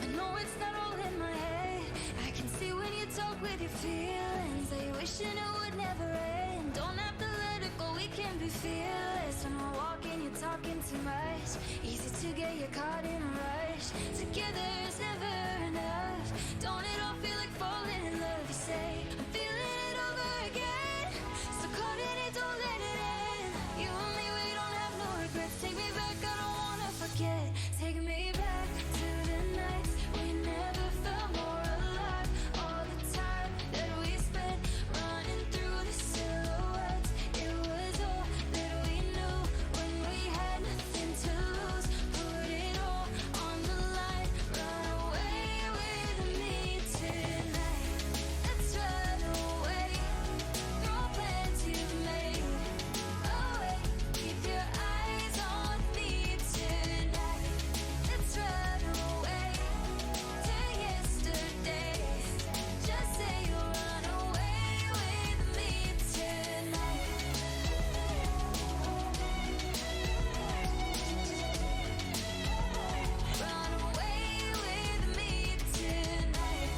I know it's not all in my head. I can see when you talk with your feelings, that you're wishing it would never end. Don't have to let it go, we can be fearless. When we're walking, you're talking too much. Easy to get you caught in a rush. Together is never enough. Don't it all feel like falling in love? You say, I'm feeling it over again. So caught in it, don't let it end. You and me, we don't have no regrets. Take me back, I don't wanna forget. Take me back to the nights we never felt more alive. All the time that we spent running through the silhouettes. It was all that we knew when we had nothing to lose. Put it all on the line. Run away with me tonight. Let's run away. Throw plans you've made away. Keep your eyes on me tonight. Let's run away to yesterday. Just say you'll run away with me tonight. Run away with me tonight.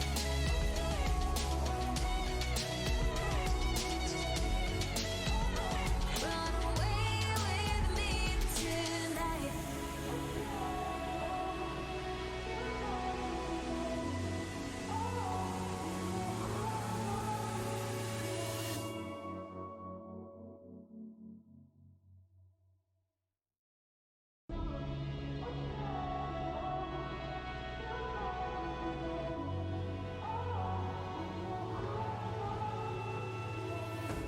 Run away with me tonight.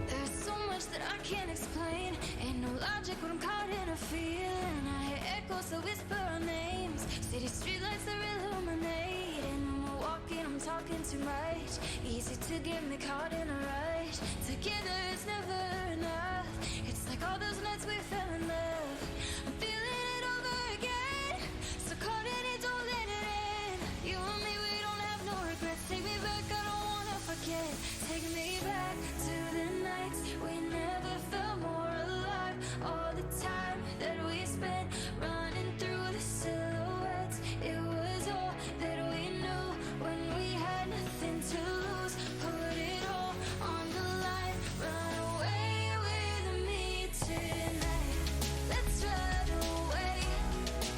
There's so much that I can't explain. Ain't no logic when I'm caught in a feeling. I hear echoes that whisper our names. City streetlights that illuminate. And when we're walking, I'm talking too much. Easy to get me caught in a rush. Together it's never enough. It's like all those nights we fell in love. I'm feeling it over again. So caught in it, don't let it end. You and me, we don't have no regrets. Take me back, I don't wanna forget. Take me back to the nights we never felt more alive. All the time that we spent running through the silhouettes. It was all that we knew when we had nothing to lose. Put it all on the line. Run away with me tonight. Let's run away.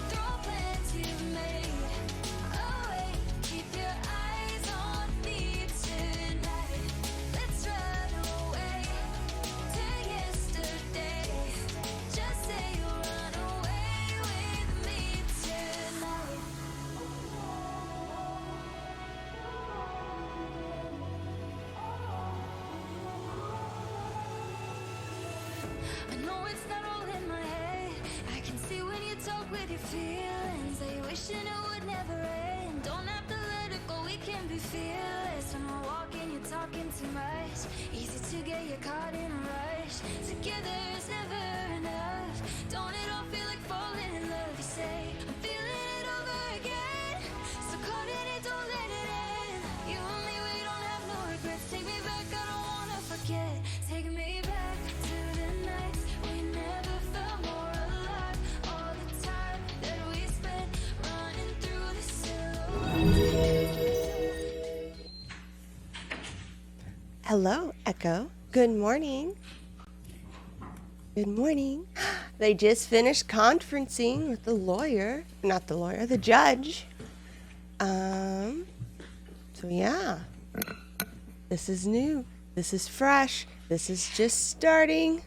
Throw plans you've made away. Keep your eyes on me tonight. Let's run away to yesterday. Just say you'll run away with me tonight. I know it's not all in my head. I can see when you talk with your feelings, that you're wishing it would never end. Don't have to let it go, we can be fearless. When we're walking, you're talking too much. Easy to get you caught in a rush. Together it's never enough. Don't it all feel like falling in love? You say, I'm feeling it over again. So caught in it, don't let it end. You and me, we don't have no regrets. Take me back, I don't wanna forget. Take me back to the nights we never felt more alive. All the time that we spent running through the silhouettes. Hello, Echo. Good morning. Good morning. They just finished conferencing with the lawyer, not the lawyer, the judge. So yeah, this is new. This is fresh. This is just starting.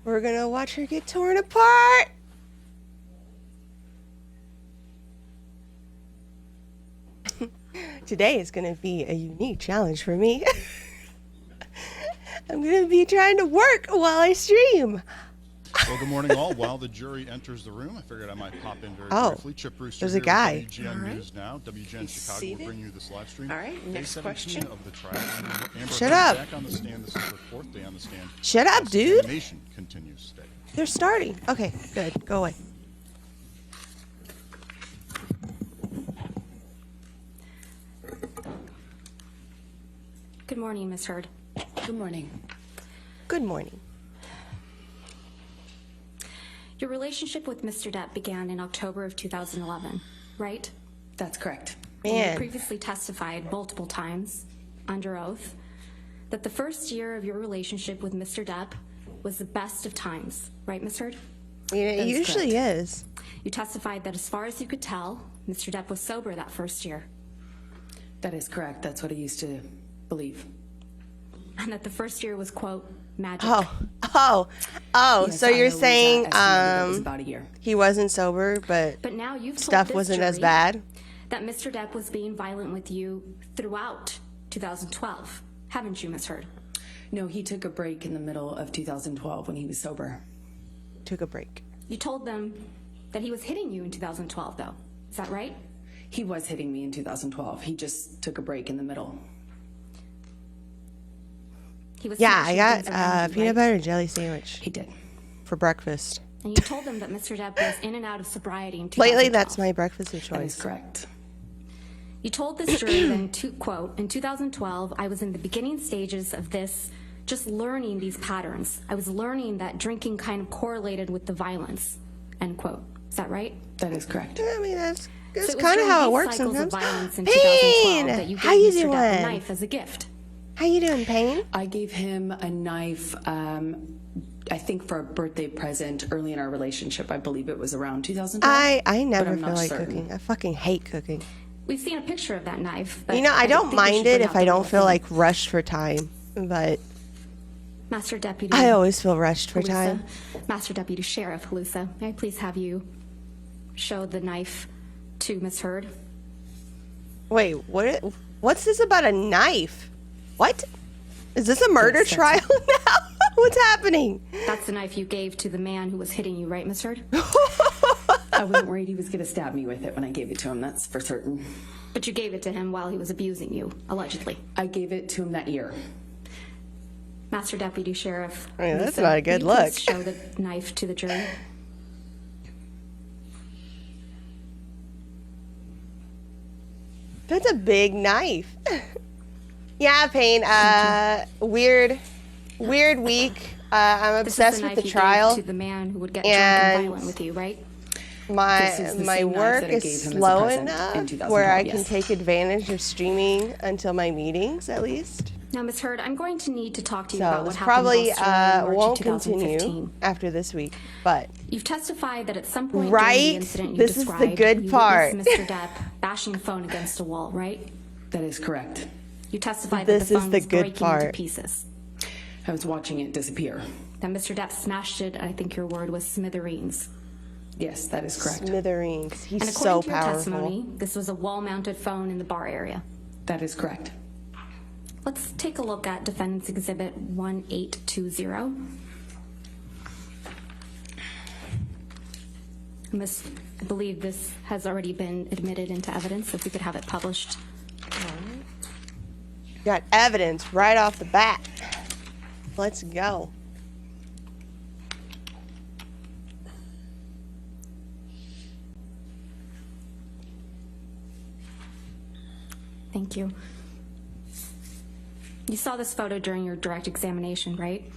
We're gonna watch her get torn apart. Today is gonna be a unique challenge for me. I'm gonna be trying to work while I stream. Well, good morning, all. While the jury enters the room, I figured I might pop in very briefly. Chip Brewster there's a here with guy. WGN News Now. WGN Chicago seated. will bring you this live stream. All right, Day next 17 question. of the trial. Amber Shut Heard up. Back on the stand. This is her fourth day on the stand. Shut up, dude. Examination continues today. They're starting. Okay, good. Go away. Good morning, Ms. Heard. Good morning. Good morning. Your relationship with Mr. Depp began in October of 2011, right? That's correct. And Man. you previously testified multiple times under oath that the first year of your relationship with Mr. Depp was the best of times, right, Ms. Heard? It usually is. You testified that as far as you could tell, Mr. Depp was sober that first year, That is correct. That's what I used to believe. and that the first year was, quote, magic. Yes, So I you're always, saying estimated that it was about a year. he wasn't sober, but But now you've told stuff this wasn't as jury bad? that Mr. Depp was being violent with you throughout 2012, haven't you, Ms. Heard? No, he took a break in the middle of 2012 when he was sober. Took a break. You told them that he was hitting you in 2012, though. Is that right? He was hitting me in 2012. He just took a break in the middle. He was Yeah, I smashing got things around you, peanut right? butter and jelly sandwich He did. for breakfast. And you told them that Mr. Depp was in and out of sobriety in 2012. Lately, that's my breakfast of That is choice. correct. You told this jury then, to quote, in 2012, I was in the beginning stages of this, just learning these patterns. I was learning that drinking kind of correlated with the violence, end quote. Is that right? That is correct. I mean, that's So it was kind of during how it these works cycles sometimes. of violence in 2012 that you How you gave Mr. Depp a doing? knife as a gift. How you doing, Payne? I gave him a knife, I think for a birthday present early in our relationship. I believe it was around 2012. I never I'm feel not like certain. cooking. I fucking hate cooking. We've seen a picture of that knife. But You know, I don't think we should mind it bring if out I the don't real feel thing. like rushed for time, but Master Deputy. I always feel rushed for Halusa, time. Master Deputy Sheriff Halusa, may I please have you show the knife to Miss Heard? Wait, what's this about a knife? What? Is this a murder Yes, that's trial now? What's happening? That's the knife you gave to the man who was hitting you, right, Miss Heard? I wasn't worried he was going to stab me with it when I gave it to him. That's for certain. But you gave it to him while he was abusing you, allegedly. I gave it to him that year. Master Deputy Sheriff. I mean, that's Halusa, not a good will you look. please show the knife to the jury. That's a big knife. Yeah, Payne. Weird week. I'm This is obsessed the with knife the you trial. gave to the man who would get drunk and And violent with you, right? This is the My same knife work that I gave is him as a slow present in enough 2012, where I can yes. take advantage of streaming until my meetings, at least. Now, Miss Heard, I'm going to need to talk to you So about what this happened probably last year in March won't of 2015. continue after this week, but You've testified that at some point during Right? the incident you This is the described, good you part. witnessed Mr. Depp bashing a phone against a wall, right? That is correct. You testified This that the is phone the was good breaking into part. pieces. I was watching it disappear. That Mr. Depp smashed it, I think your word was smithereens. Yes, that is correct. smithereens. He's And according so to your powerful. testimony, this was a wall-mounted phone in the bar area. That is correct. Let's take a look at Defendant's Exhibit 1820. I believe this has already been admitted into evidence, if we could have it published. Got evidence right off the bat. Let's go. Thank you. You saw this photo during your direct examination, right?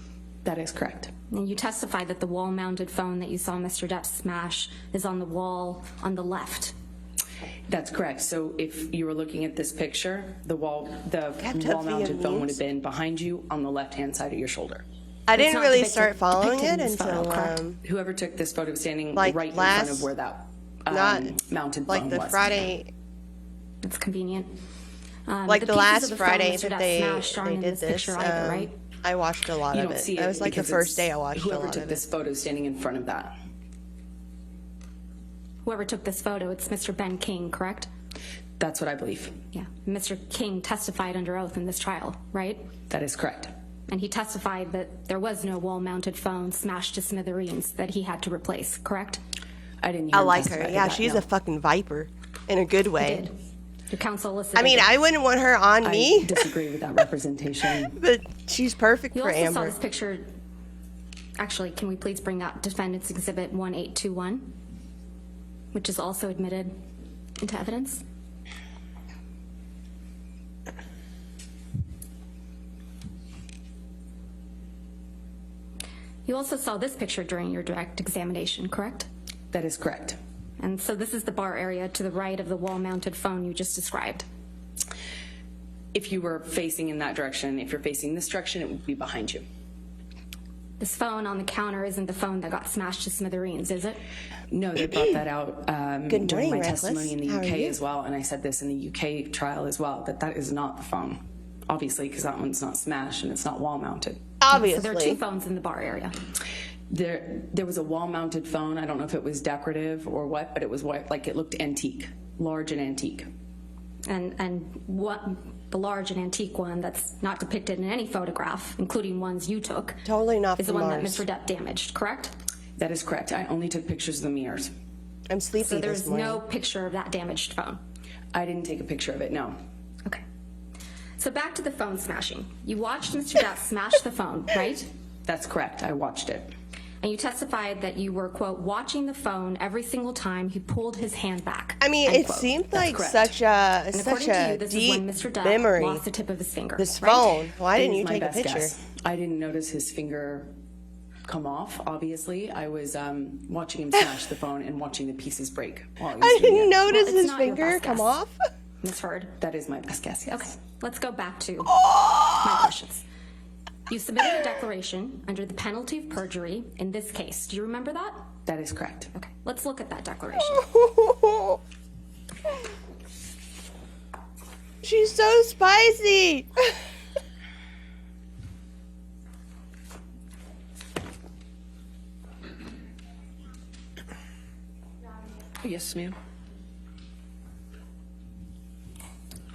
That is correct. And you testified that the wall-mounted phone that you saw Mr. Depp smash is on the wall on the left. That's correct. So if you were looking at this picture, the Kept up wall-mounted via phone would memes. have been behind you on the left-hand side of your shoulder. I It's didn't not really depicted- start following depicted it in this photo, until correct? Whoever took this photo was standing Like right in front last- of where that not mounted like phone the was. Friday, It's convenient. like the pieces last of the phone Friday Mr. that Depp they smashed aren't in did this this. picture either, right? I watched a lot You of don't it. see That it was like the because first it's day I watched a whoever lot took of this it. photo standing in front of that. Whoever took this photo, it's Mr. Ben King, correct? That's what I believe. Yeah. Mr. King testified under oath in this trial, right? That is correct. And he testified that there was no wall-mounted phone smashed to smithereens that he had to replace, correct? I didn't hear I him like testify her. to Yeah, that, she's no. a fucking viper in a good He way. did. Your counsel elicited. I mean, I wouldn't want her on I me, disagree with that representation. but she's perfect You for also saw Amber. this picture. Actually, can we please bring up Defendant's Exhibit 1821, which is also admitted into evidence? You also saw this picture during your direct examination, correct? That is correct. And so this is the bar area to the right of the wall-mounted phone you just described. If you were facing in that direction, if you're facing this direction, it would be behind you. This phone on the counter isn't the phone that got smashed to smithereens, is it? No, they brought that out Good during morning, my Reckless. testimony in the How are UK you? as well, and I said this in the UK trial as well, that is not the phone, obviously, because that one's not smashed and it's not wall-mounted. Obviously. So there are two phones in the bar area. There was a wall-mounted phone. I don't know if it was decorative or what, but it was like it looked antique, large and antique. And what the large and antique one that's not depicted in any photograph, including ones you took, Totally not is the from one that Mars. Mr. Depp damaged, correct? That is correct. I only took pictures of the mirrors. I'm sleepy So this there's morning. no picture of that damaged phone. I didn't take a picture of it, no. Okay. So back to the phone smashing. You watched Mr. Depp smash the phone, right? That's correct. I watched it. And you testified that you were, quote, watching the phone every single time he pulled his hand back. I mean, end it quote. seemed That's like correct. such And a according to you, this is when deep Mr. Depp memory. lost the tip of his finger. This right? phone. Why It didn't is you my take a best picture? guess. I didn't notice his finger come off, obviously. I was watching him smash the phone and watching the pieces break while he was I doing didn't it. notice Well, it's his not your finger best come guess. off. Ms. Heard. That is my best guess, yes. Okay, let's go back to my questions. You submitted a declaration under the penalty of perjury in this case. Do you remember that? That is correct. Okay, let's look at that declaration. She's so spicy. Yes, ma'am.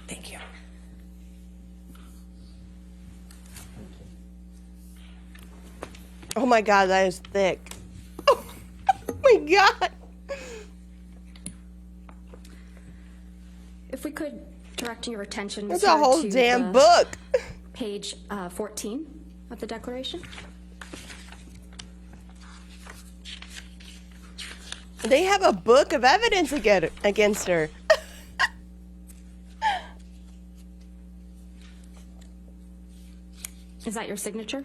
Thank you. Oh my god, that is thick. Oh my god. If we could direct your attention, That's Ms. a Heard, whole to damn the book. page 14 of the declaration. They have a book of evidence against her. Is that your signature?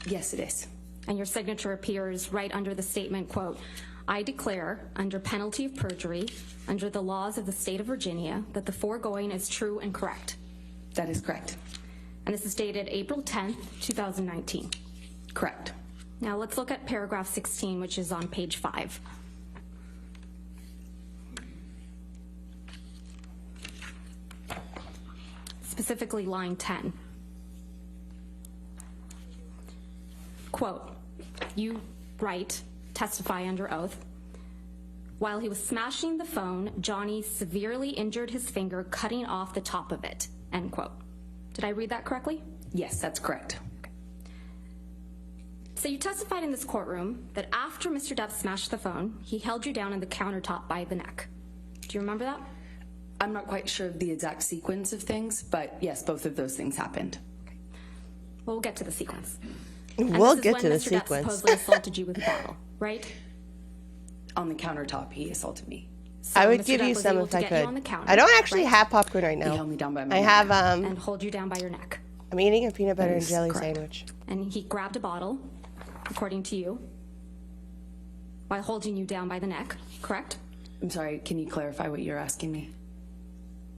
Yes, it is. And your signature appears right under the statement, quote, I declare, under penalty of perjury, under the laws of the state of Virginia, that the foregoing is true and correct. That is correct. And this is dated April 10th, 2019. Correct. Now let's look at paragraph 16, which is on page 5. Specifically line 10. Quote, you write, testify under oath, while he was smashing the phone, Johnny severely injured his finger, cutting off the top of it, end quote. Did I read that correctly? Yes, that's correct. So you testified in this courtroom that after Mr. Depp smashed the phone, he held you down on the countertop by the neck. Do you remember that? I'm not quite sure of the exact sequence of things, but yes, both of those things happened. Well, we'll get to the sequence. We'll And this is get when to the Mr. Depp sequence. supposedly assaulted you with a bottle, right? On the countertop, he assaulted me. So I would Mr. give Depp you was some able if to I get you on the could. counter, I don't actually right? have popcorn right He now. held me down by my I neck. have And hold you down by your neck. I'm eating a peanut butter and is jelly correct. sandwich. And he grabbed a bottle, according to you, while holding you down by the neck, correct? I'm sorry, can you clarify what you're asking me?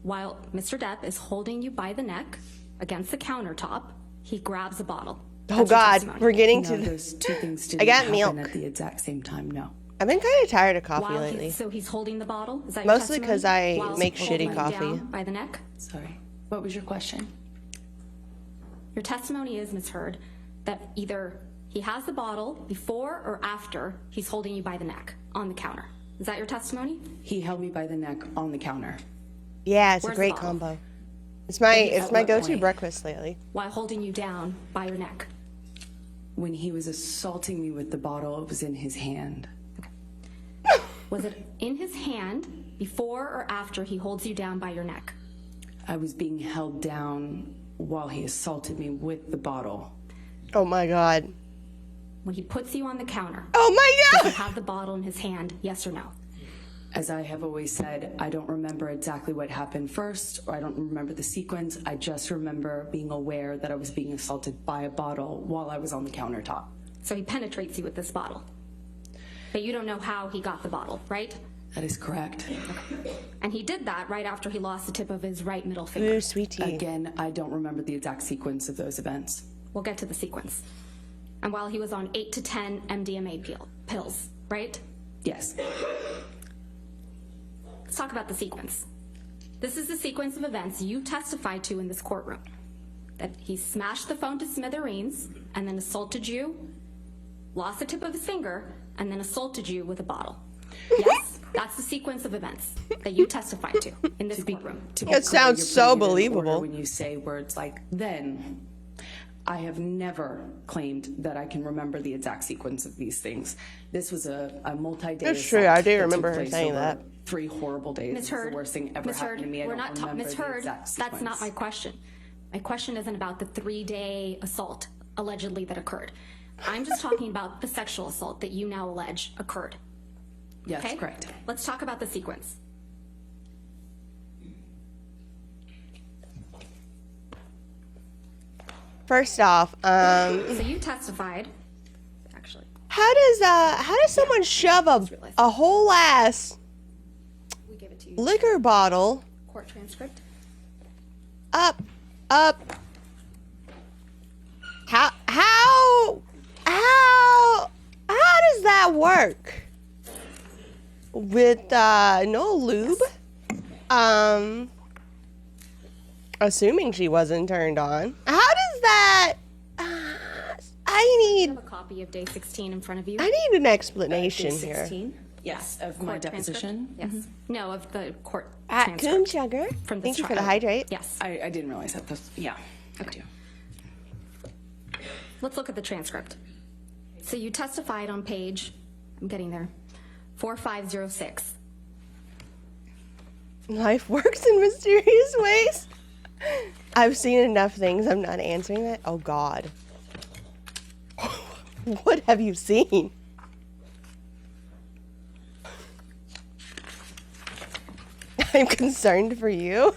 While Mr. Depp is holding you by the neck against the countertop, he grabs a bottle. Oh That's your god, testimony. we're getting No, to those two things didn't I got happen milk. at the exact same time, no. I've been kind of tired of coffee While lately. so he's holding the bottle? Is that your Mostly 'cause I testimony? While make holding shitty you coffee. down by the neck? Sorry. What was your question? Your testimony is, Ms. Heard, that either he has the bottle before or after he's holding you by the neck on the counter. Is that your testimony? He held me by the neck on the counter. Yeah, it's a Where's great the bottle? combo. It's my At what go-to point? breakfast lately. While holding you down by your neck. When he was assaulting me with the bottle, it was in his hand. Was it in his hand before or after he holds you down by your neck? I was being held down while he assaulted me with the bottle. Oh my god. When he puts you on the counter, Oh my does he god. have the bottle in his hand, yes or no? As I have always said, I don't remember exactly what happened first, or I don't remember the sequence. I just remember being aware that I was being assaulted by a bottle while I was on the countertop. So he penetrates you with this bottle. But you don't know how he got the bottle, right? That is correct. And he did that right after he lost the tip of his right middle finger. Ooh, sweetie. Again, I don't remember the exact sequence of those events. We'll get to the sequence. And while he was on 8 to 10 MDMA pills, right? Yes. Let's talk about the sequence. This is the sequence of events you testified to in this courtroom. That he smashed the phone to smithereens and then assaulted you, lost the tip of his finger, and then assaulted you with a bottle. Yes, that's the sequence of events that you testified to in this courtroom. It sounds so believable. When you say words like then, I have never claimed that I can remember the exact sequence of these things. This was a multi-day It's true, assault I do that remember took her place saying over that. 3 horrible days. Ms. It's Heard, the worst thing ever Ms. happened Heard, to me. I we're don't not remember Ms. the Heard, exact sequence. that's not my question. My question isn't about the 3-day assault allegedly that occurred. I'm just talking about the sexual assault that you now allege occurred. Yes, Okay? correct. Let's talk about the sequence. First off, So you testified, actually. how does someone shove a whole ass We gave it to you. liquor bottle Court transcript. up? How does that work? With no lube? Assuming she wasn't turned on. How does that? You have a copy of day 16 in front of you. I need an explanation here. 16? Yes, of my Court deposition. transcript? Yes. No, of the court At Coom transcript. Sugar. From Thank this you for the trial. hydrate. Yes. I didn't realize that. Yeah. Okay. Let's look at the transcript. So you testified on page, I'm getting there, 4506. Life works in mysterious ways. I've seen enough things. I'm not answering that. Oh God. What have you seen? I'm concerned for you.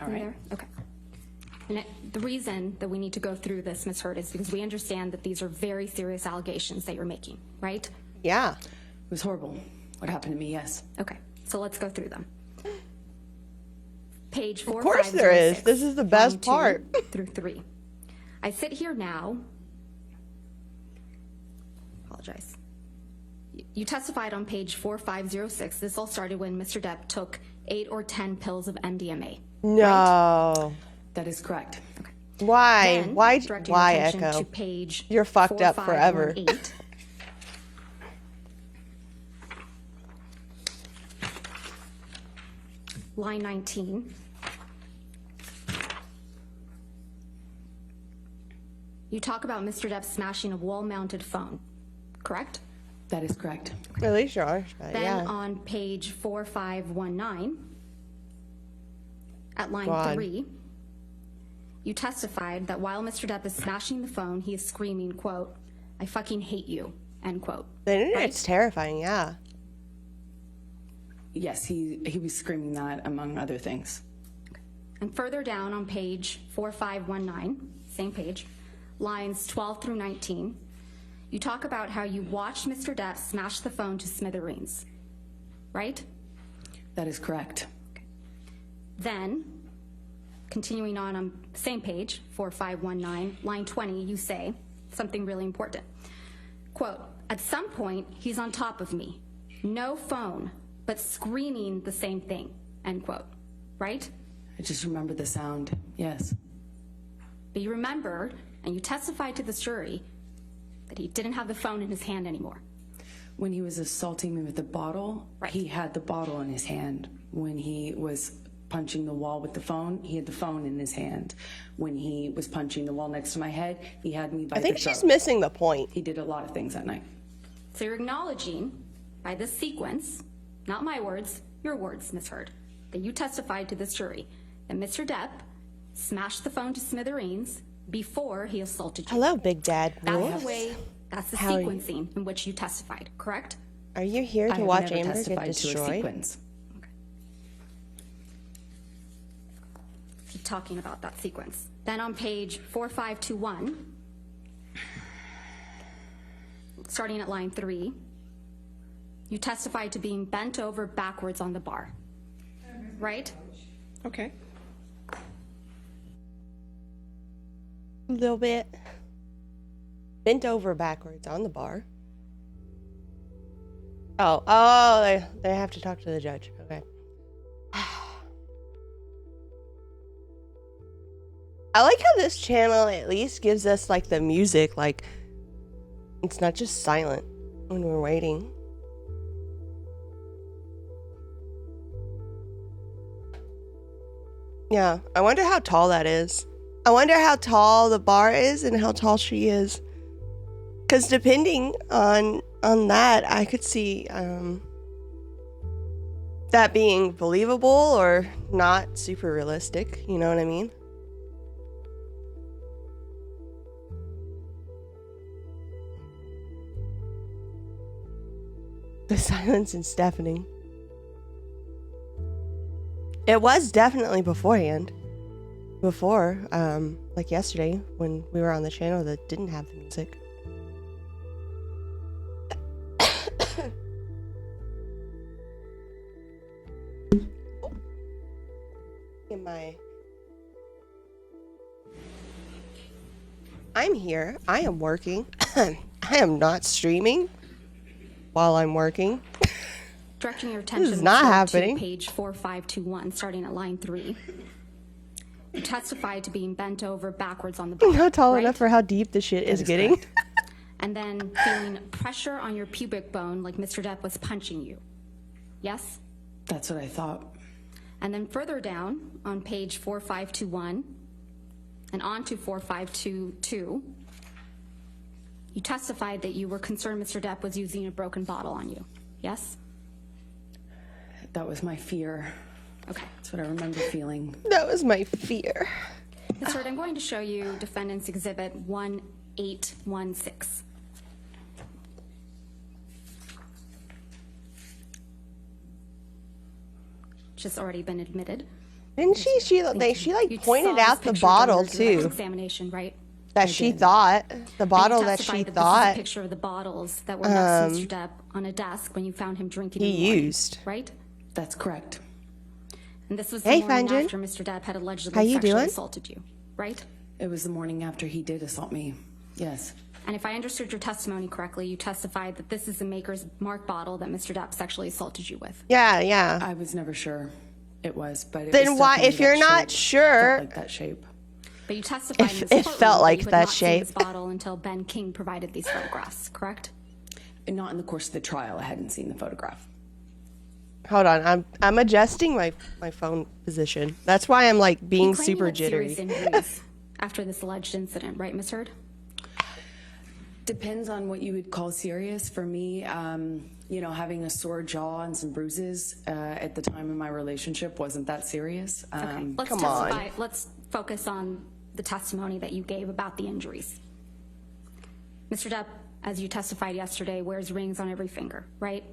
All right. There? Okay. And the reason that we need to go through this, Ms. Hurd, is because we understand that these are very serious allegations that you're making, right? Yeah. It was horrible. What happened to me, yes. Okay, so let's go through them. Page 4506. Of course there is. This is the best part. Through 3. I sit here now. Apologize. You testified on page 4506. This all started when Mr. Depp took 8 or 10 pills of MDMA. No. That is correct. Okay. Why? Then, Why? directing Why, your attention Echo? to page You're fucked up forever. 4518. Line 19. You talk about Mr. Depp smashing a wall-mounted phone, correct? That is correct. At least you're honest about it. Then Yeah. on page 4519, at line God. 3, you testified that while Mr. Depp is smashing the phone, he is screaming, quote, "I fucking hate you," end quote. The internet's terrifying. Yeah. Yes, he was screaming that, among other things. And further down on page 4519, same page, lines 12 through 19, you talk about how you watched Mr. Depp smash the phone to smithereens, right? That is correct. Then, continuing on same page, 4519, line 20, you say something really important. Quote, "At some point, he's on top of me. No phone, but screaming the same thing," end quote, right? I just remember the sound. Yes. But you remembered, and you testified to the jury, that he didn't have the phone in his hand anymore. When he was assaulting me with the bottle, Right. he had the bottle in his hand. When he was punching the wall with the phone, he had the phone in his hand. When he was punching the wall next to my head, he had me by I think the she's throat. missing the point. He did a lot of things that night. So you're acknowledging, by this sequence, not my words, your words, Ms. Heard, that you testified to this jury that Mr. Depp smashed the phone to smithereens before he assaulted you. Hello, Big Dad. That's Wolf. the way, that's the How are you? sequencing in which you testified, correct? Are you here I to have watch never Amber get testified to a destroyed? sequence. Keep talking about that sequence. Then on page 4521, starting at line 3, you testified to being bent over backwards on the bar, right? Okay. A little bit. Bent over backwards on the bar. Oh, they have to talk to the judge. Okay. I like how this channel at least gives us like the music, like it's not just silent when we're waiting. Yeah, I wonder how tall that is. I wonder how tall the bar is and how tall she is. Because depending on that, I could see that being believable or not super realistic. You know what I mean? The silence is deafening. It was definitely beforehand. Before, like yesterday when we were on the channel that didn't have the music. I'm here. I am working. I am not streaming while I'm working. Directing your attention is not happening. to page 4521, starting at line 3. You testified to being bent over backwards on the bar. Not tall right? enough for how deep the shit is getting. correct. And then feeling pressure on your pubic bone like Mr. Depp was punching you. Yes? That's what I thought. And then further down on page 4521 and on to 4522, you testified that you were concerned Mr. Depp was using a broken bottle on you. Yes? That was my fear. Okay. That's what I remember feeling. That was my fear. Ms. Hurd, I'm going to show you Defendant's Exhibit 1816. Which has already been admitted. Didn't she? She like You pointed saw out this the picture bottle during your direct too. Examination, right? That she thought the bottle And you that she testified This is a thought picture of the bottles that were next to Mr. Depp on a desk when you found him drinking in he the morning, used. right? That's correct. And this was the Hey, morning Fanjin. after Mr. Depp had How allegedly you sexually doing? assaulted you, right? It was the morning after he did assault me. Yes. And if I understood your testimony correctly, you testified that this is the Maker's Mark bottle that Mr. Depp sexually assaulted you with. Yeah. I was never sure it was, but it Then was why, definitely if you're that not shape. sure, Felt like that shape. But you testified in If this it courtroom felt like you had that not seen this shape. bottle until Ben King provided these photographs, correct? And not in the course of the trial. I hadn't seen the photograph. hold on, I'm adjusting my phone position. That's why I'm like being You claim you super had jittery. serious injuries after this alleged incident, right, Ms. Hurd? Depends on what you would call serious. For me, having a sore jaw and some bruises at the time of my relationship wasn't that serious. Let's come on. testify. Let's focus on the testimony that you gave about the injuries. Mr. Depp, as you testified yesterday, wears rings on every finger, right?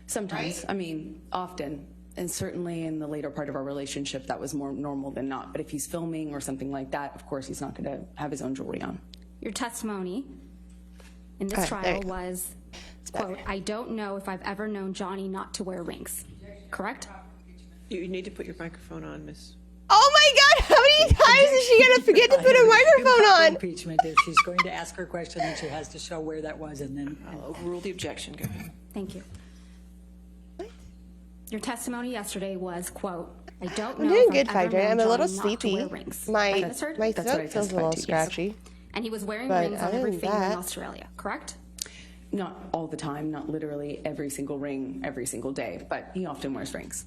Sometimes, I mean, often. And certainly in the later part of our relationship, that was more normal than not. But if he's filming or something like that, of course, he's not going to have his own jewelry on. Your testimony in this there trial you go. was, quote, I don't know if I've ever known Johnny not to wear rings, correct? You need to put your microphone on, Miss. Oh my God! How many times is she gonna forget to put a microphone on? Impeachment is she's going to ask her question and she has to show where that was and then I'll overrule the objection. Go ahead. Thank you. Your testimony yesterday was, quote, I don't I'm know doing if good, I've ever Fajr. I'm a known little Johnny not to sleepy. wear rings. My Right, Ms. Hurd? my That's what I throat feels a little testified to, yes. scratchy. And he was wearing But rings on other every than finger in that- Australia, correct? Not all the time, not literally every single ring, every single day, but he often wears rings.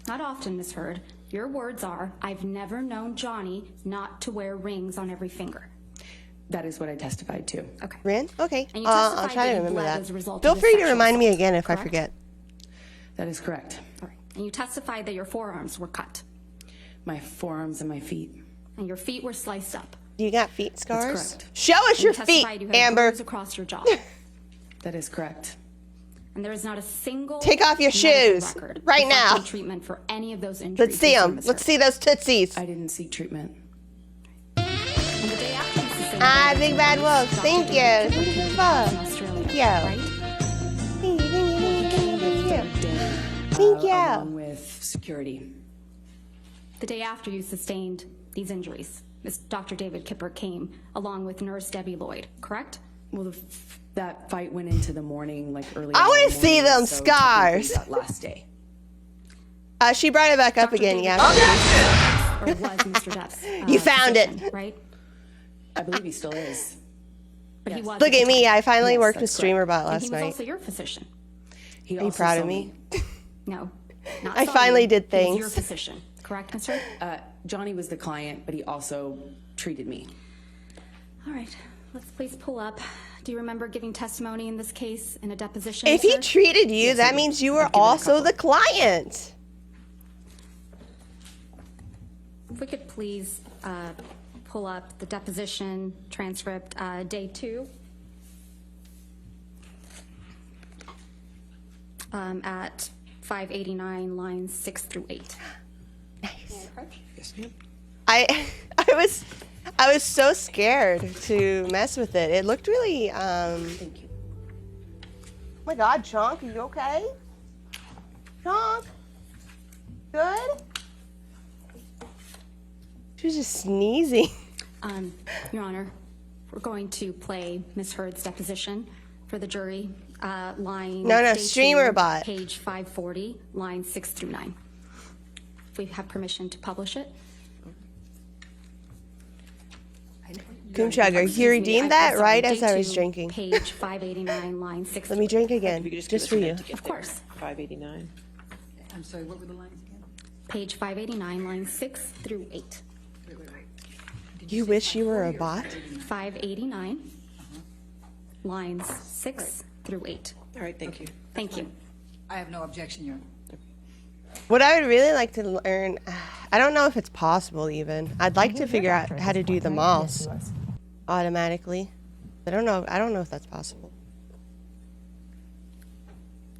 Not often, Ms. Hurd. Your words are, I've never known Johnny not to wear rings on every finger. That is what I testified to. Okay. Rin? Okay. And you I'll testified try to that you remember bled that. as a result Feel of the free to sexual remind me assault, again if I correct? forget. That is correct. All right. And you testified that your forearms were cut My forearms and my feet. and your feet were sliced up, Do you got feet scars? correct. Show us You your feet, testified you had Amber. bruises across your jaw. That is correct. And there is not a single Take off your medical shoes record right reflecting now. treatment for any of those injuries. Let's see you them. Ms. Let's Hurd. see those tootsies. I didn't seek treatment. And the day after you sustained Ah, those Big Bad injuries, Wolf. Dr. Thank David you. Kipper Thank you came for to the from Australia, Thank you. right? Thank you. Along with security. The day after you sustained these injuries, Dr. David Kipper came along with nurse Debbie Lloyd, correct? Well, that fight went into the morning, like early. I in wanna the see morning, them so scars. technically that last day. She brought it back up Dr. again. David Yeah. Or was Mr. Depp's You found it. physician, right? I believe he still is. But he Yes. was Look at me. I finally Yes, worked with that's correct. StreamerBot and last he was night. also your physician. He Are you also proud saw of me? No, not I saw finally you. did He was your things. physician, correct, Mr.? Johnny was the client, but he also treated me. All right, let's please pull up. Do you remember giving testimony in this case in a deposition? If he sir? treated you, Yes, I that did. means you were I've given a also couple. the client. If we could please pull up the deposition transcript, day 2. At 589, lines 6 through 8. Yes, ma'am. I was so scared to mess with it. It looked really Thank you. Oh my god, Chunk, are you okay? Chunk? Good? She was just sneezing. Your Honor, we're going to play Ms. Hurd's deposition for the jury, line... No, day 2, StreamerBot. Page 540, lines 6 through 9. If we have permission to publish it. Coomchugger, you Excuse me, redeemed I'm that sorry, right day as I was 2, drinking. Page 589, line 6 Let me drink If again, you could just just give for us a you. minute to get Of there. course. 589. I'm sorry, what were the lines again? Page 589, lines 6 through 8. You wish you were a bot? 589, lines 6 through 8. All right, thank you. Thank you. I have no objection, Your Honor. What I would really like to learn, I don't know if it's possible even. I'd like to figure out how to do the mouse automatically. I don't know if that's possible.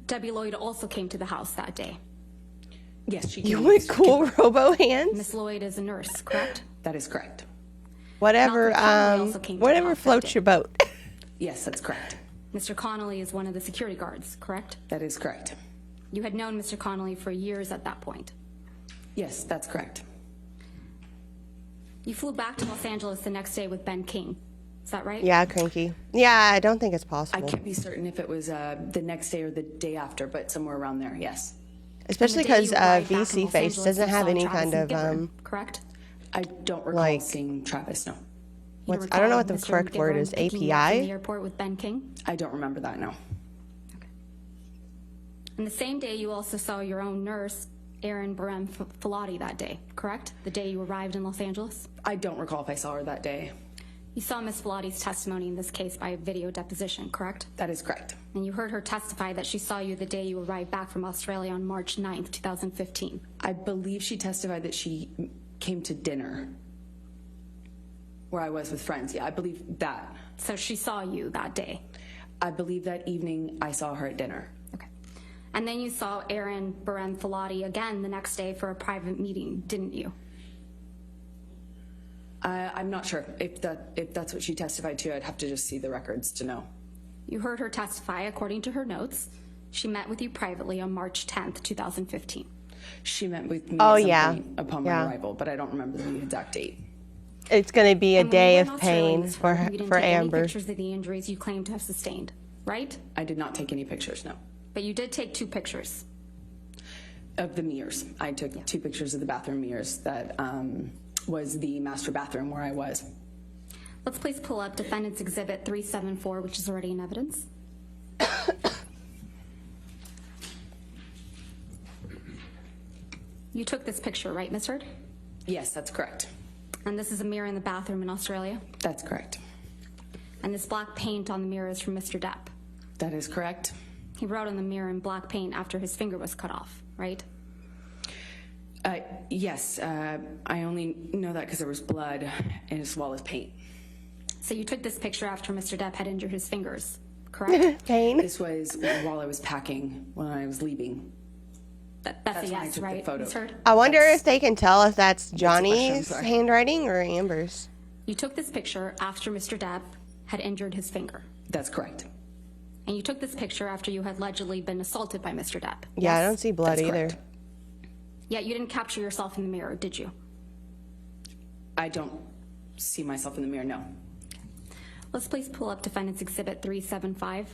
Debbie Lloyd also came to the house that day. Yes, she You came. went cool robo hands? Miss Lloyd is a nurse, correct? That is correct. Whatever, Malcolm Conley also came to the whatever house that floats day. your boat. Yes, that's correct. Mr. Connolly is one of the security guards, correct? That is correct. You had known Mr. Connolly for years at that point. Yes, that's correct. You flew back to Los Angeles the next day with Ben King. Is that right? Yeah, cranky. Yeah, I don't think it's I possible. can't be certain if it was the next day or the day after, but somewhere around there, yes. Especially On the day because you arrived back in VC Los Face Angeles, doesn't you have saw any Travis kind and of McGivern, correct? I don't recall Like- seeing Travis, no. You I don't know what the recall correct Mr. word McGivern is. picking you up from API? the airport with Ben King? I don't remember that, no. And the same day, you also saw your own nurse, Erin Barem Filati, that day, correct? The day you arrived in Los Angeles? I don't recall if I saw her that day. You saw Ms. Filati's testimony in this case by video deposition, correct? That is correct. And you heard her testify that she saw you the day you arrived back from Australia on March 9th, 2015. I believe she testified that she came to dinner where I was with friends. Yeah, I believe that. So she saw you that day. I believe that evening I saw her at dinner. Okay. And then you saw Erin Barem Filati again the next day for a private meeting, didn't you? I'm not sure if that's what she testified to. I'd have to just see the records to know. You heard her testify according to her notes. She met with you privately on March 10th, 2015. She met with me Oh, at some yeah. point upon Yeah. my arrival, but I don't remember the exact date. It's going to be a And when you day were of in Australia, pain Ms. for Hurd, you didn't for take any Amber. pictures of the injuries you claim to have sustained, right? I did not take any pictures, no. But you did take 2 pictures. Of the mirrors. I took 2 pictures of the bathroom mirrors that was the master bathroom where I was. Let's please pull up Defendant's Exhibit 374, which is already in evidence. You took this picture, right, Ms. Hurd? Yes, that's correct. And this is a mirror in the bathroom in Australia. That's correct. And this black paint on the mirror is from Mr. Depp. That is correct. He wrote on the mirror in black paint after his finger was cut off, right? Yes, I only know that because there was blood as well as paint. So you took this picture after Mr. Depp had injured his fingers, correct? Pain. This was while I was packing when I was leaving. That's a when I yes, took the right? photo. Ms. Heard? I wonder That's- if they can tell if that's question, I'm Johnny's sorry. handwriting or Amber's. You took this picture after Mr. Depp had injured his finger. That's correct. And you took this picture after you had allegedly been assaulted by Mr. Depp. Yeah, I Yes? don't see blood That's either. correct. Yet you didn't capture yourself in the mirror, did you? I don't see myself in the mirror, no. Let's please pull up Defendant's Exhibit 375.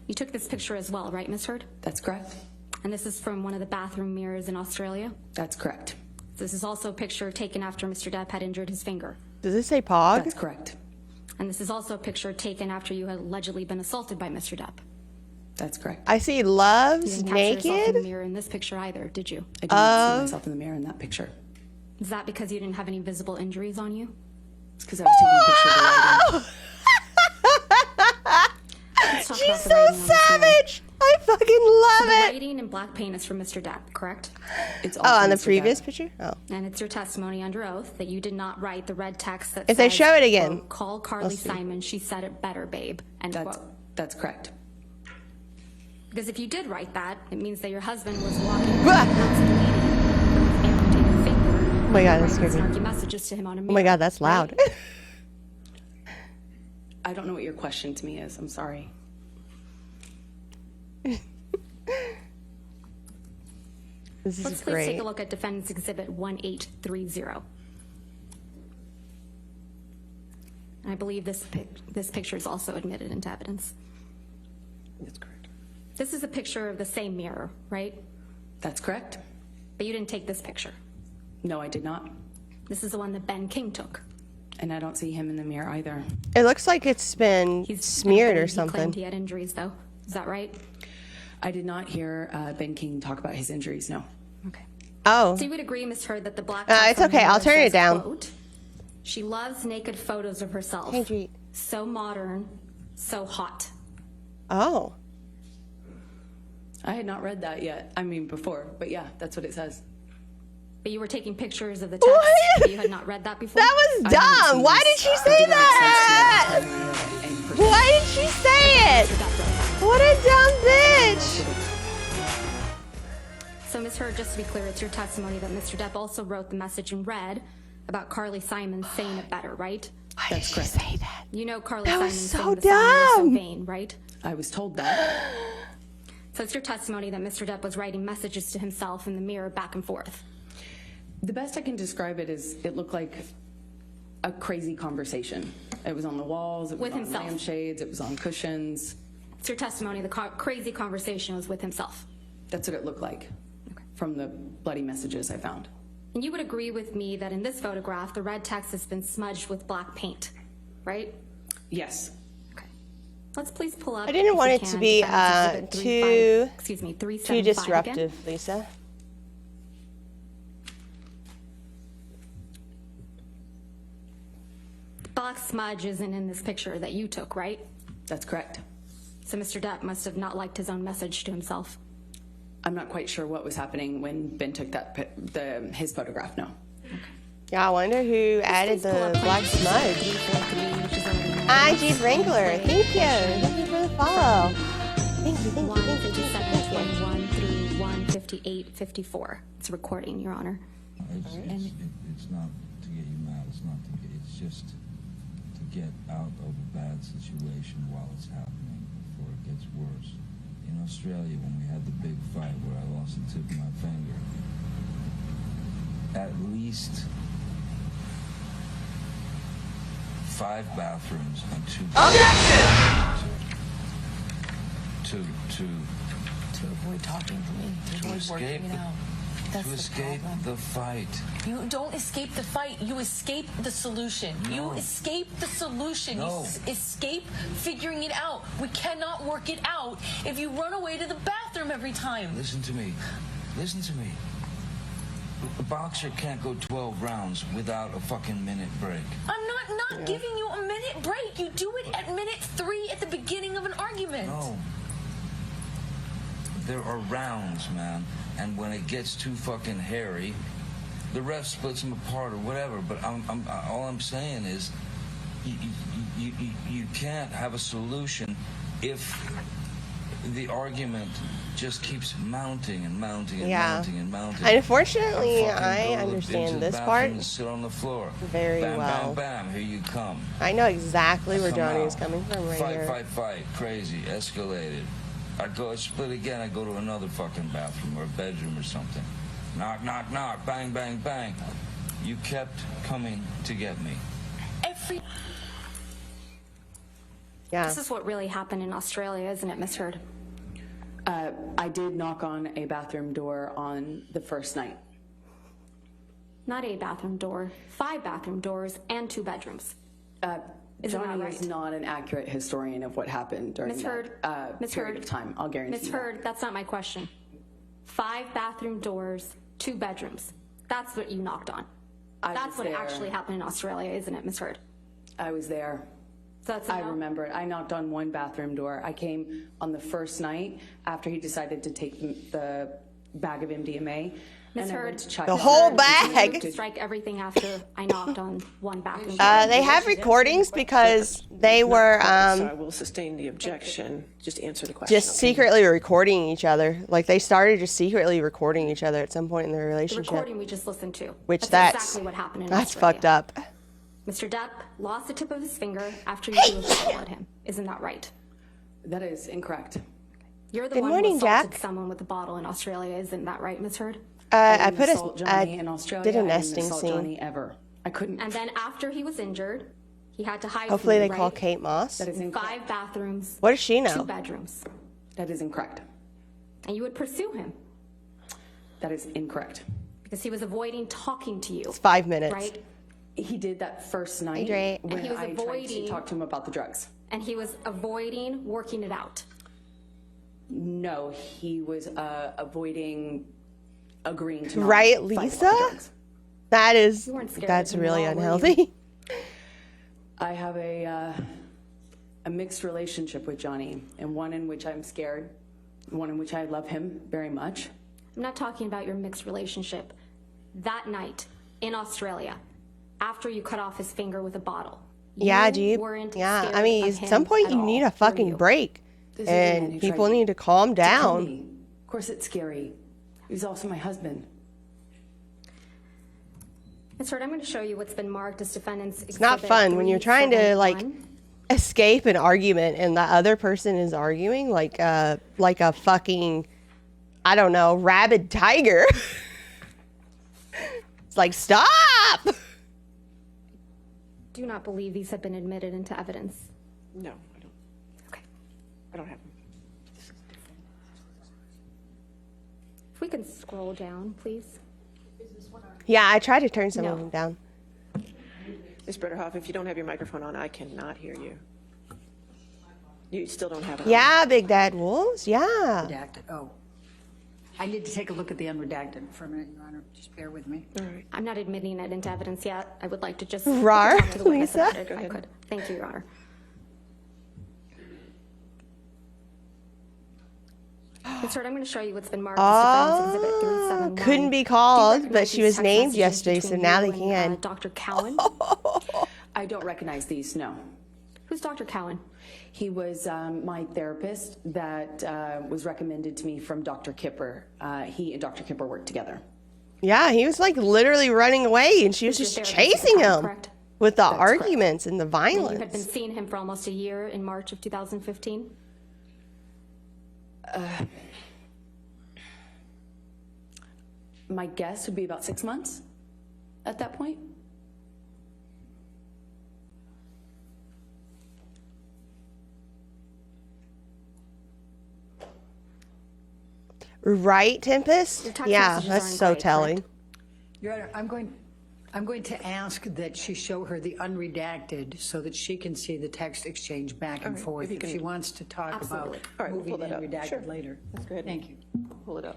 You took this picture as well, right, Ms. Heard? That's correct. And this is from one of the bathroom mirrors in Australia. That's correct. This is also a picture taken after Mr. Depp had injured his finger. Does it say Pog? That's correct. And this is also a picture taken after you had allegedly been assaulted by Mr. Depp. That's correct. I see You Love's didn't capture yourself in the naked. mirror in this picture either, did you? I did not see myself in the mirror in that picture. Is that because you didn't have any visible injuries on you? It's because I was taking a picture of the lighting. Let's talk She's about the so writing on this mirror. savage. I fucking love The it. writing in black paint is from Mr. Depp, correct? It's all Oh, from on the Mr. previous Depp. picture? Oh. And it's your testimony under oath that you did not write the red text that If they says, show it again. quote, call Carly Simon, she said it better, babe, end quote. That's correct. Because if you did write that, it means that your husband was walking Blah. amputated finger. Oh my God, that scared me. Snarky messages to him on a mirror. Oh my God, that's loud. right? I don't know what your question to me is. I'm sorry. This is Let's please great. take a look at Defendant's Exhibit 1830. I believe this picture is also admitted into evidence. That's correct. This is a picture of the same mirror, right? That's correct. But you didn't take this picture. No, I did not. This is the one that Ben King took. And I don't see him in the mirror either. It looks like it's been smeared or He claimed something. he had injuries, though. Is that right? I did not hear Ben King talk about his injuries, no. Okay. Oh. So you would agree, Ms. Heard, that the black It's text on the okay, I'll mirror turn it says, down. quote, she loves naked photos of herself. Hey, Jeet. So modern, so hot. Oh. I had not read that yet. I mean, before. But yeah, that's what it says. But you were taking pictures of the text. What? But you had not read that before? That was I haven't dumb. seen Why this. did she It say did not that? make sense to me at any person. Why did she say it? What a dumb bitch. So, Ms. Heard, just to be clear, it's your testimony that Mr. Depp also wrote the message in red about Carly Simon saying it better, right? Why did she say that? You know Carly That Simon was saying so the song was so dumb. vain, right? I was told that. So it's your testimony that Mr. Depp was writing messages to himself in the mirror back and forth. The best I can describe it is it looked like a crazy conversation. It was on the walls, it was With on himself. lampshades, it was on cushions. It's your testimony the crazy conversation was with himself. That's what it looked like from the bloody messages I found. And you would agree with me that in this photograph, the red text has been smudged with black paint, right? Yes. Okay. Let's please pull up. I didn't if want you it to can, be, Defendant's Exhibit too- 375 Too again. disruptive, Lisa. Black smudge isn't in this picture that you took, right? That's correct. So Mr. Depp must have not liked his own message to himself. I'm not quite sure what was happening when Ben took his photograph, no. Yeah, I wonder who added Please pull the up black Plaintiff's smudge. Exhibit 343, which is already known. Hi, Jeep Wrangler. Thank you. Thank you for the follow. Thank you, thank you, thank you, thank you, 157, thank you. 21 through 158, 54. It's a recording, Your Honor. It's not to get you mad. It's not to get. It's just to get out of a bad situation while it's happening before it gets worse. In Australia, when we had the big fight where I lost the tip of my finger, at least 5 bathrooms and 2. To avoid talking to me, to avoid escape working it out. That's to the escape problem. the fight. You don't escape the fight. You escape the solution. No. You escape the solution. No. You escape figuring it out. We cannot work it out if you run away to the bathroom every time. Listen to me. Listen to me. A boxer can't go 12 rounds without a fucking minute break. I'm not giving you a minute break. You do it at minute 3 at the beginning of an argument. No. there are rounds, man, and when it gets too fucking hairy, the ref splits them apart or whatever. But all I'm saying is, you can't have a solution if the argument just keeps mounting and mounting and mounting and mounting. Unfortunately, I understand this part and sit on the floor. very Bam, well. bam, bam, here you come. I know exactly where Johnny is out. coming from right here. Fight, crazy, escalated. I split again, I go to another fucking bathroom or a bedroom or something. Knock, knock, knock, bang, bang, bang. You kept coming to get me. Yeah. This is what really happened in Australia, isn't it, Miss Heard? I did knock on a bathroom door on the first night. Not a bathroom door, 5 bathroom doors and 2 bedrooms. Isn't that Johnny right? is not an accurate historian of what happened during Miss that Heard, Miss period Heard, of time. I'll guarantee Miss you Heard, that's not my question. 5 bathroom doors, 2 bedrooms. That's what you knocked on. That's what actually happened in Australia, isn't it, Miss Heard? I was there. So that's I remember it. I knocked on one bathroom door. I came on the first night after he decided to take the bag of MDMA. Miss and I Heard, went to check The it whole out. bag. to strike everything after I knocked on one bathroom door. They have recordings because they were So I will sustain the objection. Just answer the question. just secretly recording each other. Like they started just secretly recording each other at some point in their The relationship. recording we just listened to. Which that's that's exactly what happened in that's Australia. fucked up. Mr. Depp lost the tip of his finger after you threw a bottle at him. Isn't that right? That is incorrect. You're the Good one morning, who assaulted Jack. someone with a bottle in Australia. Isn't that right, Miss Heard? I didn't put assault Johnny in I Australia. did a I didn't nesting assault scene. Johnny ever. I couldn't. And then after he was injured, he had to hide Hopefully from they you, call right? Kate Moss. That is incorrect. 5 bathrooms, What does she 2 know? bedrooms. That is incorrect. And you would pursue him That is incorrect. because he was avoiding talking to you. It's 5 minutes. Right? He did that first night Hydrate. when And he was I tried to avoiding- talk to him about the drugs. And he was avoiding working it out. No, he was avoiding agreeing to not Right, fight about Lisa? the drugs. That is You weren't scared that's of him really at all, were you? unhealthy. I have a mixed relationship with Johnny, and one in which I'm scared, one in which I love him very much. I'm not talking about your mixed relationship. That night in Australia, after you cut off his finger with a bottle. Yeah, you Jeep. weren't Yeah, scared I mean, of at him some point at you all, need a were fucking you? break, This is a man and who people tried need to calm to kill down. me. Of course, it's scary. He's also my husband. Ms. Heard, I'm going to show you what's been marked as defendants. It's not fun when you're trying to like escape an argument and the other person is arguing like a fucking, I don't know, rabid tiger. It's like, stop! Do not believe these have been admitted into evidence. No, I don't. Okay. I don't have them. If we can scroll down, please. Yeah, I tried to turn some of No. them down. Ms. Bretterhoff, if you don't have your microphone on, I cannot hear you. You still don't have it on. Yeah, Big Dad Wolves, yeah. Redacted. Oh. I need to take a look at the unredacted for a minute, Your Honor. Just bear with me. All right. I'm not admitting it into evidence yet. I would like to just Rar, talk to the witness Lisa? about it if I could. Thank you, Your Honor. Ms. Heard, I'm going to show you what's been marked as defendants exhibit 371. Couldn't be Do you called, recognize but she these was text named messages yesterday, so between now you they and, can. Dr. Cowan? I don't recognize these, no. Who's Dr. Cowan? He was my therapist that was recommended to me from Dr. Kipper. He and Dr. Kipper worked together. Yeah, he was like literally running away and she was Who's your just therapist at the chasing time, him correct? with the correct. arguments and the And you had been violence. seeing him for almost a year in March of 2015? My guess would be about 6 months at that point. Right, Tempest? Your text Yeah, messages that's aren't so great, telling. correct? Your Honor, I'm going to ask that she show her the unredacted so that she can see the text exchange back and All right, forth if you if can- she wants to talk Absolutely. about All right, we'll moving pull that in up. redacted Sure. later. Let's go ahead. Thank you. Pull it up.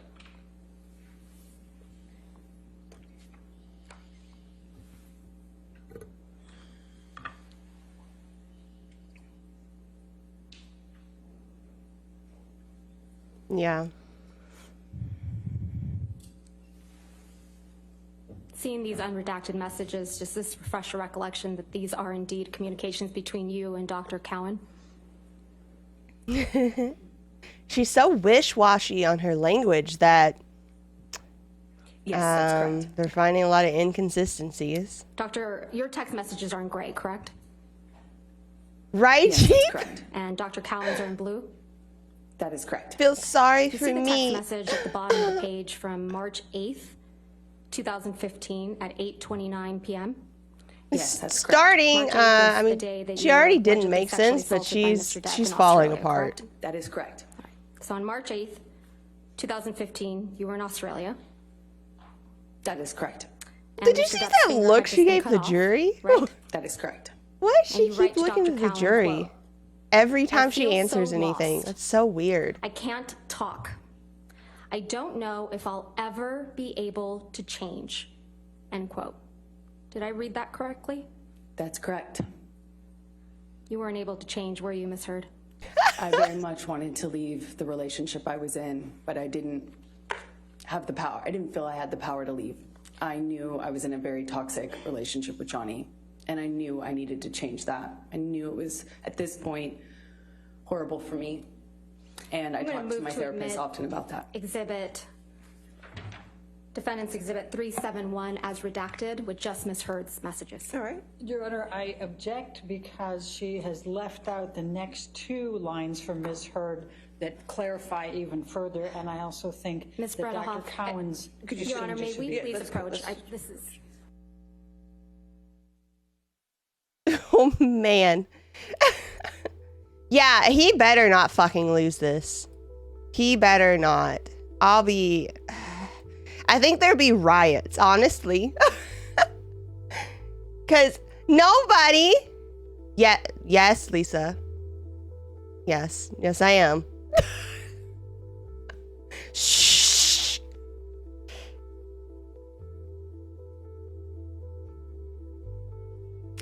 Yeah. seeing these unredacted messages, does this refresh your recollection that these are indeed communications between you and Dr. Cowan? She's so wish-washy on her language that Yes, that's correct. they're finding a lot of inconsistencies. Doctor, your text messages are in gray, correct? Right, Yes, that's Chief? correct. And Dr. Cowan's are in blue? That is correct. Feel sorry You for see the me. text message at the bottom of the page from March 8th, 2015 at 8:29 p.m.? Yes, that's correct. Starting, March 8th is I the mean, day that she you were already didn't allegedly make sexually sense, but assaulted by Mr. Depp she's in falling Australia, apart. correct? That is correct. So on March 8th, 2015, you were in Australia. That is correct. And Did you Mr. see Depp's that finger look had she just been gave cut the off, jury? Right? That is correct. Why does she And you write keep to looking Dr. at the Cowan, jury? quote, Every time feel she answers so anything. lost. That's so weird. I can't talk. I don't know if I'll ever be able to change, end quote. Did I read that correctly? That's correct. You weren't able to change, were you, Ms. Heard? I very much wanted to leave the relationship I was in, but I didn't have the power. I didn't feel I had the power to leave. I knew I was in a very toxic relationship with Johnny, and I knew I needed to change that. I knew it was, at this point, horrible for me, and I I'm gonna talked to move my to therapist admit often about that. Defendant's Exhibit 371 as redacted with just Ms. Heard's messages. All right. Your Honor, I object because she has left out the next two lines from Ms. Heard that clarify even further, and I also think Ms. that Dr. Bredehoff, Cowan's... Could you Your Honor, may just- we yeah, please let's go. approach? Let's- This is... Oh, man. Yeah, he better not fucking lose this. He better not. I think there'd be riots, honestly. Because nobody... Yeah, yes, Lisa. Yes, I am. Shh.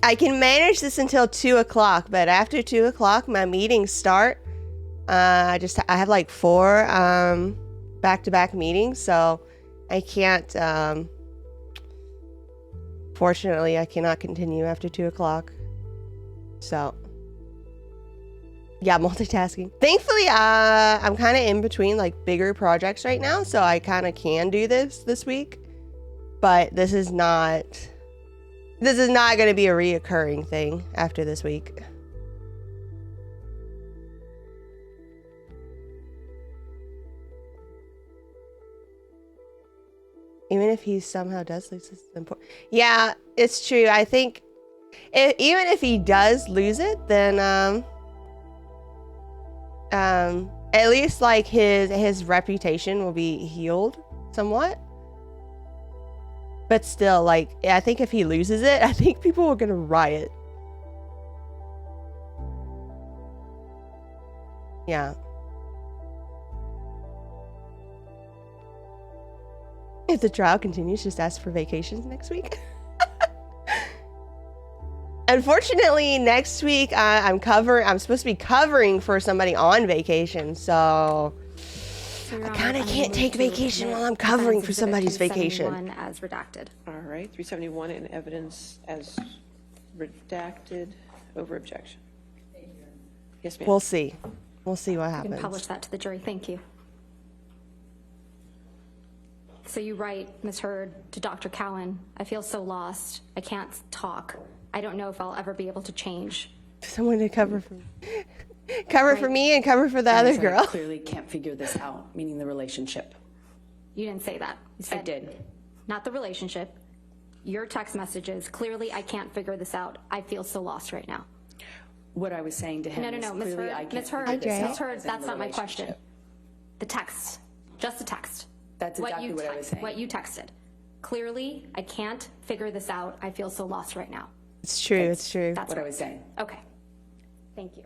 I can manage this until 2 o'clock, but after 2 o'clock, my meetings start. I have like 4 back-to-back meetings, so I can't, fortunately, I cannot continue after 2 o'clock. So, yeah, multitasking. Thankfully, I'm kind of in between like bigger projects right now, so I kind of can do this week. But this is not going to be a reoccurring thing after this week. Even if he somehow does lose, it's important. Yeah, it's true. I think even if he does lose it, then at least like his reputation will be healed somewhat. But still, like, I think if he loses it, I think people are gonna riot. Yeah. If the trial continues, just ask for vacations next week. Unfortunately, next week I'm supposed to be covering for somebody on vacation, so I kind of can't take vacation while I'm covering for somebody's vacation. As redacted. All right, 371 in evidence as redacted over objection. Yes, ma'am. We'll see. We'll see what You happens. can publish that to the jury. Thank you. So you write, Ms. Heard, to Dr. Cowan, I feel so lost. I can't talk. I don't know if I'll ever be able to change. Someone to cover for me. Cover for me and cover for the And I other said, I girl. clearly can't figure this out, meaning the relationship. You didn't say that. You I said, did. not the relationship. Your text messages, clearly I can't figure this out. I feel so lost right now. What I was saying to him is No, Ms. clearly I Heard, can't Ms. Heard, figure this out Ms. Heard, as in that's the not my question. relationship. The text, just the text. That's exactly what I was saying. What you texted. Clearly, I can't figure this out. I feel so lost right now. It's true. It's true. That's What I right. was saying. Okay. Thank you.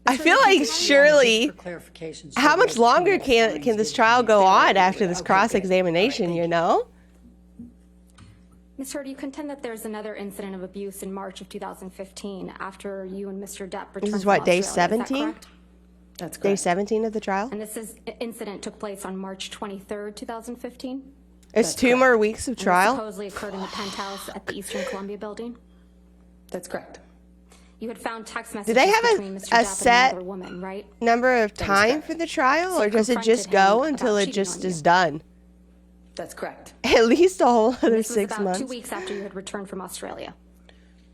I feel like surely, For clarification, how so much those longer two can lines this did trial be go fair. on after this Okay, good. cross-examination, All right, you thank know? Ms. Heard, you contend that there's another incident of abuse in March of 2015 after you and Mr. Depp returned is from what, day Australia. Is that 17? correct? That's Day correct. 17 of the trial? And incident took place on March 23rd, 2015? It's 2 more weeks of And this trial? supposedly occurred in the penthouse at the Eastern Columbia building? That's correct. You had found text Do messages they have between Mr. a Depp set and another woman, right? number of time correct. for the trial, So or you does it just confronted go him until about it cheating just on is you. done? That's correct. At least a whole other This was 6 about months. 2 weeks after you had returned from Australia.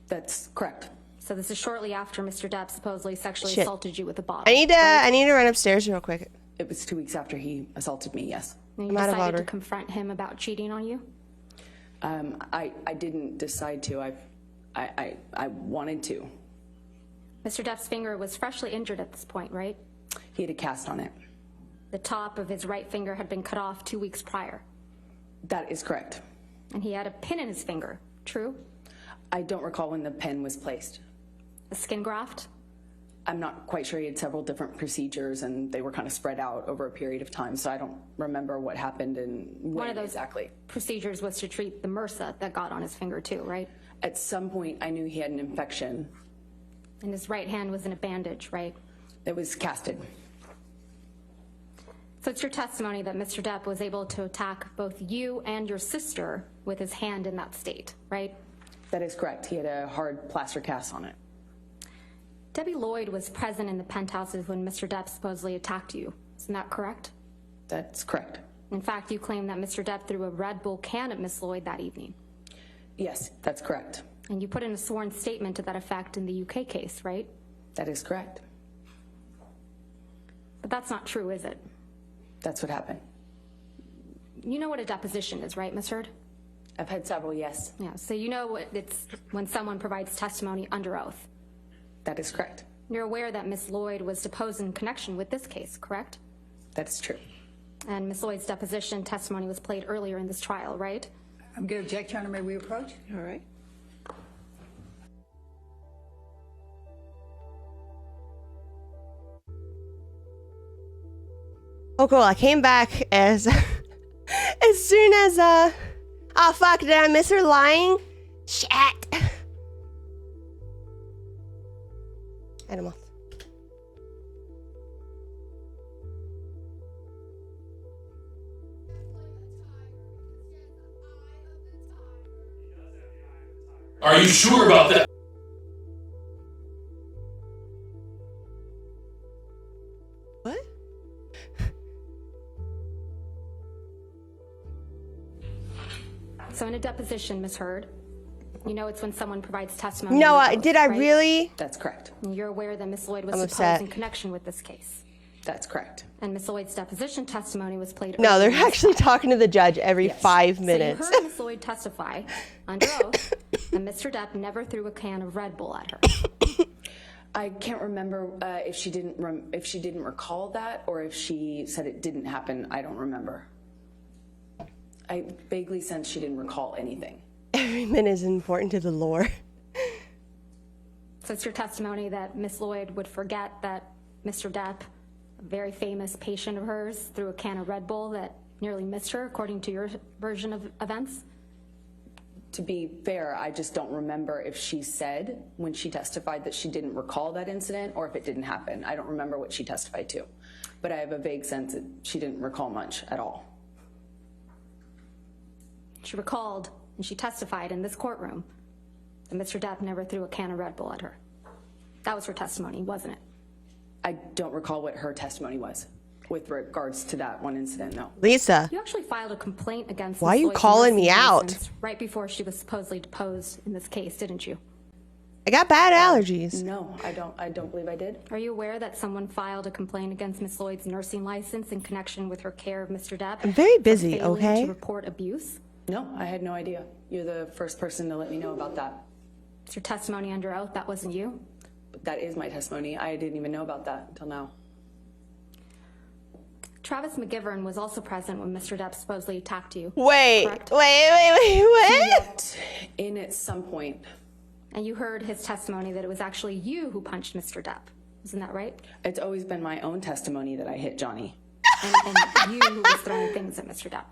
That's correct. So this is shortly after Mr. Depp supposedly sexually Shit. assaulted you with a bottle. I need to run upstairs real quick. It was 2 weeks after he assaulted me, yes. And you I'm out of decided to order. confront him about cheating on you? I didn't decide to. I wanted to. Mr. Depp's finger was freshly injured at this point, right? He had a cast on it. The top of his right finger had been cut off 2 weeks prior, That is correct. and he had a pin in his finger, true? I don't recall when the pin was placed. A skin graft? I'm not quite sure. He had several different procedures, and they were kind of spread out over a period of time, so I don't remember what happened and when One of those exactly. procedures was to treat the MRSA that got on his finger too, right? At some point, I knew he had an infection And his right hand was in a bandage, right? that was casted. So it's your testimony that Mr. Depp was able to attack both you and your sister with his hand in that state, right? That is correct. He had a hard plaster cast on it. Debbie Lloyd was present in the penthouses when Mr. Depp supposedly attacked you. Isn't that correct? That's correct. In fact, you claim that Mr. Depp threw a Red Bull can at Miss Lloyd that evening. Yes, that's correct. And you put in a sworn statement to that effect in the UK case, right? That is correct. But that's not true, is it? That's what happened. You know what a deposition is, right, Ms. Heard? I've had several, yes. Yeah, so you know what it's when someone provides testimony under oath. That is correct. You're aware that Miss Lloyd was deposed in connection with this case, correct? That is true. And Miss Lloyd's deposition testimony was played earlier in this trial, right? I'm going to object, Your Honor. May we approach? All right. Oh, cool. I came back as soon as oh fuck, did I miss her lying? Shit. Animal. Are you sure about that? What? So in a deposition, Ms. Heard, you know it's when someone provides testimony. No, under oath, did I right? really? That's correct. And you're aware that Miss Lloyd was I'm deposed upset. in connection with this case. That's correct. And Miss Lloyd's deposition testimony was played No, earlier they're in this actually trial. talking to the judge every Yes. 5 So minutes. you heard Miss Lloyd testify under oath that Mr. Depp never threw a can of Red Bull at her. I can't remember if she didn't recall that or if she said it didn't happen. I don't remember. I vaguely sense she didn't recall anything. Every minute is important to the lore. So it's your testimony that Miss Lloyd would forget that Mr. Depp, a very famous patient of hers, threw a can of Red Bull that nearly missed her, according to your version of events? To be fair, I just don't remember if she said when she testified that she didn't recall that incident or if it didn't happen. I don't remember what she testified to, but I have a vague sense that she didn't recall much at all. She recalled, and she testified in this courtroom, that Mr. Depp never threw a can of Red Bull at her. That was her testimony, wasn't it? I don't recall what her testimony was with regards to that one incident, no. Lisa, You actually filed a complaint against Why Miss are you Lloyd's calling me nursing out? license right before she was supposedly deposed in this case, didn't you? I got bad allergies. No, I don't believe I did. Are you aware that someone filed a complaint against Miss Lloyd's nursing license in connection with her care of Mr. Depp? I'm very for busy, failing okay? to report abuse? No, I had no idea. You're the first person to let me know about that. It's your testimony under oath, that wasn't you? But that is my testimony. I didn't even know about that until now. Travis McGivern was also present when Mr. Depp supposedly attacked you. Wait, correct? what? In at some point, And you heard his testimony that it was actually you who punched Mr. Depp. Isn't that right? it's always been my own testimony that I hit Johnny. And you who was throwing things at Mr. Depp.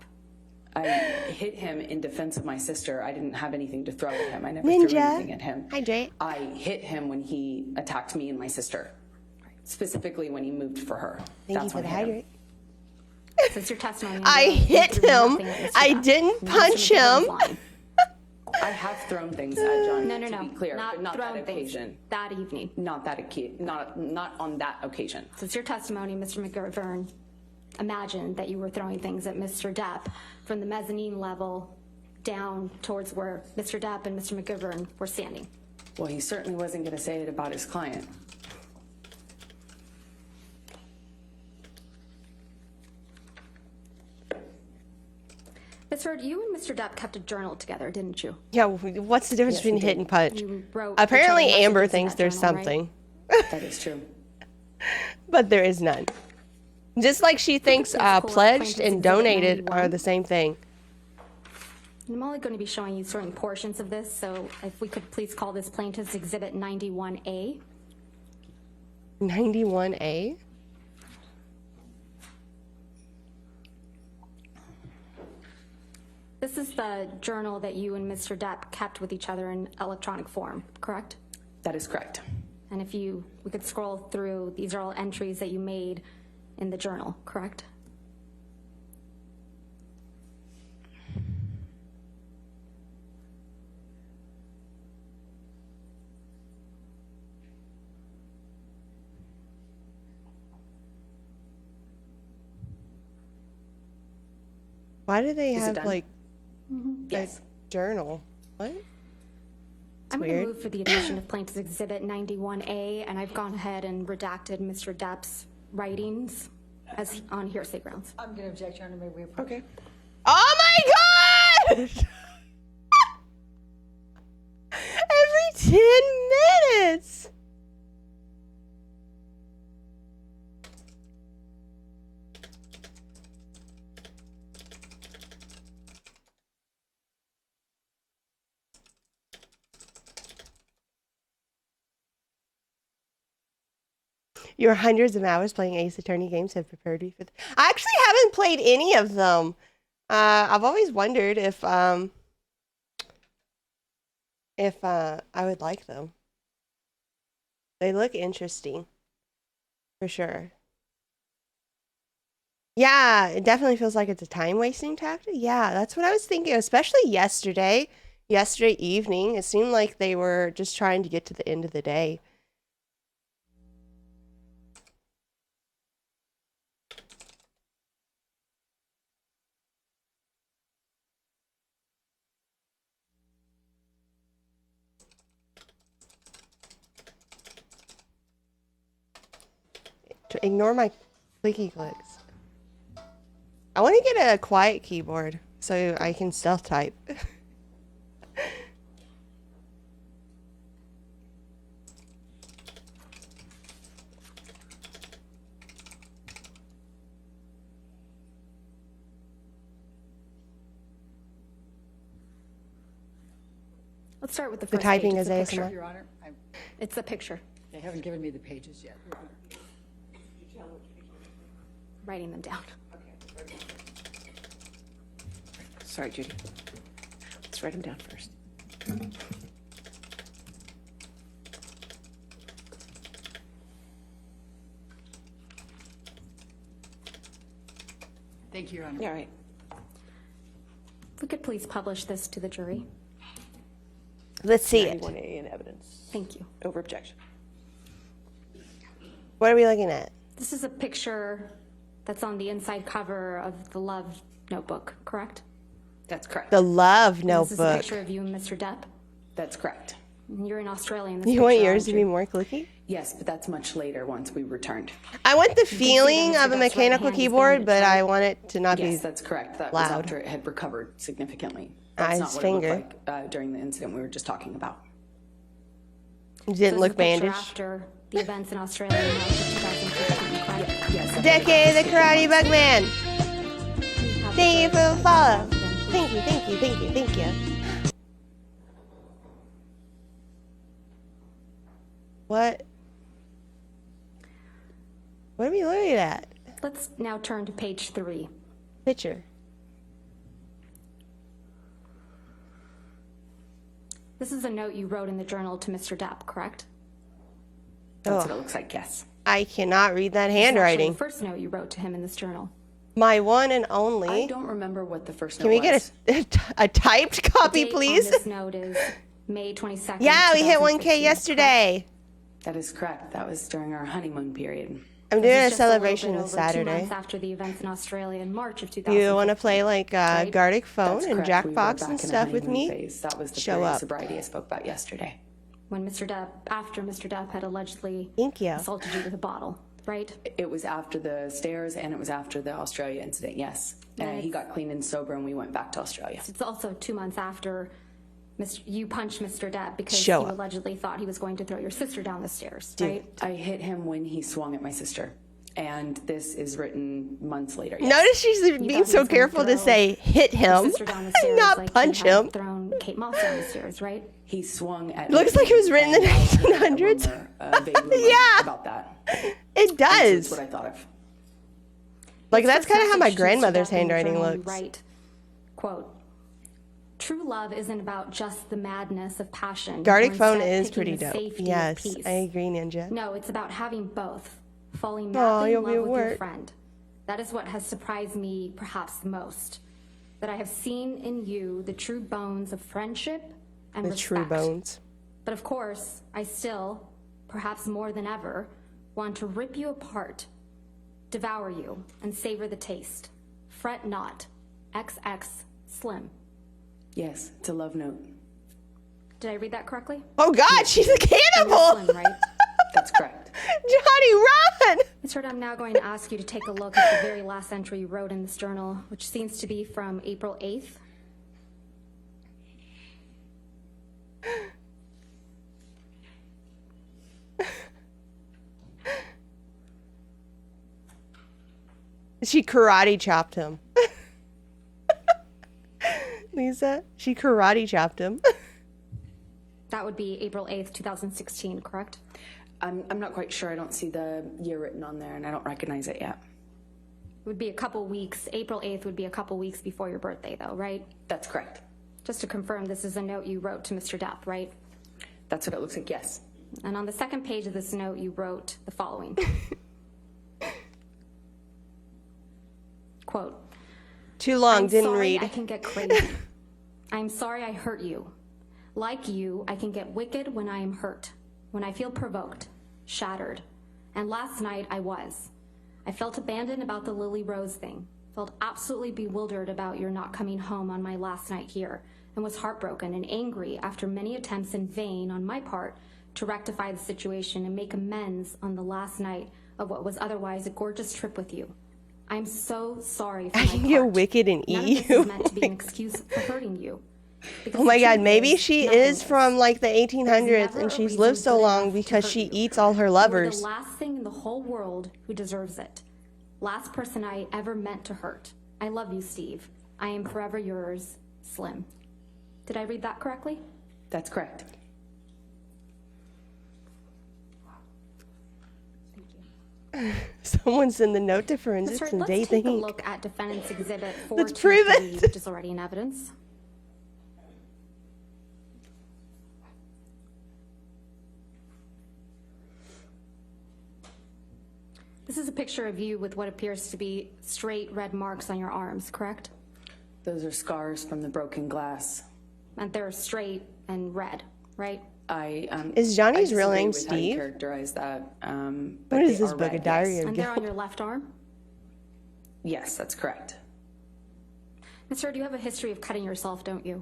I hit him in defense of my sister. I didn't have anything to throw at him. I never threw Ninja. anything at him. Hydrate. I hit him when he attacked me and my sister. specifically when he moved for her. Thank you for the hydrate. Since your testimony, I hit him. I didn't punch him. I have thrown things at Johnny. No, to be clear, but not thrown that occasion. things that evening. Not on that occasion. Since your testimony, Mr. McGivern imagined that you were throwing things at Mr. Depp from the mezzanine level down towards where Mr. Depp and Mr. McGivern were standing. Well, he certainly wasn't going to say it about his client. Ms. Heard, you and Mr. Depp kept a journal together, didn't you? Yeah, what's the difference between hit and punch? You wrote Apparently each other Amber messages in thinks that there's journal, right? something. That is true. But there is none. Just like she thinks pledged and donated are the same thing. I'm only going to be showing you certain portions of this, so if we could please call this Plaintiff's Exhibit 91A. 91A? This is the journal that you and Mr. Depp kept with each other in electronic form, correct? That is correct. And if we could scroll through, these are all entries that you made in the journal, correct? Why do they Is it have done? like Yes. a journal? What? I'm going weird. to move for the addition of Plaintiff's Exhibit 91A, and I've gone ahead and redacted Mr. Depp's writings as on hearsay grounds. I'm going to object, Your Honor. May we approach? Okay. Oh my god! Every 10 minutes! Your hundreds of hours playing Ace Attorney games have prepared me for I actually haven't played any of them. I've always wondered if I would like them. They look interesting. For sure. Yeah, it definitely feels like it's a time-wasting tactic. Yeah, that's what I was thinking, especially yesterday. Yesterday evening, it seemed like they were just trying to get to the end of the day. To ignore my clicky clicks. I want to get a quiet keyboard so I can stealth type. Let's start with the The first typing page. is It's a picture. ASMR. Your Honor, It's a picture. they haven't given me the pages yet. Writing them down. Sorry, Judy. Let's write them down first. Thank you, Your Honor. Yeah, all right. If we could please publish this to the jury. Let's see it. 91A in evidence. Thank you. Over objection. What are we looking at? This is a picture that's on the inside cover of the Love Notebook, correct? That's correct. The Love And this is a Notebook. picture of you and Mr. Depp. That's correct. And you're in Australia in this You want picture, yours to aren't be you? more clicky? Yes, but that's much later once we returned. I want the see feeling that of a Mr. Depp's right mechanical hand is keyboard, bandaged, but right? I want it to not Yes, be. that's correct. That was loud. after it had recovered significantly. Ah, That's his not what finger. it looked like during the incident we were just talking about. It So didn't this look is a picture bandaged. After the events in Australia in August 2015, correct? Yes. Decade of the Karate Bug Man. We have Thank you the for the follow. then please. Thank you, thank you, thank you, thank you. What? What are we looking at? Let's now turn to page 3. Picture. This is a note you wrote in the journal to Mr. Depp, correct? That's Oh. what it looks like, yes. I cannot read that This is actually handwriting. the first note you wrote to him in this journal. My one and I only. don't remember what the first note Can we was. get a typed copy, The date please? on this note is May 22nd. Yeah, we hit 2015, 1K yesterday. That is correct. That was during our honeymoon period. I'm This doing is a just little celebration bit this over 2 Saturday. months after the events in Australia in March of Do 2015. you want to play like right? Gardic Phone That's and correct. We were Jackbox back and in a stuff with honeymoon me? phase. That was the Show period of up. sobriety I spoke about yesterday. When after Mr. Depp had allegedly Thank you. assaulted you with a bottle, right? It was after the stairs and it was after the Australia incident, yes. And he got clean and sober and we went back to Australia. It's also 2 months after you punched Mr. Depp because Show you up. allegedly thought he was going to throw your sister down the stairs, Dude. right? I hit him when he swung at my sister. And this is written months later. Yes. Notice she's being thought he so was gonna careful to throw say hit Your him, sister down the stairs not like punch he had him. thrown Kate Moss down the stairs, right? He swung at Looks me, like it was written in the and I heard a 1900s. rumor, vague rumor Yeah. about that. It And so does. that's what I thought of. Like, His that's first kind of how my message to Mr. grandmother's Depp in the handwriting journal, you looks. write, quote, "True love isn't about just the madness of passion. Gardic or Phone instead is picking pretty the dope. safety of Yes, peace. I agree, Ninja. No, it's about having both. Falling Aw, madly you'll in be love at with your work. friend. That is what has surprised me perhaps the most. That I have seen in you the true bones of friendship and The respect. true bones. But of course, I still, perhaps more than ever, want to rip you apart, devour you, and savor the taste. Fret not. XX Slim." Yes, it's a love note. Did I read that correctly? Oh God, she's a cannibal! Slim, right? That's correct. Johnny, run! Mr. Red, I'm now going to ask you to take a look at the very last entry you wrote in this journal, which seems to be from April 8th. She karate chopped him. Lisa, she karate chopped him. That would be April 8th, 2016, correct? I'm not quite sure. I don't see the year written on there and I don't recognize it yet. It would be a couple weeks. April 8th would be a couple weeks before your birthday, though, right? That's correct. Just to confirm, this is a note you wrote to Mr. Depp, right? That's what it looks like, yes. And on the second page of this note, you wrote the following. Quote, Too long, "I'm didn't sorry read. I can get crazy. I'm sorry I hurt you. Like you, I can get wicked when I am hurt, when I feel provoked, shattered. And last night I was. I felt abandoned about the Lily Rose thing, felt absolutely bewildered about your not coming home on my last night here, and was heartbroken and angry after many attempts in vain on my part to rectify the situation and make amends on the last night of what was otherwise a gorgeous trip with you. I'm so sorry for I my can get part. wicked and None eat of this you. is meant to be an excuse for hurting you. Because Oh my the God, truth maybe is, she nothing is from like the There's 1800s never and a she's reason lived so good long enough to because hurt she you. eats all her You are lovers. the last thing in the whole world who deserves it. Last person I ever meant to hurt. I love you, Steve. I am forever yours, Slim. Did I read that correctly? That's correct. Someone's in the note to Mr. forensics Hurd, and let's they take a think. look at Defendant's Exhibit Let's prove 423, it. which is already in evidence. This is a picture of you with what appears to be straight red marks on your arms, correct? Those are scars from the broken glass. And they're straight and red, right? Is Johnny's I real disagree name with how you Steve? characterize that. What is this book, a diary of And they're guilt? on your left arm? Yes, that's correct. Mr. Hurd, you have a history of cutting yourself, don't you?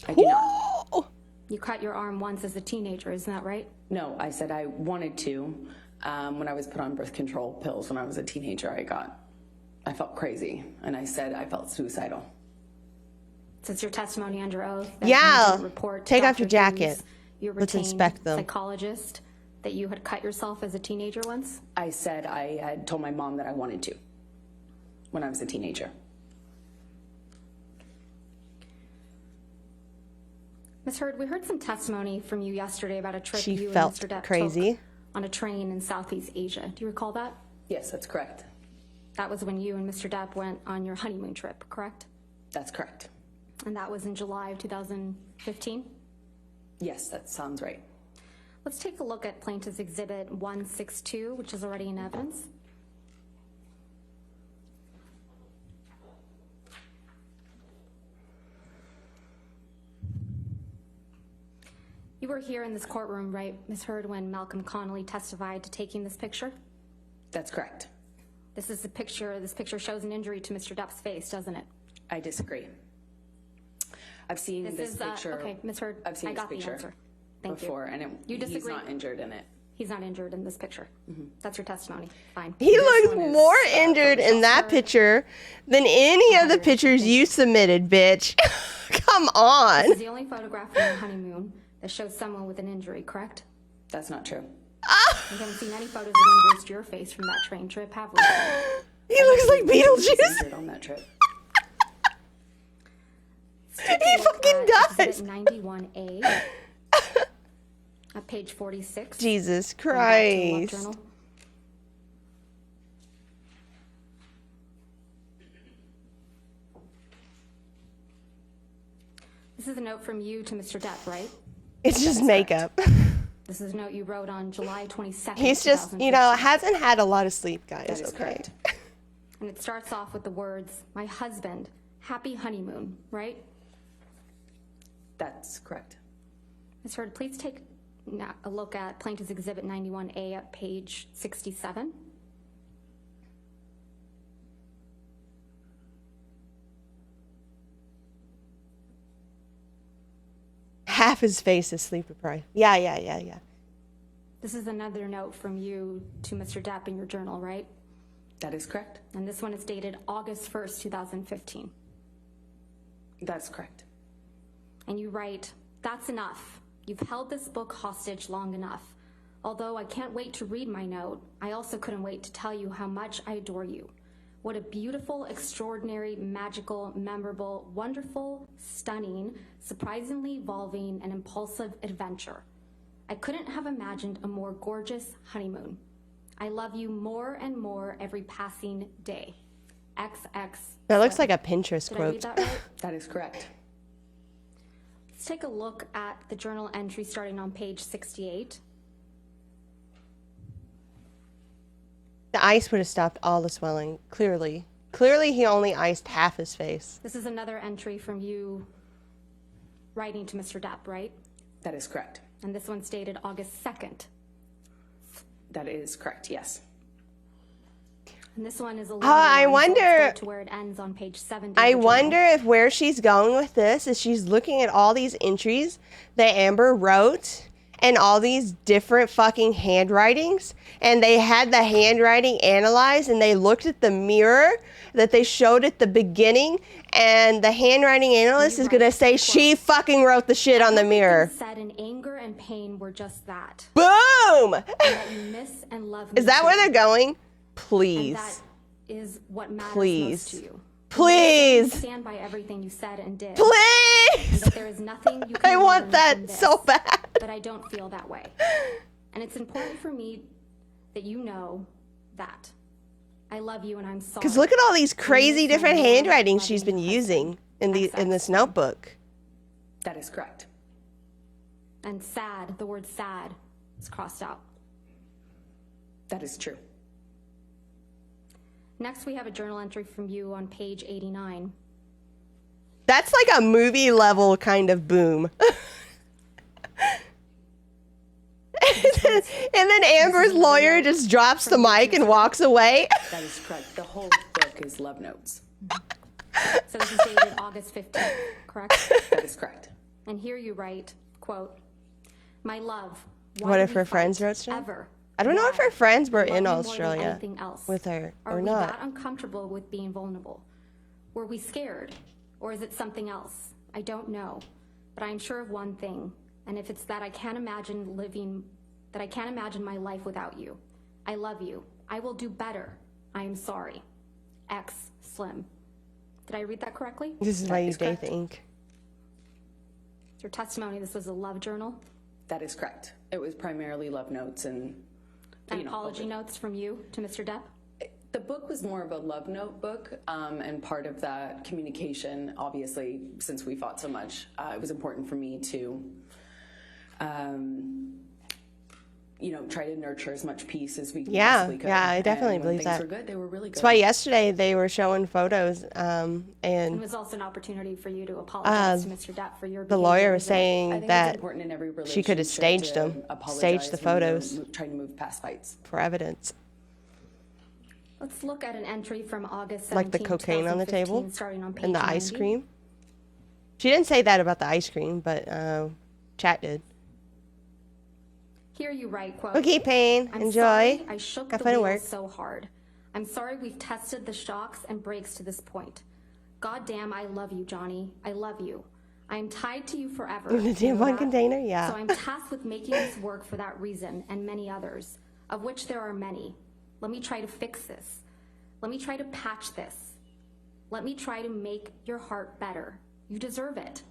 I do not. You cut your arm once as a teenager, isn't that right? No, I said I wanted to. When I was put on birth control pills when I was a teenager, I felt crazy. And I said I felt suicidal. Since your testimony under oath, that Yeah. you didn't report to Take off Dr. your jacket. Hughes, your Let's retained inspect them. psychologist, that you had cut yourself as a teenager once? I said I had told my mom that I wanted to when I was a teenager. Ms. Hurd, we heard some testimony from you yesterday about a trip She you felt and Mr. Depp crazy. took on a train in Southeast Asia. Do you recall that? Yes, that's correct. That was when you and Mr. Depp went on your honeymoon trip, correct? That's correct. And that was in July of 2015? Yes, that sounds right. Let's take a look at Plaintiff's Exhibit 162, which is already in evidence. You were here in this courtroom, right, Ms. Heard, when Malcolm Connolly testified to taking this picture? That's correct. This is the picture. This picture shows an injury to Mr. Depp's face, doesn't it? I disagree. I've seen this picture. Okay, Ms. Heard, I've seen I got this the picture answer. Thank before, you. and You disagree? he's not injured in it. He's not injured in this picture. That's your testimony. Fine. He looks more injured in that picture than any of the pictures you submitted, bitch. Come on. This is the only photograph from your honeymoon that shows someone with an injury, correct? That's not true. We haven't seen any photos of injuries to your face from that train trip, have we? He looks like He was Beetlejuice. injured on that trip. He fucking does. 91A, at page 46. Jesus Going back to the Love Christ. Journal. This is a note from you to Mr. Depp, right? It's just makeup. This is a note you wrote on July 22nd. He's just, 2015. hasn't had a lot of sleep, guys. That is Okay. correct. And it starts off with the words, "My husband, happy honeymoon," right? That's correct. Ms. Heard, please take a look at Plaintiff's Exhibit 91A at page 67. Half his face is sleep deprived. Yeah. This is another note from you to Mr. Depp in your journal, right? That is correct. And this one is dated August 1st, 2015. That's correct. And you write, "That's enough. You've held this book hostage long enough. Although I can't wait to read my note, I also couldn't wait to tell you how much I adore you. What a beautiful, extraordinary, magical, memorable, wonderful, stunning, surprisingly evolving, and impulsive adventure. I couldn't have imagined a more gorgeous honeymoon. I love you more and more every passing day. XX." That looks like a Pinterest Did I read quote. that right? That is correct. Let's take a look at the journal entry starting on page 68. The ice would have stopped all the swelling, clearly. Clearly, he only iced half his face. This is another entry from you writing to Mr. Depp, right? That is correct. And this one's dated August 2nd. That is correct, yes. And this one is a I wonder- to where it ends on page 70. I of the journal. wonder if where she's going with this is she's looking at all these entries that Amber wrote and all these different fucking handwritings, and they had the handwriting analyzed, and they looked at the mirror that they showed at the beginning, and the handwriting analyst is gonna say she fucking wrote the shit on the mirror. Said in anger and pain were just that. Boom! And that you miss and love me. Is that too. where they're going? And Please. that is what matters Please. most to you. Please. Stand by everything you said and did. And Please! that there is nothing you can I want learn that from this, so bad. But I don't feel that way. And it's important for me that you know that. I love you and I'm sorry. Because look at all these crazy miss my different warm, handwritings she's loving been husband. using in this notebook. That is correct. And sad, the word sad is crossed out. That is true. Next, we have a journal entry from you on page 89. That's like a movie level kind of boom. And then Amber's lawyer just drops the mic and walks away. That is correct. The whole book is love notes. So this is dated August 15th, correct? That is correct. And here you write, quote, "My love, why What did if we her fight friends wrote stuff? ever? I don't know if Why? her friends were I love in you more than Australia anything else. with her Are or we not. that uncomfortable with being vulnerable? Were we scared? Or is it something else? I don't know. But I am sure of one thing, and if it's that I can't imagine my life without you. I love you. I will do better. I am sorry. X Slim." Did I read that correctly? This is That why you is date correct. the ink. Your testimony, this was a love journal. That is correct. It was primarily love notes and And apology notes from you to Mr. Depp? The book was more of a love note book, and part of that communication, obviously, since we fought so much, it was important for me to try to nurture as much peace as we Yeah, possibly could. yeah, I definitely and when believe things that. were good, they were really good. That's why yesterday they were showing photos, It and was also an opportunity for you to apologize to Mr. Depp for your the behavior. lawyer was I saying think it's that important in every relationship she could have staged to them, apologize staged the when you're photos trying to move past fights. for evidence. Let's look at an entry from August 17, Like the cocaine on the table starting on page and the ice 90. cream. She didn't say that about the ice cream, but chat did. Here you write, quote, Okay, Payne, I'm enjoy. sorry I shook Have the fun at wheel work. so hard. I'm sorry we've tested the shocks and brakes to this point. God damn, I love you, Johnny. I love you. I am tied to you forever. In the You damn know one that? container? Yeah. So I'm tasked with making this work for that reason and many others, of which there are many. Let me try to fix this. Let me try to patch this. Let me try to make your heart better. You deserve it.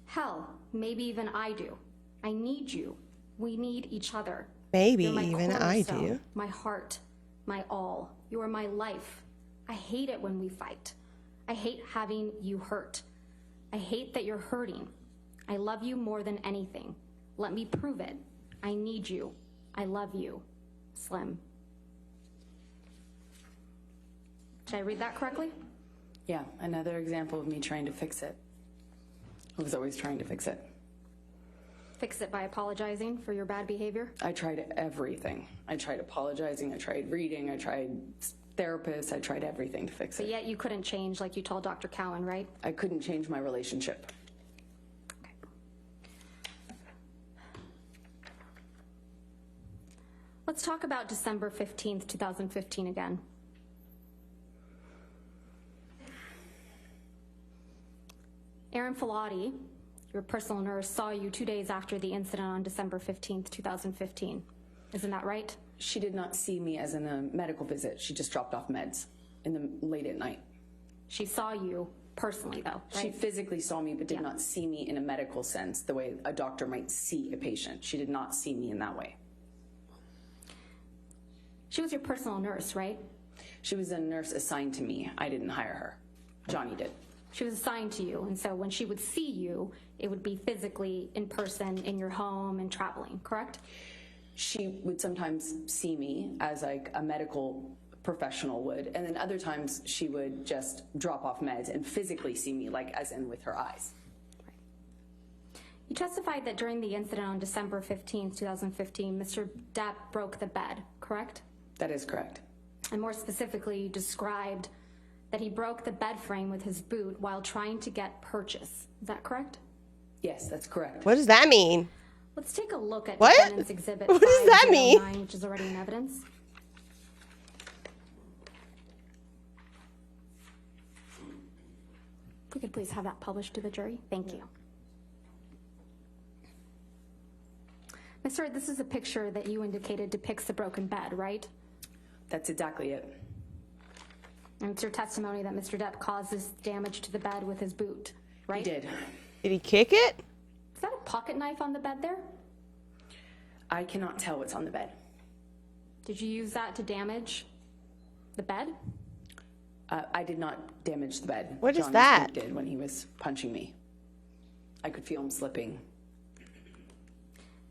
Hell, maybe even I do. I need you. We need each other. Maybe You're my even I cornerstone, do. my heart, my all. You are my life. I hate it when we fight. I hate having you hurt. I hate that you're hurting. I love you more than anything. Let me prove it. I need you. I love you. Slim. Did I read that correctly? Yeah, another example of me trying to fix it. I was always trying to fix it. Fix it by apologizing for your bad behavior? I tried everything. I tried apologizing, I tried reading, I tried therapists, I tried everything to fix But it. yet you couldn't change like you told Dr. Cowan, right? I couldn't change my relationship. Okay. Let's talk about December 15th, 2015 again. Erin Filati, your personal nurse, saw you 2 days after the incident on December 15th, 2015. Isn't that right? She did not see me as in a medical visit. She just dropped off meds in the late at night. She saw you personally, though, right? She physically saw me, but did not see me in a medical sense, the way a doctor might see a patient. She did not see me in that way. She was your personal nurse, right? She was a nurse assigned to me. I didn't hire her. Johnny did. She was assigned to you, and so when she would see you, it would be physically in person in your home and traveling, correct? She would sometimes see me as like a medical professional would, and then other times she would just drop off meds and physically see me, like as in with her eyes. You testified that during the incident on December 15th, 2015, Mr. Depp broke the bed, correct? That is correct. And more specifically, you described that he broke the bed frame with his boot while trying to get purchase. Is that correct? Yes, that's correct. What does that mean? Let's take a look at What? Defendant's Exhibit What does that mean? 509, which is already in evidence. If we could please have that published to the jury. Thank you. Ms. Hurd, this is a picture that you indicated depicts the broken bed, right? That's exactly it. And it's your testimony that Mr. Depp caused this damage to the bed with his boot, right? He did. Did he kick it? Is that a pocket knife on the bed there? I cannot tell what's on the bed. Did you use that to damage the bed? I did not damage the bed. What is Johnny's that? boot did when he was punching me. I could feel him slipping.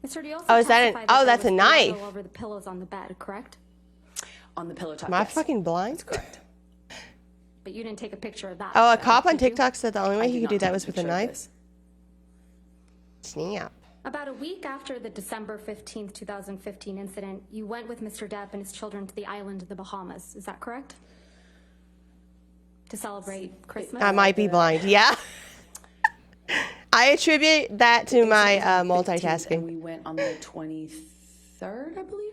Mr. D also Oh, is that an- testified oh, there that's was a blood knife. all over the pillows on the bed, correct? On the pillow top, Am I yes. fucking blind? That's correct. But you didn't take a picture of that. Oh, a though, cop on did you? TikTok said the only I way did he could not do that take was with a picture of knife. this. Snap. About a week after the December 15th, 2015 incident, you went with Mr. Depp and his children to the island of the Bahamas. Is that correct? To celebrate Christmas? I might be blind. Yeah. I attribute that to my 15th, and multitasking. we went on the 23rd, I believe.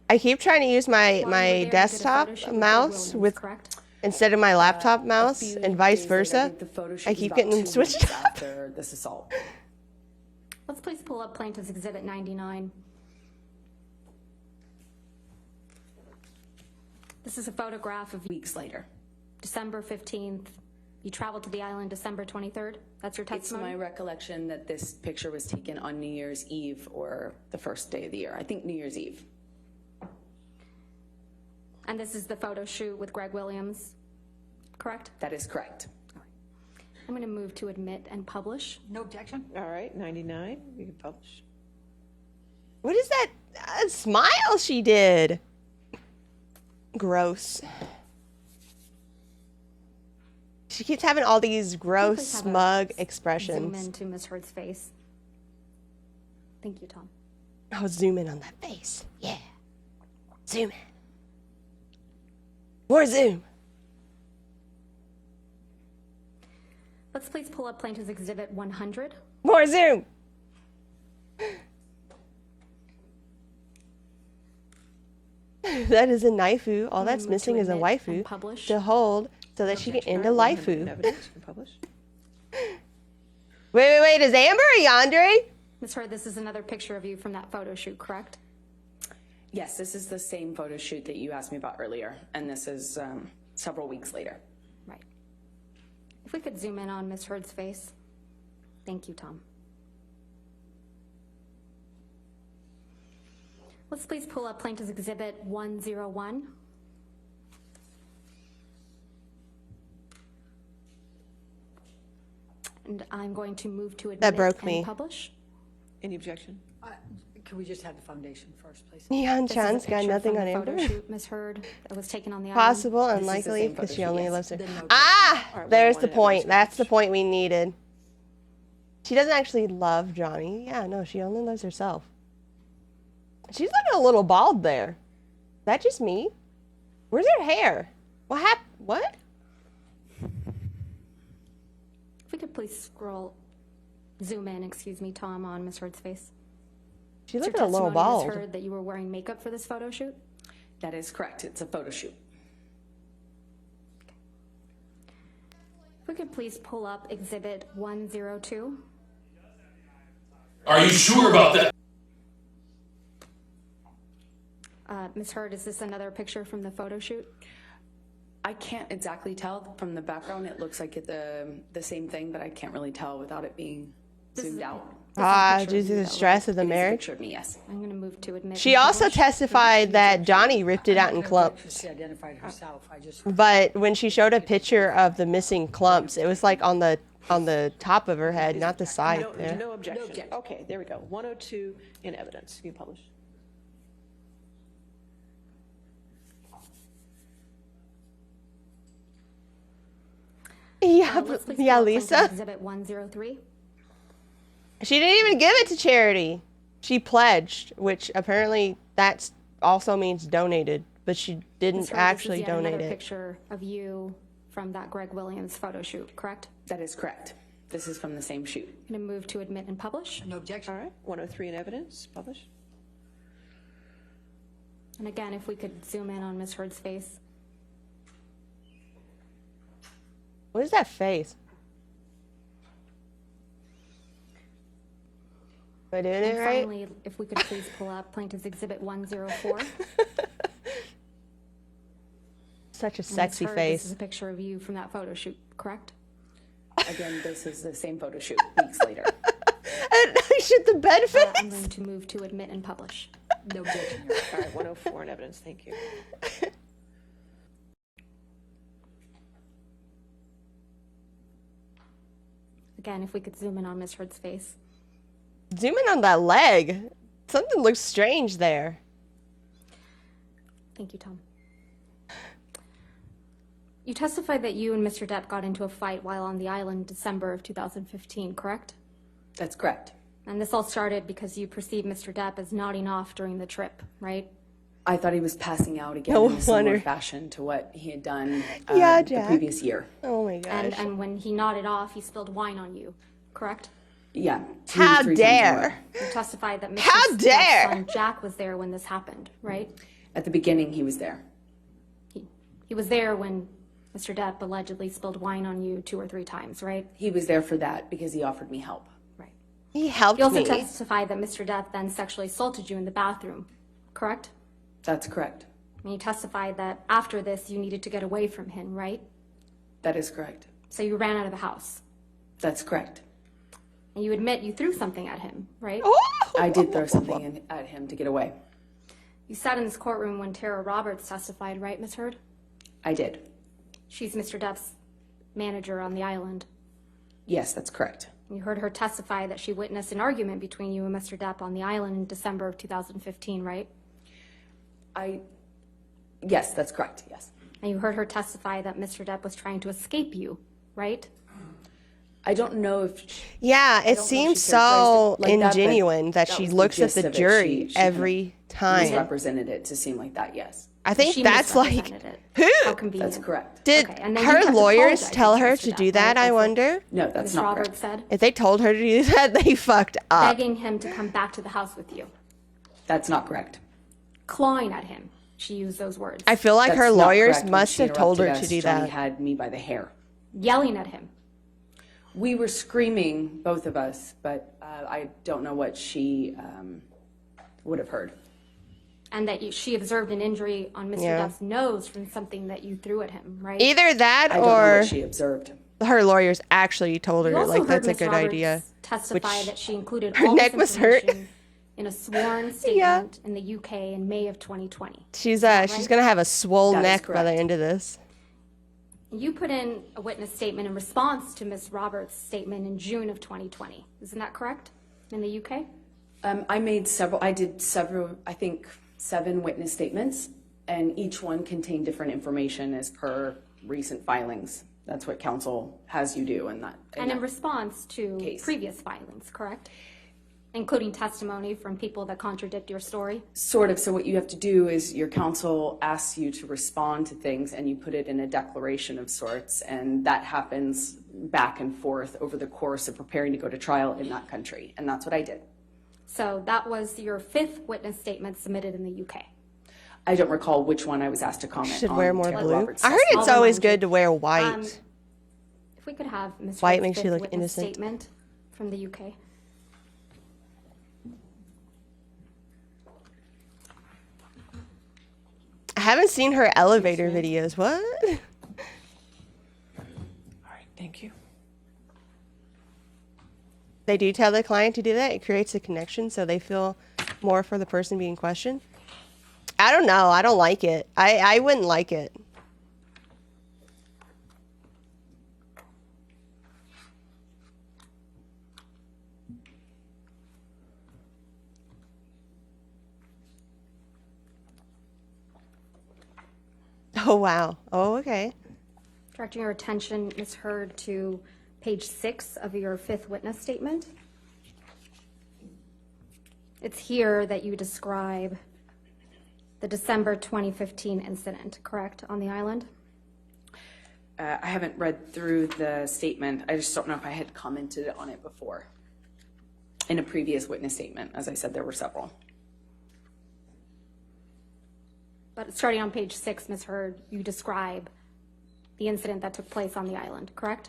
I keep trying to use my While you were there, you did a desktop photo shoot with Greg mouse Williams, with correct? instead of my laptop mouse, A few and vice days later, versa. think the photo shoot I was keep about getting them 2 switched weeks up. after this assault. Let's please pull up Plaintiff's Exhibit 99. This is a photograph of Weeks later. December 15th. You traveled to the island December 23rd. That's your It's testimony? my recollection that this picture was taken on New Year's Eve or the first day of the year. I think New Year's Eve. And this is the photo shoot with Greg Williams, correct? That is correct. I'm going to move to admit and publish. No objection? All right, 99, you can publish. What is that smile she did? Gross. She keeps having all these gross, Please have a smug Zoom expressions. into Ms. Heard's face. Thank you, Tom. Oh, zoom in on that face. Yeah. Zoom in. More zoom. Let's please pull up Plaintiff's Exhibit 100. More zoom. That is a knifeu. All that's move missing to is a admit waifu and publish. to hold so that she can end a All right, 100 in lifeu. evidence and publish. Wait. Is Amber or Yandere? Ms. Heard, this is another picture of you from that photo shoot, correct? Yes, this is the same photo shoot that you asked me about earlier, and this is several weeks later. Right. If we could zoom in on Ms. Heard's face. Thank you, Tom. Let's please pull up Plaintiff's Exhibit 101. And I'm going to move to admit That broke and me. publish. Any objection? Can we just have the foundation first, please? Neon This is a Chan's got picture nothing from on the Amber. photo shoot, Ms. Heard, that was taken on the Possible, the unlikely, same because photo she shoot, only yes. loves her. Then no Ah! All right, There's 101 the and point. evidence That's the publish. point we needed. She doesn't actually love Johnny. Yeah, no, she only loves herself. She's looking a little bald there. Is that just me? Where's her hair? What happened? What? If we could please zoom in, excuse me, Tom, on Ms. Heard's face. She's Is your looking a little testimony, bald. Ms. Heard, that you were wearing makeup for this photo shoot? That is correct. It's a photo shoot. If we could please pull up Exhibit 102. Are you sure about that? Ms. Heard, is this another picture from the photo shoot? I can't exactly tell from the background. It looks like the same thing, but I can't really tell without it being zoomed out. Due to the stress of the It is a marriage. picture of me, yes. I'm going to move to admit. She and also publish. testified that Johnny ripped it out in clumps. She identified herself. I just. But when she showed a picture of the missing clumps, it was like on the top of her head, not the side there. No objection. Okay, there we go. 102 in evidence. You can publish. Yeah, Let's please yeah, pull up Plaintiff's Lisa. Exhibit 103. She didn't even give it to charity. She pledged, which apparently that also means donated, but she Ms. didn't Heard, actually this is yet donate another it. picture of you from that Greg Williams photo shoot, correct? That is correct. This is from the same shoot. I'm going to move to admit and publish. No objection. All right, 103 in evidence. Publish. And again, if we could zoom in on Ms. Heard's face. What is that face? Am I doing And it right? finally, if we could please pull up Plaintiff's Exhibit 104. Such a And Ms. sexy Heard, This is face. a picture of you from that photo shoot, correct? Again, this is the same photo shoot weeks later. And should the bed face? I'm going to move to admit and publish. No objection. All right, 104 in evidence. Thank you. Again, if we could zoom in on Ms. Heard's face. Zoom in on that leg. Something looks strange there. Thank you, Tom. You testified that you and Mr. Depp got into a fight while on the island in December of 2015, correct? That's correct. And this all started because you perceived Mr. Depp as nodding off during the trip, right? I thought he was passing out again No in a similar wonder. fashion to what he had done Yeah, the Jack. previous year. Oh my gosh. And when he nodded off, he spilled wine on you, correct? Yeah. How 3 times dare. more. You testified that Mr. How Depp's dare. son Jack was there when this happened, right? At the beginning, he was there. He was there when Mr. Depp allegedly spilled wine on you 2 or 3 times, right? He was there for that because he offered me help. Right. He helped You also me. testified that Mr. Depp then sexually assaulted you in the bathroom, correct? That's correct. And you testified that after this, you needed to get away from him, right? That is correct. So you ran out of the house. That's correct. And you admit you threw something at him, right? I did throw something at him to get away. You sat in this courtroom when Tara Roberts testified, right, Ms. Heard? I did. She's Mr. Depp's manager on the island. Yes, that's correct. You heard her testify that she witnessed an argument between you and Mr. Depp on the island in December of 2015, right? Yes, that's correct, yes. And you heard her testify that Mr. Depp was trying to escape you, right? I don't know if... Yeah, it seems so ingenuine that that she was the looks at gist the of it. jury She kind of every time. misrepresented it to seem like that, yes. I think She that's like, misrepresented it. who? How convenient. That's correct. Did Okay, and then you have her to lawyers apologize tell to her Mr. to Depp, do that, right? I That's what wonder? No, that's Ms. not Roberts correct. said, If they told her to do that, they fucked up. begging him to come back to the house with you, That's not correct. clawing at him. She used those words. I feel like That's her not lawyers correct. When must she have told her interrupted to us, do Johnny that. had me by the hair. Yelling at him. We were screaming, both of us, but I don't know what she would have heard. And that she observed an injury on Mr. Yeah. Depp's nose from something that you threw at him, right? Either that I don't know or what she observed. her lawyers actually told You her, also like, heard that's a Ms. good Roberts idea. testify Which- that she included her all neck this was hurt. information in a sworn statement in the UK in May of 2020. She's that she's right? gonna have a swole That is neck by the correct. end of this. You put in a witness statement in response to Ms. Roberts' statement in June of 2020. Isn't that correct? In the UK? I did several, I think 7 witness statements, and each one contained different information as per recent filings. That's what counsel has you do in that. And in response to case. previous filings, correct? Including testimony from people that contradict your story? Sort of. So what you have to do is your counsel asks you to respond to things, and you put it in a declaration of sorts, and that happens back and forth over the course of preparing to go to trial in that country, and that's what I did. So that was your 5th witness statement submitted in the UK. I don't recall which one I was asked to comment Should on. wear more Tamara blue. Roberts' I heard testimony. it's I'll always remind you. good to wear white. If we could have Ms. White Wright's makes you 5th look witness innocent. statement from the UK. I haven't seen her elevator videos. What? All right, thank you. They do tell the client to do that. It creates a connection so they feel more for the person being questioned. I don't know. I don't like it. I wouldn't like it. Oh, wow. Oh, okay. Directing your attention, Ms. Heard, to page 6 of your 5th witness statement. It's here that you describe the December 2015 incident, correct, on the island? I haven't read through the statement. I just don't know if I had commented on it before. In a previous witness statement, as I said, there were several. But starting on page 6, Ms. Heard, you describe the incident that took place on the island, correct?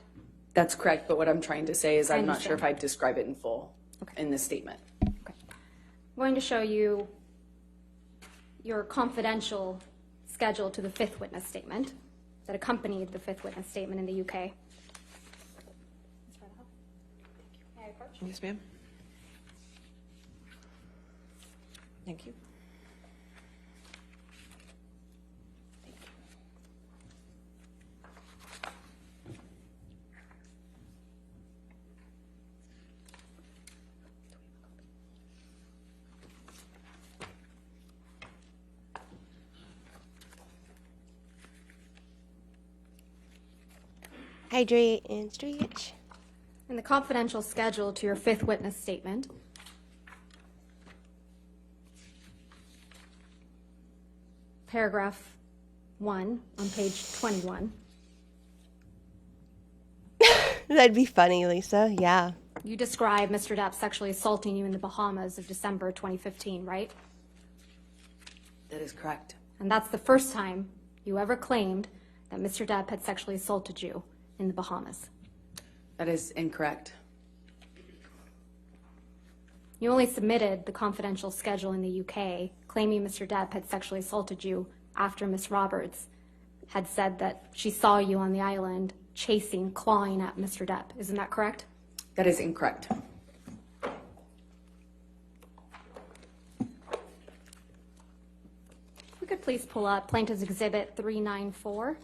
That's correct, but what I'm trying to say is I I'm not sure if understand. I'd describe it in full in this statement. Okay. I'm going to show you your confidential schedule to the 5th witness statement that accompanied the 5th witness statement in the UK. May I approach? Yes, ma'am. Thank you. Hydrate and stretch. In the confidential schedule to your 5th witness statement, paragraph 1 on page 21, That'd be funny, Lisa. Yeah. you describe Mr. Depp sexually assaulting you in the Bahamas of December 2015, right? That is correct. And that's the first time you ever claimed that Mr. Depp had sexually assaulted you in the Bahamas. That is incorrect. You only submitted the confidential schedule in the UK claiming Mr. Depp had sexually assaulted you after Ms. Roberts had said that she saw you on the island chasing, clawing at Mr. Depp. Isn't that correct? That is incorrect. If we could please pull up Plaintiff's Exhibit 394.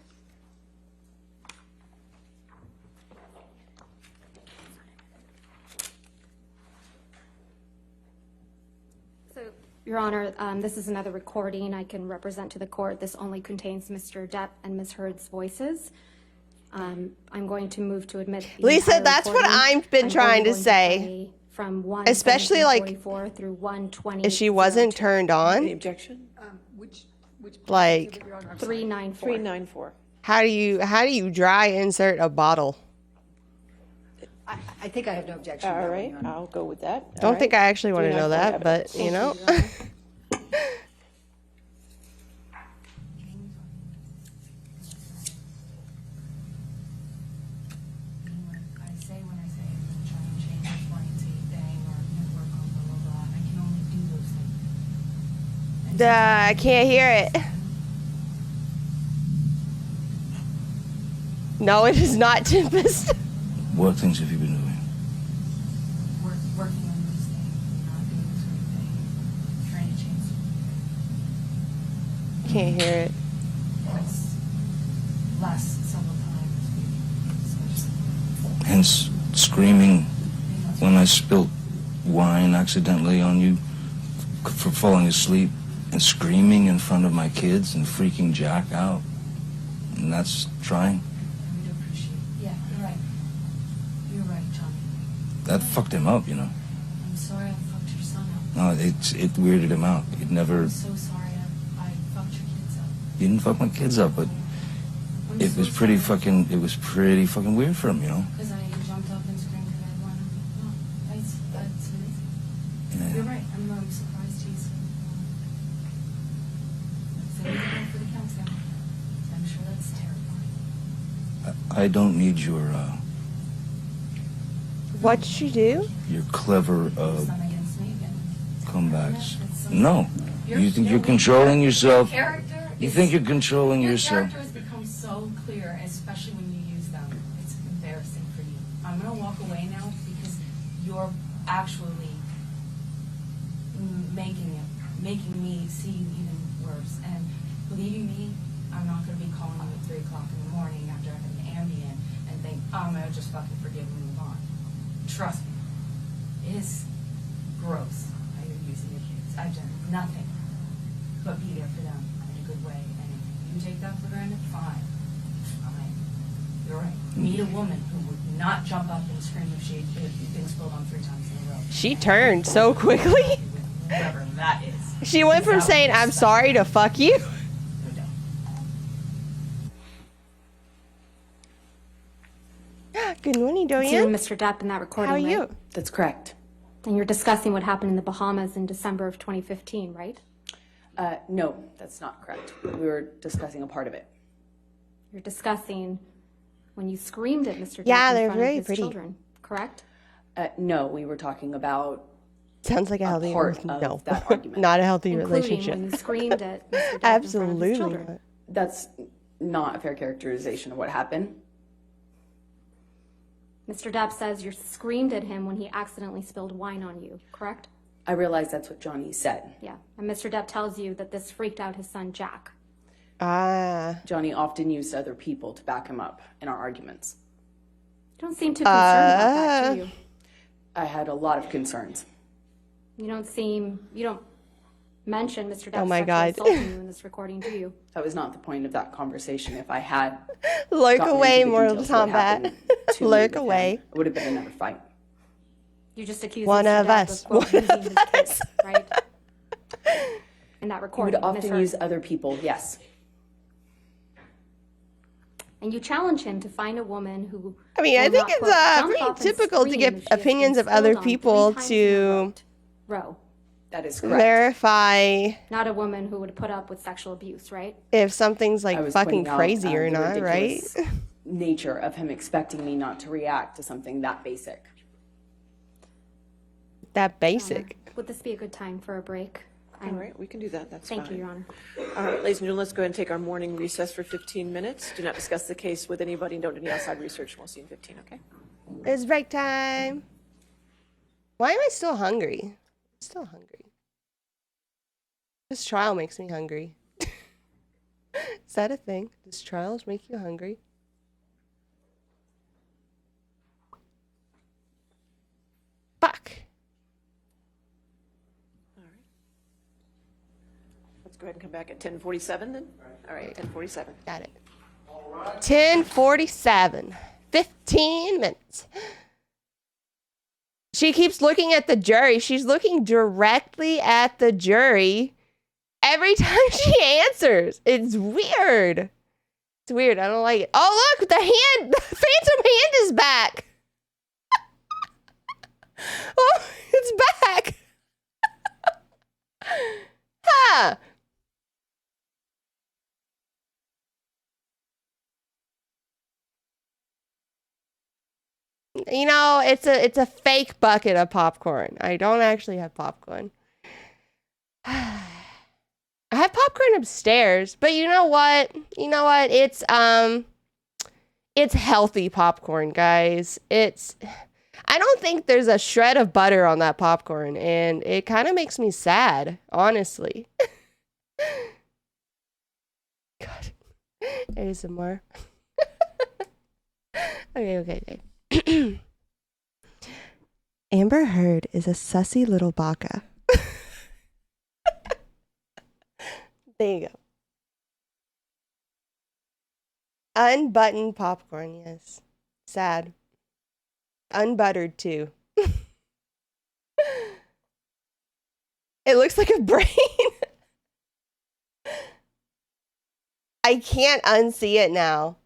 So, Your Honor, this is another recording I can represent to the court. This only contains Mr. Depp and Ms. Heard's voices. I'm going to move to admit the Lisa, entire that's what recording. I've been I'm trying to only going say. play from Especially, like, 1:17:44 through 1:20. if she wasn't turned on, Any objection? Which like, exhibit, Your Honor? I'm sorry. 394. 394. how do you dry insert a bottle? I think I have no objection. to All that one, right, Your Honor. I'll go with that. All Don't right. think I actually want to know 394 that, but evidence. you know. I can't hear it. No, it is not Tempest. What things have you been doing? Working on this thing, not doing this thing, trying to change something. Can't hear it. It's last several times. Hence, screaming when I spilt wine accidentally on you for falling asleep, and screaming in front of my kids and freaking Jack out. And that's trying. We do appreciate it. Yeah, you're right. You're right, Johnny. That fucked him up, you know. I'm sorry I fucked your son up. No, it weirded him out. It never. I'm so sorry I fucked your kids up. You didn't fuck my kids up, but I'm it so was pretty sorry. fucking. It was pretty fucking weird for him, you know. Because I jumped up and screamed because I wanted to. No, that's amazing. You're right. I'm surprised he's. So we can go for the counseling. I'm sure that's terrifying. I don't need your What did you do? your clever It's not against me again. comebacks. It's No, you think you're controlling yourself. Character. You think you're controlling Your yourself. characters become so clear, especially when you use them. It's embarrassing for you. I'm gonna walk away now because you're actually making me see even worse. And believing me, I'm not gonna be calling you at 3 o'clock in the morning after I've had an Ambien and think, oh, I'm gonna just fucking forgive and move on. Trust me, it is gross how you're using your kids. I've done nothing but be there for them in a good way. And if you take that for granted, fine. Fine. You're right. Meet a woman who would not jump up and scream if she'd been spilled on 3 times in a row. She turned so quickly. Whatever that is. She went from saying, I'm sorry to fuck you. No doubt. Good morning, To Dorian. Mr. Depp in that recording, How are right? you? That's correct. And you're discussing what happened in the Bahamas in December of 2015, right? No, that's not correct. We were discussing a part of it. You're discussing when you screamed at Mr. Depp Yeah, in they're front very of his pretty. children, correct? No, we were talking about Sounds like a healthy part of no, that argument. not a healthy Including relationship. when you screamed at Mr. Depp in front of his Absolutely children. not. That's not a fair characterization of what happened. Mr. Depp says you screamed at him when he accidentally spilled wine on you, correct? I realize that's what Johnny said. Yeah. And Mr. Depp tells you that this freaked out his son, Jack. Ah. Johnny often used other people to back him up in our arguments. You don't seem too concerned about that, do you? I had a lot of concerns. You don't mention Mr. Depp Oh my sexually God. assaulting you in this recording, do you? That was not the point of that conversation. If I had Lurk gotten away, into the Mortal details of what Kombat. happened to me Lurk with him, away. it would have been another fight. You just accused One Mr. of Depp us. of, quote, One using of his us. kids, right? In that He would recording. often misheard. use other people, yes. And you challenge him to find a woman who. I mean, I will think not, it's quote, jump pretty up and typical to scream get if she has been opinions of spilled other on people 3 times in a to row. That is correct. verify Not a woman who would put up with sexual abuse, right? if something's I like was fucking pointing out, crazy or the not, right? ridiculous nature of him expecting me not to react to something that basic. That basic. Would this be a good time for a break? All right, we can do that. That's fine. Thank you, Your Honor. All right, ladies and gentlemen, let's go ahead and take our morning recess for 15 minutes. Do not discuss the case with anybody and don't do any outside research. We'll see you in 15, okay? It's break time. Why am I still hungry? I'm still hungry. This trial makes me hungry. Is that a thing? Does trials make you hungry? Fuck. All right. Let's go ahead and come back at 10:47 then. All right, 10:47. Got it. 10:47. 15 minutes. She keeps looking at the jury. She's looking directly at the jury every time she answers. It's weird. It's weird. I don't like it. Oh, look, the hand, the phantom hand is back. Oh, it's back. Huh. You know, it's a fake bucket of popcorn. I don't actually have popcorn. I have popcorn upstairs, but you know what? You know what? It's healthy popcorn, guys. I don't think there's a shred of butter on that popcorn, and it kind of makes me sad, honestly. God. ASMR. Okay. Amber Heard is a sussy little baka. There you go. Unbuttoned popcorn, yes. Sad. Unbuttered, too. It looks like a brain. I can't unsee it now.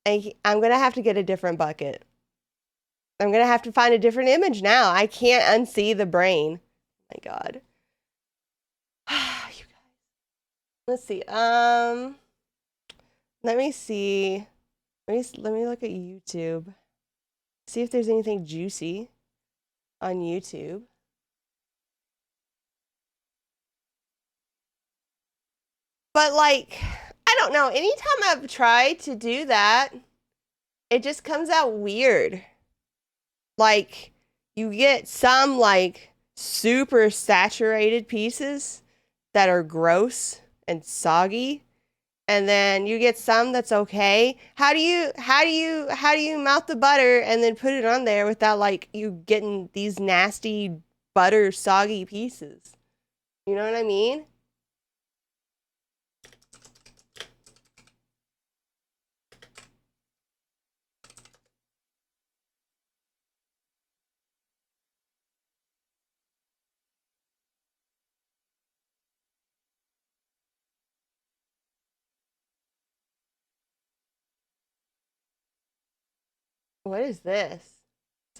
I'm going to have to get a different bucket. I'm going to have to find a different image now. I can't unsee the brain. Oh my God. You guys. Let's see. Let me see. Let me look at YouTube. See if there's anything juicy on YouTube. But like, I don't know. Anytime I've tried to do that, it just comes out weird. Like, you get some like super saturated pieces that are gross and soggy, and then you get some that's okay. How do you melt the butter and then put it on there without like you getting these nasty butter soggy pieces? You know what I mean? What is this?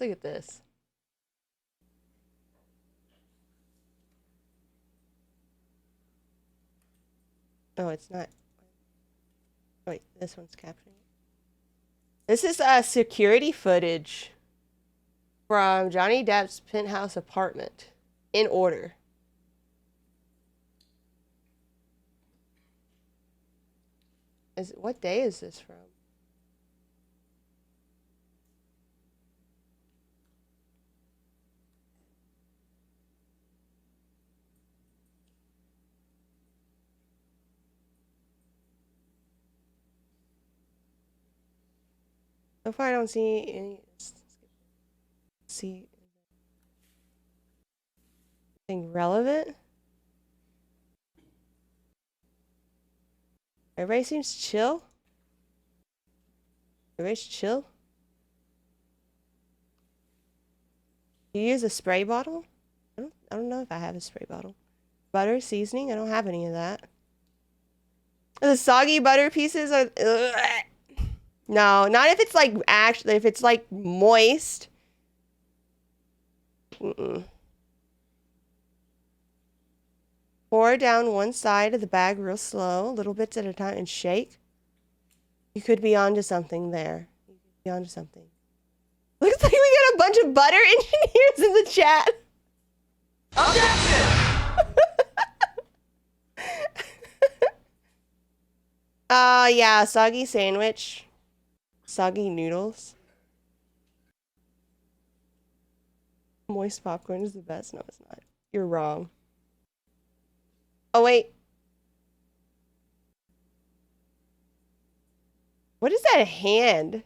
Let's look at this. Oh, it's not. Wait, this one's capturing it. This is security footage from Johnny Depp's penthouse apartment in order. What day is this from? So far, I don't see any. See anything relevant. Everybody seems chill. Everybody's chill. You use a spray bottle? I don't know if I have a spray bottle. Butter, seasoning? I don't have any of that. The soggy butter pieces are... Ugh. No, not if it's like actually, if it's like moist. Pour down one side of the bag real slow, little bits at a time, and shake. You could be onto something there. You could be onto something. Looks like we got a bunch of butter engineers in the chat. Objection! Yeah, soggy sandwich. Soggy noodles. Moist popcorn is the best. No, it's not. You're wrong. Oh, wait. What is that hand?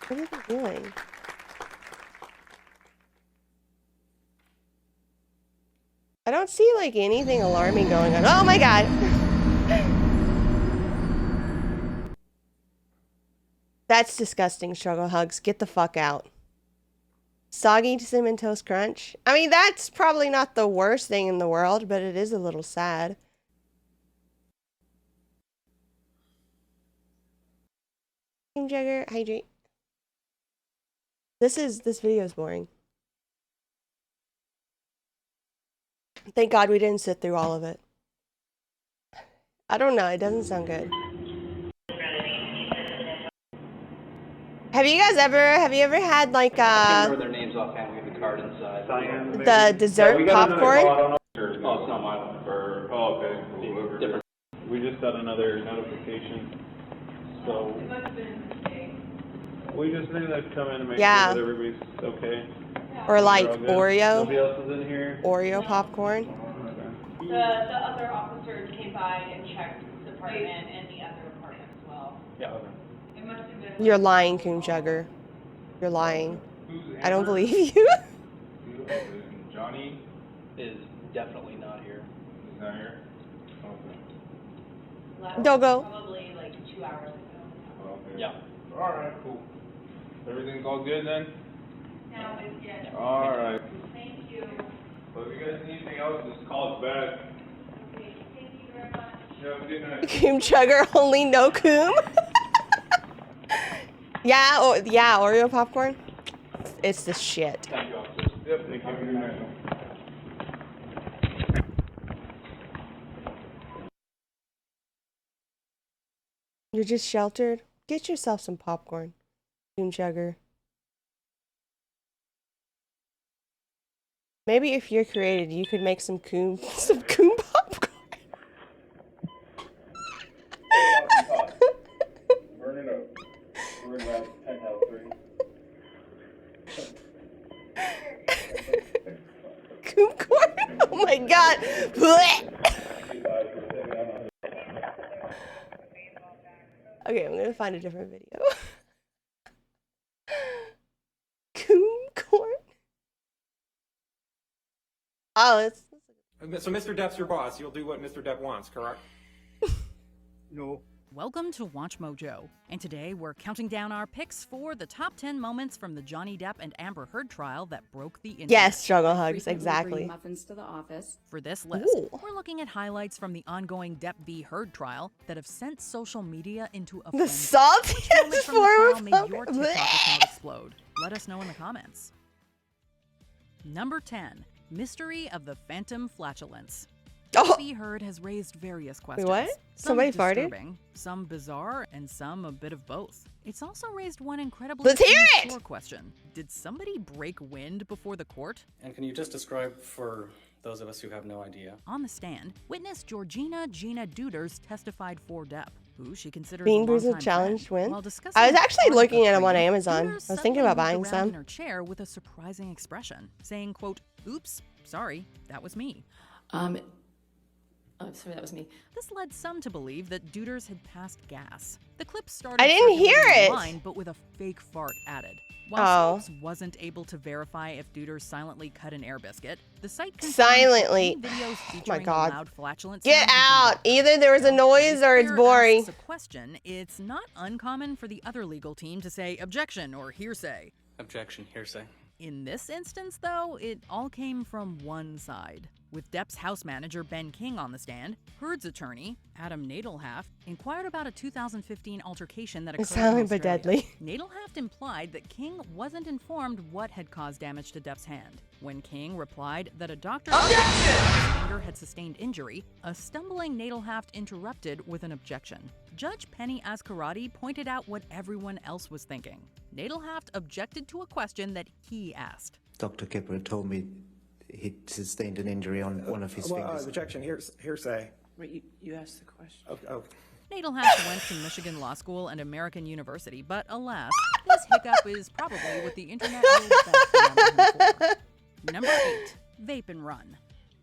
What are they doing? I don't see like anything alarming going on. Oh my god! That's disgusting, Struggle Hugs. Get the fuck out. Soggy Cinnamon Toast Crunch. I mean, that's probably not the worst thing in the world, but it is a little sad. Cream Jagger, hydrate. This video is boring. Thank God we didn't sit through all of it. I don't know, it doesn't sound good. Have you ever had like I can't remember their names offhand. We have the card inside. the dessert popcorn? Oh, it's not my one. Oh, okay. Different. We just got another notification. So we just knew they'd come in and make sure that everybody's okay. Or like Oreo. Nobody else is in here. Oreo popcorn. The other officers came by and checked the apartment and the other apartment as well. Yeah. Okay. It must have been. You're lying, Coon Jugger. You're lying. I don't believe you. Johnny is definitely not here. He's not here? Okay. Dogo. Probably like 2 hours ago. Okay. Yeah. Alright, cool. Everything's all good then? Now it's yes. Alright. Thank you. So if you guys need anything else, just call us back. Okay, thank you very much. Yeah, have a good night. Coon Chugger, only no Coom. Yeah, Oreo popcorn. It's the shit. Thank you, officers. Yep, thank you. Good night. You're just sheltered. Get yourself some popcorn, Coon Chugger. Maybe if you're created, you could make some coon popcorn. Burn it up. We're in that penthouse 3. Coon corn? Oh my god. Blech. Okay, I'm gonna find a different video. Coon corn? Oh, it's... So Mr. Depp's your boss. You'll do what Mr. Depp wants, correct? No. Welcome to Watch Mojo, and today we're counting down our picks for the top 10 moments from the Johnny Depp and Amber Heard trial that broke the internet. Yes, Struggle Hugs, exactly. Muffins to the office. For this list, we're looking at highlights from the ongoing Depp v. Heard trial that have sent social media into a The frenzy. Which moment saltiest from the form trial of made your TikTok account explode? Let us know in the comments. Number 10. Mystery of the Phantom Flatulence. Depp v. Heard has raised various questions. Wait, what? Some Somebody farted? disturbing, some bizarre, and some a bit of both. It's also raised one incredibly Let's hear it! immature question. Did somebody break wind before the court? And can you just describe for those of us who have no idea? On the stand, witness Georgina Gina Duders testified for Depp, who she considers Bean a Boozled longtime Challenge friend. win? While discussing I was the actually Veronica looking at them on Green, Amazon. Duders I was thinking suddenly about buying moved around some. in her chair with a surprising expression, saying, quote, "Oops, sorry, that was me." Oh, sorry, that was me. This led some to believe that Duders had passed gas. The clip started I didn't hear circulating it. online, but with a fake fart added. While Oh. Snopes wasn't able to verify if Duders silently cut an air biscuit, the site confirmed Silently. that any videos Oh my featuring god. a loud flatulence Get sound had out! Either there was a noise or it's Fair boring. asks a question, it's not uncommon for the other legal team to say objection or hearsay. Objection, hearsay. In this instance, though, it all came from one side. With Depp's house manager Ben King on the stand, Heard's attorney, Adam Nadelhaft, inquired about a 2015 altercation that occurred Silent in but Australia. deadly. Nadelhaft implied that King wasn't informed what had caused damage to Depp's hand. When King replied that a doctor said his finger had sustained injury, a stumbling Nadelhaft interrupted with an objection. Judge Penny Ascarati pointed out what everyone else was thinking. Nadelhaft objected to a question that he asked. Dr. Kipper told me he sustained an injury on one of his fingers. Objection, hearsay. Wait, you asked the question. Okay. Nadelhaft went to Michigan Law School and American University, but alas, this hiccup is probably what the internet will best remember him for. Number 8. Vape and Run.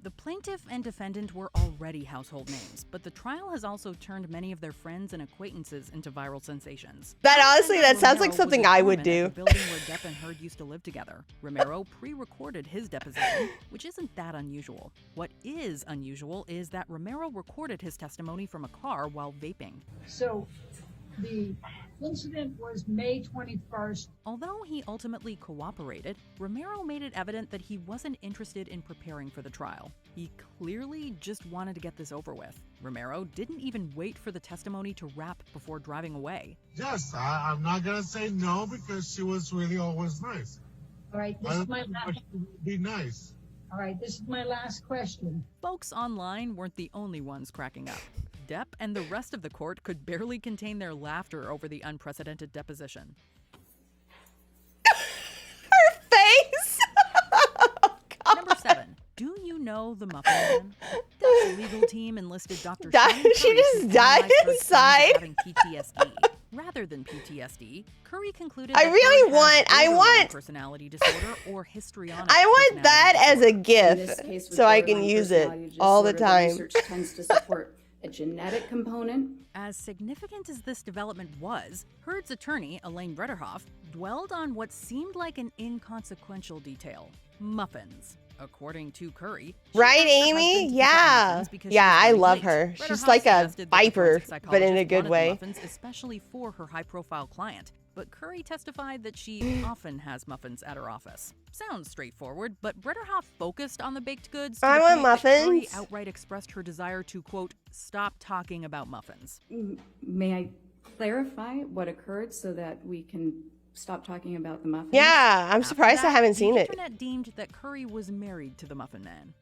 The plaintiff and defendant were already household names, but the trial has also turned many of their friends and acquaintances into viral sensations. That honestly, that sounds like Romero something was a I would foreman do. at the building where Depp and Heard used to live together. Romero pre-recorded his deposition, which isn't that unusual. What is unusual is that Romero recorded his testimony from a car while vaping. So the incident was May 21st. Although he ultimately cooperated, Romero made it evident that he wasn't interested in preparing for the trial. He clearly just wanted to get this over with. Romero didn't even wait for the testimony to wrap before driving away. Yes, I'm not going to say no because she was really always nice. All right, this is my last. Be nice. All right, this is my last question. Folks online weren't the only ones cracking up. Depp and the rest of the court could barely contain their laughter over the unprecedented deposition. Her face! Number 7. Do you know the Muffin Man? Depp's legal team enlisted Dr. She just died inside. Having PTSD. Rather than PTSD, Curry concluded I that really Heard had I borderline want personality disorder or histrionic I want that as a In this GIF case with so I can borderline use it personality all the disorder, time. research tends to support a genetic component. As significant as this development was, Heard's attorney, Elaine Brederhoff, dwelled on what seemed like an inconsequential detail: muffins. According to Curry, she Right, asked her Amy? husband to pick up Yeah. muffins because she Yeah, was I running love late. her. She's Brederhoff like a suggested that the viper, forensic but in a psychologist good wanted the way. muffins especially for her high-profile client, but Curry testified that she often has muffins at her office. Sounds straightforward, but Brederhoff focused on the baked goods to I the want point that Curry muffins. outright expressed her desire to, quote, stop talking about muffins. May I clarify what occurred so that we can stop talking about the muffins? Yeah, I'm surprised I haven't seen the it. internet deemed that Curry was married to the Muffin Man.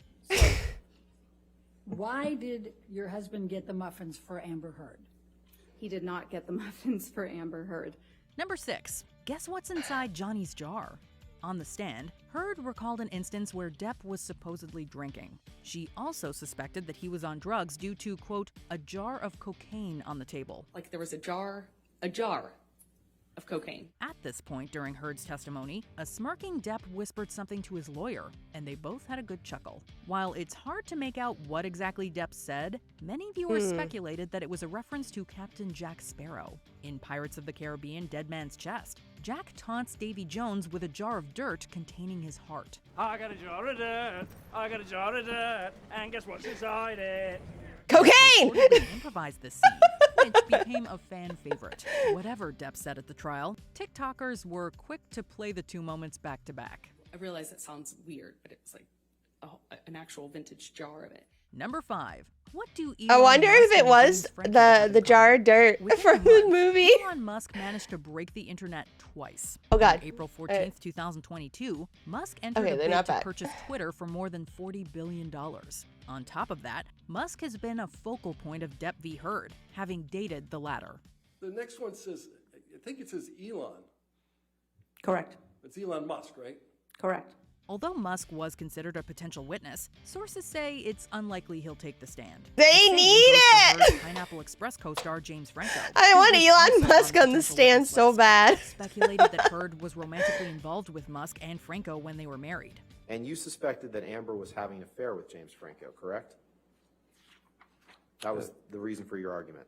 Why did your husband get the muffins for Amber Heard? He did not get the muffins for Amber Heard. Number 6. Guess what's inside Johnny's jar? On the stand, Heard recalled an instance where Depp was supposedly drinking. She also suspected that he was on drugs due to, quote, a jar of cocaine on the table. Like there was a jar of cocaine. At this point during Heard's testimony, a smirking Depp whispered something to his lawyer, and they both had a good chuckle. While it's hard to make out what exactly Depp said, many viewers speculated that it was a reference to Captain Jack Sparrow. In Pirates of the Caribbean: Dead Man's Chest, Jack taunts Davy Jones with a jar of dirt containing his heart. I got a jar of dirt, I got a jar of dirt, and guess what's inside it? Cocaine! Improvised this scene, which became a fan favorite. Whatever Depp said at the trial, TikTokers were quick to play the two moments back to back. I realize that sounds weird, but it's like an actual vintage jar of it. Number 5. What do I Elon wonder Musk if it and was James Franco have the in jar of dirt Within from a the month, movie. Elon Musk managed to break the internet twice. Oh, God. On April 14th, 2022, Musk entered Okay, a they're bid not to bad. purchase Twitter for more than $40 billion. On top of that, Musk has been a focal point of Depp v. Heard, having dated the latter. The next one says, I think it says Elon. Correct. It's Elon Musk, right? Correct. Although Musk was considered a potential witness, sources say it's unlikely he'll take the stand. They The same need goes for it! Heard's Pineapple Express co-star James Franco. I who want was Elon also Musk on the potential stand witness so list. bad. Speculated that Heard was romantically involved with Musk and Franco when they were married. And you suspected that Amber was having an affair with James Franco, correct? That was the reason for your argument.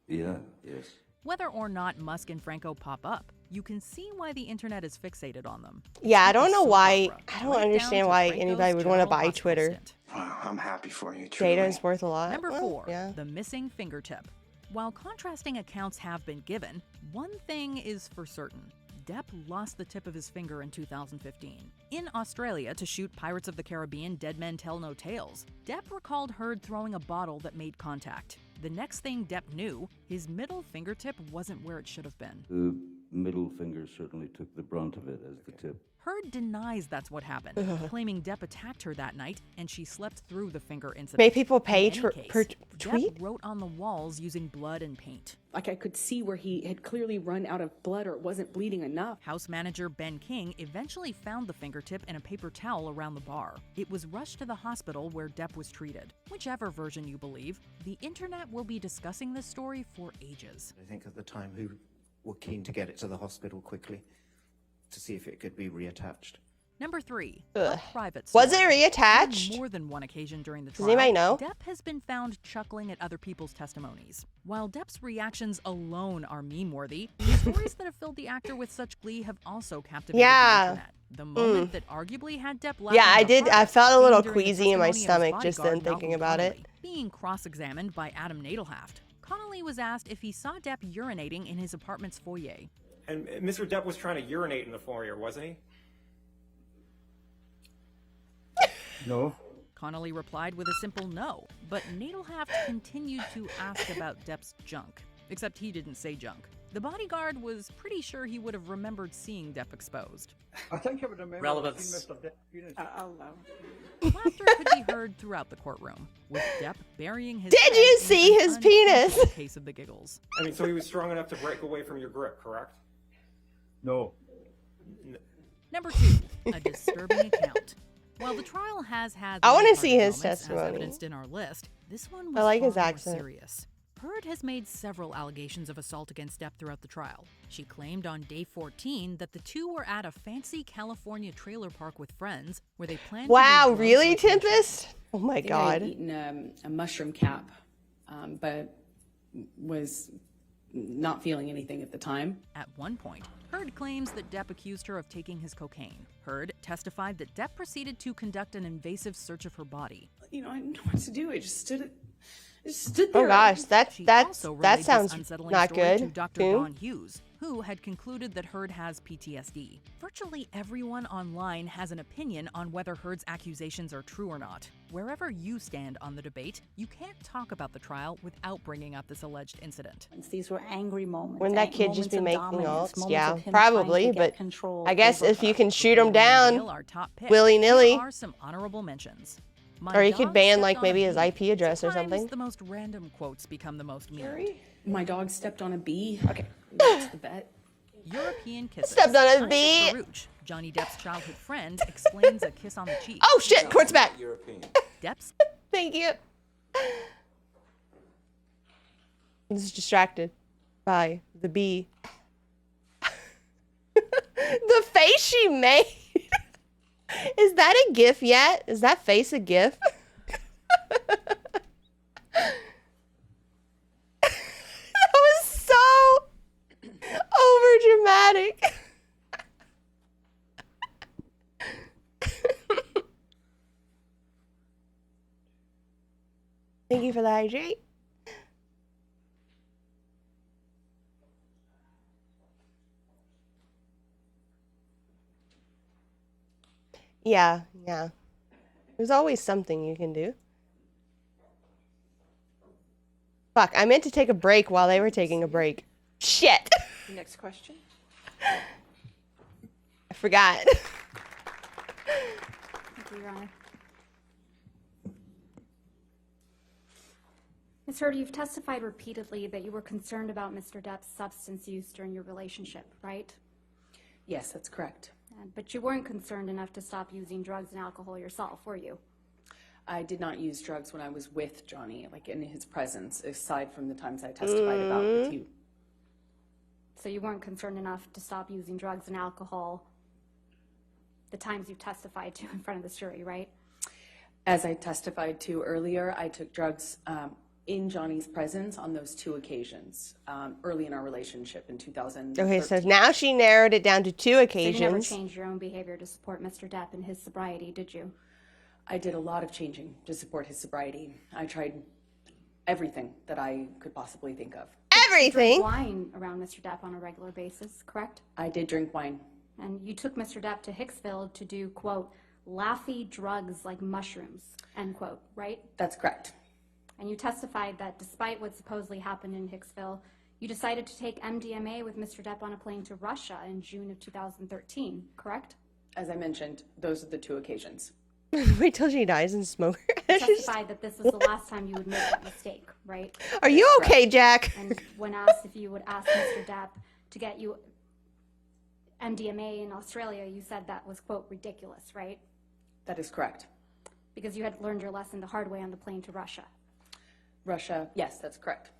Yeah, yes. Whether or not Musk and Franco pop up, you can see why the internet is fixated on them. Yeah, I don't know Soap why. opera, I don't right down understand to why Franco's anybody would want to general buy hospital Twitter. stint. I'm happy for you, truly. Data is worth a lot. Number Well, 4, yeah. the missing fingertip. While contrasting accounts have been given, one thing is for certain. Depp lost the tip of his finger in 2015. In Australia, to shoot Pirates of the Caribbean: Dead Men Tell No Tales, Depp recalled Heard throwing a bottle that made contact. The next thing Depp knew, his middle fingertip wasn't where it should have been. The middle finger certainly took the brunt of it as the tip. Heard denies that's what happened, claiming Depp attacked her that night and she slept through the finger incident. May people pay In any case, per Depp tweet? wrote on the walls using blood and paint. Like I could see where he had clearly run out of blood or it wasn't bleeding enough. House manager Ben King eventually found the fingertip in a paper towel around the bar. It was rushed to the hospital where Depp was treated. Whichever version you believe, the internet will be discussing this story for ages. I think at the time who were keen to get it to the hospital quickly to see if it could be reattached. Number 3, Ugh. a private Was story. it reattached? On more than one occasion during the Does trial, anybody know? Depp has been found chuckling at other people's testimonies. While Depp's reactions alone are meme-worthy, the stories that have filled the actor with such glee have also captivated Yeah. the internet. The moment that arguably had Depp laughing Yeah, I the did. I hardest felt a came little during the queasy in my testimony of his stomach just then bodyguard, thinking Malcolm about it. Connolly. Being cross-examined by Adam Nadelhaft, Connolly was asked if he saw Depp urinating in his apartment's foyer. And Mr. Depp was trying to urinate in the foyer, wasn't he? No. Connolly replied with a simple no, but Nadelhaft continued to ask about Depp's junk. Except he didn't say junk. The bodyguard was pretty sure he would have remembered seeing Depp exposed. I think I would remember Relevance. seeing Mr. Depp unit. Laughter could be heard throughout the courtroom, with Depp burying his Did head you in see an his penis? unthinkable case of the giggles. I mean, so he was strong enough to break away from your grip, correct? No. Number 2, a disturbing account. While the trial has had I wanna lighthearted see his moments, as testimony. evidenced in our list, this one was I like his far more accent. serious. Heard has made several allegations of assault against Depp throughout the trial. She claimed on day 14 that the two were at a fancy California trailer park with friends where they planned to Wow, do drugs really, like Tempest? Oh my I think I had god. eaten a mushroom cap, but was not feeling anything at the time. At one point, Heard claims that Depp accused her of taking his cocaine. Heard testified that Depp proceeded to conduct an invasive search of her body. You know, I didn't know what to do. I just stood there. Oh gosh, that Also that relayed this sounds unsettling not story good. to Dr. Coon. Don Hughes, who had concluded that Heard has PTSD. Virtually everyone online has an opinion on whether Heard's accusations are true or not. Wherever you stand on the debate, you can't talk about the trial without bringing up this alleged incident. These were angry moments. Wouldn't that kid just moments be of making dominance, alts? moments Yeah, of him trying probably, to get but control I guess over if you her. can shoot him Before we down reveal our top pick, willy-nilly. here are some honorable mentions. My Or you dog could ban stepped like on a maybe his bee. IP address or Sometimes something. the most random quotes become the most memed. My dog stepped on a bee. Okay, that's the bet. European kisses. Stepped on a Vanessa bee. Baruch, Johnny Depp's childhood friend, explains a kiss on the cheek. Oh shit, court's back. Depp's Thank you. I'm just distracted by the bee. The face she made. Is that a GIF yet? Is that face a GIF? That was so over dramatic. Thank you for the hydrate. Yeah. There's always something you can do. Fuck, I meant to take a break while they were taking a break. Shit. Next question. I forgot. Thank you, Your Honor. Ms. Heard, you've testified repeatedly that you were concerned about Mr. Depp's substance use during your relationship, right? Yes, that's correct. But you weren't concerned enough to stop using drugs and alcohol yourself, were you? I did not use drugs when I was with Johnny, like in his presence, aside from the times I testified about with you. So you weren't concerned enough to stop using drugs and alcohol the times you testified to in front of the jury, right? As I testified to earlier, I took drugs in Johnny's presence on those two occasions, early in our relationship in 2013. Okay, so now she narrowed it down to 2 So you never occasions. changed your own behavior to support Mr. Depp and his sobriety, did you? I did a lot of changing to support his sobriety. I tried everything that I could possibly think of. You Everything. drink wine around Mr. Depp on a regular basis, correct? I did drink wine. And you took Mr. Depp to Hicksville to do, quote, laughy drugs like mushrooms, end quote, right? That's correct. And you testified that despite what supposedly happened in Hicksville, you decided to take MDMA with Mr. Depp on a plane to Russia in June of 2013, correct? As I mentioned, those are the 2 occasions. Wait till she dies and smoke. You testified that this was the last time you would make that mistake, right? Are you okay, Jack? And when asked if you would ask Mr. Depp to get you MDMA in Australia, you said that was, quote, ridiculous, right? That is correct. Because you had learned your lesson the hard way on the plane to Russia. Russia, yes, that's correct.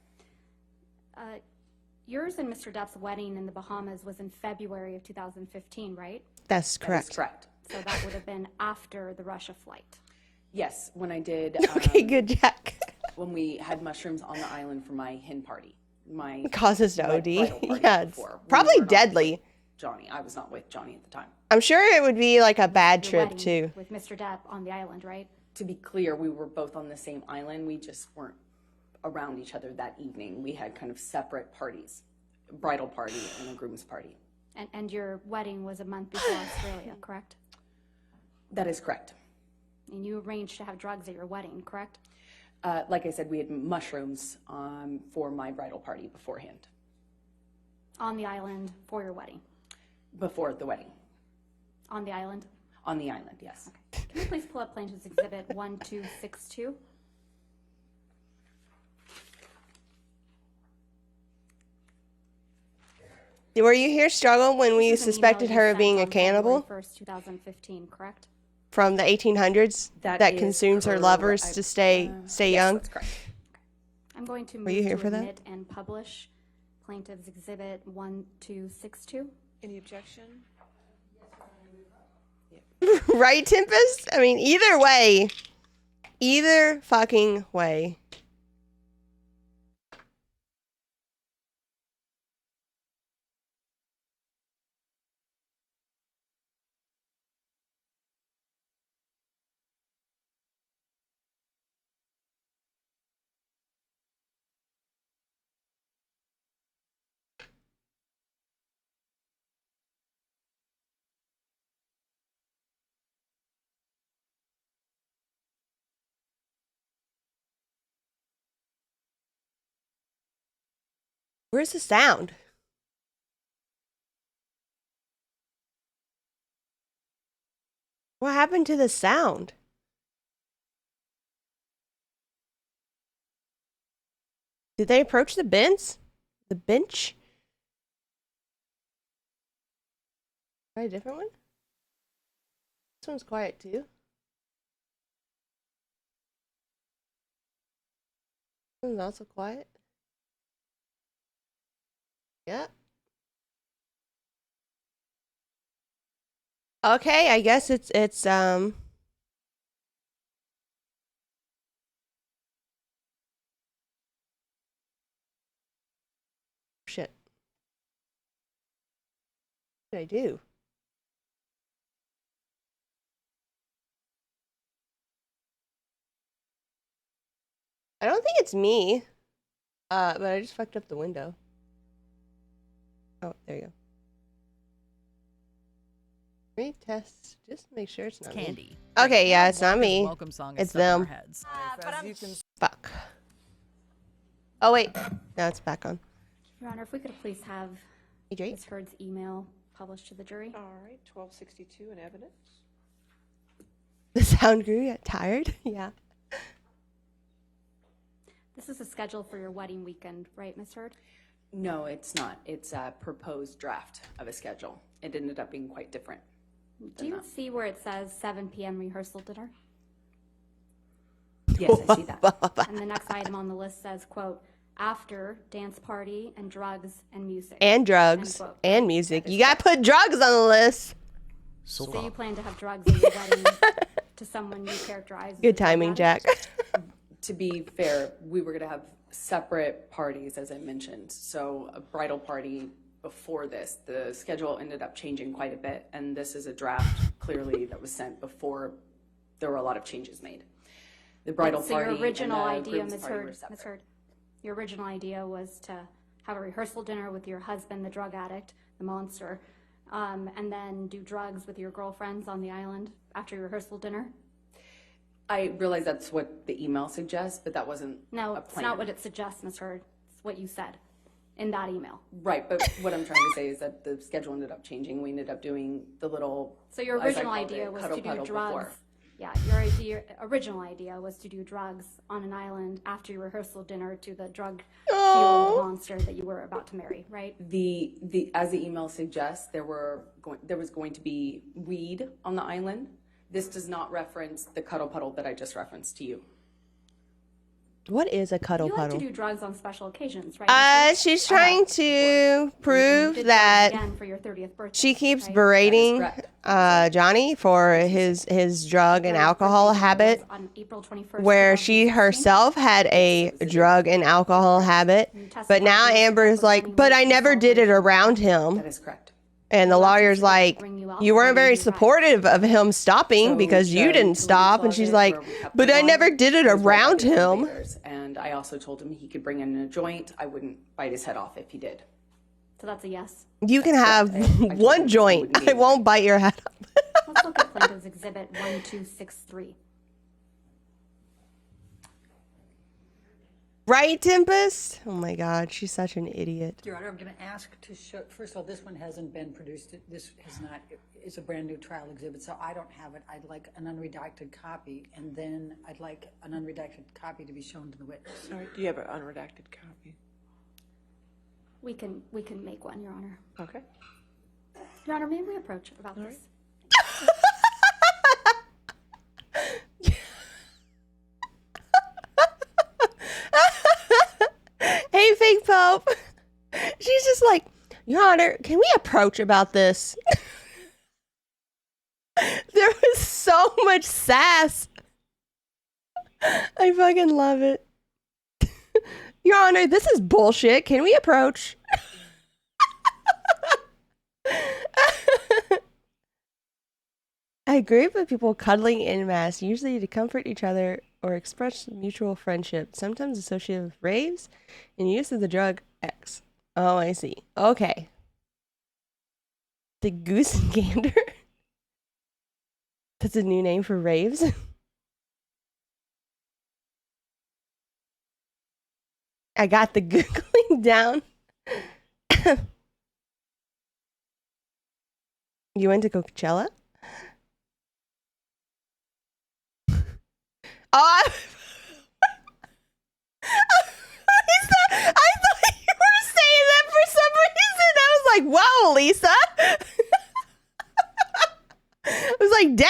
Yours and Mr. Depp's wedding in the Bahamas was in February of 2015, right? That's correct. That is correct. So that would have been after the Russia flight. Yes, when I did. Okay, good, Jack. When we had mushrooms on the island for my hen party. My Causes to my OD. bridal party Yeah, it's before. We probably were not deadly. with Johnny. I was not with Johnny at the time. I'm sure it would be like a bad Your trip wedding too. with Mr. Depp on the island, right? To be clear, we were both on the same island. We just weren't around each other that evening. We had kind of separate parties, a bridal party and a groom's party. And your wedding was a month before Australia, correct? That is correct. And you arranged to have drugs at your wedding, correct? Like I said, we had mushrooms for my bridal party beforehand, On the island for your wedding? before the wedding. On the island? On the island, yes. Can you please pull up Plaintiff's Exhibit 1262? Were you here, Struggle, when we This is an suspected email you her of sent being a on cannibal February 1st, 2015, correct? from the 1800s That that is consumes her lovers to stay yes, young? that's correct. I'm going to Were move you here to for that? admit and publish Plaintiff's Exhibit 1262. Any objection? Right, Tempest? I mean, either way. Either fucking way. Where's the sound? What happened to the sound? Did they approach the bench? The bench? Try a different one? This one's quiet too. This one's not so quiet. Yeah. Okay, I guess it's shit. What did I do? I don't think it's me. But I just fucked up the window. Oh, there you go. Retest, just to make sure it's not Candy. Me. Okay, yeah, it's not Wonka's me. welcome song is It's stuck in our them. heads. Fuck. Oh wait, now it's back on. Your Honor, if we could please have Drake? Ms. Heard's email published to the jury. All right, 1262 in evidence. The sound grew. Got tired. Yeah. This is a schedule for your wedding weekend, right, Ms. Heard? No, it's not. It's a proposed draft of a schedule. It ended up being quite different. Do you see where it says 7 p.m. rehearsal dinner? Yes, I see that. And the next item on the list says, quote, after dance party and drugs and music. And drugs End quote. and music. You gotta put drugs on the list. So you plan to have drugs at your wedding to someone you characterize as Good a drug timing, addict? Jack. To be fair, we were going to have separate parties, as I mentioned. So a bridal party before this. The schedule ended up changing quite a bit, and this is a draft clearly that was sent before there were a lot of changes made. The bridal So party your original and the idea, groom's Ms. party were Heard, separate. Ms. Heard, your original idea was to have a rehearsal dinner with your husband, the drug addict, the monster, and then do drugs with your girlfriends on the island after your rehearsal dinner? I realize that's what the email suggests, but that wasn't No, a it's plan. not what it suggests, Ms. Heard. It's what you said in that email. Right, but what I'm trying to say is that the schedule ended up changing. We ended up doing the little. So your as I original called idea it, was cuddle to do puddle drugs. before. Yeah, your original idea was to do drugs on an island after your rehearsal dinner to the drug-fueled monster that you were about to marry, right? The as the email suggests, there was going to be weed on the island. This does not reference the cuddle puddle that I just referenced to you. What is a cuddle You like puddle? to do drugs on special occasions, right? She's trying to prove did drugs that again for your 30th birthday, she keeps right? berating Johnny for his drug and alcohol habit, On April 21st, where she herself had a drug and alcohol habit. But now Amber is like, but I never did it around him. That is correct. And the lawyer's like, you weren't very supportive of him stopping because you didn't stop. And she's like, but I never did it around him. And I also told him he could bring in a joint. I wouldn't bite his head off if he did. So that's a yes. You can have one joint. I won't bite your head off. Let's look at Plaintiff's Exhibit 1263. Right, Tempest? Oh my God, she's such an idiot. Your Honor, I'm going to ask to show, first of all, this one hasn't been produced. This has not, it's a brand new trial exhibit, so I don't have it. I'd like an unredacted copy, and then I'd like an unredacted copy to be shown to the witness. Sorry, do you have an unredacted copy? We can make one, Your Honor. Okay. Your Honor, may we approach about this? Hey, fake Pope. She's just like, Your Honor, can we approach about this? There was so much sass. I fucking love it. Your Honor, this is bullshit. Can we approach? A group of people cuddling en masse, usually to comfort each other or express mutual friendship, sometimes associated with raves and use of the drug X. Oh, I see. Okay. The Goose and Gander? That's a new name for raves? I got the Googling down. You went to Coachella? Oh, Lisa, I thought you were saying that for some reason. I was like, whoa, Lisa. I was like, dang,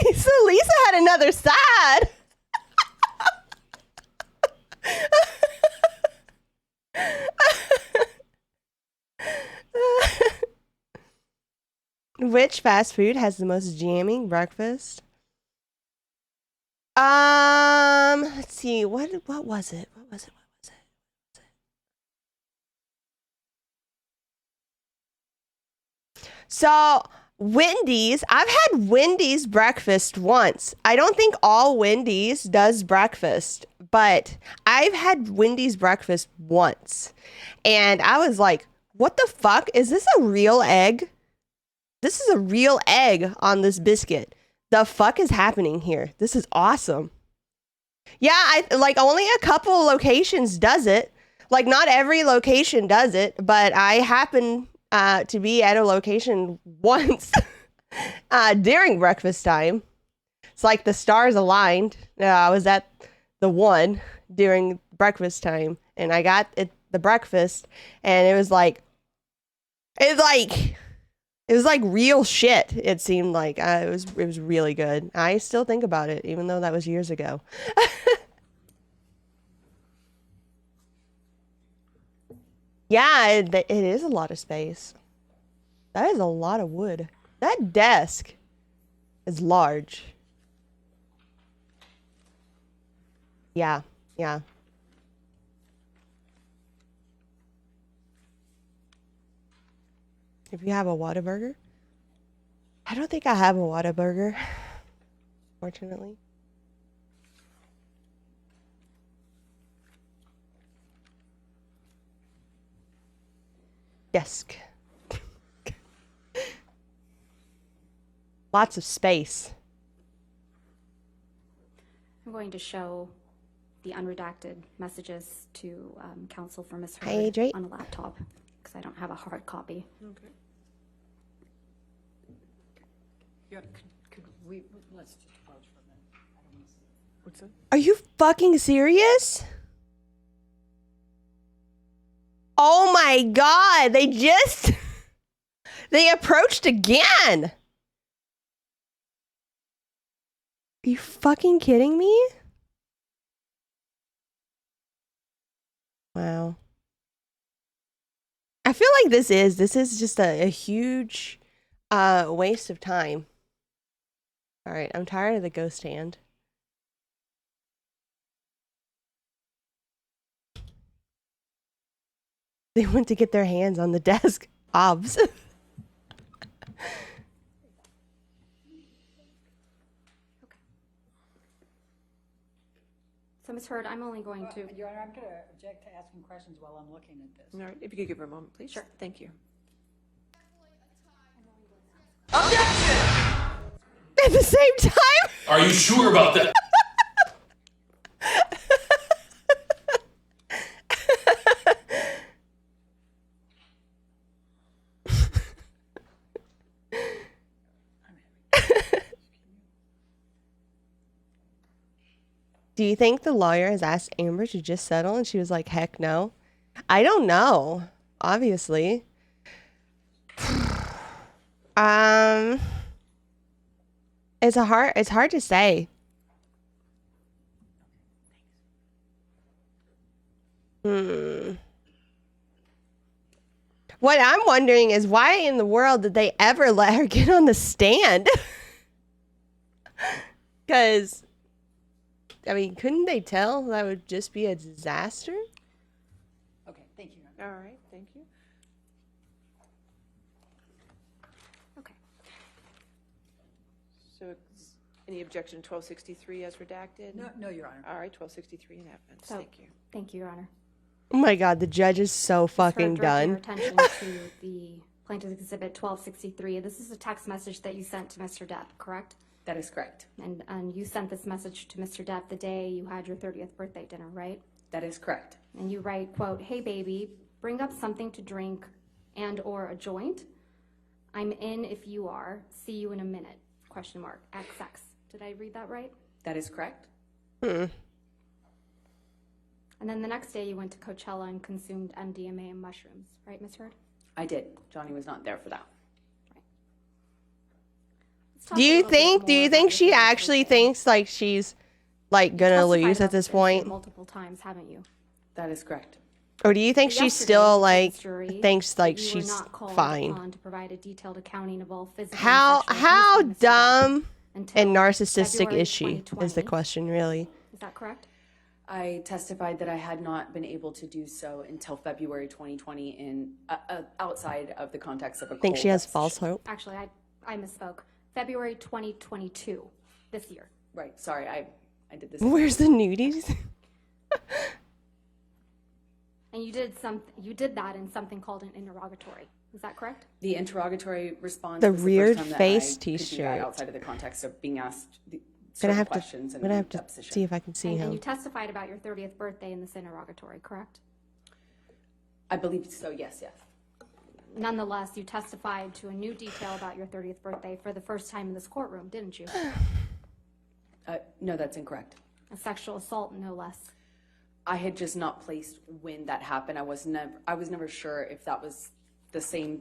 Lisa. Lisa had another side. Which fast food has the most jamming breakfast? Let's see. What was it? What was it? So, Wendy's, I've had Wendy's breakfast once. I don't think all Wendy's does breakfast, but I've had Wendy's breakfast once. And I was like, what the fuck? Is this a real egg? This is a real egg on this biscuit. The fuck is happening here? This is awesome. Yeah, I like only a couple locations does it. Like not every location does it, but I happen to be at a location once during breakfast time. It's like the stars aligned. I was at the one during breakfast time, and I got the breakfast, and it was like real shit. It seemed like it was really good. I still think about it, even though that was years ago. Yeah, it is a lot of space. That is a lot of wood. That desk is large. Yeah, yeah. If you have a Whataburger. I don't think I have a Whataburger, fortunately. Desk. Lots of space. I'm going to show the unredacted messages to counsel for Ms. Hurd Hydrate. on a laptop because I don't have a hard copy. Okay. Yeah, could we, let's just approach for a minute. I don't want to see. What's that? Are you fucking serious? Oh my god, they approached again. Are you fucking kidding me? Wow. I feel like this is just a huge waste of time. All right, I'm tired of the ghost hand. They went to get their hands on the desk. Obs. So, Ms. Hurd, I'm only going to... Your Honor, I'm going to object to asking questions while I'm looking at this. All right, if you could give her a moment, please. Sure. Thank you. At the same time? Are you sure about that? Do you think the lawyer has asked Amber to just settle and she was like, heck no? I don't know, obviously. It's hard to say. What I'm wondering is why in the world did they ever let her get on the stand? Because, I mean, couldn't they tell that would just be a disaster? Okay, thank you. All right, thank you. Okay. So, any objection to 1263 as redacted? No, Your Honor. All right, 1263 in evidence. So, Thank you. Thank you, Your Honor. Oh my God, the judge is so fucking Direct your done. attention to the Plaintiff's Exhibit 1263. This is a text message that you sent to Mr. Depp, correct? That is correct. And you sent this message to Mr. Depp the day you had your 30th birthday dinner, right? That is correct. And you write, quote, "Hey baby, bring up something to drink and or a joint. I'm in if you are. See you in a minute. Question mark. XX." Did I read that right? That is correct. And then the next day you went to Coachella and consumed MDMA and mushrooms, right, Ms. Hurd? I did. Johnny was not there for that. Do you think she actually thinks like she's like gonna lose at this point? Multiple times, haven't you? That is correct. Or do you think she's still like thinks like You were she's not called fine? upon to provide a detailed accounting of all physical How and sexual abuse of Mr. Depp dumb until and narcissistic February is she? Is the 2020. question really? Is that correct? I testified that I had not been able to do so until February 2020 in outside of the context of a Think cold she has deposition. false hope? Actually, I misspoke. February 2022, this year. Right. Sorry, I did this. Where's the nudies? And you did that in something called an interrogatory. Is that correct? The interrogatory response. The was weird the first time face that I could do that T-shirt. outside of the context of being asked Gonna certain have to. questions I'm and gonna have to deposition. see if I can see And him. you testified about your 30th birthday in this interrogatory, correct? I believe so. Yes. Yes. Nonetheless, you testified to a new detail about your 30th birthday for the first time in this courtroom, didn't you? No, that's incorrect. A sexual assault, no less. I had just not placed when that happened. I was never sure if that was the same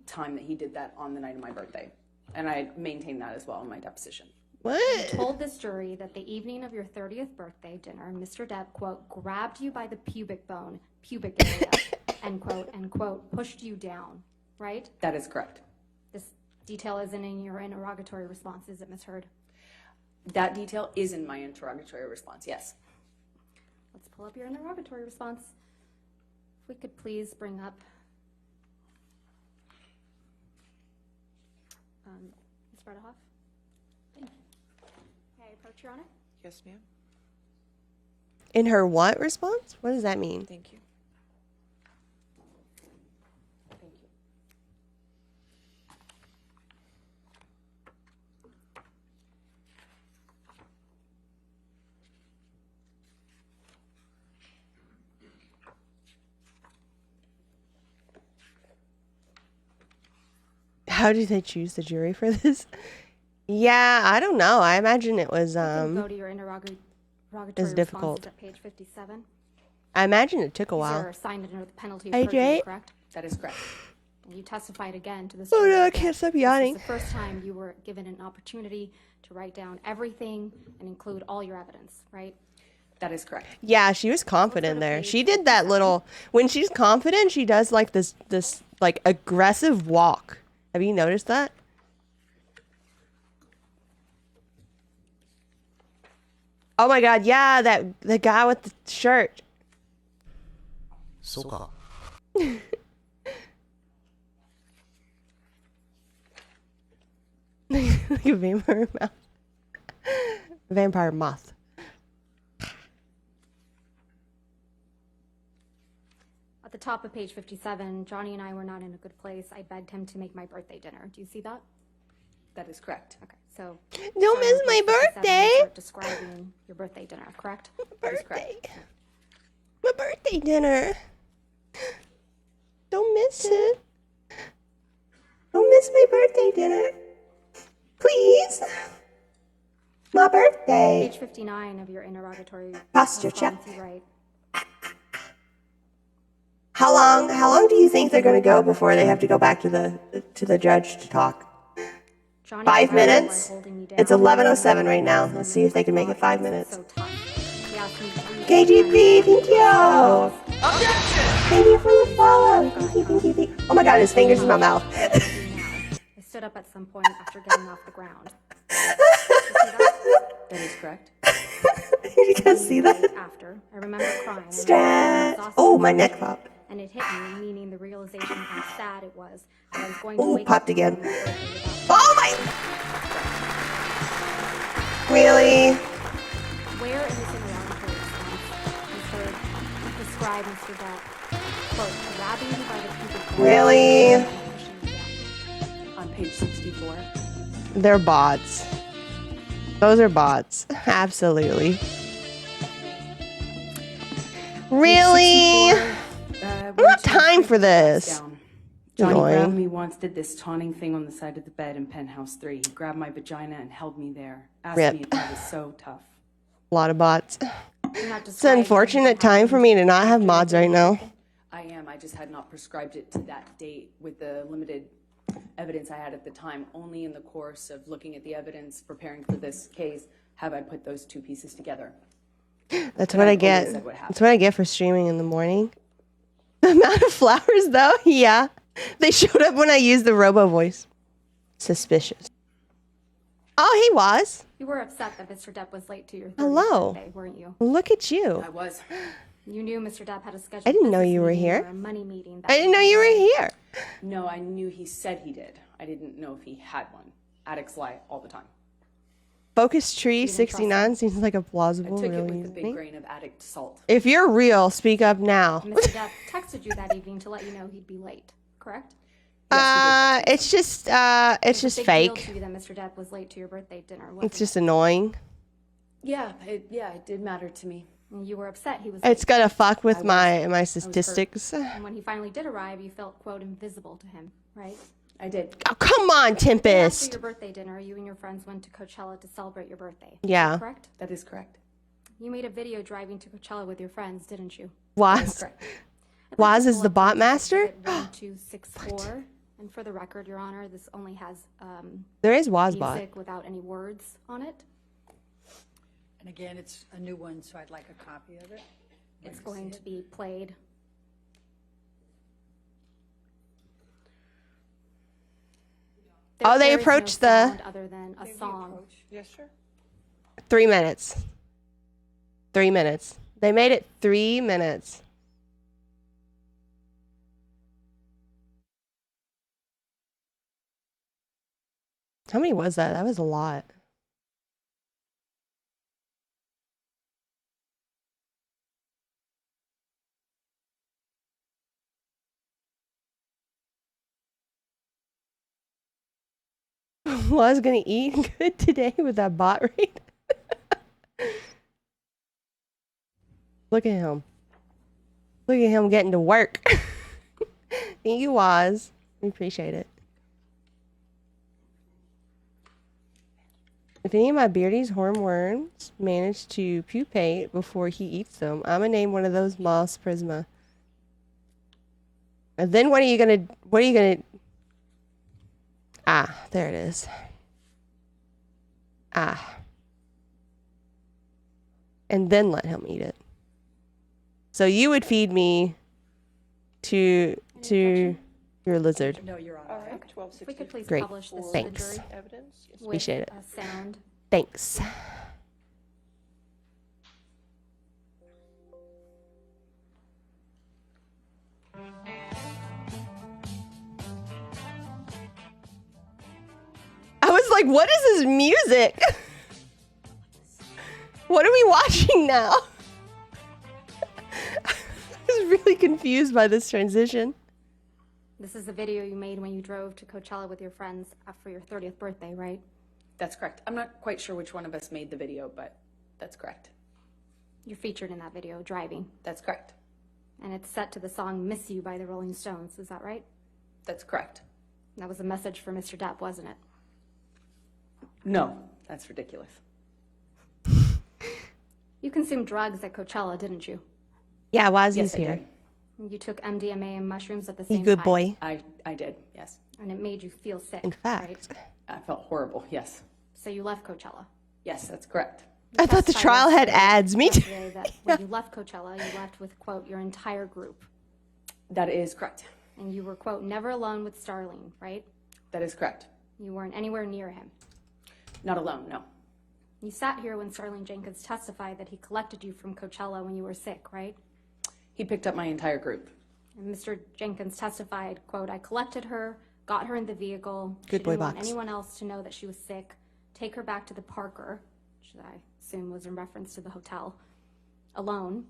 time that he did that on the night of my birthday, and I maintained that as well in my deposition. You told this jury that the evening of your 30th birthday dinner, Mr. Depp, quote, grabbed you by the pubic area, end quote, pushed you down, right? That is correct. This detail isn't in your interrogatory response, is it, Ms. Hurd? That detail is in my interrogatory response, yes. Let's pull up your interrogatory response. If we could please bring up Ms. Bredehoff. Thank you. May I approach, Your Honor? Yes, ma'am. In her what response? What does that mean? Thank you. How did they choose the jury for this? Yeah, I don't know. I imagine it was Go to your interrogatory difficult. responses at page 57. I imagine it took a These while. are signed under the penalty of Hey, perjury, Jay? correct? That is correct. And you testified again to this. Oh jury no, I that can't stop this yawning. is the first time you were given an opportunity to write down everything and include all your evidence, right? That is correct. Yeah, she was confident there. She did that little, when she's confident, she does like this like aggressive walk. Have you noticed that? Oh my god, yeah, the guy with the shirt. そうか。 Like a vampire mouth. Vampire moth. At the top of page 57, Johnny and I were not in a good place. I begged him to make my birthday dinner. Do you see that? That is correct. Okay, so don't miss my birthday. You start describing your birthday dinner, correct? Birthday. My birthday dinner. Don't miss it. Don't miss my birthday dinner. Please. My birthday. Page 59 of your interrogatory. Posture check. response, you write, How long do you think they're gonna go before they have to go back to the judge to talk? Johnny 5 grabbed me by minutes? holding me down. It's 11:07 right now. Let's see if they can make it 5 minutes. So tough. He asked me 3 KGP, thank you! Objection! Thank you for the follow. Thank you. Oh my god, his fingers in my mouth. I stood up at some point after getting off the ground. That is correct. Did you guys see that? After, I remember crying. and Strat. I was Oh, my exhausted. neck popped. And it hit me, meaning the realization of how sad it was that I was going to Oh, wake popped up again. on my birthday without Oh my! Really? Where in this interrogatory response is heard describe Mr. Depp, quote, grabbing you by the pubic bone Really? and pushing you down. On page 64. They're bots. Those are bots. Absolutely. Really? I don't have time for this. Johnny grabbed Annoying. me once, did this taunting thing on the side of the bed in penthouse 3. He grabbed my vagina and held me there. Asked Rip. me if I was so tough. A lot of bots. You're not It's an unfortunate time for me to not have mods right now. I am. I just had not prescribed it to that date with the limited evidence I had at the time. Only in the course of looking at the evidence, preparing for this case, have I put those two pieces together. That's And what I I've get. always said what happened. That's what I get for streaming in the morning. The amount of flowers, though, yeah. They showed up when I used the robo voice. Suspicious. Oh, he was. You were upset that Mr. Depp was late to your 30th Hello. birthday, weren't you? Look at you. I was. You knew Mr. Depp had a scheduled I didn't know business you were meeting here. or a money meeting. that I didn't know you were here. No, I knew he said he did. I didn't know if he had one. Addicts lie all the time. Focus Tree 69 seems like a I plausible took it real with a name. big grain of addict salt. If you're real, speak up now. Mr. Depp texted you that evening to let you know he'd be late, correct? It's just It was a big deal fake. to you that Mr. Depp was late to your birthday dinner, wasn't It's just annoying. Yeah, it did matter to me. And you were upset he was It's late. gonna fuck with I my hurt. statistics. And when he finally did arrive, you felt, quote, invisible to him, right? I did. Oh, come on, After Tempest. your birthday dinner, you and your friends went to Coachella to celebrate your birthday. Yeah. Is that correct? That is correct. You made a video driving to Coachella with your friends, didn't you? Waz. Waz is the bot master? 1264. And for the record, Your Honor, this only has There is Wazbot. music without any words on it. And again, it's a new one, so I'd like a copy of it. It's going to be played. Oh, they There is approached no the sound other than a song. Yes, sir. 3 minutes. 3 minutes. They made it 3 minutes. How many was that? That was a lot. Was gonna eat good today with that bot rate. Look at him. Look at him getting to work. Thank you, Waz. We appreciate it. If any of my beardy's hornworms manage to pupate before he eats them, I'm gonna name one of those Moss Prisma. And then what are you gonna Ah, there it is. Ah. and then let him eat it. So you would feed me to your lizard. No, you're on. All right, If we could please Great. publish this to the Thanks. jury Evidence? Yes, with Appreciate it. a sound. Thanks. I was like, what is this music? What are we watching now? I was really confused by this transition. This is the video you made when you drove to Coachella with your friends for your 30th birthday, right? That's correct. I'm not quite sure which one of us made the video, but that's correct. You're featured in that video, driving. That's correct. And it's set to the song Miss You by the Rolling Stones, is that right? That's correct. That was a message for Mr. Depp, wasn't it? No, that's ridiculous. You consumed drugs at Coachella, didn't you? Yeah, Wazzy's Yes, I here. did. You took MDMA and mushrooms at the You same good time. boy. I did, yes. And it made you feel sick, In fact. right? I felt horrible, yes. So you left Coachella. Yes, that's correct. I thought the trial had ads. Me too. Yesterday that when you left Coachella, you left with, quote, your entire group. That is correct. And you were, quote, never alone with Starling, right? That is correct. You weren't anywhere near him. Not alone, no. You sat here when Starling Jenkins testified that he collected you from Coachella when you were sick, right? He picked up my entire group. And Mr. Jenkins testified, quote, I collected her, got her in the vehicle. Good She boy didn't want box. anyone else to know that she was sick. Take her back to the Parker, which I assume was in reference to the hotel, alone.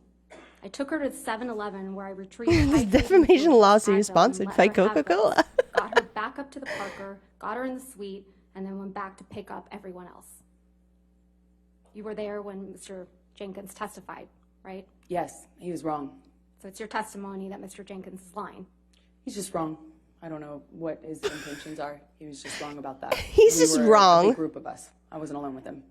I took her to 7-Eleven where I retrieved This defamation lawsuit is Advil and sponsored let by her have Coca-Cola. those. Got her back up to the Parker, got her in the suite, and then went back to pick up everyone else. You were there when Mr. Jenkins testified, right? Yes, he was wrong. So it's your testimony that Mr. Jenkins is lying. He's just wrong. I don't know what his intentions are. He was just wrong about that. He's just were wrong. A big group of us. I wasn't alone with him.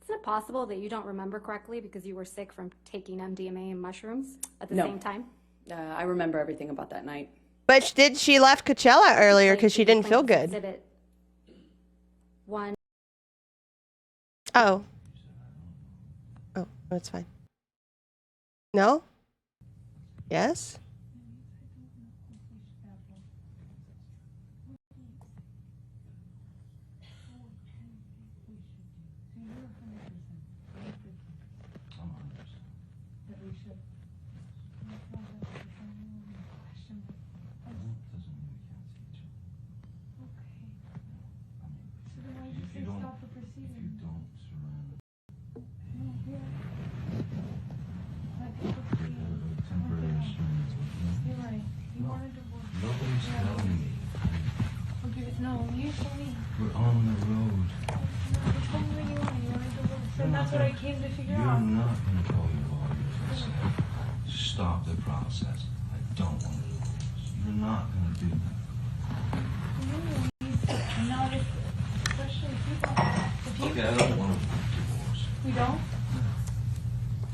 Isn't it possible that you don't remember correctly because you were sick from taking MDMA and mushrooms at the No. same time? I remember everything about that night. But she left Coachella earlier because she didn't feel Plaintiff's good. Exhibit 1. Oh. Oh, that's fine. No? Yes? Nobody's telling me. Okay, no, you told me. We're on the road. You told me when you wanted a divorce, and that's what I came to figure You're out. not going to call your lawyers and say, stop the process. I don't want a divorce. You're not going to do that. Not if, especially if you don't. If you, Okay, I don't want a divorce. you don't?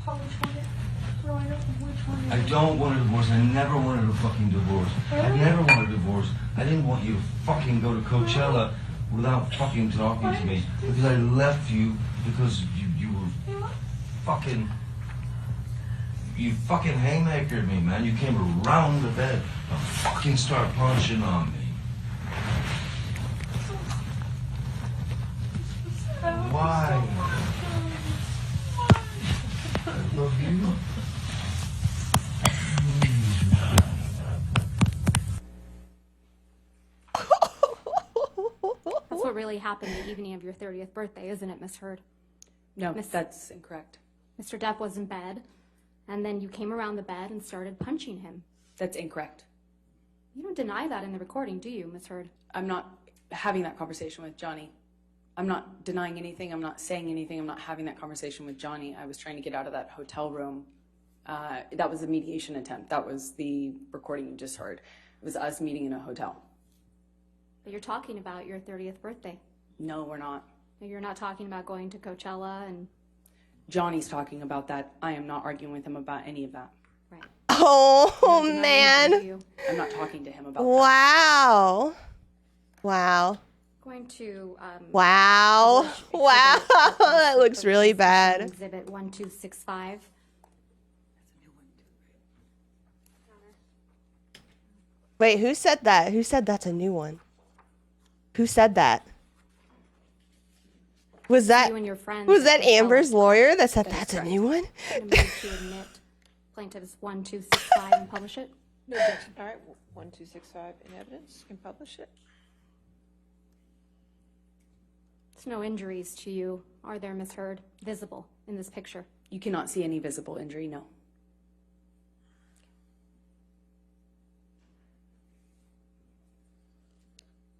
How, which one? Bro, I don't, which one? I don't want a divorce. I never wanted a fucking divorce. I never wanted a divorce. I didn't want you to fucking go to Coachella without fucking talking to me because I left you because you were fucking. You fucking haymakered me, man. You came around the bed and fucking start punching on me. Why? I love you. That's what really happened the evening of your 30th birthday, isn't it, Miss Heard? No, that's incorrect. Mr. Depp was in bed, and then you came around the bed and started punching him. That's incorrect. You don't deny that in the recording, do you, Miss Heard? I'm not having that conversation with Johnny. I'm not denying anything. I'm not saying anything. I'm not having that conversation with Johnny. I was trying to get out of that hotel room. That was a mediation attempt. That was the recording you just heard. It was us meeting in a hotel. But you're talking about your 30th birthday. No, we're not. You're not talking about going to Coachella and... Johnny's talking about that. I am not arguing with him about any of that. Right. Oh, man. I'm not talking to him about that. Wow. Wow. Going to Wow. Wow. That looks really bad. Exhibit 1265. Wait, who said that? Who said that's a new one? Who said that? Was that You and your friends was that at the Amber's fellow. lawyer that said That is that's a correct. new one? I'm going to move to admit plaintiff's 1265 and publish it. No objection. All right, 1265 in evidence, can publish it. There's no injuries to you, are there, Ms. Heard, visible in this picture? You cannot see any visible injury, no.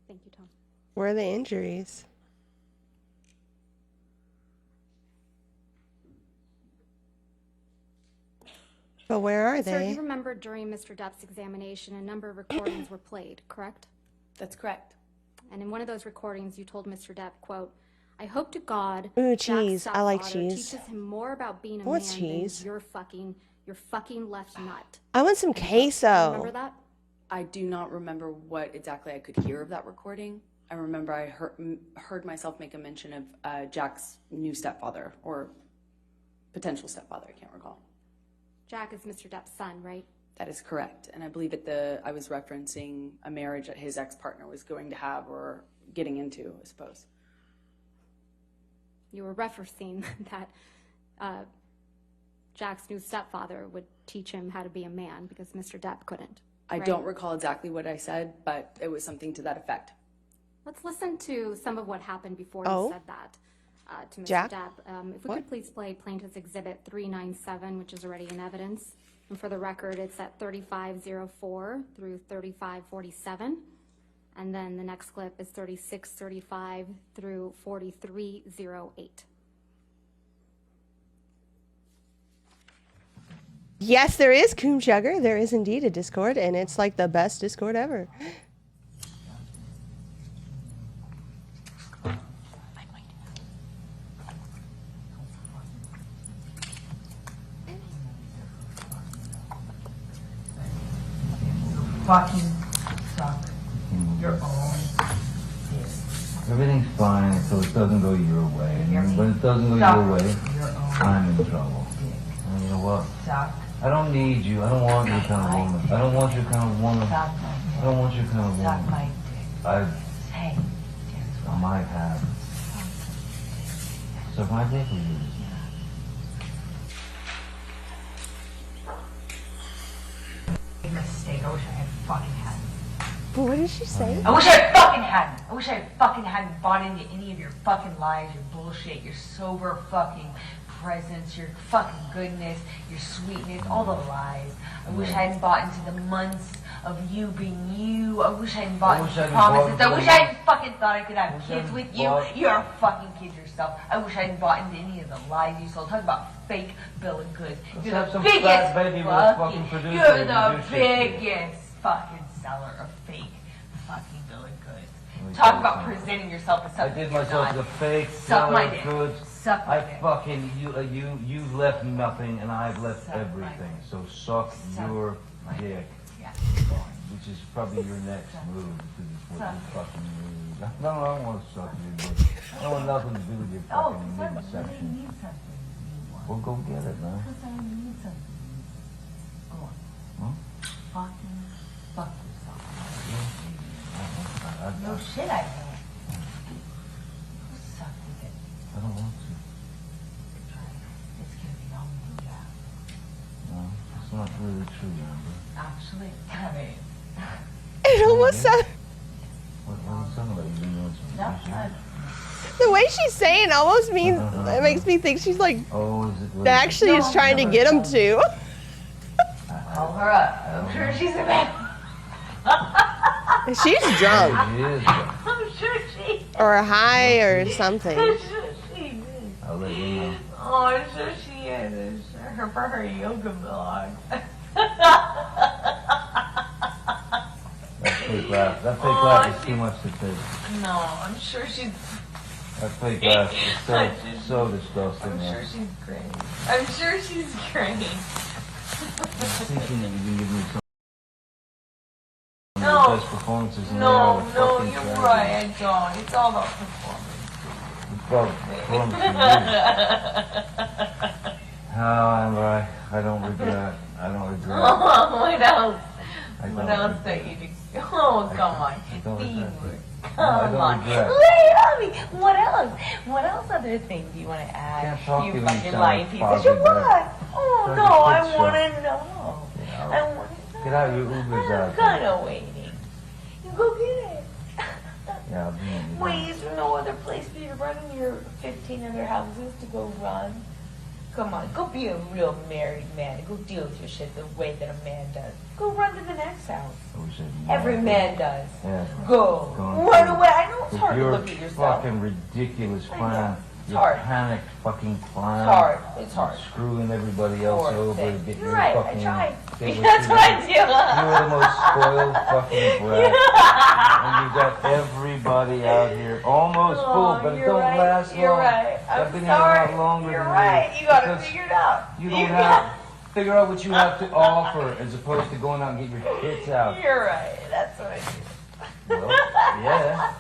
Thank you, Tom. Where are the injuries? But where are Sir, they? you remember during Mr. Depp's examination, a number of recordings were played, correct? That's correct. And in one of those recordings, you told Mr. Depp, quote, I hope to God Ooh, Jack's cheese. I like stepfather cheese. teaches him more about being a What's man cheese? than your fucking left nut. I want some queso. Remember that? I do not remember what exactly I could hear of that recording. I remember I heard myself make a mention of Jack's new stepfather or potential stepfather. I can't recall. Jack is Mr. Depp's son, right? That is correct. And I believe I was referencing a marriage that his ex-partner was going to have or getting into, I suppose. You were referencing that Jack's new stepfather would teach him how to be a man because Mr. Depp couldn't. I right? don't recall exactly what I said, but it was something to that effect. Let's listen to some of what happened before Oh. you said that to Mr. Jack? Depp. If we What? could please play Plaintiff's Exhibit 397, which is already in evidence. And for the record, it's at 3504 through 3547. And then the next clip is 3635 through 4308. Yes, there is Coom Chugger. There is indeed a Discord, and it's like the best Discord ever. Fucking suck your own dick. Everything's fine until it doesn't go your way. And when it doesn't go your way, I'm in trouble. And you know what? Suck. I don't need you. I don't want your kind of woman. I don't want your kind of woman. I don't want your kind of Suck woman. my dick. Hey, I might have. Suck my dick with you. big mistake. I wish I had fucking hadn't. What did she say? I wish I fucking hadn't. I wish I fucking hadn't bought into any of your fucking lies, your bullshit, your sober fucking presence, your fucking goodness, your sweetness, all the lies. I wish I hadn't bought into the months of you being you. I wish I hadn't bought into the promises. I wish I hadn't fucking thought I could have kids with you. You're a fucking kid yourself. I wish I hadn't bought into any of the lies you sold. Talk about fake bill of goods. You're have the some biggest fat baby with a fucking producer you're and the do shit. biggest fucking seller of fake fucking bill of goods. Let me Talk tell you about something. presenting yourself as I something did you're myself not. the fake Suck my dick. goods. Suck my I dick. fucking you've left nothing and I've left everything. So suck your dick. Yeah. Which is probably your next move because it's what Suck you fucking move. No, I don't want to suck you, but I don't want nothing to do with your Oh, fucking suck, midsection. you need something. Well, go get it, man. Because I need something. Go on. Huh? Fucking fuck yourself. I No shit, I don't. Go suck with it. don't want to. It's gonna be all me, Jack. No, it's not really true, Amber. Actually, Kevin. It almost sounds. What are you talking about? You doing some No, shit? The way she's saying almost means it makes me think she's like Oh, is it? what that is it? actually is trying to get him to. Call her up. I'm sure she's a man. She's drunk She is. I'm sure she or high or something. I'm sure she is. I'll let you know. Oh, I'm sure she is. I'm sure her for her yoga blog. That fake laugh. That fake laugh is too much to take. No, I'm sure she's. That fake laugh is so disgusting, I'm man. sure she's great. I'm sure she's great. I'm thinking that you can give me some. No, best performances in No, there. no, you're right, I don't. It's all about performance. It's about performance for you. Oh, Amber, I don't regret. I don't regret. Oh, what else? I What don't else regret. that you do? Oh, come on. I don't regret. Come don't on. regret. Lay it on me. What else? What else other things do you want to add? Can't talk You to you when you fucking sound lying like piece of Fozzie shit. Bear. What? Oh, Like no, a I kid's show. want to know. I want to know. Get out your Ubers I'm out. kind of waiting. You go get it. Yeah, I'll be in. Wait, is there no other place for you to run in your 15 other houses to go run? Come on, go be a real married man. Go deal with your shit the way that a man does. Go run to the next house. Every man does. Yeah. Go. Going Run through away. I know it's with hard to your look at yourself. fucking ridiculous I know. plan. It's Your hard. panicked fucking plan. It's hard. It's hard. Screwing everybody else Poor over thing. to get You're your right, I fucking. tried. get what That's you what I want. do. You're the most spoiled fucking brat. And you got everybody out here almost full, but it you're don't right. last You're long. right. I've I'm been sorry. here a lot longer You're than right. you. You got to because figure it out. You don't have. Figure out what you have to offer as opposed to going out and get your tits out. You're right. That's what I do. Well, yeah.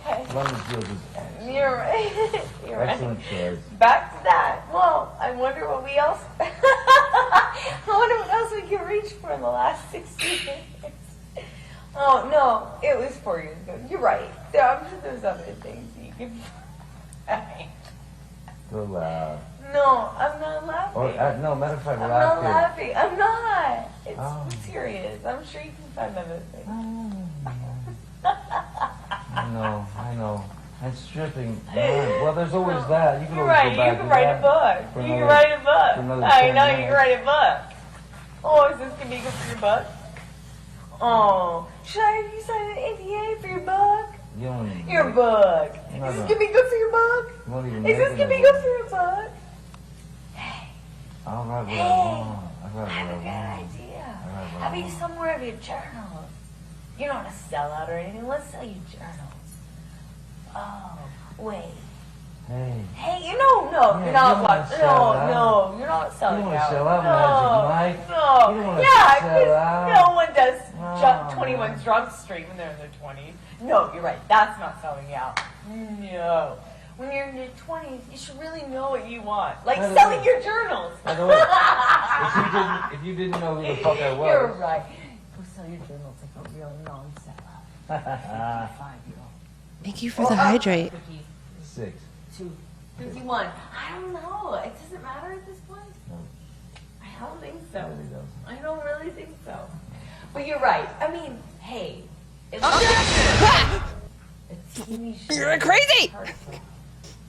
Okay. London Field is excellent. You're right. You're Excellent right. choice. Back to that. Well, I wonder what we else. I wonder what else we can reach for in the last 60 minutes. Oh no, it was 4 years ago. You're right. I'm sure there's other things you can. So loud. No, I'm not laughing. Or, no, matter of fact, I'm laugh not here. laughing. I'm not. It's Oh. serious. I'm sure you can find other things. I know. And stripping. Man, well, there's always that. You can You're always right. go back You can to write that a book. for You can another- write a for book. another I 10 know you minutes. can write a book. Oh, is this gonna be good for your book? Oh, should I have you sign an NDA for your book? You don't even Your book. No, Is this no. gonna be good for your book? You won't even Is make this it gonna be a good book. for your book? I'll write what Hey, I want. I'll write I have a what good I want. idea. I'll write what How I about you want. sell more of your journals? You're not a sellout or anything. Let's sell you journals. Oh, wait. Hey. Hey, you know, no, Yeah, you're not you don't what? wanna sell out. No, you're not selling You don't out. wanna sell out, no, Magic Mike. No, You don't wanna yeah, sell 'cause out. no one does No, 21 man. Drug Street when they're in their 20s. No, you're right. That's not selling out. No. When you're in your 20s, you should really know what you want. Like By the selling way- your journals. By the way, if you didn't know who the fuck I was. You're right. Go sell your journals like a real non-sellout. 55-year-old. Thank you for the hydrate. 6. 51. I don't know. It doesn't matter at this point. No. I don't think so. It really doesn't. I don't really think so. But you're right. I mean, hey. It's a TV show. You're crazy!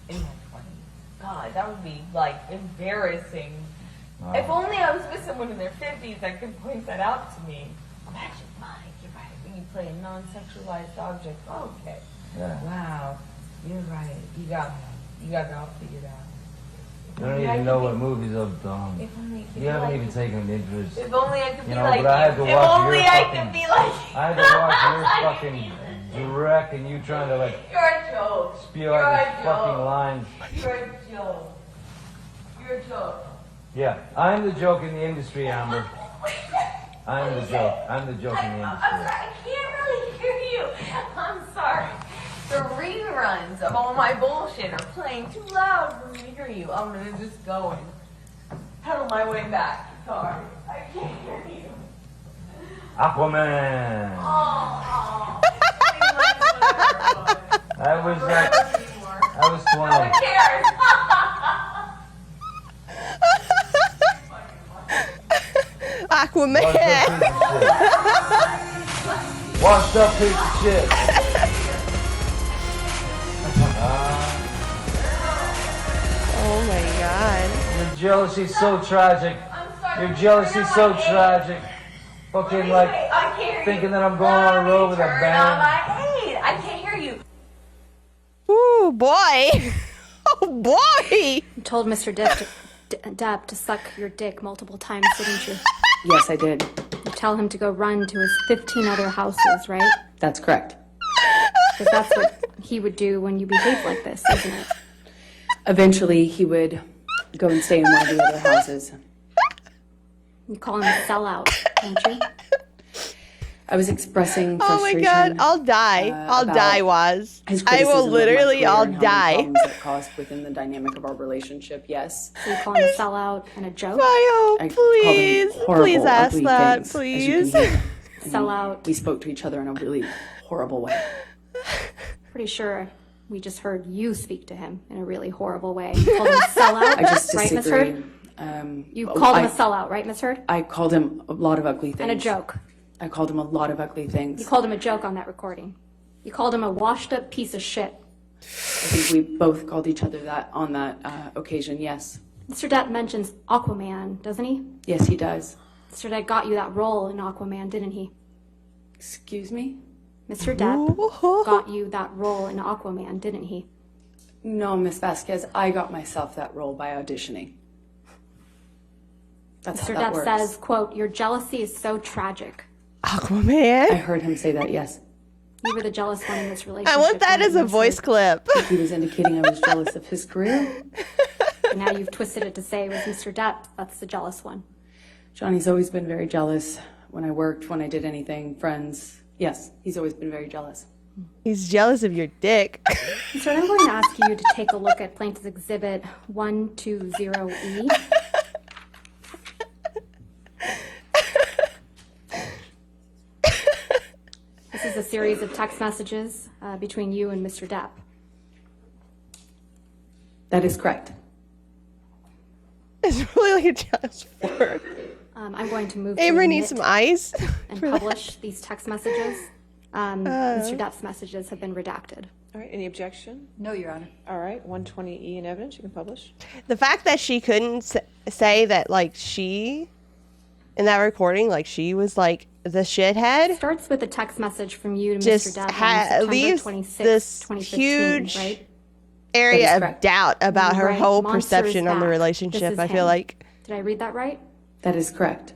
In my 20s. God, that would be like embarrassing. Wow. If only I was with someone in their 50s that could point that out to me. Magic Mike, you're right. When you play a non-sexualized object. Okay. Yeah. Wow. You're right. You got it all figured out. You don't even know what movies I've done. If only I could You be haven't like even you. taken an interest. If only I could You be know, like but I had to you. If watch only your I fucking- could be like you. I had to watch your fucking direct and you trying to like You're a joke. spew You're out a these fucking joke. lines. You're a joke. You're a joke. Yeah, I'm the joke in the industry, Amber. I'm the joke. I'm the joke in the I'm industry. sorry. I can't really hear you. I'm sorry. The reruns of all my bullshit are playing too loud for me to hear you. I'm gonna just go and pedal my way back. Sorry. I can't hear you. Aquaman. Oh. I was like, I was 20. No one cares. Aquaman. Washed up piece of shit. Oh my god. Your jealousy's so tragic. Your jealousy's so tragic. Fucking like I can't hear thinking you. that I'm going on a road with a Turn on band. my aid. I can't hear you. Ooh, boy. Oh, boy. You told Mr. Depp to suck your dick multiple times, didn't you? Yes, I did. You tell him to go run to his 15 other houses, right? That's correct. Because that's what he would do when you behave like this, isn't it? Eventually, he would go and stay in one of the other houses. You call him a sellout, don't you? I was expressing Oh my frustration. God, I'll die. I'll about die, Waz. his I will criticism of my literally, career I'll and how many die. problems that caused within the dynamic of our relationship. Yes. So you call him a sellout and a joke? I called him horrible, please ask ugly that, things, please. As you can hear. Sellout. We spoke to each other in a really horrible way. Pretty sure we just heard you speak to him in a really horrible way. You called him a sellout, I just right, Miss disagree. Heard? You called him a sellout, right, Miss Heard? I called him a lot of ugly things. And a joke. I called him a lot of ugly things. You called him a joke on that recording. You called him a washed up piece of shit. I think we both called each other that on that occasion, yes. Mr. Depp mentions Aquaman, doesn't he? Yes, he does. Mr. Depp got you that role in Aquaman, didn't he? Excuse me? Mr. Depp got you that role in Aquaman, didn't he? No, Miss Vasquez, I got myself that role by auditioning. That's Mr. how that Depp works. says, quote, your jealousy is so tragic. Aquaman? I heard him say that, yes. You were the jealous one in this relationship. I want that as a Miss voice Heard. clip. He was indicating I was jealous of his career. And now you've twisted it to say it was Mr. Depp. That's the jealous one. Johnny's always been very jealous when I worked, when I did anything, friends. Yes, he's always been very jealous. He's jealous of your dick. So I'm going to ask you to take a look at Plaintiff's Exhibit 120E. This is a series of text messages between you and Mr. Depp. That is correct. It's really like a jealous word. I'm going to move Amber to needs admit some ice. and for that. publish these text messages. Mr. Depp's messages have been redacted. All right, any objection? No, Your Honor. All right, 120E in evidence, you can publish. The fact that she couldn't say that, like, she, in that recording, like, she was, like, the shithead. Starts with a text message from you to Just Mr. Depp on September leaves 26, this 2015, huge right? area of doubt about You her write, whole "Monster is perception on the back. relationship. This is I feel him." like Did I read that right? That is correct.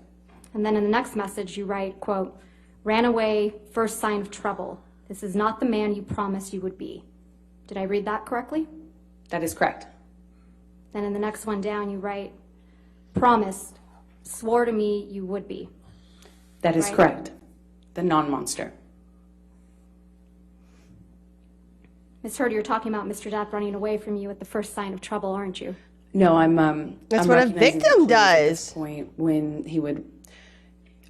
And then in the next message, you write, quote, ran away, first sign of trouble. This is not the man you promised you would be. Did I read that correctly? That is correct. Then in the next one down, you write, promised, swore to me you would be. That is Right. correct. The non-monster. Ms. Heard, you're talking about Mr. Depp running away from you at the first sign of trouble, aren't you? No, I'm That's I'm what a recognizing victim the clues at this does. point when he would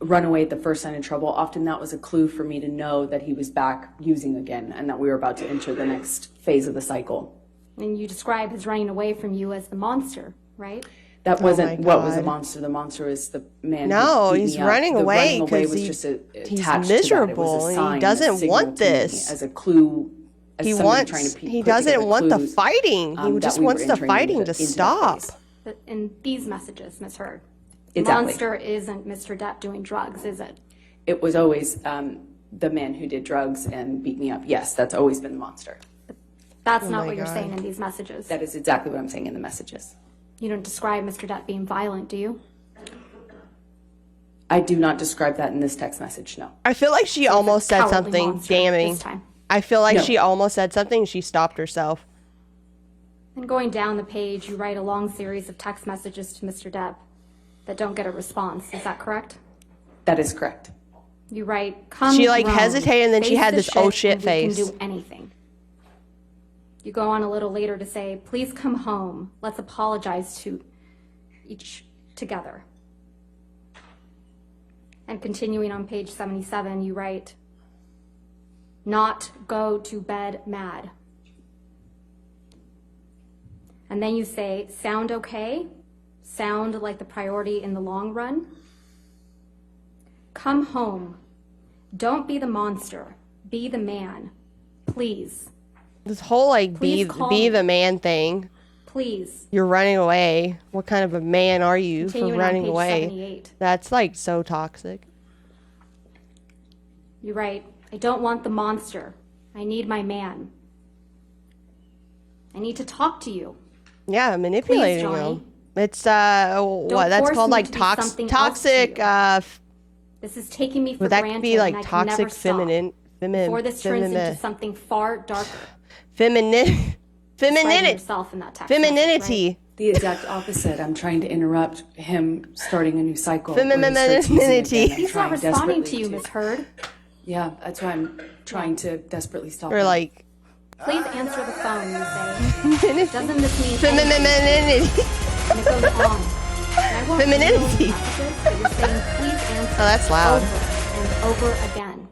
run away at the first sign of trouble, often that was a clue for me to know that he was back using again and that we were about to enter the next phase of the cycle. And you describe his running away from you as the monster, right? That Oh wasn't my what was God. the monster. The monster is the man. No, who beat he's me up. running The away running away 'cause was he- just he's attached miserable to that. It was a and he sign, a doesn't signal want to me this. as a clue. As he somebody wants. trying to He put doesn't together want the clues, fighting. He that just we were wants the entering fighting into to that stop. phase. But in these messages, Ms. Heard, Exactly. the monster isn't Mr. Depp doing drugs, is it? It was always the man who did drugs and beat me up. Yes, that's always been the monster. That's Oh not my what you're God. saying in these messages. That is exactly what I'm saying in the messages. You don't describe Mr. Depp being violent, do you? I do not describe that in this text message, no. I feel like she almost said cowardly something monster damning. this time. I feel like No. she almost said something. She stopped herself. And going down the page, you write a long series of text messages to Mr. Depp that don't get a response. Is that correct? That is correct. You write, come She, like, Rome, hesitated and then she face had the this oh shit and face. We can do anything. You go on a little later to say, please come home. Let's apologize to each together. And continuing on page 77, you write, not go to bed mad. And then you say, sound okay? Sound like the priority in the long run? Come home. Don't be the monster. Be the man. Please. This whole like Please call be me. the man thing. Please. You're running away. What kind of a man are you Continuing for on running page away? 78. That's like so toxic. You write, I don't want the monster. I need my man. I need to talk to you. Yeah, manipulating Johnny. them. It's what that's force called me like to be something else to toxic you. This is taking me for would that granted. be like and I can never toxic stop before this turns into femininity something far darker. femininity Describing yourself in that text message, femininity right? The exact opposite. I'm trying to interrupt him starting a new cycle. where he starts using Femininity. again. I'm He's not trying responding to desperately you, Miss Heard. Yeah, that's why I'm trying to desperately stop Or him. like Please answer the phone, you say. Doesn't this mean femininity. And it goes on. And I won't Femininity. read all the messages, but you're saying please answer Oh, that's loud. over and over again.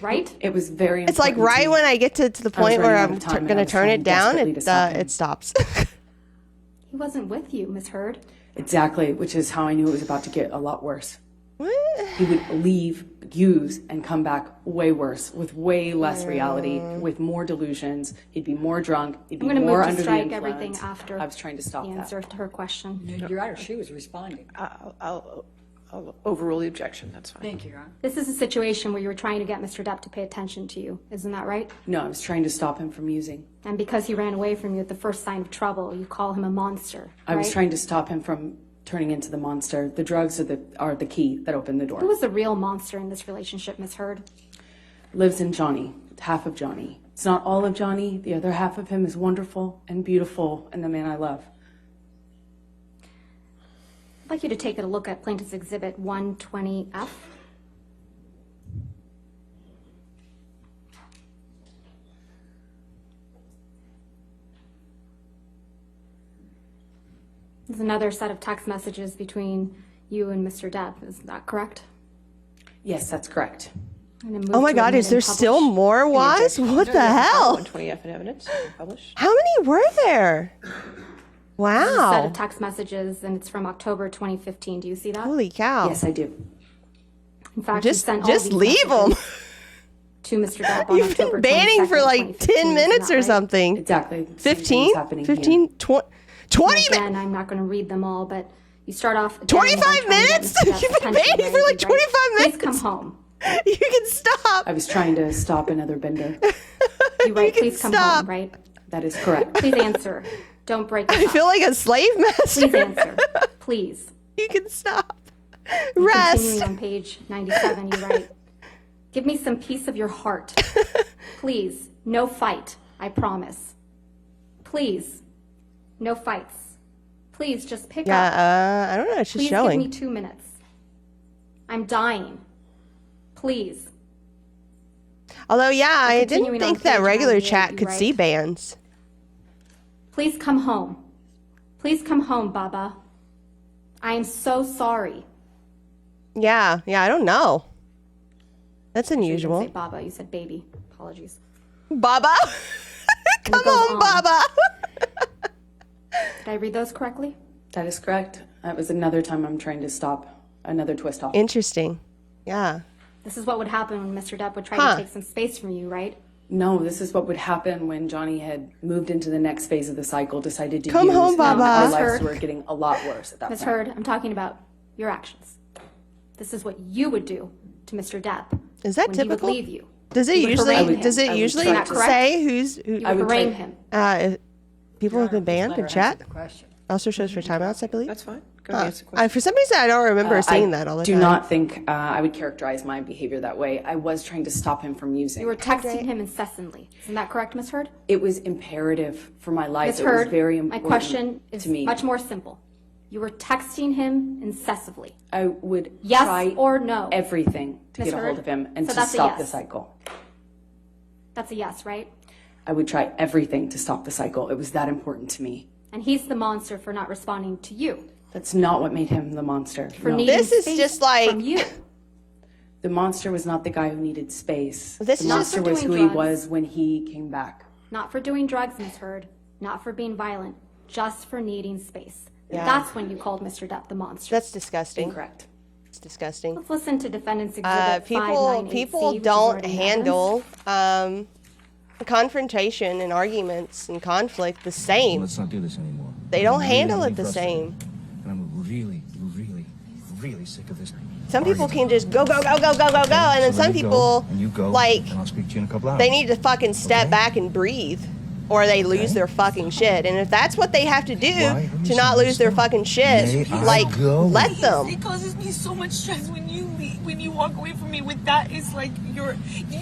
Right? It was very It's like important to right me. when I get to the point where I'm time, going to turn it down, desperately to stop him. it stops. He wasn't with you, Miss Heard. Exactly, which is how I knew it was about to get a lot worse. What? He would leave, use, and come back way worse, with way less reality, with more delusions. He'd be more drunk. He'd be I'm going to more move to under the strike influence. everything after I was trying to stop the that. answer to her question. Your Honor, she was responding. I'll overrule the objection, that's fine. Thank you, Your Honor. This is a situation where you were trying to get Mr. Depp to pay attention to you. Isn't that right? No, I was trying to stop him from using. And because he ran away from you at the first sign of trouble, you call him a monster. I was right? trying to stop him from turning into the monster. The drugs are the key that opened the door. Who was the real monster in this relationship, Miss Heard? Lives in Johnny, half of Johnny. It's not all of Johnny. The other half of him is wonderful and beautiful and the man I love. I'd like you to take a look at Plaintiff's Exhibit 120F. There's another set of text messages between you and Mr. Depp. Is that correct? Yes, that's correct. I'm gonna move Oh my to God, admit is there and still publish. more Waz? What the hell? 120F in evidence, published. How many were there? There's a set Wow. of text messages, and it's from October 2015. Do you see that? Holy cow. Yes, I do. In fact, Just- you sent all just these leave 'em. messages to Mr. Depp on You've October been banning for 22nd, like 2015. 10 minutes Isn't or that right? something. Exactly. 15? 15? 20 minutes? Again, I'm not going to read them all, but you start off. again 25 by trying to get minutes? Mr. Depp's You've been attention, banning for right? like 25 minutes. Please come home. You can stop. I was trying to stop another bender. You write, can please come stop. home, right? That is correct. Please answer. Don't break us I up. feel like a slave master. Please answer. Please. You can stop. Continuing Rest. on page 97, you write, give me some piece of your heart. Please, no fight, I promise. Please, no fights. Please, just pick up. Yeah, I don't know. It's just Please showing. give me 2 minutes. I'm dying. Please. Although, yeah, I continuing didn't on think that page regular 98, chat you could write, see bands. Please come home. Please come home, Baba. I am so sorry. Yeah, I don't know. That's You didn't unusual. say Baba, you said baby. Apologies. Baba? And Come it goes on, on. Baba. Did I read those correctly? That is correct. That was another time I'm trying to stop another twist off. Interesting. Yeah. This is what would happen when Mr. Depp would try Huh. to take some space from you, right? No, this is what would happen when Johnny had moved into the next phase of the cycle, decided to Come use, home, and Baba. our Miss lives Heard. were getting a lot worse at that Ms. point. Heard, I'm talking about your actions. This is what you would do to Mr. Depp. Is that when typical? He would leave you. Does it You would usually berate him. does it I would usually try to- Correct? say who's You who, would berate him. people have been banned Let in her chat? answer the question. Also shows for timeouts, I believe. That's fine. Go ahead, answer the For question. some reason, I don't remember seeing that all the do time. not think I would characterize my behavior that way. I was trying to stop him from using. You were texting him incessantly. Isn't that correct, Ms. Heard? It was imperative for my life. Ms. It was Heard, very my important question is to me. much more simple. You were texting him incessantly. I would Yes try or no? everything to Ms. get a hold Heard? of him and So to that's a stop the yes. cycle. That's a yes, right? I would try everything to stop the cycle. It was that important to me. And he's the monster for not responding to you. That's not what made him the monster. For No. needing This is space just like- from you. The monster was not the guy who needed space. This the is monster just- was who doing he drugs. was when he came back. Not for doing drugs, Ms. Heard. Not for being violent. Just for needing space. Yeah. That's when you called Mr. Depp the monster. That's disgusting. Incorrect. It's disgusting. Let's listen to Defendant's Exhibit People 598C, which is don't already in handle confrontation and arguments and conflict the same. Let's not do this anymore. They don't I'm handle really it the frustrated. same. And I'm really, really, really sick of this. Some people can just go, and then So let some me go, people, and you go, like, and I'll speak to you in a couple hours. they need to fucking step Okay? back and breathe, or they lose their fucking shit. And if that's what they have to do Why are you to not saying lose their this now? fucking shit, May I like, go? let them. It causes me so much stress when you leave, when you walk away from me with that. It's like you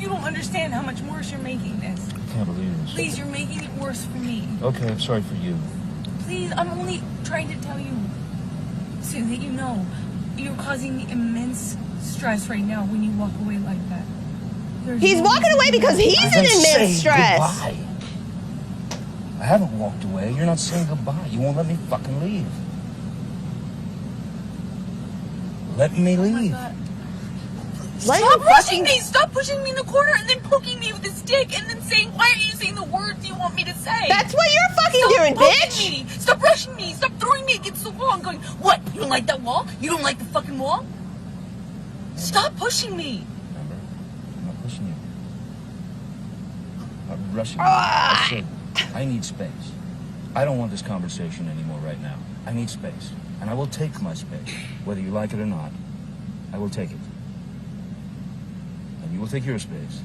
don't understand how much worse you're making this. I can't believe this. Please, you're making it worse for me. Okay, I'm sorry for you. please, I'm only trying to tell you so that you know you're causing me immense stress right now when you walk away like that. He's walking away because he's in immense stress. Goodbye. I haven't walked away. You're not saying goodbye. You won't let me fucking leave. Let me leave. Stop pushing me! Stop pushing me in the corner and then poking me with a stick and then saying, why are you saying the words you want me to say? That's what you're fucking doing, bitch! Me. Stop rushing me! Stop throwing me against the wall and going, what? You don't like that wall? You don't like the fucking wall? Stop pushing me! Remember, I'm not pushing you. I'm not rushing you. I said, I need space. I don't want this conversation anymore right now. I need space. And I will take my space. Whether you like it or not, I will take it. And you will take your space.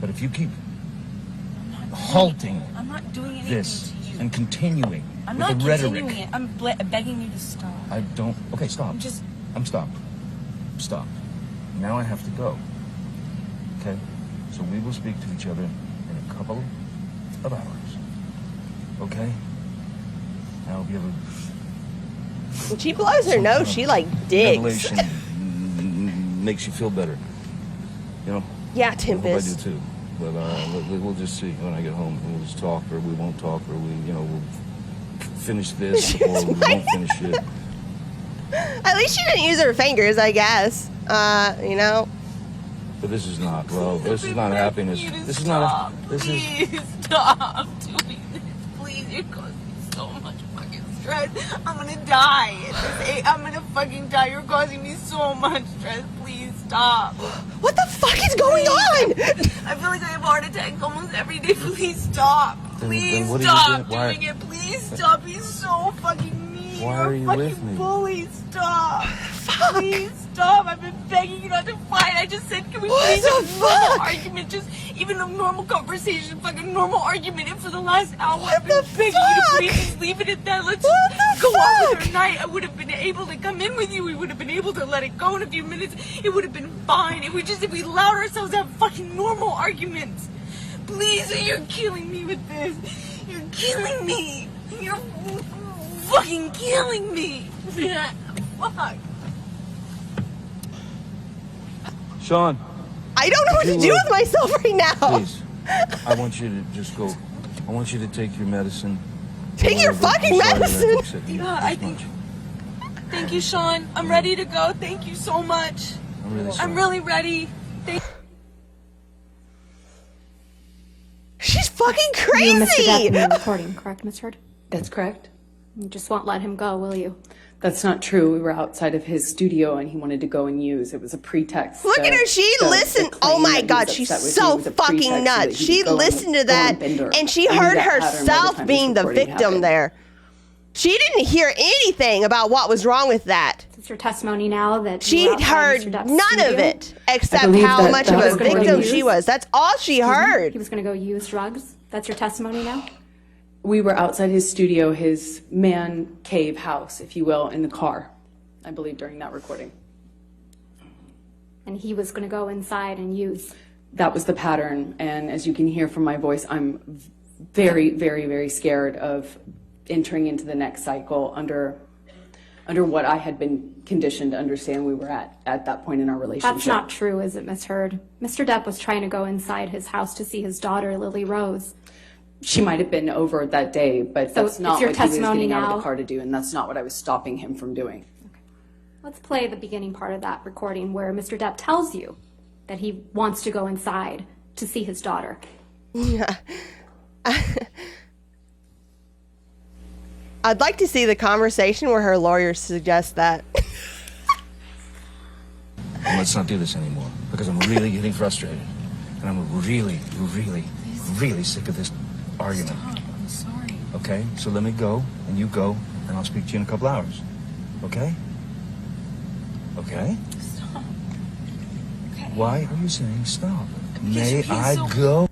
But if you keep halting I'm not doing anything this to you. and continuing I'm with not the rhetoric, continuing it. I'm begging you to stop. I don't. Okay, stop. I'm stopped. Stop. Now I have to go. Okay? So we will speak to each other in a couple of hours. Okay? I hope you have a When she blows her nose, she like digs. revelation makes you feel better. You know? Yeah, I hope I Tempest. do too. But we'll just see when I get home. We'll just talk, or we won't talk, or we'll finish this, or we won't finish it. At least she didn't use her fingers, I guess. You know. But this is not. Well, this is not happiness. This is not. Please stop doing this. Please, you're causing me so much fucking stress. I'm gonna die. I'm gonna fucking die. You're causing me so much stress. Please stop. What the fuck is going on? I feel like I have heart attacks almost every day. Please stop. Please what are you stop doing? Why- doing it. Please stop. He's so fucking mean. Why You're are a you fucking with me? bully. Stop. Please stop. I've been begging you not to fight. I just said, can we What please the have a normal fuck? argument? Just even a normal conversation, fucking normal argument. And for the last hour, What I've been the begging you to fuck? please just leave it at that. Let's What just the go on with fuck? our night. I would have been able to come in with you. We would have been able to let it go in a few minutes. It would have been fine. If we allowed ourselves to have fucking normal arguments. Please, you're killing me with this. You're killing me. You're fucking killing me. Fuck. Sean, I don't know what to do with myself right now. please. I want you to just go. I want you to take your medicine. Take your fucking medicine. God, thank you, Sean. I'm ready to go. Thank you so much. I'm really sorry. I'm really ready. She's fucking You and Mr. Depp crazy. in the recording, correct, Miss Heard? That's correct. You just won't let him go, will you? That's not true. We were outside of his studio and he wanted to go and use. It was a pretext. Look at her. She listened. Oh my God, she's so fucking nuts. She listened to that and she heard herself being the victim there. She didn't hear anything about what was wrong with that. It's your testimony now that She you were outside heard Mr. Depp's none of studio? it except believe how that much that of was a going to victim use- she was. That's all she heard. He was going to go use drugs? That's your testimony now? We were outside his studio, his man cave house, if you will, in the car, I believe, during that recording. And he was going to go inside and use. That was the pattern. And as you can hear from my voice, I'm very, very, very scared of entering into the next cycle under what I had been conditioned to understand we were at that point in our relationship. That's not true, is it, Miss Heard? Mr. Depp was trying to go inside his house to see his daughter, Lily Rose. She might have been over that day, but So that's not it's your what he was testimony getting out of now? the car to do, and that's not what I was stopping him from doing. Let's play the beginning part of that recording where Mr. Depp tells you that he wants to go inside to see his daughter. I'd like to see the conversation where her lawyer suggests that. And let's not do this anymore because I'm really getting frustrated, and I'm really, really, really sick of this argument. Stop. I'm sorry. Okay, so let me go, and you go, and I'll speak to you in a couple hours. Okay? Okay? Stop. Okay. Why are you saying stop? Because May you're being I so- go?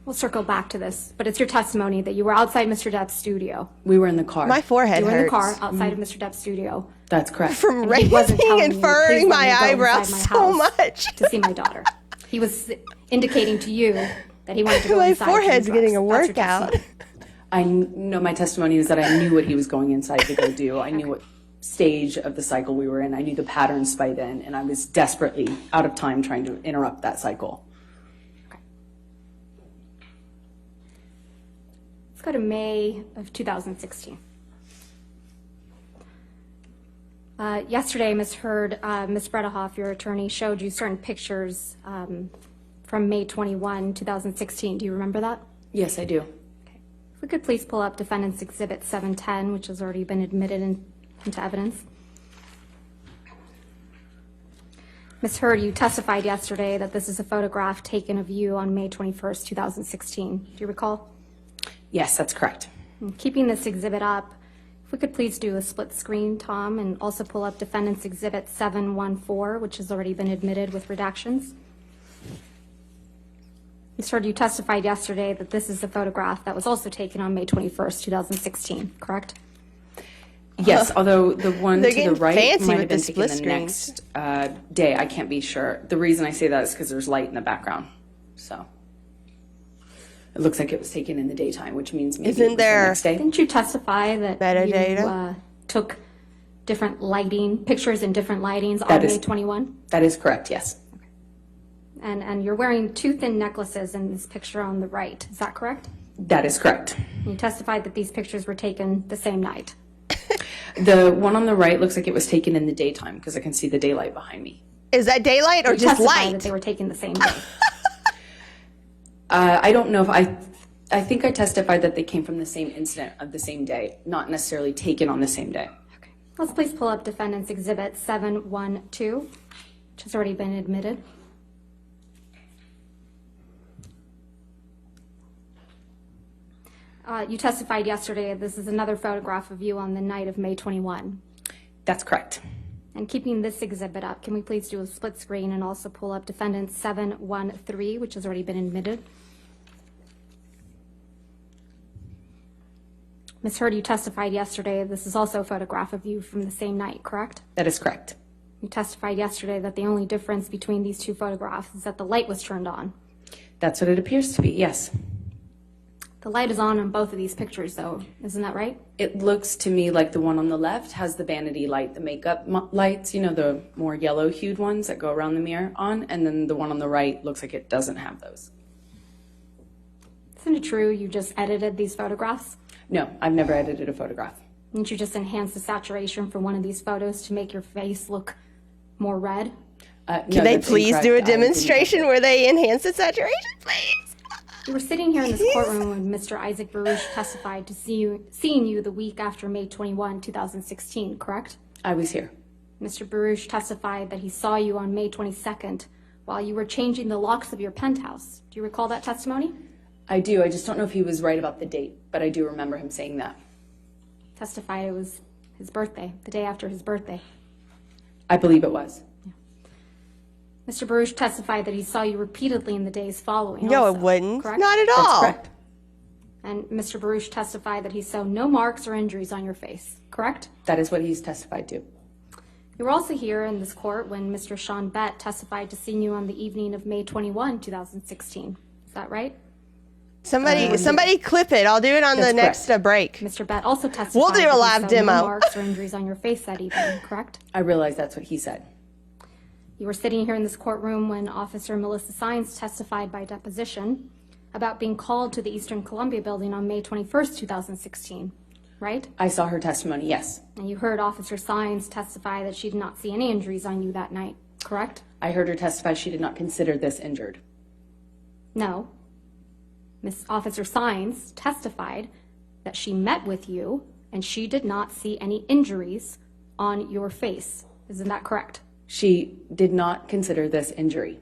We'll circle back to this, but it's your testimony that you were outside Mr. Depp's studio. We were in the car. My forehead You were in the hurts. car outside of Mr. Depp's studio That's correct. From And he wasn't raising telling and you, furrowing "Please let my me go eyebrows inside my so house much. to see my daughter." He was indicating to you that he wanted to go My inside to do forehead's drugs. getting a That's your workout. testimony. I know my testimony is that I knew what he was going inside to go do. I knew what stage of the cycle we were in. I knew the patterns by then, and I was desperately out of time trying to interrupt that cycle. Let's go to May of 2016. Yesterday, Ms. Heard, Ms. Bredehoff, your attorney, showed you certain pictures from May 21, 2016. Do you remember that? Yes, I do. If we could please pull up Defendant's Exhibit 710, which has already been admitted into evidence. Ms. Heard, you testified yesterday that this is a photograph taken of you on May 21st, 2016. Do you recall? Yes, that's correct. And keeping this exhibit up, if we could please do a split screen, Tom, and also pull up Defendant's Exhibit 714, which has already been admitted with redactions. Ms. Heard, you testified yesterday that this is a photograph that was also taken on May 21st, 2016, correct? Yes, although the one They're to the getting right fancy might with have been the taken split the screens. next day. I can't be sure. The reason I say that is because there's light in the background. So it looks like it was taken in the daytime, which means maybe it Isn't was there the next day. Didn't you testify that metadata? you took different pictures in different lightings That on is- May 21? That is correct, yes. And you're wearing two thin necklaces in this picture on the right. Is that correct? That is correct. You testified that these pictures were taken the same night. The one on the right looks like it was taken in the daytime because I can see the daylight behind me. Is that daylight or You just testified light? that they were taken the same day. I don't know if I think I testified that they came from the same incident of the same day, not necessarily taken on the same day. Let's please pull up Defendant's Exhibit 712, which has already been admitted. You testified yesterday this is another photograph of you on the night of May 21. That's correct. And keeping this exhibit up, can we please do a split screen and also pull up Defendant 713, which has already been admitted? Ms. Heard, you testified yesterday this is also a photograph of you from the same night, correct? That is correct. You testified yesterday that the only difference between these two photographs is that the light was turned on. That's what it appears to be, yes. The light is on both of these pictures, though. Isn't that right? It looks to me like the one on the left has the vanity light, the makeup lights, you know, the more yellow hued ones that go around the mirror on, and then the one on the right looks like it doesn't have those. Isn't it true you just edited these photographs? No, I've never edited a photograph. Didn't you just enhance the saturation for one of these photos to make your face look more red? Can they please do a demonstration where they enhance the saturation, please? You were sitting here in this courtroom when Mr. Isaac Baruch testified to seeing you the week after May 21, 2016, correct? I was here. Mr. Baruch testified that he saw you on May 22nd while you were changing the locks of your penthouse. Do you recall that testimony? I do. I just don't know if he was right about the date, but I do remember him saying that. Testified it was his birthday, the day after his birthday. I believe it was. Mr. Baruch testified that he saw you repeatedly in the days following. No, also, it wouldn't. correct? Not at That's all. correct. And Mr. Baruch testified that he saw no marks or injuries on your face, correct? That is what he's testified to. You were also here in this court when Mr. Sean Bett testified to seeing you on the evening of May 21, 2016. Is that right? Somebody clip it. I'll do it on the That's next break. Mr. Bett also testified We'll do a that he live saw demo. no marks or injuries on your face that evening, correct? I realize that's what he said. You were sitting here in this courtroom when Officer Melissa Sines testified by deposition about being called to the Eastern Columbia building on May 21st, 2016, right? I saw her testimony, yes. And you heard Officer Sines testify that she did not see any injuries on you that night, correct? I heard her testify she did not consider this injured. No. Miss Officer Sines testified that she met with you and she did not see any injuries on your face. Isn't that correct? She did not consider this injury.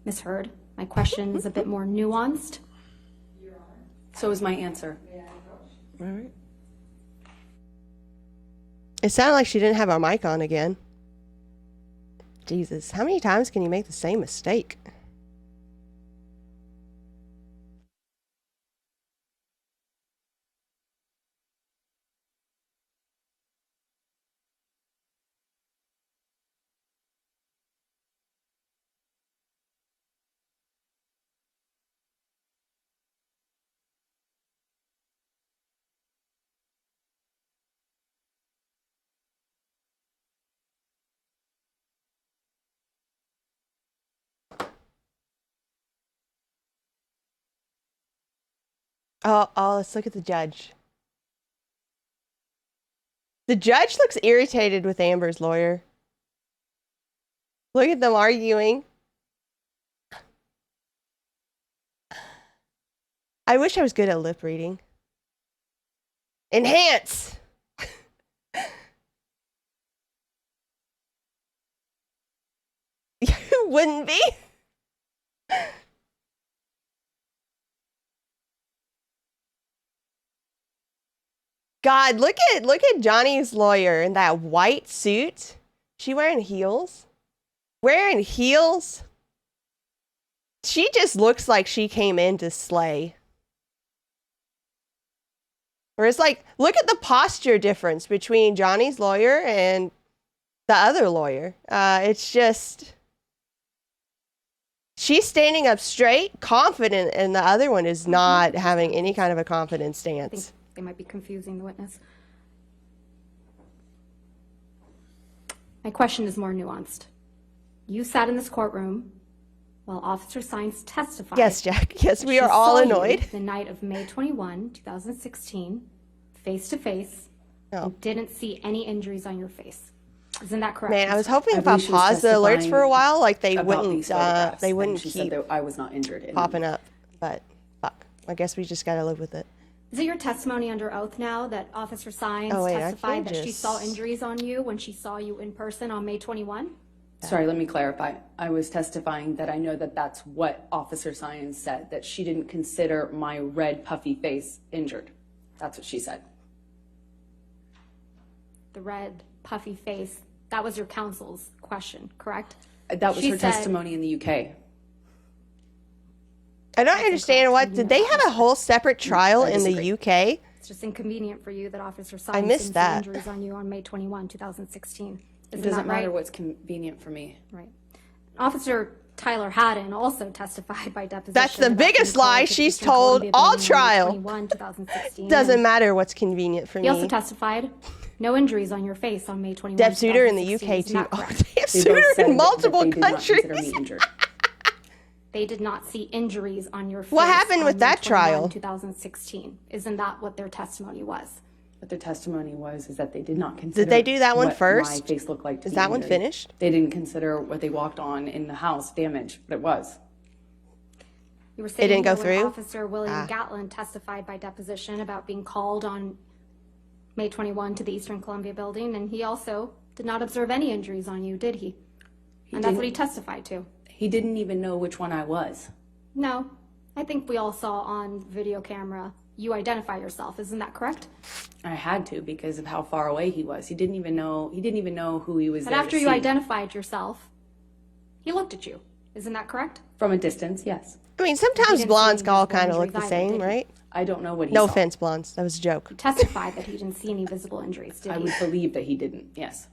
Ms. Heard, my question is a bit more nuanced. So is my answer. All right. It sounded like she didn't have her mic on again. Jesus, how many times can you make the same mistake? Oh, let's look at the judge. The judge looks irritated with Amber's lawyer. Look at them arguing. I wish I was good at lip reading. Enhance! You wouldn't be? God, look at Johnny's lawyer in that white suit. She wearing heels? Wearing heels? She just looks like she came in to slay. Or it's like, look at the posture difference between Johnny's lawyer and the other lawyer. It's just, she's standing up straight, confident, and the other one is not having any kind of a confident stance. They might be confusing the witness. My question is more nuanced. You sat in this courtroom while Officer Sines testified. Yes, Jack. Yes, we are all annoyed. The night of May 21, 2016, face to face, and didn't see any injuries on your face. Isn't that correct? Man, I was hoping if I paused the alerts for a while, like they wouldn't keep that I was not injured popping up. But fuck, I guess we just gotta live with it. Is it your testimony under oath now that Officer Sines testified that she saw injuries on you when she saw you in person on May 21? Sorry, let me clarify. I was testifying that I know that that's what Officer Sines said, that she didn't consider my red puffy face injured. That's what she said. The red puffy face, that was your counsel's question, correct? That was her testimony in the UK. I don't understand what, did they have a whole separate trial in the UK? It's just inconvenient for you that Officer Sines I missed didn't that. see injuries on you on May 21, 2016. It doesn't matter what's convenient for me. Right. Officer Tyler Haddon also testified by deposition. That's the biggest lie she's told all trial. 2016. Doesn't matter what's convenient for He me. also testified, no injuries on your face on May 21, Deb Souter in the 2016. UK Isn't too. that Oh, correct? they have Souter in multiple countries. They did not see injuries on your face. What happened on with May that 21, trial? 2016. Isn't that what their testimony was? What their testimony was is that they did not consider. Did they do that one what first? My face looked like. To Is be that one injured. finished? They didn't consider what they walked on in the house damage, but it was. You were sitting didn't go here when through? Officer William Gatlin testified by deposition about being called on May 21 to the Eastern Columbia building, and he also did not observe any injuries on you, did he? And that's what he testified to. He didn't even know which one I was. No, I think we all saw on video camera you identify yourself. Isn't that correct? I had to because of how far away he was. He didn't even know. He didn't even know who he was. But there after to you see. identified yourself, he looked at you. Isn't that correct? From a distance, yes. I mean, sometimes blondes all kind of look the either, same, did he? right? I don't know what he No saw. offense, blondes. That was a joke. He testified that he didn't see any visible injuries, did I he? would believe that he didn't. Yes.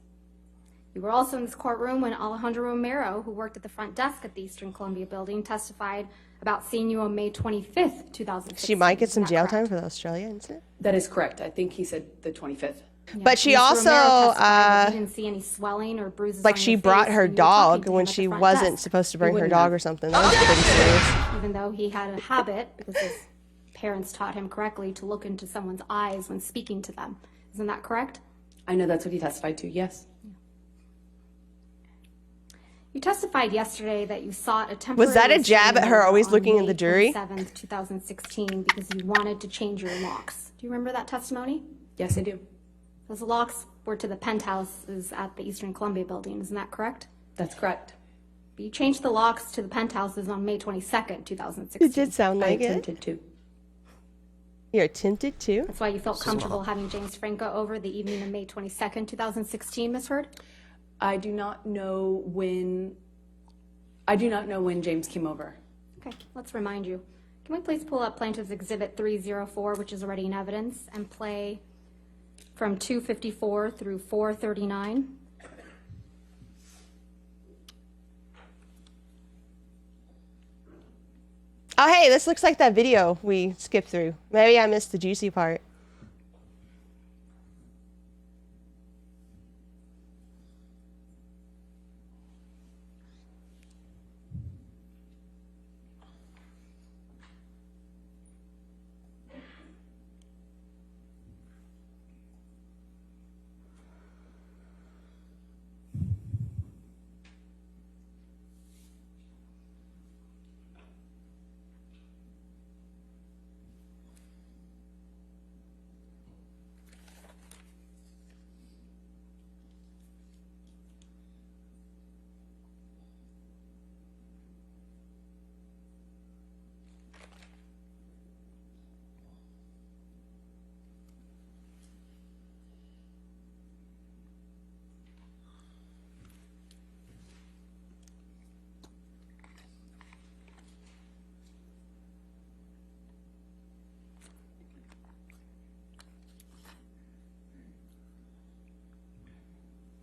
You were also in this courtroom when Alejandro Romero, who worked at the front desk at the Eastern Columbia building, testified about seeing you on May 25th, 2016. She might get some Isn't that jail correct? time for the Australia incident. That is correct. I think he said the 25th. But she Mr. also, Romero testified that he didn't see any swelling or bruises like on she your brought face her when you were talking dog to when him at she the front wasn't desk, supposed to bring her wouldn't dog have. or something. That was pretty serious. even though he had a habit, because his parents taught him correctly, to look into someone's eyes when speaking to them. Isn't that correct? I know that's what he testified to. Yes. You testified yesterday that you sought a temporary Was that a jab at her restraining always order looking on at the May jury? 27th, 2016, because you wanted to change your locks. Do you remember that testimony? Yes, I do. Those locks were to the penthouses at the Eastern Columbia building. Isn't that correct? That's correct. But you changed the locks to the penthouses on May 22nd, 2016. It did sound I like it. attempted to. You're tempted to? That's why you felt comfortable having James Franco over the evening of May 22nd, 2016, Ms. Heard? I do not know when. I do not know when James came over. Okay, let's remind you. Can we please pull up Plaintiff's Exhibit 304, which is already in evidence, and play from 254 through 439? Oh, hey, this looks like that video we skipped through. Maybe I missed the juicy part.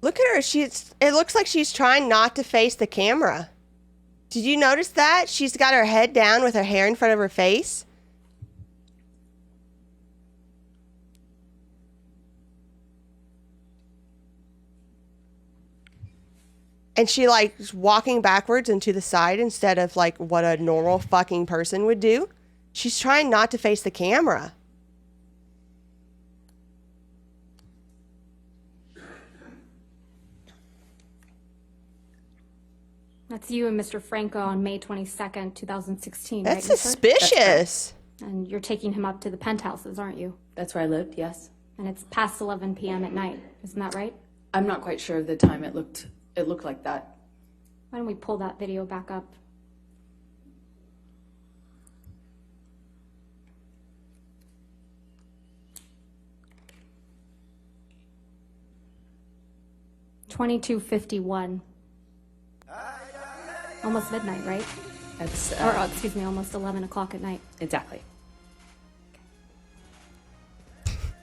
Look at her. It looks like she's trying not to face the camera. Did you notice that? She's got her head down with her hair in front of her face. And she like is walking backwards and to the side instead of like what a normal fucking person would do. She's trying not to face the camera. That's you and Mr. Franco on May 22nd, 2016, That's right? suspicious. And you're taking him up to the penthouses, aren't you? That's where I lived, yes. And it's past 11 p.m. at night. Isn't that right? I'm not quite sure of the time. It looked like that. Why don't we pull that video back up? $22:51. Almost midnight, right? That's Excuse me, almost 11 o'clock at night. Exactly.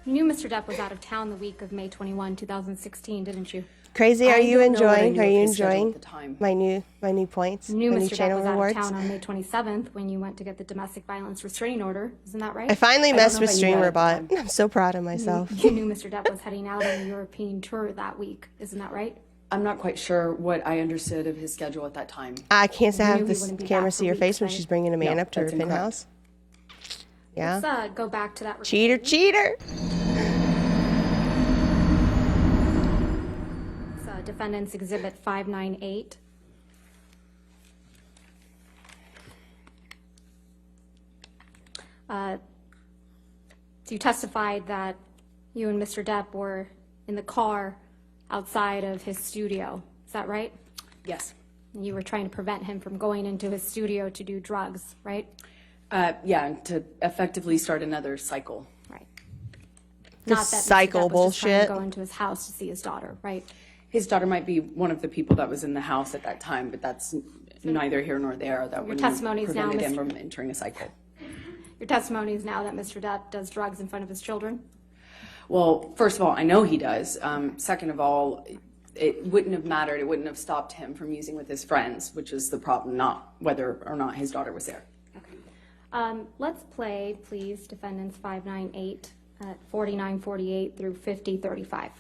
You knew Mr. Depp was out of town the week of May 21, 2016, didn't you? Crazy, are you enjoying? Are you his schedule enjoying at the time. my new points? You knew my new Mr. Depp channel was out rewards? of town on May 27th when you went to get the domestic violence restraining order. Isn't that right? I finally don't know messed if with I knew Stream that at Robot. the I'm so proud of myself. You knew Mr. Depp was heading out on a European tour that week. Isn't that right? I'm not quite sure what I understood of his schedule at that time. I can't You knew have he this wouldn't be camera back see for your weeks, face when right? she's bringing a man No, up to her that's incorrect. penthouse. Yeah. Let's go back to that. Cheater, cheater. It's Defendant's Exhibit 598. So you testified that you and Mr. Depp were in the car outside of his studio. Is that right? Yes. And you were trying to prevent him from going into his studio to do drugs, right? Yeah, and to effectively start another cycle. Right. This Not that cycle Mr. Depp was just trying bullshit. to go into his house to see his daughter, right? His daughter might be one of the people that was in the house at that time, but that's neither here nor there. That Your testimony is now, prevented him Mr. from entering a cycle. Your testimony is now that Mr. Depp does drugs in front of his children? Well, first of all, I know he does. Second of all, it wouldn't have mattered. It wouldn't have stopped him from using with his friends, which is the problem, not whether or not his daughter was there. Let's play, please, Defendants 598 at 4948 through 5035.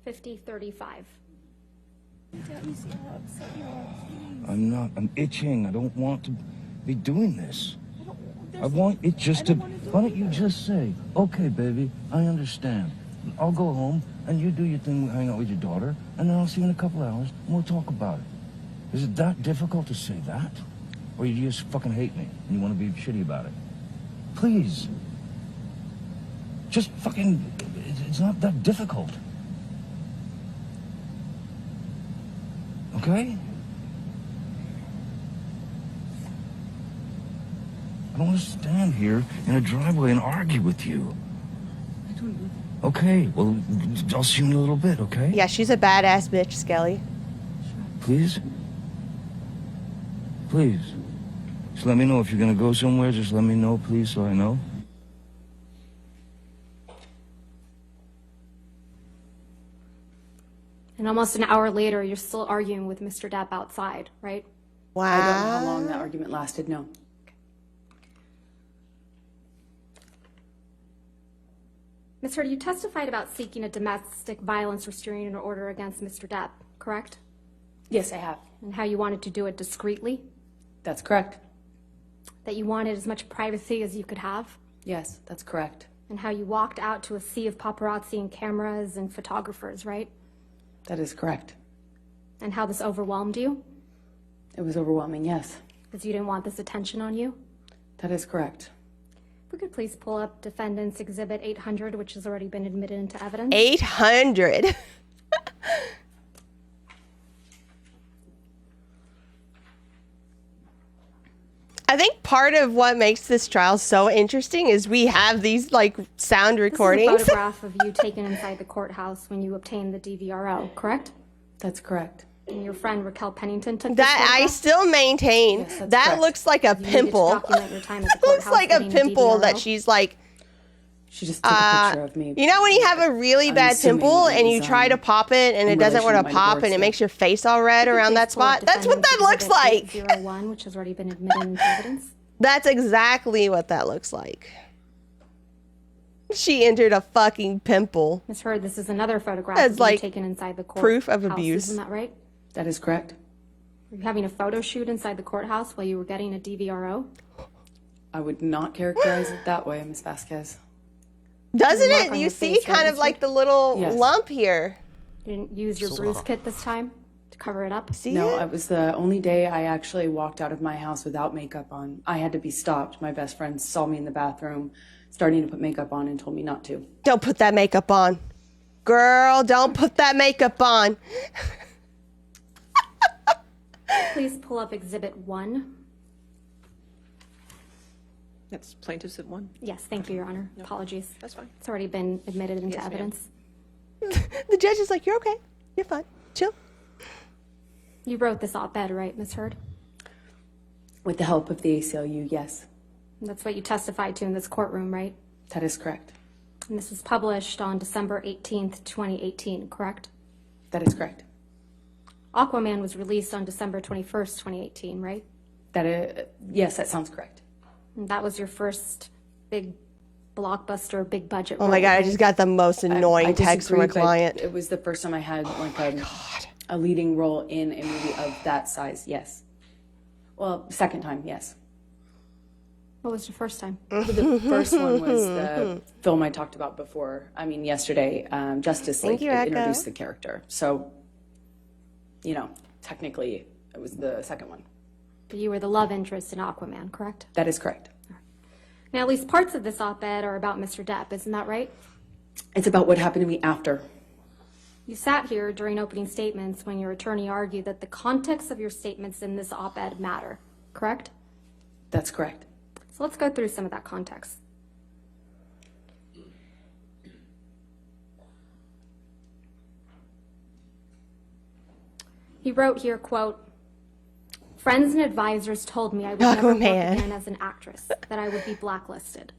5035. I'm itching. I don't want to be doing this. I want it just to. Why don't you just say, okay, baby, I understand. I'll go home and you do your thing, hang out with your daughter, and then I'll see you in a couple hours and we'll talk about it. Is it that difficult to say that? Or you just fucking hate me and you want to be shitty about it? Please. Just fucking, it's not that difficult. Okay? I don't want to stand here in a driveway and argue with you. Okay, well, I'll see you in a little bit, okay? Yeah, she's a badass bitch, Skelly. Please? Please. Just let me know if you're gonna go somewhere. Just let me know, please, so I know. And almost an hour later, you're still arguing with Mr. Depp outside, right? Wow. I don't know how long that argument lasted, no. Ms. Heard, you testified about seeking a domestic violence restraining order against Mr. Depp, correct? Yes, I have. And how you wanted to do it discreetly? That's correct. That you wanted as much privacy as you could have? Yes, that's correct. And how you walked out to a sea of paparazzi and cameras and photographers, right? That is correct. And how this overwhelmed you? It was overwhelming, yes. Because you didn't want this attention on you? That is correct. If we could please pull up Defendant's Exhibit 800, which has already been admitted into evidence. 800. I think part of what makes this trial so interesting is we have these like sound recordings. This is a photograph of you taken inside the courthouse when you obtained the DVRO, correct? That's correct. And your friend Raquel Pennington took That this I photograph? still maintain. Yes, that's that correct. looks like a You needed to pimple. document your time at the Looks courthouse like a getting pimple DVRO. that she's like She just took a picture of me. You know when you have a really I'm bad assuming pimple it and was, you try to pop it and in it doesn't want relation to to my pop divorce, and it yeah. makes your face all red around that spot? That's what that looks like. 801, which has already been admitted into evidence. That's exactly what that looks like. She entered a fucking pimple. Ms. Heard, this is another photograph That's of you like taken inside the court proof of house, abuse. Isn't that right? That is correct. Were you having a photo shoot inside the courthouse while you were getting a DVRO? I would not characterize it that way, Ms. Vasquez. Doesn't Mark it? on You your see face, kind right, of like the little Yes. lump here. You didn't use your bruise kit this time to cover it up? See No, it? it was the only day I actually walked out of my house without makeup on. I had to be stopped. My best friend saw me in the bathroom starting to put makeup on and told me not to. Don't put that makeup on. Girl, don't put that makeup on. Please pull up Exhibit 1. That's plaintiff's at 1? Yes, thank you, Your Honor. Apologies. That's fine. It's already been admitted into Yes, ma'am. evidence. The judge is like, you're okay. You're fine. Chill. You wrote this op-ed, right, Ms. Heard? With the help of the ACLU, yes. That's what you testified to in this courtroom, right? That is correct. And this was published on December 18th, 2018, correct? That is correct. Aquaman was released on December 21st, 2018, right? Yes, that sounds correct. And that was your first big blockbuster, big budget Oh my role, God, I right? just got the most annoying I text from a disagree, but client. It was the first time I had like a leading role in a movie of that size, yes. Well, second time, yes. What was your first time? The first one was the film I talked about before. I mean, yesterday, Justice Thank League you, Echo. introduced the character. So, you know, technically, it was the second one. But you were the love interest in Aquaman, correct? That is correct. Now, at least parts of this op-ed are about Mr. Depp, isn't that right? It's about what happened to me after. You sat here during opening statements when your attorney argued that the context of your statements in this op-ed matter, correct? That's correct. So let's go through some of that context. He wrote here, quote, "Friends and advisors told me I would never work again as an actress, that I would be blacklisted."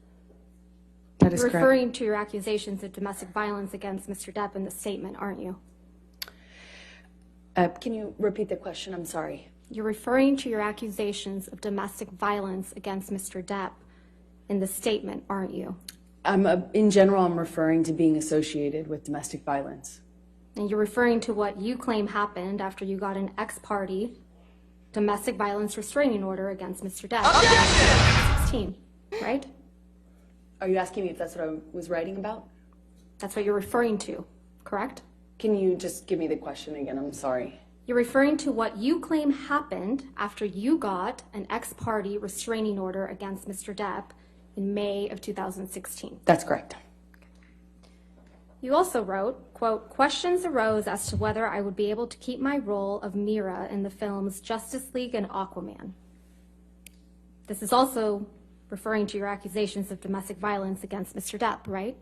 That is You're correct. referring to your accusations of domestic violence against Mr. Depp in the statement, aren't you? Can you repeat the question? I'm sorry. You're referring to your accusations of domestic violence against Mr. Depp in the statement, aren't you? In general, I'm referring to being associated with domestic violence. And you're referring to what you claim happened after you got an ex-party domestic violence restraining order against Mr. Depp in 2016, right? Are you asking me if that's what I was writing about? That's what you're referring to, correct? Can you just give me the question again? I'm sorry. You're referring to what you claim happened after you got an ex-party restraining order against Mr. Depp in May of 2016. That's correct. You also wrote, quote, "Questions arose as to whether I would be able to keep my role of Mira in the films Justice League and Aquaman." This is also referring to your accusations of domestic violence against Mr. Depp, right?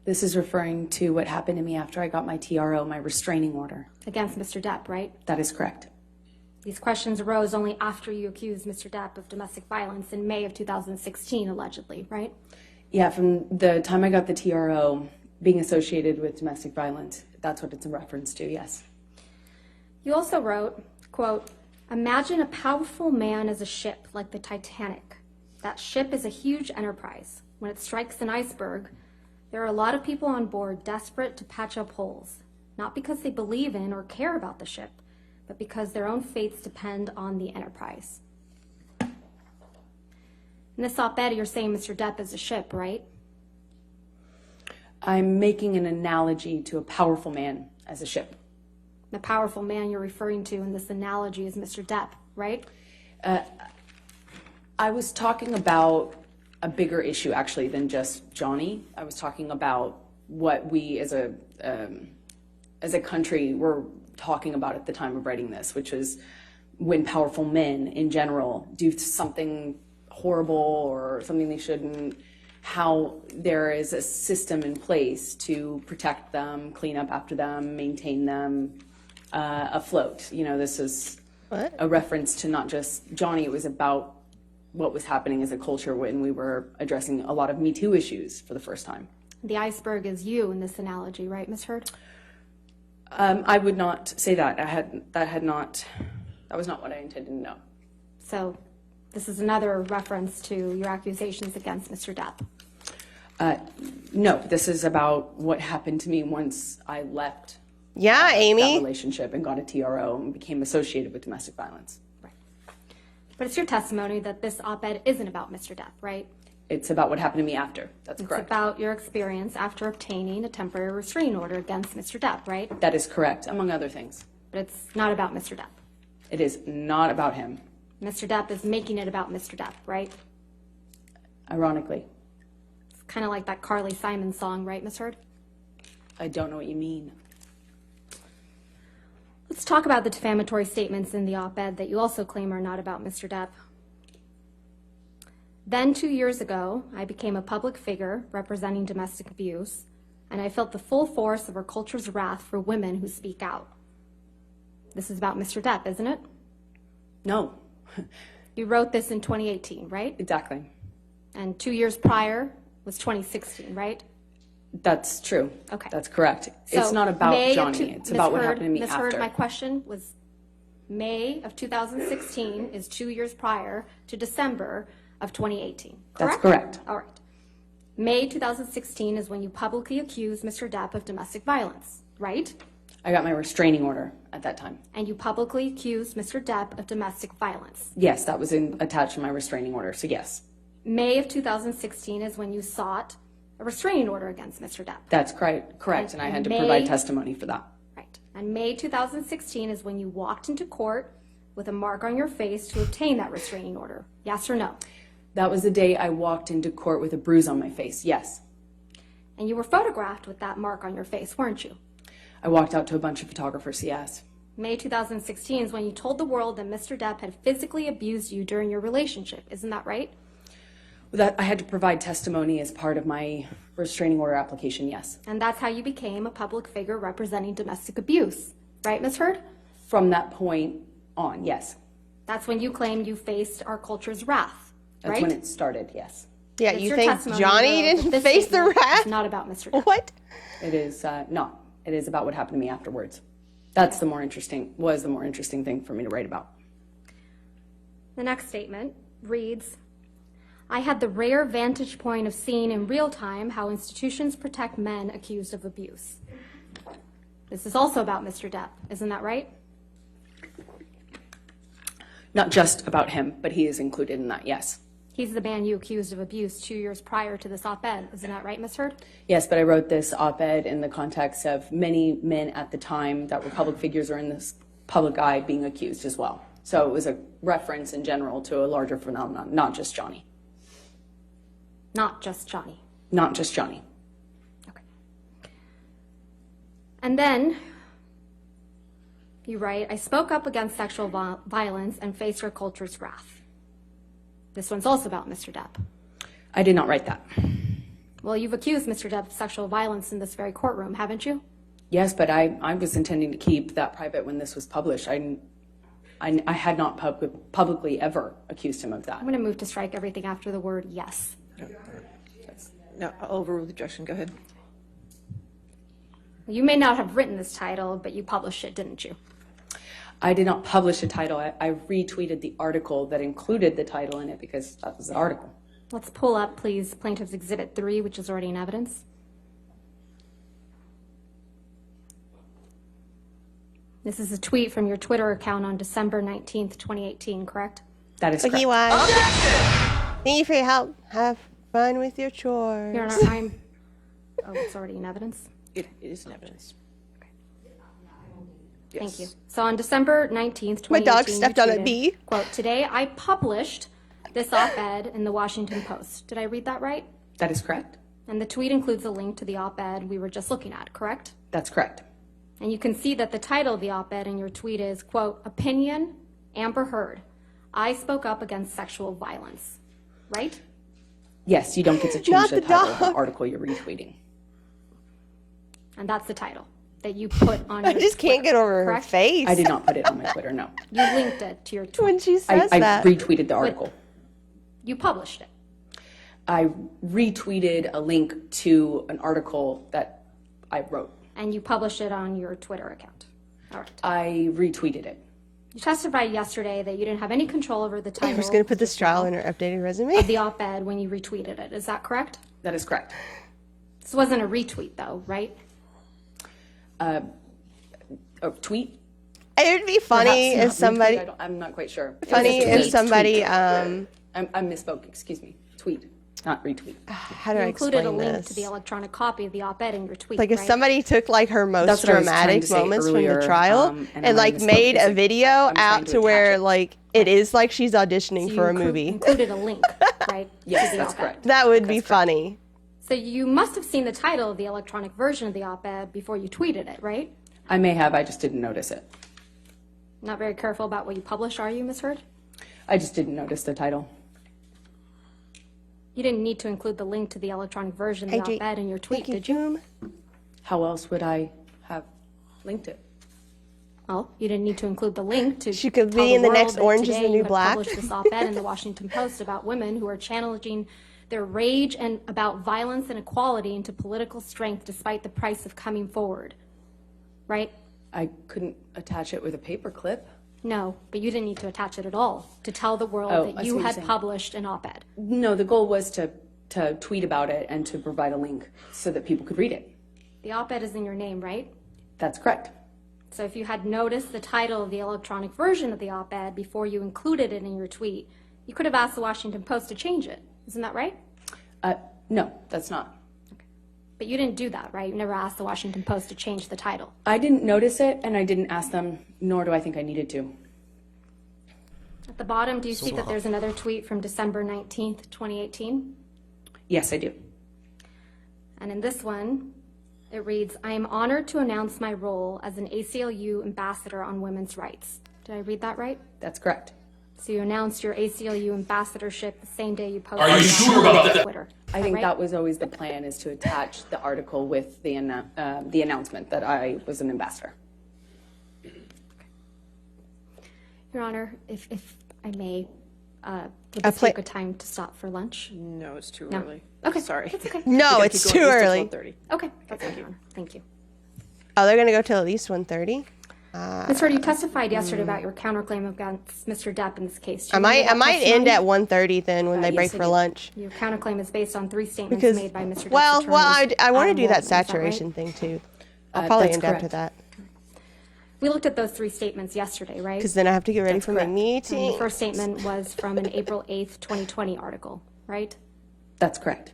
This is referring to what happened to me after I got my TRO, my restraining order. Against Mr. Depp, right? That is correct. These questions arose only after you accused Mr. Depp of domestic violence in May of 2016, allegedly, right? Yeah, from the time I got the TRO, being associated with domestic violence, that's what it's a reference to, yes. You also wrote, quote, "Imagine a powerful man as a ship like the Titanic. That ship is a huge enterprise. When it strikes an iceberg, there are a lot of people on board desperate to patch up holes, not because they believe in or care about the ship, but because their own fates depend on the enterprise." In this op-ed, you're saying Mr. Depp is a ship, right? I'm making an analogy to a powerful man as a ship. The powerful man you're referring to in this analogy is Mr. Depp, right? I was talking about a bigger issue, actually, than just Johnny. I was talking about what we as a country were talking about at the time of writing this, which is when powerful men in general do something horrible or something they shouldn't, how there is a system in place to protect them, clean up after them, maintain them afloat. You know, this is a reference to not just Johnny. It was about what was happening as a culture when we were addressing a lot of Me Too issues for the first time. The iceberg is you in this analogy, right, Ms. Heard? I would not say that. That was not what I intended to know. So this is another reference to your accusations against Mr. Depp. No, this is about what happened to me once I left Yeah, Amy. that relationship and got a TRO and became associated with domestic violence. But it's your testimony that this op-ed isn't about Mr. Depp, right? It's about what happened to me after. That's It's correct. about your experience after obtaining a temporary restraining order against Mr. Depp, right? That is correct, among other things. But it's not about Mr. Depp. It is not about him, Mr. Depp is making it about Mr. Depp, right? ironically. It's kind of like that Carly Simon song, right, Ms. Heard? I don't know what you mean. Let's talk about the defamatory statements in the op-ed that you also claim are not about Mr. Depp. Then 2 years ago, I became a public figure representing domestic abuse, and I felt the full force of our culture's wrath for women who speak out. This is about Mr. Depp, isn't it? No. You wrote this in 2018, right? Exactly. And 2 years prior was 2016, right? That's true. Okay. That's correct. So it's not about May of Johnny. It's about what happened to me Ms. after. Heard, my question was May of 2016 is 2 years prior to December of 2018, correct? That's correct. All right. May 2016 is when you publicly accused Mr. Depp of domestic violence, right? I got my restraining order at that time. And you publicly accused Mr. Depp of domestic violence. Yes, that was attached to my restraining order, so yes. May of 2016 is when you sought a restraining order against Mr. Depp. That's correct, and I had to May- provide testimony for that. Right. And May 2016 is when you walked into court with a mark on your face to obtain that restraining order. Yes or no? That was the day I walked into court with a bruise on my face, yes. And you were photographed with that mark on your face, weren't you? I walked out to a bunch of photographers, yes. May 2016 is when you told the world that Mr. Depp had physically abused you during your relationship. Isn't that right? That I had to provide testimony as part of my restraining order application, yes. And that's how you became a public figure representing domestic abuse. Right, Ms. Heard? From that point on, yes. That's when you claimed you faced our culture's wrath, That's right? when it started, yes. Yeah, It's you your think testimony, Johnny though, didn't that this face the statement wrath? is not about Mr. Depp. What? It is not. It is about what happened to me afterwards. That's the more interesting thing for me to write about. The next statement reads, I had the rare vantage point of seeing in real time how institutions protect men accused of abuse. This is also about Mr. Depp, isn't that right? Not just about him, but he is included in that, yes. He's the man you accused of abuse 2 years prior to this op-ed, isn't that right, Ms. Heard? Yes, but I wrote this op-ed in the context of many men at the time that were public figures or in this public eye being accused as well. So it was a reference in general to a larger phenomenon, not just Johnny. Not just Johnny. Not just Johnny. And then you write, I spoke up against sexual violence and faced our culture's wrath. This one's also about Mr. Depp. I did not write that. Well, you've accused Mr. Depp of sexual violence in this very courtroom, haven't you? Yes, but I was intending to keep that private when this was published. I had not publicly ever accused him of that. I'm going to move to strike everything after the word yes. No, I'll overrule the objection. Go ahead. You may not have written this title, but you published it, didn't you? I did not publish a title. I retweeted the article that included the title in it because that was the article. Let's pull up, please, Plaintiff's Exhibit 3, which is already in evidence. This is a tweet from your Twitter account on December 19th, 2018, correct? That is Okay, correct. Thank you for your help. Have fun with your chores. Your Honor, oh, it's already in evidence? It is in evidence. Thank you. So on December 19th, 2018, My dog you stepped on a tweeted, bee. Quote, today I published this op-ed in the Washington Post. Did I read that right? That is correct. And the tweet includes a link to the op-ed we were just looking at, correct? That's correct. And you can see that the title of the op-ed in your tweet is, quote, Opinion, Amber Heard. I spoke up against sexual violence. Right? Yes, you don't get to change Not the the title of the dog. article you're retweeting. And that's the title that you put on your I just can't get over correct? her face. I did not put it on my Twitter, no. You linked it to your tweet. When she says I that. retweeted the article. You published it. I retweeted a link to an article that I wrote. And you published it on your Twitter account. All right. I retweeted it. You testified yesterday that you didn't have any control over the title. I'm just going to put this trial in her updated resume. Of the op-ed when you retweeted it. Is that correct? That is correct. This wasn't a retweet, though, right? A tweet? It would be funny if somebody. I'm not quite sure. Funny if somebody. I misspoke. Excuse me. Tweet, not retweet. How do You I included explain a link this? to the electronic copy of the op-ed in your tweet, Like if right? somebody took like her most That's what I was trying dramatic to say moments earlier, from the trial and and I like misspoke. made It's a like, video I'm trying out to to where attach it. like it is like she's auditioning So for a you movie. included a link, right? Yes, to the that's op-ed. correct. That would be funny. So you must have seen the title of the electronic version of the op-ed before you tweeted it, right? I may have. I just didn't notice it. Not very careful about what you publish, are you, Ms. Hurd? I just didn't notice the title. You didn't need to include the link to the electronic version of the AJ, op-ed in your tweet, thank did you? How else would I have linked it? Well, you didn't need to include the link to She could tell be in the world next that Orange is today the New you had Black. published this op-ed in the Washington Post about women who are challenging their rage and about violence and equality into political strength despite the price of coming forward, right? I couldn't attach it with a paper clip. No, but you didn't need to attach it at all to tell the world Oh, I that see you what you're had saying. published an op-ed. No, the goal was to tweet about it and to provide a link so that people could read it. The op-ed is in your name, right? That's correct. So if you had noticed the title of the electronic version of the op-ed before you included it in your tweet, you could have asked the Washington Post to change it. Isn't that right? No, that's not. But you didn't do that, right? You never asked the Washington Post to change the title. I didn't notice it, and I didn't ask them, nor do I think I needed to. At the bottom, do you see that there's another tweet from December 19th, 2018? Yes, I do. And in this one, it reads, I am honored to announce my role as an ACLU ambassador on women's rights. Did I read that right? That's correct. So you announced your ACLU ambassadorship the same day you posted Are you it sure on about that? Twitter. I think that was always the plan, is to attach the article with the announcement that I was an ambassador. Your Honor, if I may, would this be a good time to stop for lunch? No, it's too No. early. Okay. Sorry. That's okay. No, We gotta it's keep too going at least early. till 12:30. Okay, that's fine, Your Honor. Thank you. Oh, they're gonna go till at least 1:30. Ms. Hurd, you testified yesterday about your counterclaim against Mr. Depp in this case. Do I you might remember that end testimony? at 1:30 then when they Yes, break I for do. lunch. Your counterclaim is based on 3 statements Because made by Mr. Depp's well, I attorneys, want to Adam do Wolf, that is right? saturation thing too. I'll probably that's end after correct. that We looked at those 3 statements yesterday, right? because then I have to get ready for my And meeting. the first statement was from an April 8th, 2020 article, right? That's correct.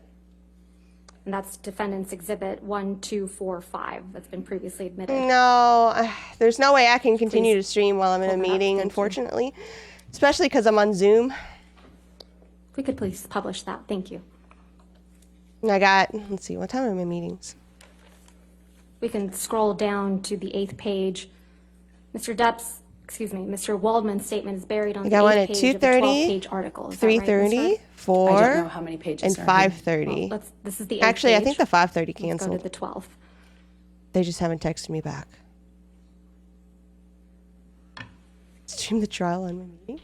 And that's Defendant's Exhibit 1245 that's been previously admitted. No, there's no way I can continue Please to stream while I'm in a pull that up. meeting, Thank you. unfortunately, especially because I'm on Zoom. If we could please publish that, thank you. And I got, let's see, what time are my meetings? We can scroll down to the 8th page. Mr. Waldman's statement is buried on I the got one 8th at page of the 2:30, 12-page article. Is that right, Ms. 3:30, Hurd? 4, I don't know how many pages and there are. 5:30. Well, this is the 8th Actually, I page. think the 5:30 Let's go canceled. to the 12th. They just haven't texted me back. Stream the trial on my meeting.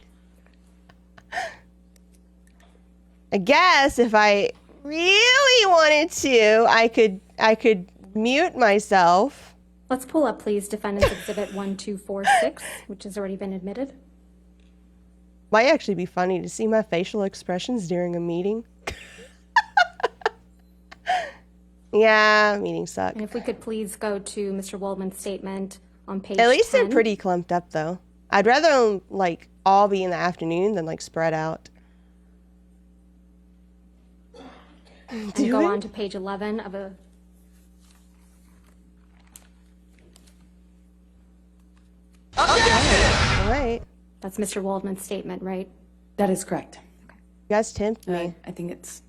I guess if I really wanted to, I could mute myself. Let's pull up, please, Defendant's Exhibit 1246, which has already been admitted. Might actually be funny to see my facial expressions during a meeting. Yeah, meetings suck. And if we could please go to Mr. Waldman's statement on page At least 10. they're pretty clumped up, though. I'd rather them, like, all be in the afternoon than, like, spread out. And Do go it. on to page 11 of a... All right. That's Mr. Waldman's statement, right? That is correct. You guys tempt me. I think it's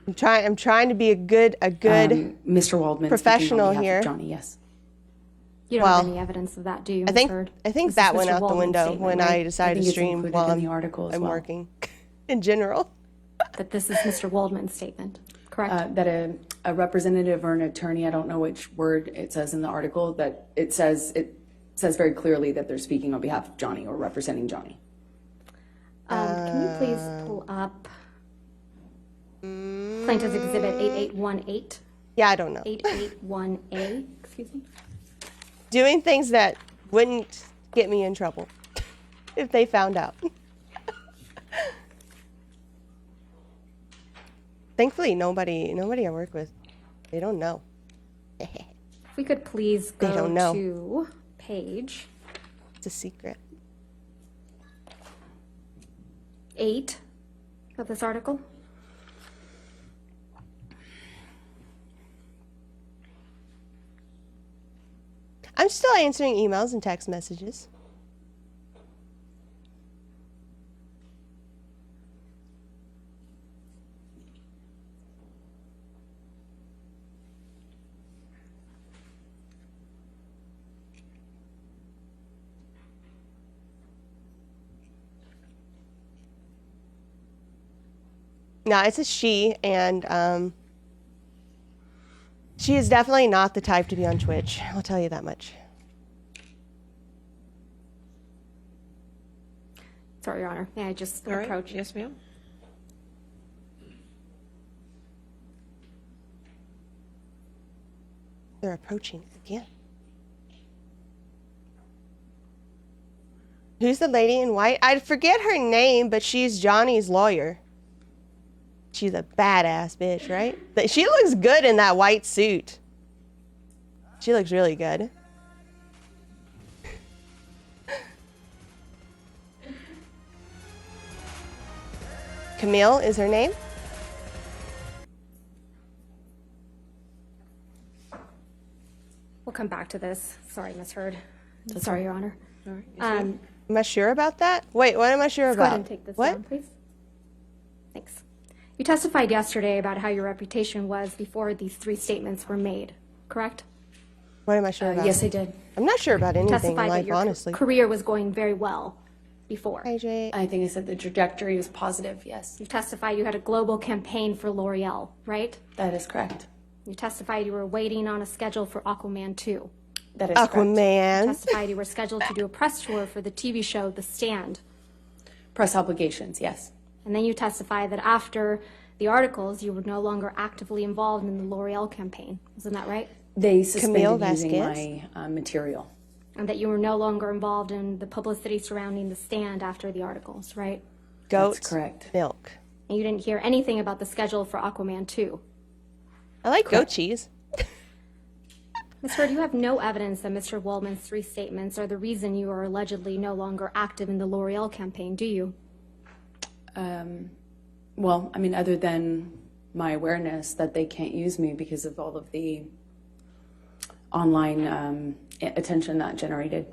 I'm trying to be a good Mr. Waldman professional speaking on behalf here. of Johnny. Yes. You don't have any evidence of that, do you, I Ms. think Hurd? I think This that is went Mr. out the Waldman's window statement, when right? I decided to it's stream included while in the article as I'm well. working. In general. That this is Mr. Waldman's statement, correct? That a representative or an attorney, I don't know which word it says in the article, that it says very clearly that they're speaking on behalf of Johnny or representing Johnny. Can you please pull up Plaintiff's Exhibit 8818. Yeah, I don't know. 881A, excuse me. Doing things that wouldn't get me in trouble if they found out. Thankfully, nobody I work with, they don't know. If we could please They go don't know. to page It's a secret. 8 of this article. I'm still answering emails and text messages. No, it's a she, and she is definitely not the type to be on Twitch. I'll tell you that much. Sorry, Your Honor. May I just All right. approach? Yes, ma'am. They're approaching again. Who's the lady in white? I forget her name, but she's Johnny's lawyer. She's a badass bitch, right? But she looks good in that white suit. She looks really good. Camille is her name. We'll come back to this. Sorry, misheard. Sorry, Your Honor. All right. Yes, ma'am. Am I sure about that? Wait, what am I sure Let's about? go ahead and take this What? down, please. Thanks. You testified yesterday about how your reputation was before these 3 statements were made, correct? What am I sure about? Yes, I did. I'm not sure about You anything in testified that life, your honestly. career was going very well before. I think I said the trajectory was positive, yes. You testified you had a global campaign for L'Oreal, right? That is correct. You testified you were waiting on a schedule for Aquaman 2. That is correct. You Aquaman. testified you were scheduled to do a press tour for the TV show The Stand. Press obligations, yes. And then you testified that after the articles, you were no longer actively involved in the L'Oreal campaign. Isn't that right? They Camille suspended using Vasquez? my material. And that you were no longer involved in the publicity surrounding The Stand after the articles, right? Goat That's correct. milk. And you didn't hear anything about the schedule for Aquaman 2. I like goat cheese. Ms. Hurd, you have no evidence that Mr. Waldman's 3 statements are the reason you are allegedly no longer active in the L'Oreal campaign, do you? Well, I mean, other than my awareness that they can't use me because of all of the online attention that generated.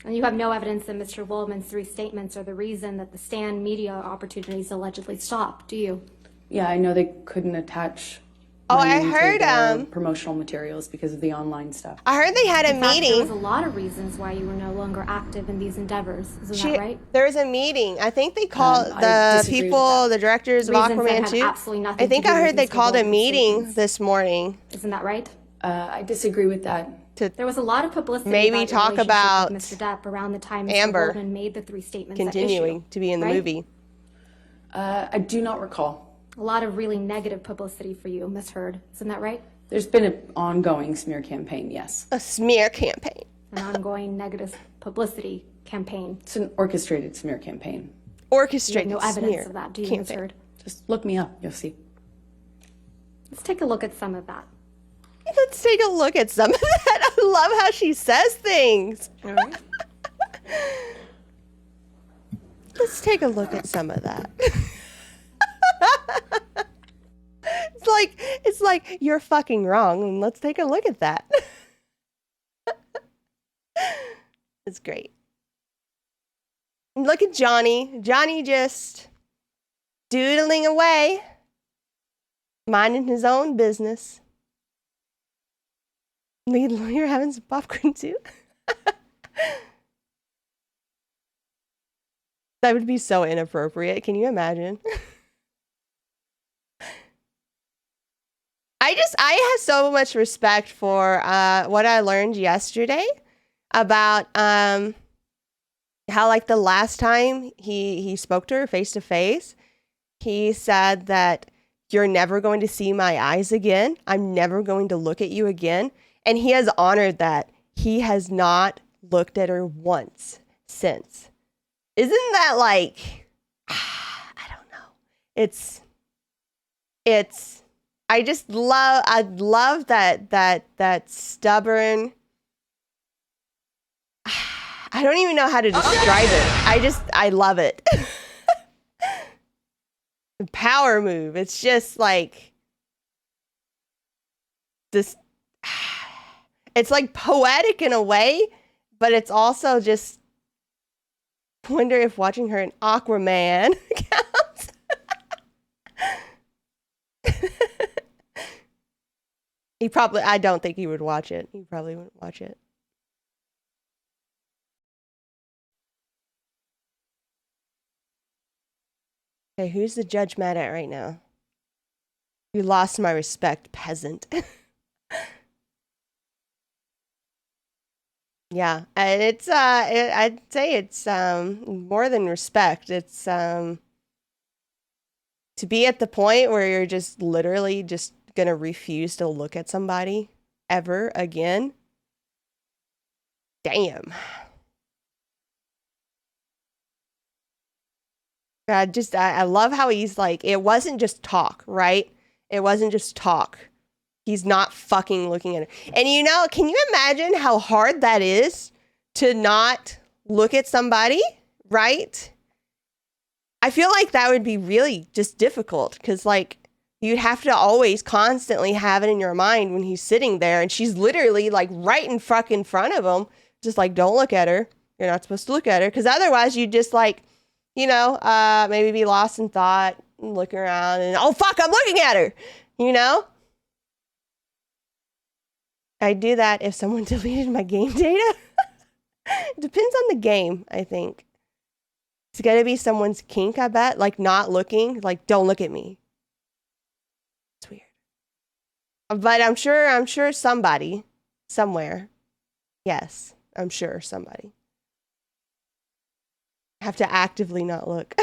And you have no evidence that Mr. Waldman's 3 statements are the reason that the Stand media opportunities allegedly stopped, do you? Yeah, I know they couldn't attach. Oh, my I name to heard, their promotional materials because of the online stuff. I heard they had a In fact, meeting. there was a lot of reasons why you were no longer active in these endeavors. Isn't that right? There was a meeting. I think they called I the disagree with people, the directors of Reasons that Aquaman had 2. absolutely nothing I think to do I with heard they Mr. called a Waldman's meeting statements. this morning. Isn't that right? I disagree with that. There was a lot of publicity Maybe about your talk relationship about with Mr. Depp around the time Mr. Amber Waldman made the 3 statements at continuing issue, to be in the right? movie. I do not recall. A lot of really negative publicity for you, Ms. Hurd. Isn't that right? There's been an ongoing smear campaign, yes. A smear campaign. An ongoing negative publicity campaign. It's an orchestrated smear campaign. You have Orchestrated no evidence smear of that, do you, Ms. campaign. Hurd? Just look me up, you'll see. Let's take a look at some of that. Let's take a look at some of that. I love how she says things. All right. Let's take a look at some of that. It's like you're fucking wrong, and let's take a look at that. It's great. And look at Johnny. Johnny just doodling away, minding his own business. Lead lawyer having some popcorn too. That would be so inappropriate. Can you imagine? I have so much respect for what I learned yesterday about how, like, the last time he spoke to her face to face, he said that you're never going to see my eyes again. I'm never going to look at you again. And he has honored that. He has not looked at her once since. Isn't that like, I don't know. It's, I love that stubborn, I don't even know how to describe it. I love it. The power move. It's just like this. It's like poetic in a way, but it's also just wonder if watching her in Aquaman counts. I don't think he would watch it. He probably wouldn't watch it. Okay, who's the judge mad at right now? You lost my respect, peasant. Yeah, and it's I'd say it's more than respect. It's to be at the point where you're just literally just gonna refuse to look at somebody ever again. Damn. I love how he's like, it wasn't just talk, right? It wasn't just talk. He's not fucking looking at her. And you know, can you imagine how hard that is to not look at somebody, right? I feel like that would be really just difficult because like you'd have to always constantly have it in your mind when he's sitting there and she's literally like right in fucking front of him. Just like, don't look at her. You're not supposed to look at her because otherwise you'd just like, you know, maybe be lost in thought and looking around and, oh, fuck, I'm looking at her, you know? I'd do that if someone deleted my game data. Depends on the game, I think. It's got to be someone's kink, I bet. Like, not looking. Like, don't look at me. It's weird. But I'm sure somebody, somewhere. Yes, I'm sure somebody. Have to actively not look.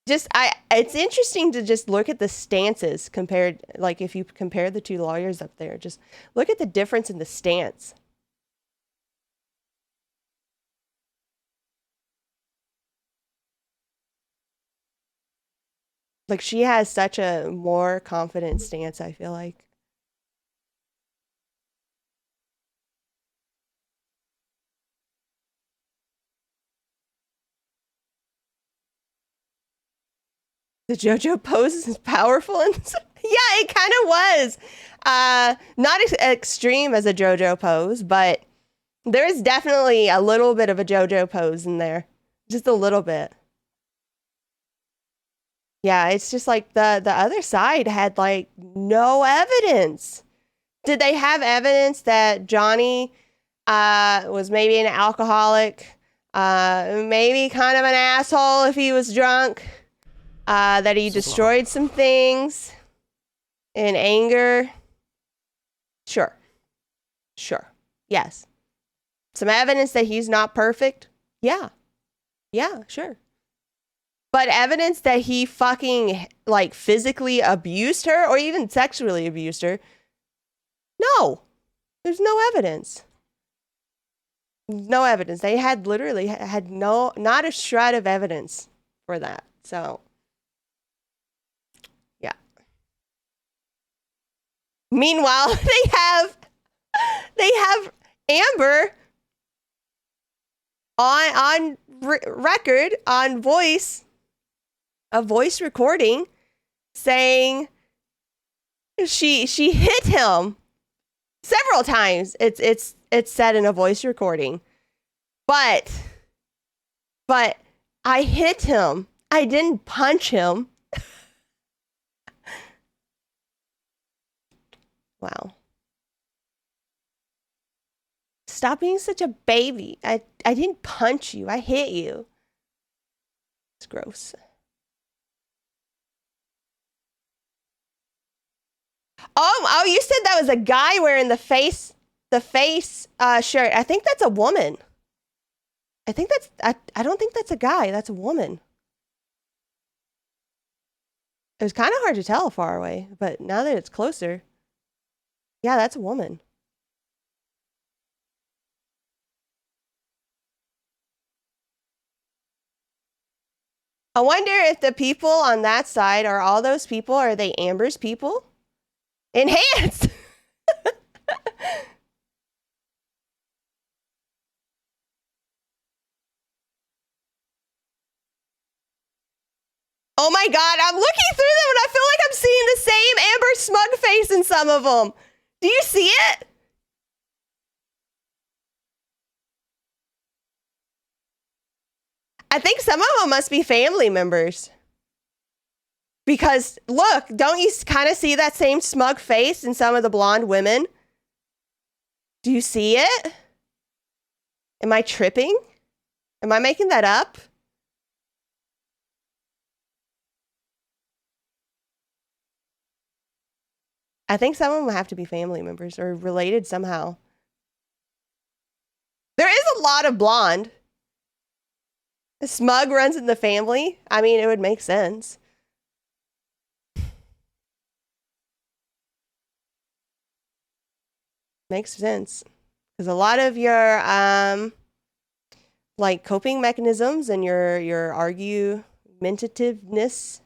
It's interesting to just look at the stances compared, like if you compare the two lawyers up there, just look at the difference in the stance. Like she has such a more confident stance, I feel like. The JoJo pose is powerful and yeah, it kind of was. Not extreme as a JoJo pose, but there is definitely a little bit of a JoJo pose in there. Just a little bit. Yeah, it's just like the other side had like no evidence. Did they have evidence that Johnny was maybe an alcoholic, maybe kind of an asshole if he was drunk? That he destroyed some things in anger. Sure. Yes. Some evidence that he's not perfect. Yeah, sure. But evidence that he fucking like physically abused her or even sexually abused her. No, there's no evidence. No evidence. They had literally had not a shred of evidence for that. So meanwhile, they have Amber on record, on voice, a voice recording saying she hit him several times. It's said in a voice recording. But I hit him. I didn't punch him. Wow. Stop being such a baby. I didn't punch you. I hit you. It's gross. Oh, you said that was a guy wearing the face shirt. I think that's a woman. I think that's, I don't think that's a guy. That's a woman. It was kind of hard to tell far away, but now that it's closer, yeah, that's a woman. I wonder if the people on that side are all those people, are they Amber's people? Enhanced! Oh my god, I'm looking through them and I feel like I'm seeing the same Amber smug face in some of them. Do you see it? I think some of them must be family members. Because, look, don't you kind of see that same smug face in some of the blonde women? Do you see it? Am I tripping? Am I making that up? I think some of them have to be family members or related somehow. There is a lot of blonde. The smug runs in the family. I mean, it would make sense. Makes sense. Because a lot of your like coping mechanisms and your argumentativeness,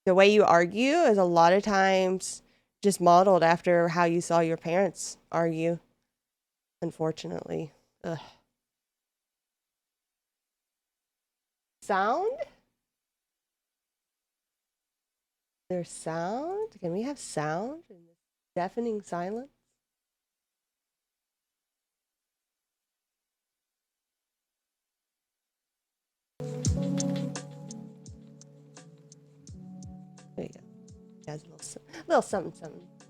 the way you argue is a lot of times just modeled after how you saw your parents argue, unfortunately. Ugh. Sound? There's sound? Can we have sound in this deafening silence? There you go. Guys, a little something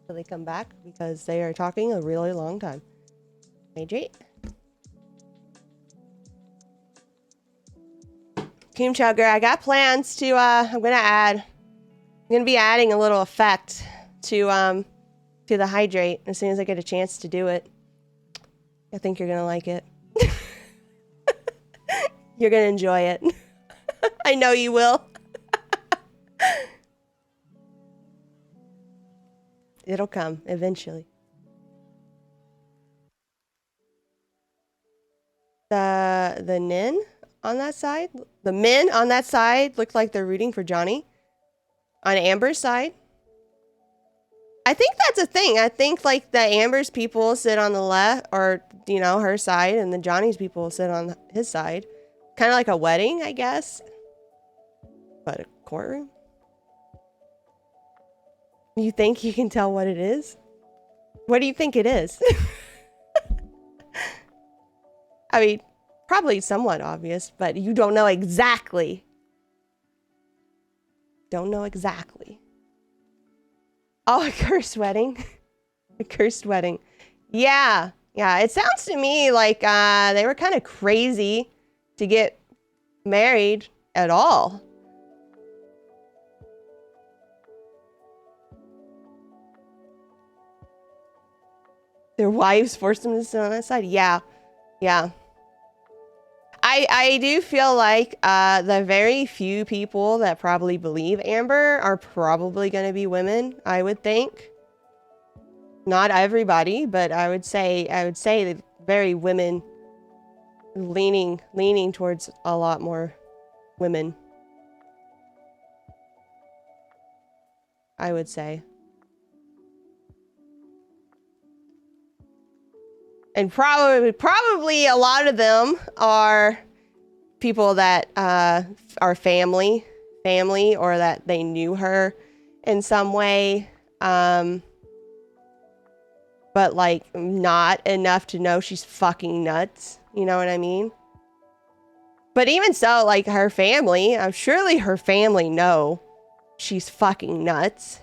till they come back because they are talking a really long time. Hydrate. Coom Chugger, I got plans to I'm gonna be adding a little effect to the hydrate as soon as I get a chance to do it. I think you're gonna like it. You're gonna enjoy it. I know you will. It'll come eventually. The men on that side look like they're rooting for Johnny. On Amber's side, I think that's a thing. I think like the Amber's people sit on the left, or you know, her side, and the Johnny's people sit on his side. Kind of like a wedding, I guess. But a courtroom. You think you can tell what it is? What do you think it is? I mean, probably somewhat obvious, but you don't know exactly. Don't know exactly. Oh, a cursed wedding. A cursed wedding. Yeah. Yeah, it sounds to me like they were kind of crazy to get married at all. Their wives forced them to sit on that side? Yeah. Yeah. I do feel like the very few people that probably believe Amber are probably going to be women, I would think. Not everybody, but I would say that very women leaning towards a lot more women. I would say. And probably a lot of them are people that are family, or that they knew her in some way. But like not enough to know she's fucking nuts. You know what I mean? But even so, like her family, surely her family know she's fucking nuts.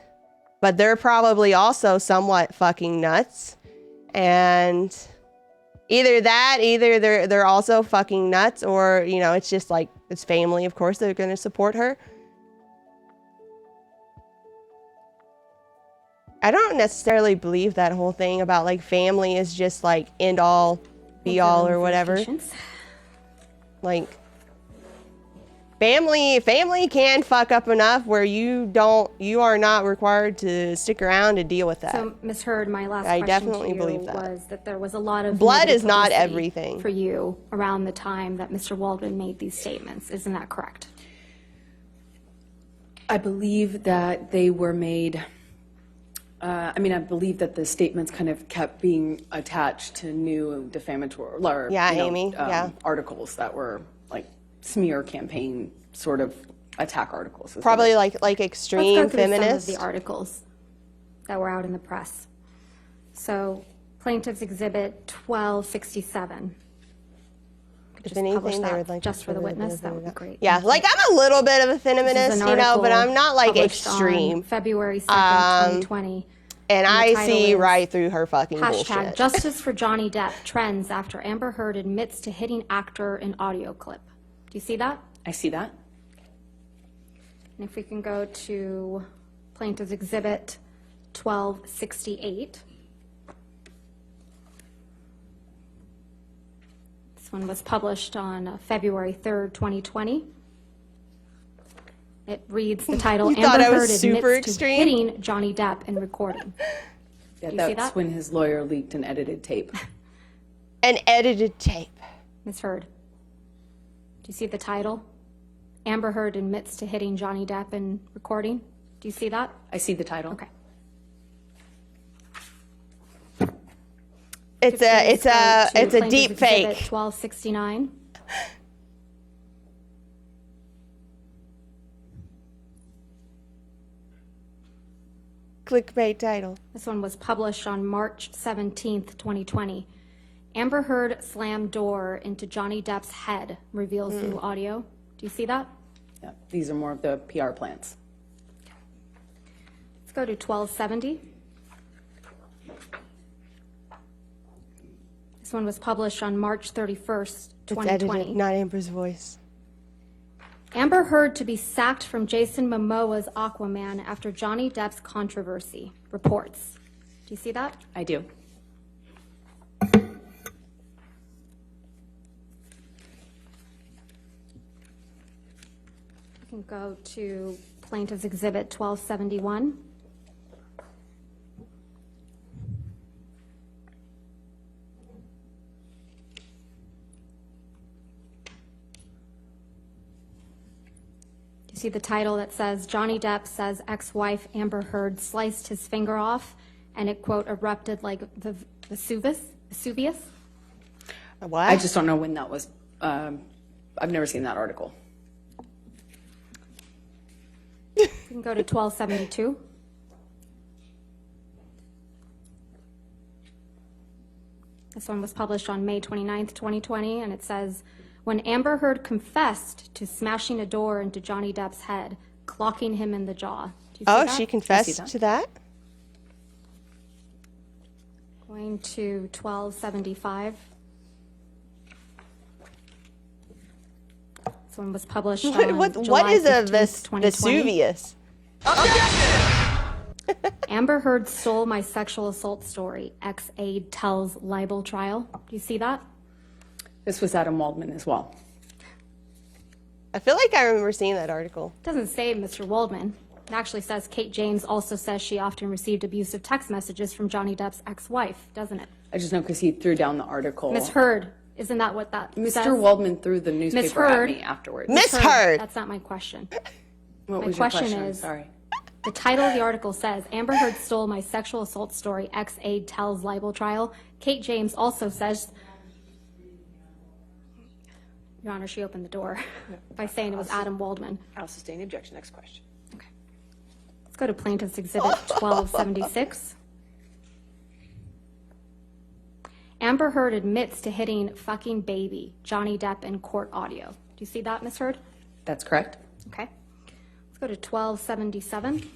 But they're probably also somewhat fucking nuts. And either they're also fucking nuts, or, you know, it's just like, it's family, of course they're gonna support her. I don't necessarily believe that whole thing about like family is just like end all be all or whatever. Like, family can fuck up enough where you are not required to stick around to deal with that. So, Ms. Heard, my last I question definitely to you believe that. was that there was a lot of Blood negative is not publicity everything. for you around the time that Mr. Waldman made these statements. Isn't that correct? I believe that they were made, I believe that the statements kind of kept being attached to new defamatory, or, articles that were like smear campaign sort of attack articles. Probably like extreme Let's go through feminist. some of the articles that were out in the press. So, Plaintiff's Exhibit 1267. If anything, they would like just for the witness, that would be great. Yeah, like I'm a little bit of a feminist, but I'm not like extreme. February 2nd, 2020. And I see right through her fucking Hashtag bullshit. Justice for Johnny Depp trends after Amber Heard admits to hitting actor in audio clip. Do you see that? I see that. And if we can go to Plaintiff's Exhibit 1268. This one was published on February 3rd, 2020. It reads the title, You thought Amber I was Heard super admits extreme? to hitting Johnny Depp in recording. Yeah, Do you see that's that? when his lawyer leaked an edited tape. An edited tape. Ms. Heard, do you see the title? Amber Heard admits to hitting Johnny Depp in recording. Do you see that? I see the title. Okay. It's a deep fake. 1269. Clickbait title. This one was published on March 17th, 2020. Amber Heard slammed door into Johnny Depp's head, reveals new audio. Do you see that? Yeah, these are more of the PR plants. Let's go to 1270. This one was published on March 31st, 2020. It's edited, not Amber's voice. Amber Heard to be sacked from Jason Momoa's Aquaman after Johnny Depp's controversy, reports. Do you see that? I do. We can go to Plaintiff's Exhibit 1271. You see the title that says, Johnny Depp says ex-wife Amber Heard sliced his finger off, and it, quote, erupted like the Vesuvius? What? I just don't know when that was. I've never seen that article. We can go to 1272. This one was published on May 29th, 2020, and it says, when Amber Heard confessed to smashing a door into Johnny Depp's head, clocking him in the jaw. Do you see that? She confessed to that? Going to 1275. This one was published on What July is a 15th, 2020. Vesuvius? Amber Heard stole my sexual assault story. Ex-aide tells libel trial. Do you see that? This was Adam Waldman as well. I feel like I remember seeing that article. It doesn't say Mr. Waldman. It actually says Kate James also says she often received abusive text messages from Johnny Depp's ex-wife, doesn't it? I just know because he threw down the article. Ms. Heard, isn't that what that says? Mr. Waldman threw the newspaper Heard, at me afterwards. Miss Heard! That's not my question. What My was your question question? is, Sorry. the title of the article says, Amber Heard stole my sexual assault story, ex-aide tells libel trial. Kate James also says, Your Honor, she opened the door by saying it was Adam Waldman. I'll sustain the objection. Next question. Let's go to Plaintiff's Exhibit 1276. Amber Heard admits to hitting fucking baby Johnny Depp in court audio. Do you see that, Ms. Heard? That's correct. Okay. Let's go to 1277.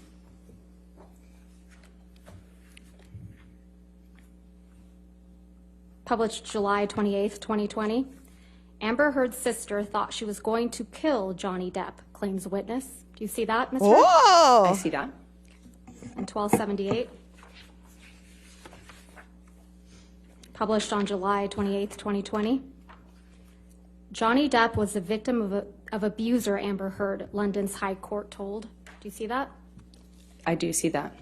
Published July 28th, 2020. Amber Heard's sister thought she was going to kill Johnny Depp, claims witness. Do you see that, Ms. Heard? Whoa! I see that. And 1278. Published on July 28th, 2020. Johnny Depp was the victim of abuser, Amber Heard, London's High Court told. Do you see that? I do see that.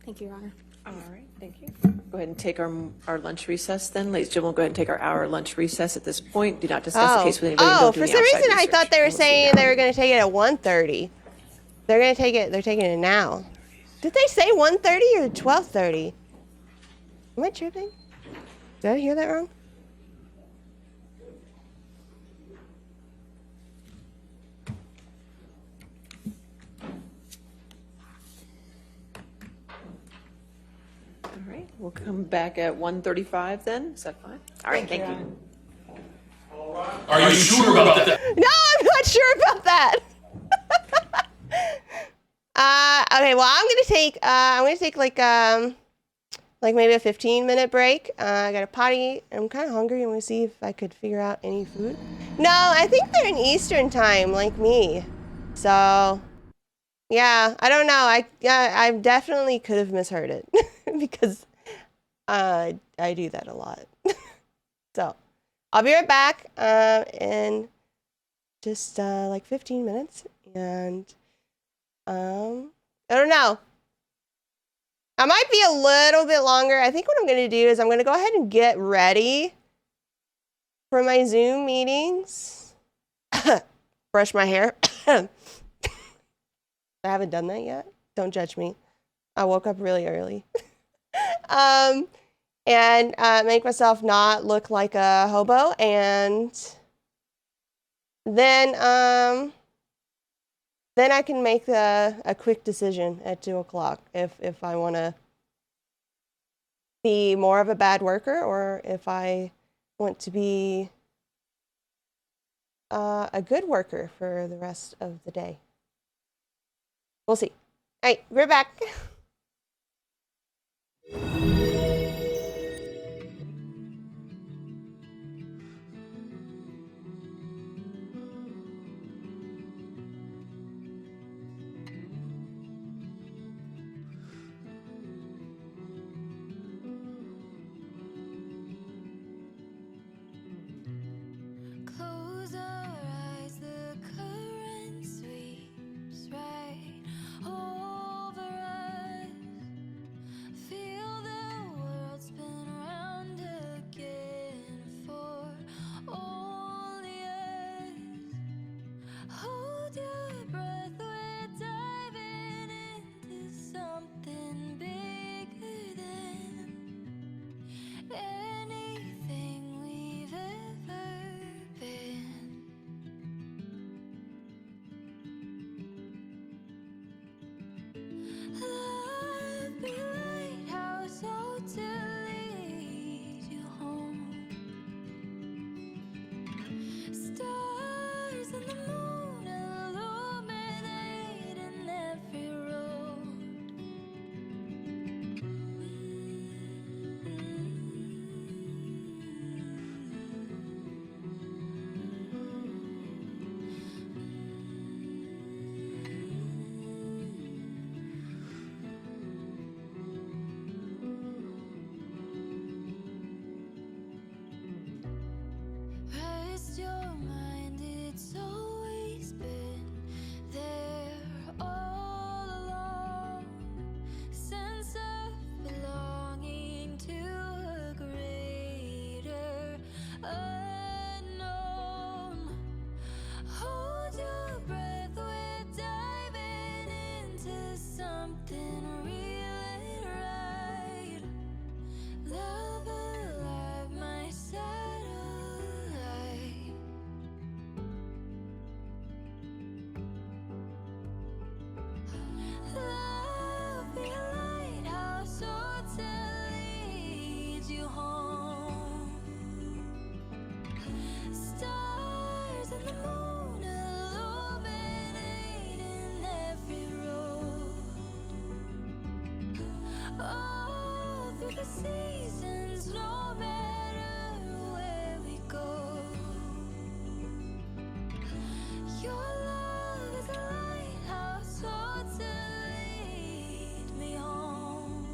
Thank you, Your Honor. All right, thank you. Go ahead and take our lunch recess then. Ladies and gentlemen, we'll go ahead and take our hour lunch recess at this point. Do not discuss the case with anybody. And don't do For any some outside reason I research. thought they were We'll see you saying now. they were going to take it at 1:30. They're taking it now. Did they say 1:30 or 12:30? Am I tripping? Did I hear that wrong? All right, we'll come back at 1:35 then. Is that fine? All right, thank you. Are you sure about that? No, I'm not sure about that. Okay, well, I'm gonna take like maybe a 15-minute break. I got a potty. I'm kind of hungry. I'm gonna see if I could figure out any food. No, I think they're in Eastern time, like me. So, yeah, I don't know. I definitely could have misheard it because I do that a lot. So, I'll be right back in just like 15 minutes, and I don't know. I might be a little bit longer. I think what I'm going to do is I'm going to go ahead and get ready for my Zoom meetings. Brush my hair. I haven't done that yet. Don't judge me. I woke up really early. And make myself not look like a hobo. And then I can make a quick decision at 2 o'clock if I want to be more of a bad worker or if I want to be a good worker for the rest of the day. We'll see. All right, we're back. Close our eyes, the current sweeps right over us. Feel the world spin around again for only us. Hold your breath, we're diving into something bigger than anything we've ever been. Love be lighthouse, oh, to lead you home. Stars and the moon illuminating every road. Rest your mind, it's always been there all along. Sense of belonging to a greater unknown. Hold your breath, we're diving into something real and right. Love alive, my satellite. Love be a lighthouse, oh, to lead you home. Stars and the moon illuminating every road. All through the seasons, no matter where we go. Your love is a lighthouse, so to lead me home.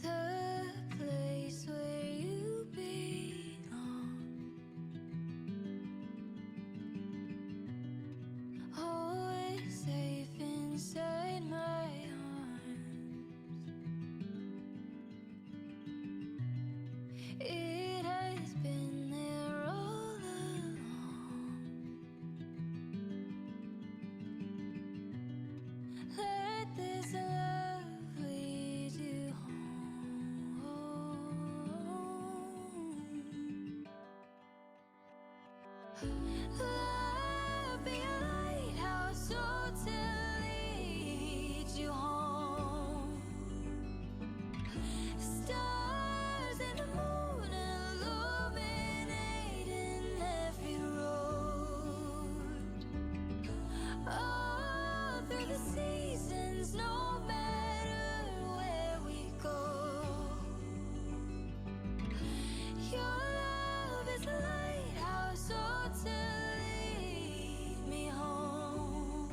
The place where you belong. Always safe inside my arms. It has been there all along. Let this love lead you home. Love be a lighthouse, so to lead you home. Stars and the moon illuminating every road. All through the seasons, no matter where we go. Your love is a lighthouse, so to lead me home.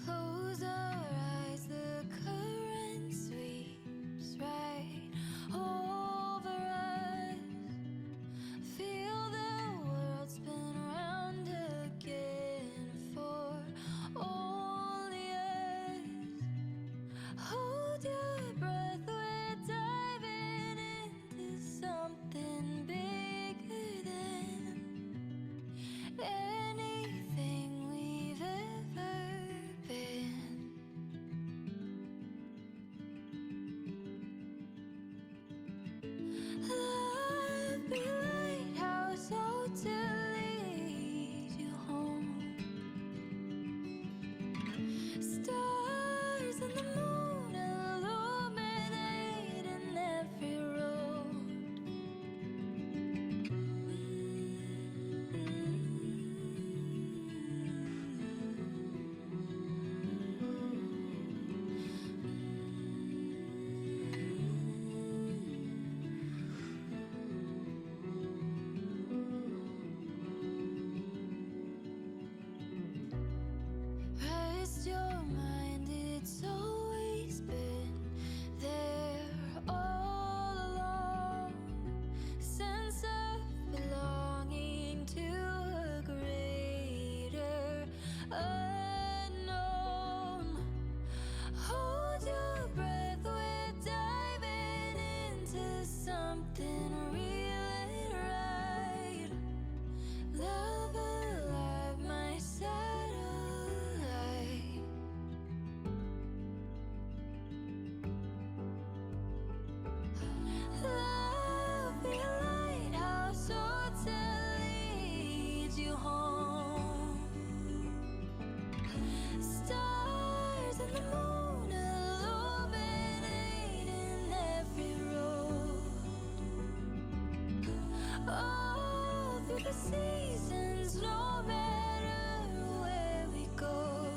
Close our eyes, the current sweeps right over us. Feel the world spin round again for only us. Hold your breath, we're diving into something bigger than anything we've ever been. Love be a lighthouse, so to lead you home. Stars and the moon illuminating every road. Rest your mind, it's always been there all along. Sense of belonging to a greater unknown. Hold your breath, we're diving into something real and right. Love alive, my satellite. Love be a lighthouse, so to lead you home. Stars and the moon illuminating every road. All through the seasons, no matter where we go.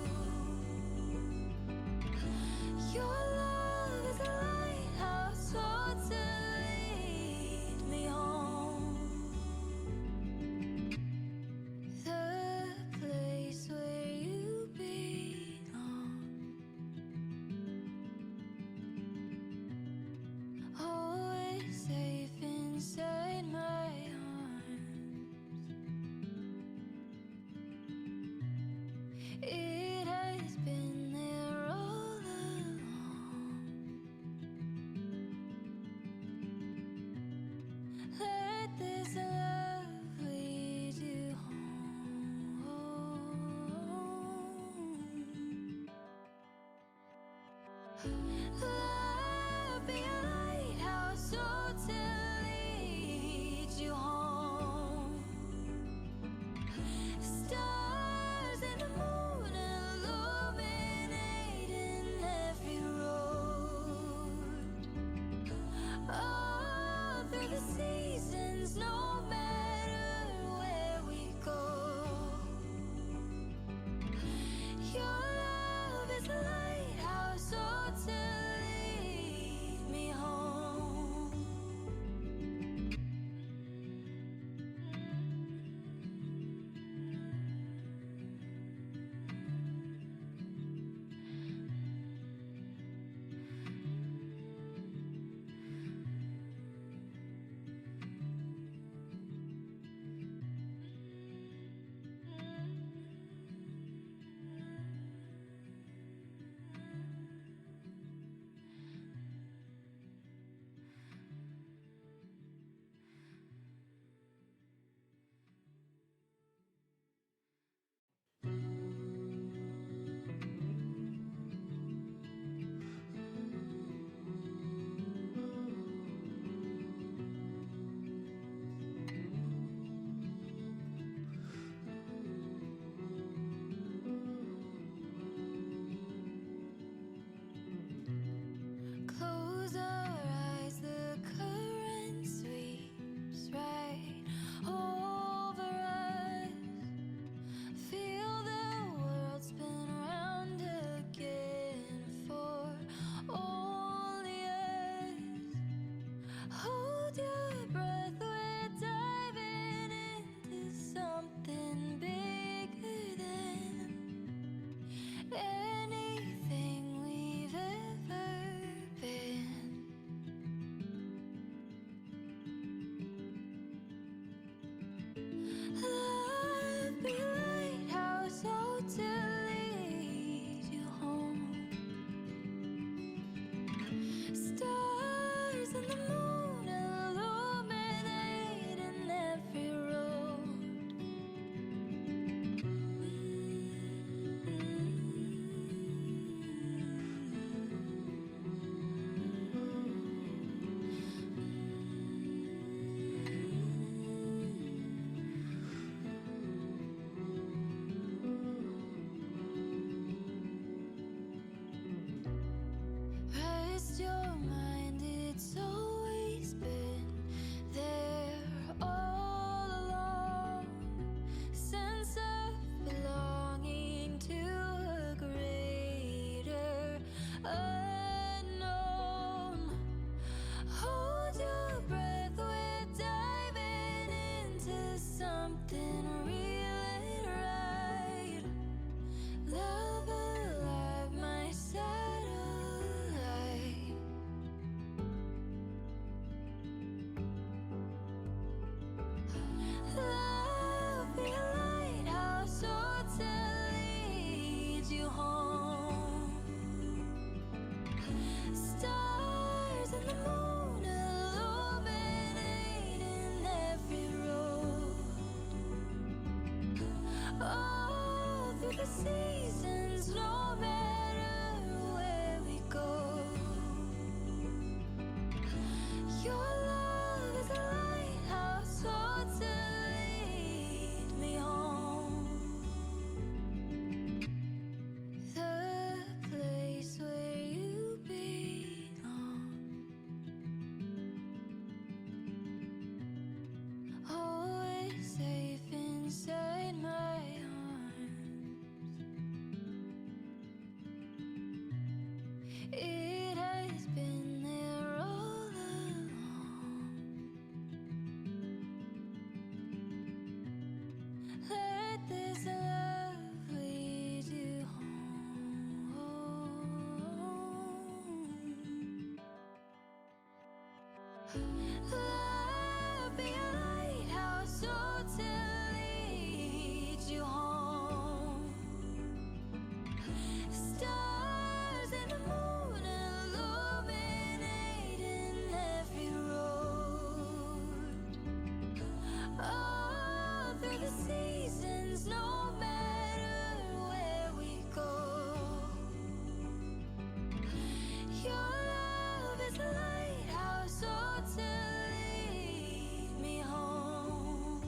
Your love is a lighthouse, so to lead me home. The place where you belong. Always safe inside my arms. the seasons, no matter where we go. Your love is a lighthouse, oh, to lead me home. Close our eyes, the current sweeps right over us. Feel the world spin around again for only us. Hold your breath, we're diving into something bigger than anything we've ever been. Love be lighthouse, oh, to lead you home. Stars and the moon illuminating every road. Rest your mind, it's always been there all along. Sense of belonging to a greater unknown. Hold your breath, we're diving into something real and right. Love alive, my satellite. Love be a lighthouse, oh, to lead you home. Stars and the moon illuminating every road. All through the seasons, no matter where we go. Your love is a lighthouse, oh, to lead me home. The place where you belong. Always safe inside my arms. It has been there all along. Let this love lead you home. Love be a lighthouse, oh, to lead you home. Stars and the moon illuminating every road. All through the seasons, no matter where we go. Your love is a lighthouse, oh, to lead me home.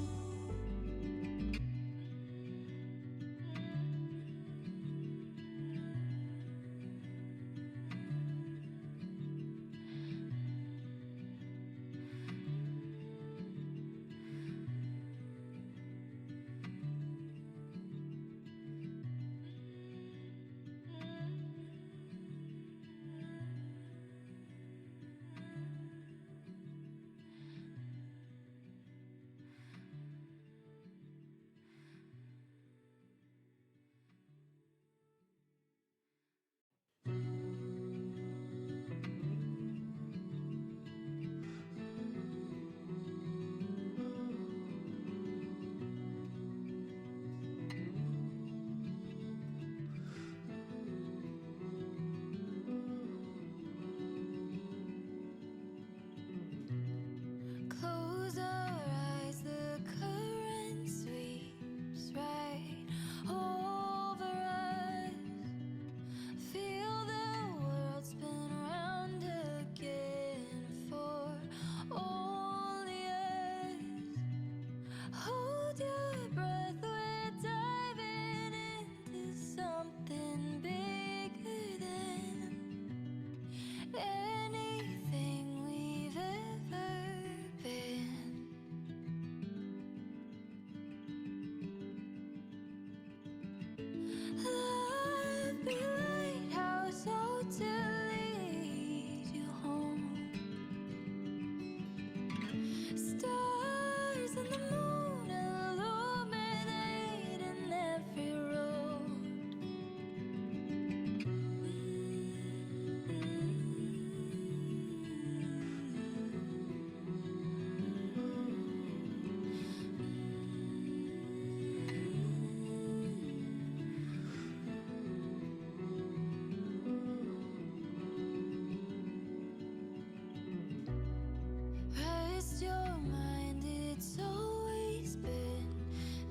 your mind, it's always been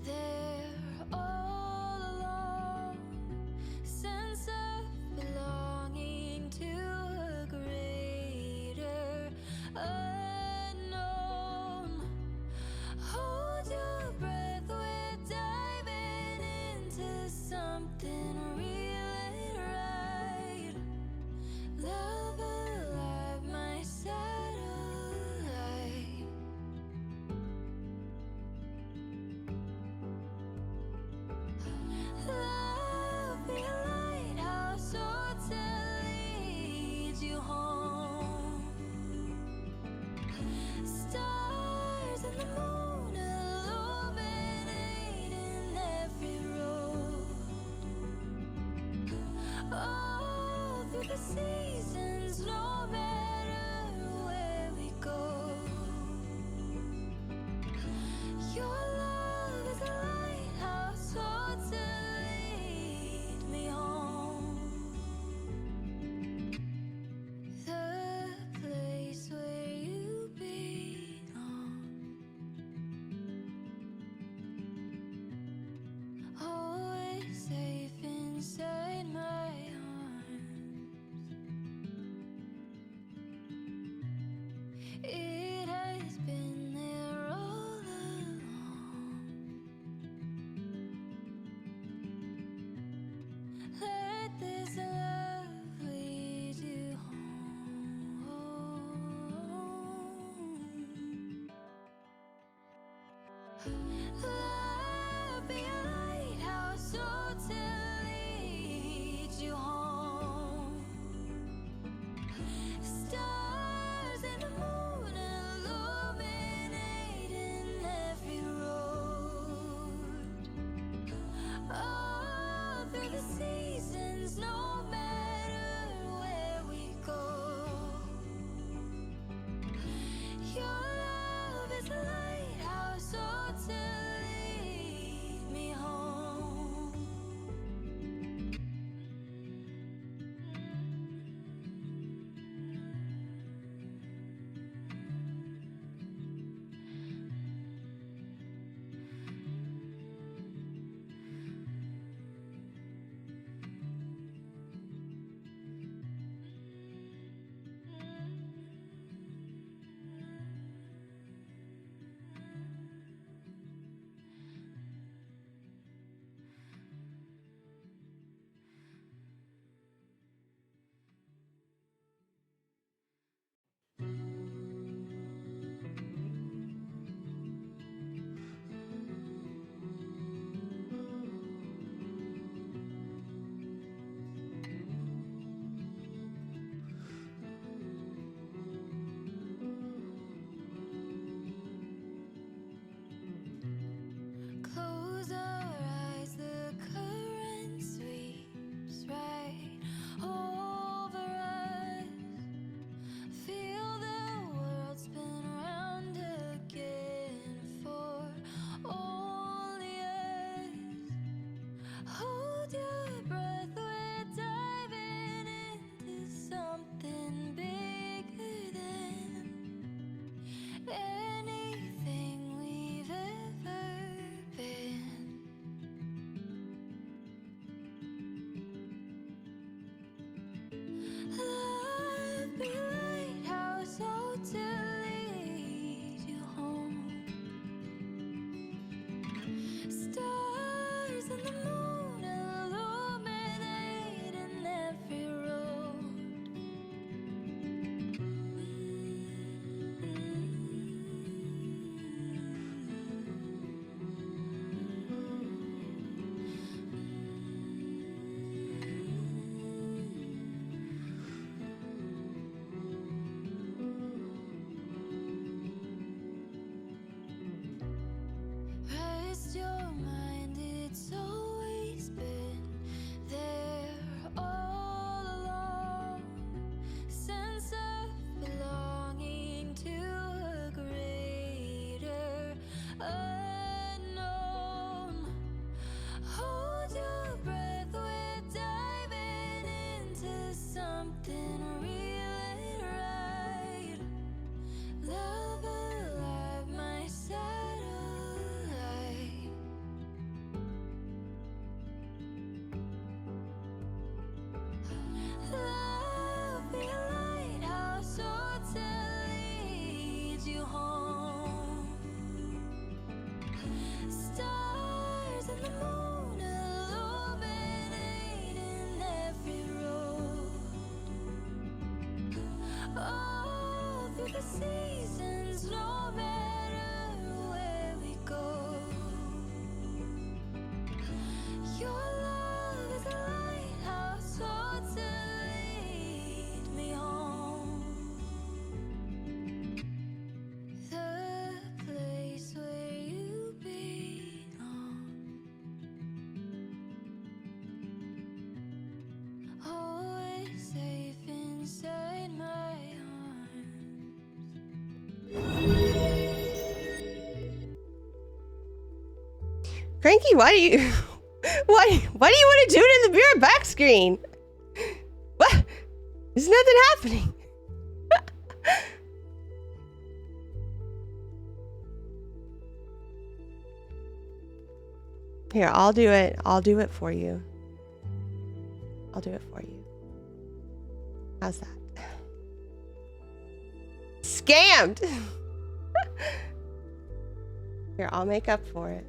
there all along. Sense of belonging to a greater unknown. Hold your breath, we're diving into something real and right. Love alive, my satellite. Love be a lighthouse, so to lead you home. Stars and the moon illuminating every road. All through the seasons, no matter where we go. Your love is a lighthouse, so to lead me home. The place where you belong. Always safe inside my arms. It has been there all along. Let this love lead you home. Love be a lighthouse, so to lead you home. Stars and the moon illuminating every road. All through the seasons, no matter where we go. Your love is a lighthouse, so to lead me home. Close our eyes, the current sweeps right over us. Feel the world spin round again for only us. Hold your breath, we're diving into something bigger than anything we've ever been. Love be a lighthouse, so to lead you home. Stars and the moon illuminating every road. the seasons, no matter where we go. Your love is a lighthouse, so to lead me home. The place where you belong. Always safe inside my Cranky, why do you why do you want to do it in the mirror back screen? What? There's nothing happening. Here, I'll do it. I'll do it for you. I'll do it for you. How's that? Scammed! Here, I'll make up for it.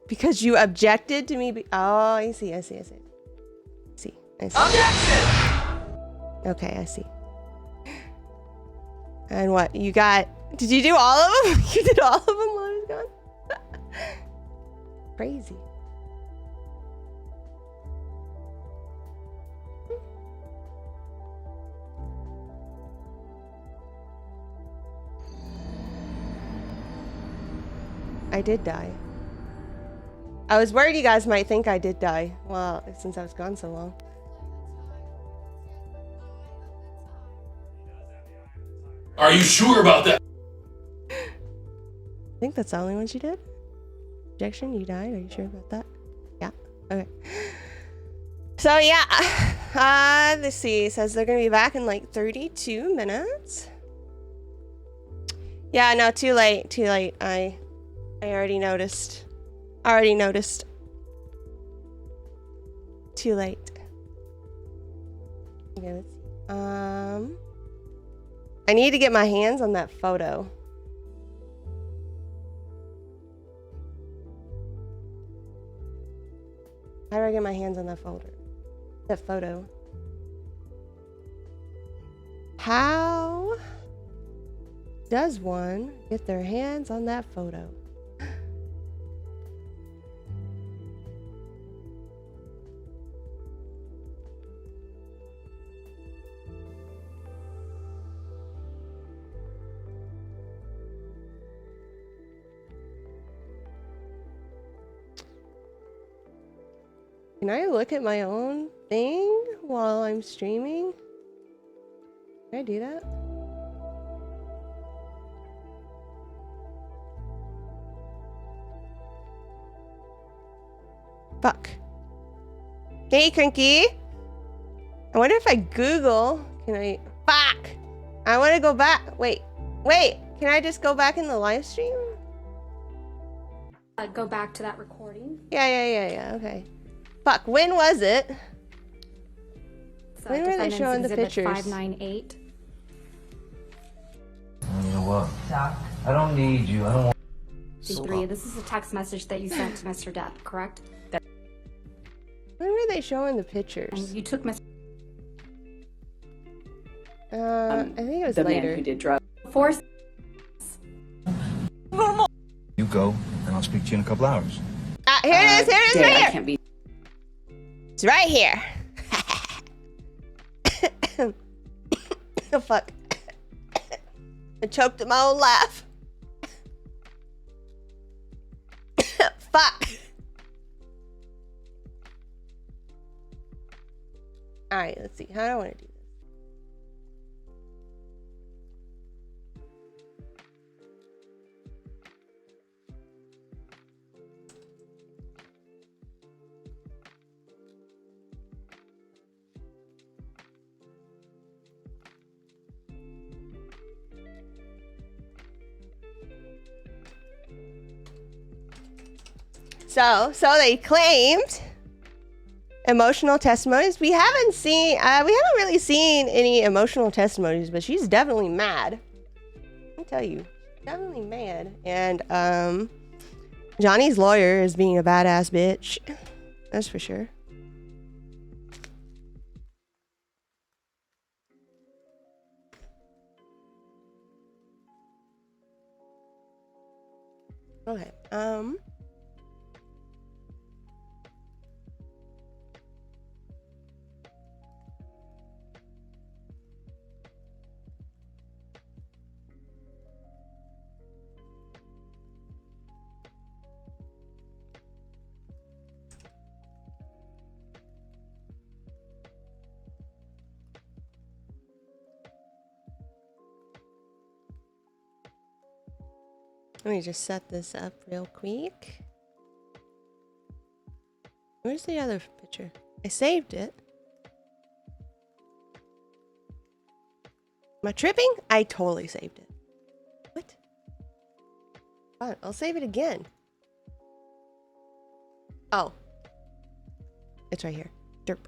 Because you objected to me. Oh, I see. Objection! Okay, I see. And what? You got... Did you do all of them? You did all of them while I was gone? Crazy. I did die. I was worried you guys might think I did die. Well, since I was gone so long. Are you sure about that? I think that's the only one she did. Objection, you died. Are you sure about that? Yeah. Okay. So yeah. Let's see. It says they're gonna be back in like 32 minutes. Yeah, no, too late. Too late. I already noticed. Too late. Okay, let's see. I need to get my hands on that photo. How do I get my hands on that photo? How does one get their hands on that photo? Can I look at my own thing while I'm streaming? Can I do that? Fuck. Hey, Cranky. I wonder if I Google, can I... Fuck! I want to go back. Wait. Can I just go back in the live stream? Go back to that recording. Yeah. Okay. Fuck, when was it? So When were they showing the Defendant's Exhibit pictures? 598. You know what? I don't need you. I don't want... C3. This is a text message that you sent to Mr. Depp, correct? When were they showing the pictures? And you took Mr. I think it was the later. man who did drugs. Force. You go, and I'll speak to you in a couple hours. Here it is Dad, right I here. can't be. It's right here. Oh, fuck. I choked at my own laugh. Fuck. Alright, let's see. How do I want to do this? So they claimed emotional testimonies. We haven't really seen any emotional testimonies, but she's definitely mad. Let me tell you, definitely mad. And Johnny's lawyer is being a badass bitch. That's for sure. Okay. Let me just set this up real quick. Where's the other picture? I saved it. Am I tripping? I totally saved it. What? Fine, I'll save it again. Oh. It's right here. Derp.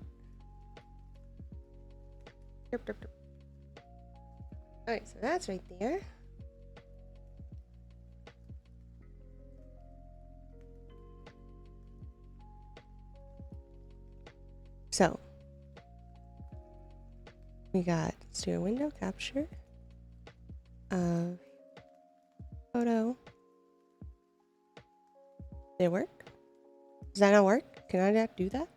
Derp, derp, derp. Alright, so that's right there. So, we got, let's do a window capture of photo. Did it work? Does that not work? Can I not do that?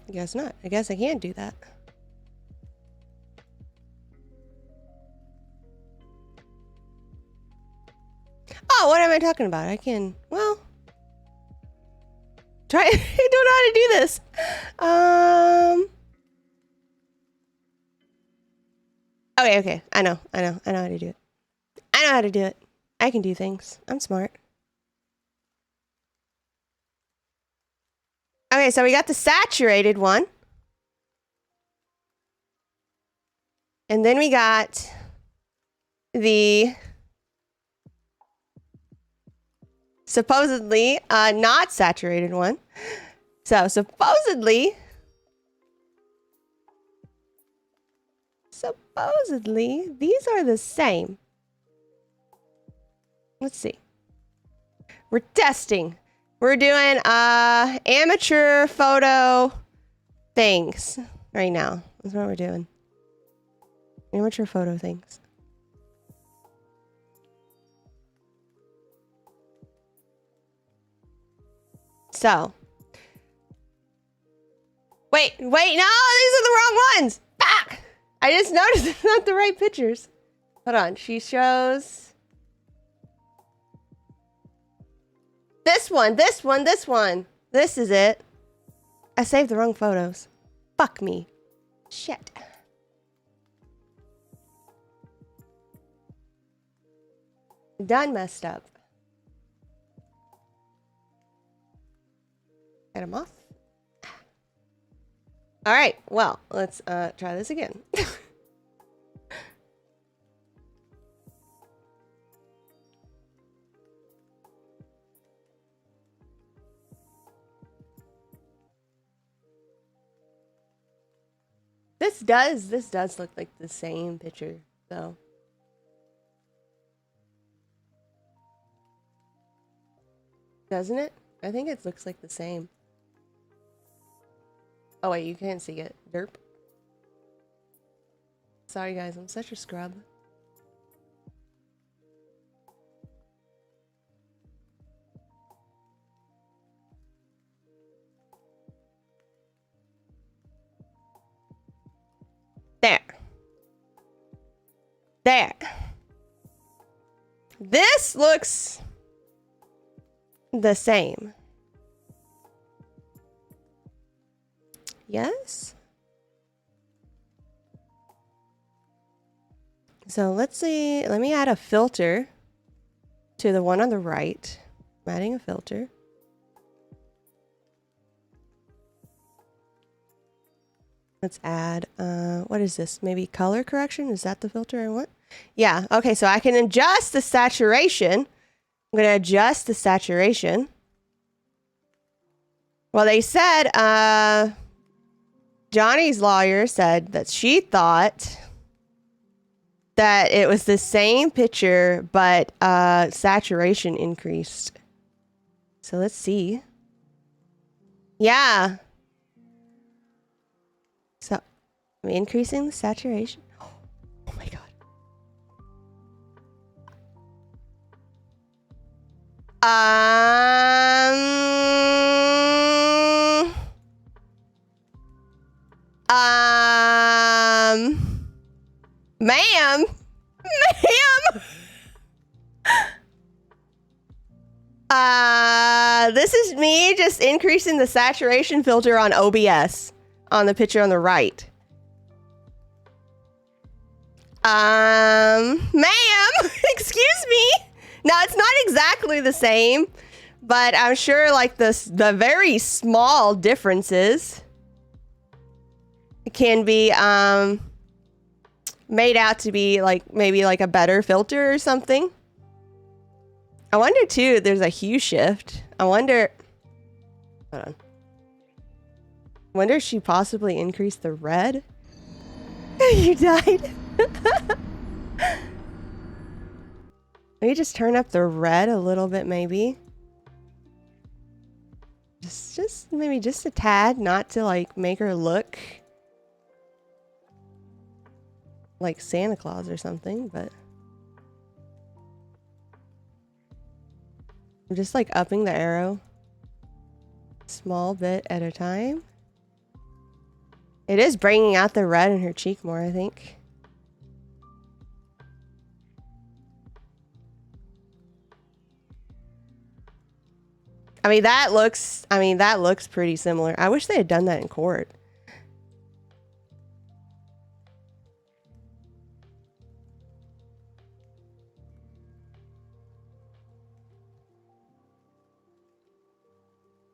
I guess not. I guess I can't do that. Oh, what am I talking about? I can, well, try. I don't know how to do this. Okay. I know how to do it. I know how to do it. I can do things. I'm smart. Okay, so we got the saturated one. And then we got the supposedly not saturated one. So supposedly these are the same. Let's see. We're testing. We're doing amateur photo things right now. That's what we're doing. Amateur photo things. So. Wait, no, these are the wrong ones. Back. I just noticed it's not the right pictures. Hold on, she shows this one. This is it. I saved the wrong photos. Fuck me. Shit. Done messed up. Got a moth. All right, well, let's try this again. This does look like the same picture, though. Doesn't it? I think it looks like the same. Oh wait, you can't see it. Derp. Sorry guys, I'm such a scrub. There. This looks the same. Yes? So let's see. Let me add a filter to the one on the right. I'm adding a filter. Let's add, what is this? Maybe color correction? Is that the filter I want? Yeah, okay, so I can adjust the saturation. I'm gonna adjust the saturation. Well, they said, Johnny's lawyer said that she thought that it was the same picture, but saturation increased. So let's see. Yeah. So I'm increasing the saturation. Oh my god. Ma'am. Ma'am. This is me just increasing the saturation filter on OBS on the picture on the right. Ma'am, excuse me. Now it's not exactly the same, but I'm sure like the very small differences can be made out to be like maybe like a better filter or something. I wonder too, there's a hue shift. I wonder, hold on. Wonder if she possibly increased the red? You died. Maybe just turn up the red a little bit, maybe. Just maybe just a tad, not to like make her look like Santa Claus or something, but I'm just like upping the arrow small bit at a time. It is bringing out the red in her cheek more, I think. I mean, that looks pretty similar. I wish they had done that in court.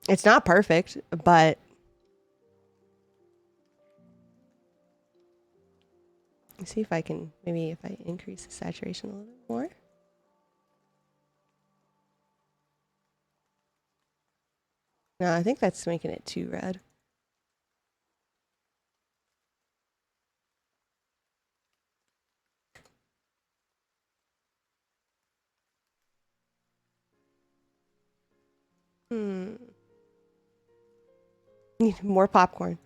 It's not perfect, but let's see if I can, maybe if I increase the saturation a little bit more. No, I think that's making it too red. Need more popcorn.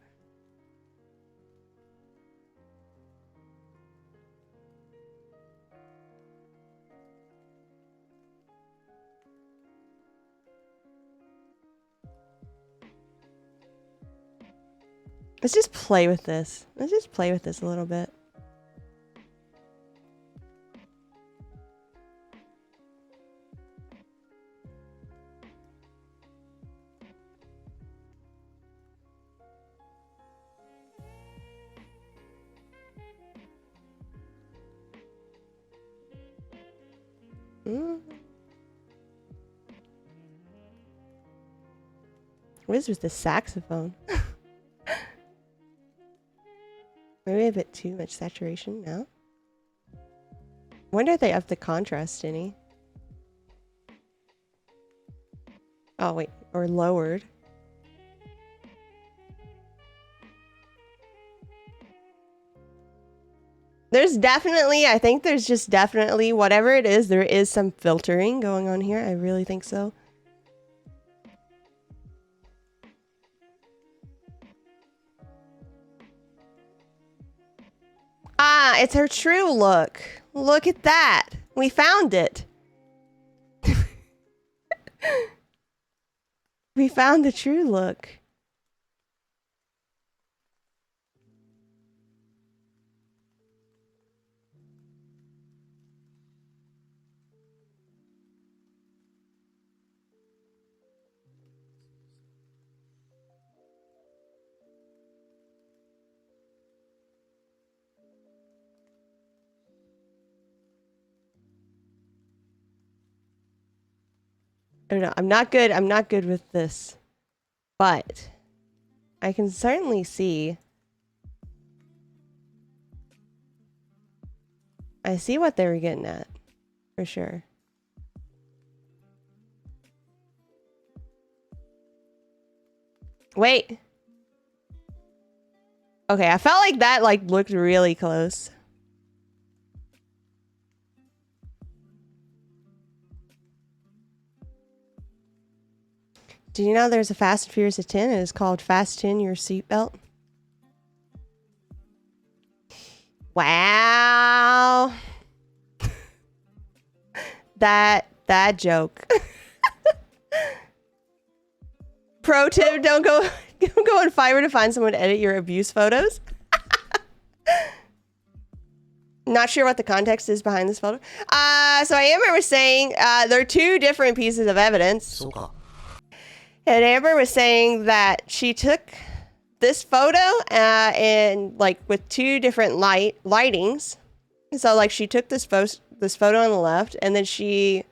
Let's just play with this. Let's just play with this a little bit. What is with the saxophone? Maybe a bit too much saturation now. Wonder if they upped the contrast any. Oh wait, or lowered. There's definitely, I think there's just definitely, whatever it is, there is some filtering going on here. I really think so. Ah, it's her true look. Look at that. We found it. We found the true look. I don't know. I'm not good with this. But I can certainly see. I see what they were getting at. For sure. Wait. Okay, I felt like that like looked really close. Did you know there's a Fast and Furious of 10? It is called Fasten Your Seatbelt. Wow. That joke. Pro tip, don't go on Fiverr to find someone to edit your abuse photos. Not sure what the context is behind this photo. So Amber was saying there are two different pieces of evidence. And Amber was saying that she took this photo and like with two different lightings. So like she took this photo on the left, and then she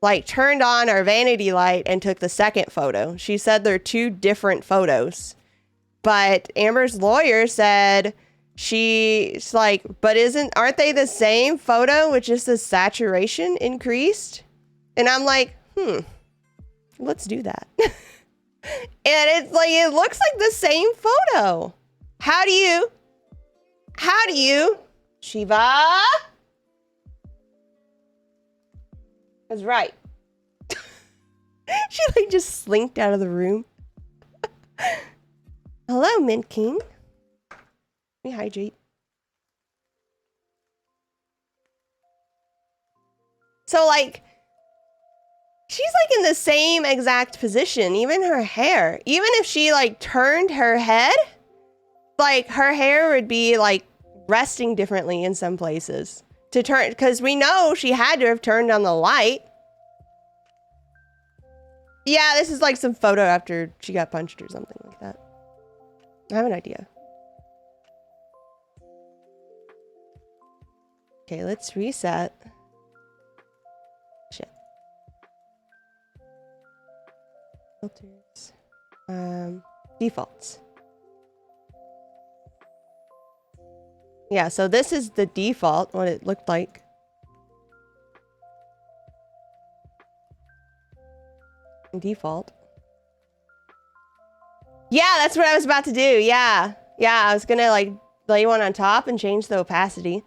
like turned on our vanity light and took the second photo. She said they're two different photos. But Amber's lawyer said she's like, but aren't they the same photo with just the saturation increased? And I'm like, let's do that. And it's like, it looks like the same photo. How do you, Shiva? That's right. She like just slinked out of the room. Hello, Mint King. Let me hydrate. So like, she's like in the same exact position, even her hair. Even if she like turned her head, like her hair would be like resting differently in some places to turn, because we know she had to have turned on the light. Yeah, this is like some photo after she got punched or something like that. I have an idea. Okay, let's reset. Shit. Filters. Defaults. Yeah, so this is the default, what it looked like. Default. Yeah, that's what I was about to do. Yeah. Yeah, I was gonna like lay one on top and change the opacity.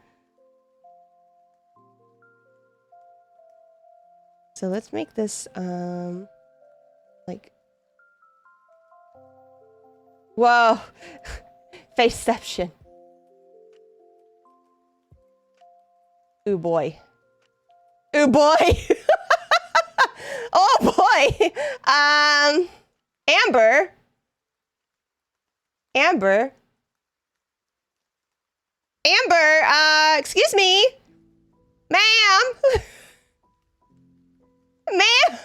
So let's make this like, whoa. Faceception. Ooh boy. Ooh boy. Oh boy. Amber. Excuse me. Ma'am. Ma'am.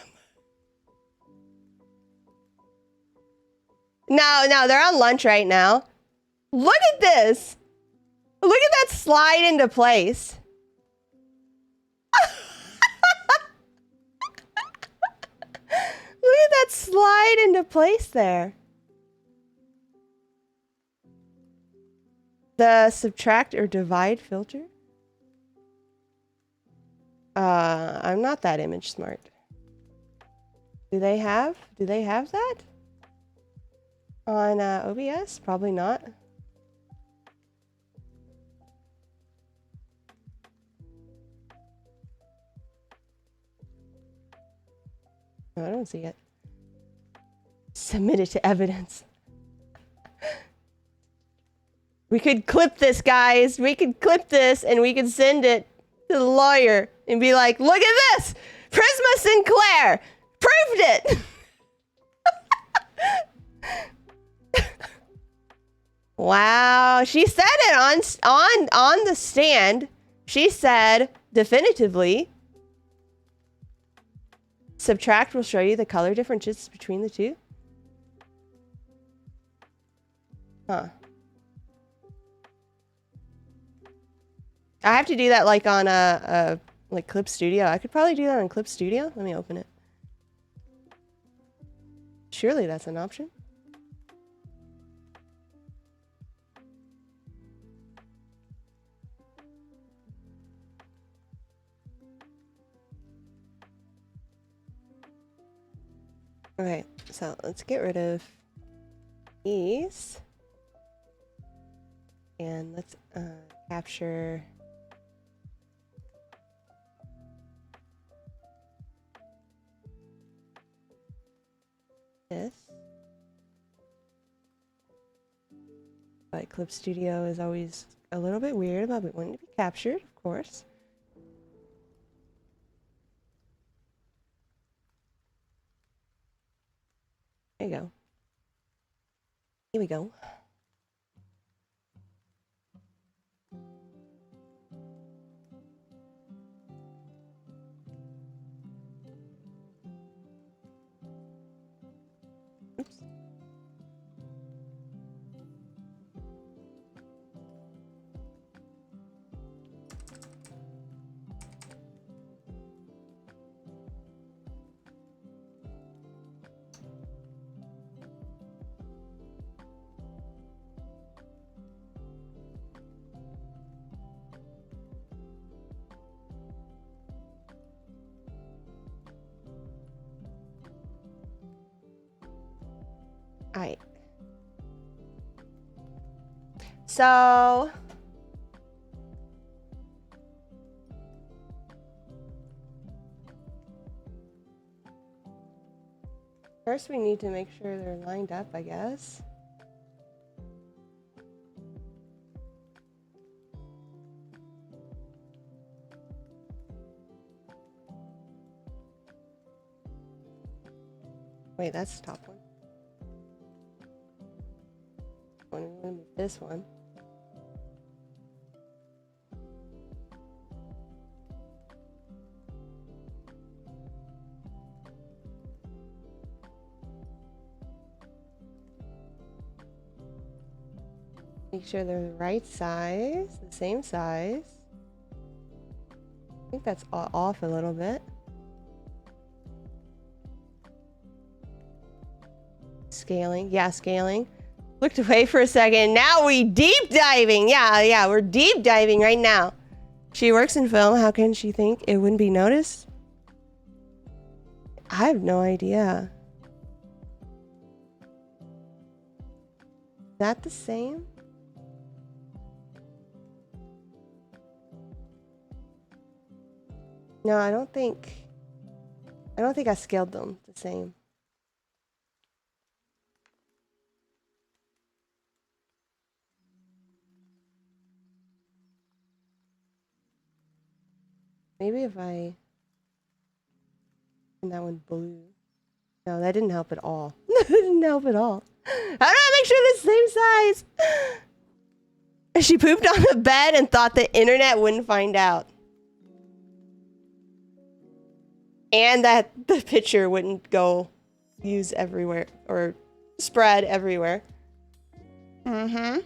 No, they're on lunch right now. Look at this. Look at that slide into place. Look at that slide into place there. The subtract or divide filter? I'm not that image smart. Do they have that? On OBS? Probably not. No, I don't see it. Submit it to evidence. We could clip this, guys. We could clip this and we could send it to the lawyer and be like, look at this! Prisma Sinclair! Proved it! Wow, she said it on the stand. She said definitively. Subtract will show you the color differences between the two. Huh. I have to do that like on like Clip Studio. I could probably do that on Clip Studio. Let me open it. Surely that's an option. Okay, so let's get rid of these. And let's capture this. like Clip Studio is always a little bit weird about it wanting to be captured, of course. There you go. Here we go. Oops. Alright. So first we need to make sure they're lined up, I guess. Wait, that's the top one. I'm gonna move this one. Make sure they're the right size, the same size. I think that's off a little bit. Scaling, yeah, scaling. Looked away for a second. Now we deep diving. Yeah, we're deep diving right now. She works in film. How can she think it wouldn't be noticed? I have no idea. Is that the same? No, I don't think I scaled them the same. Maybe if I and that one blue. No, that didn't help at all. That didn't help at all. How do I make sure they're the same size? She pooped on the bed and thought the internet wouldn't find out. And that the picture wouldn't go use everywhere or spread everywhere. Mm-hmm.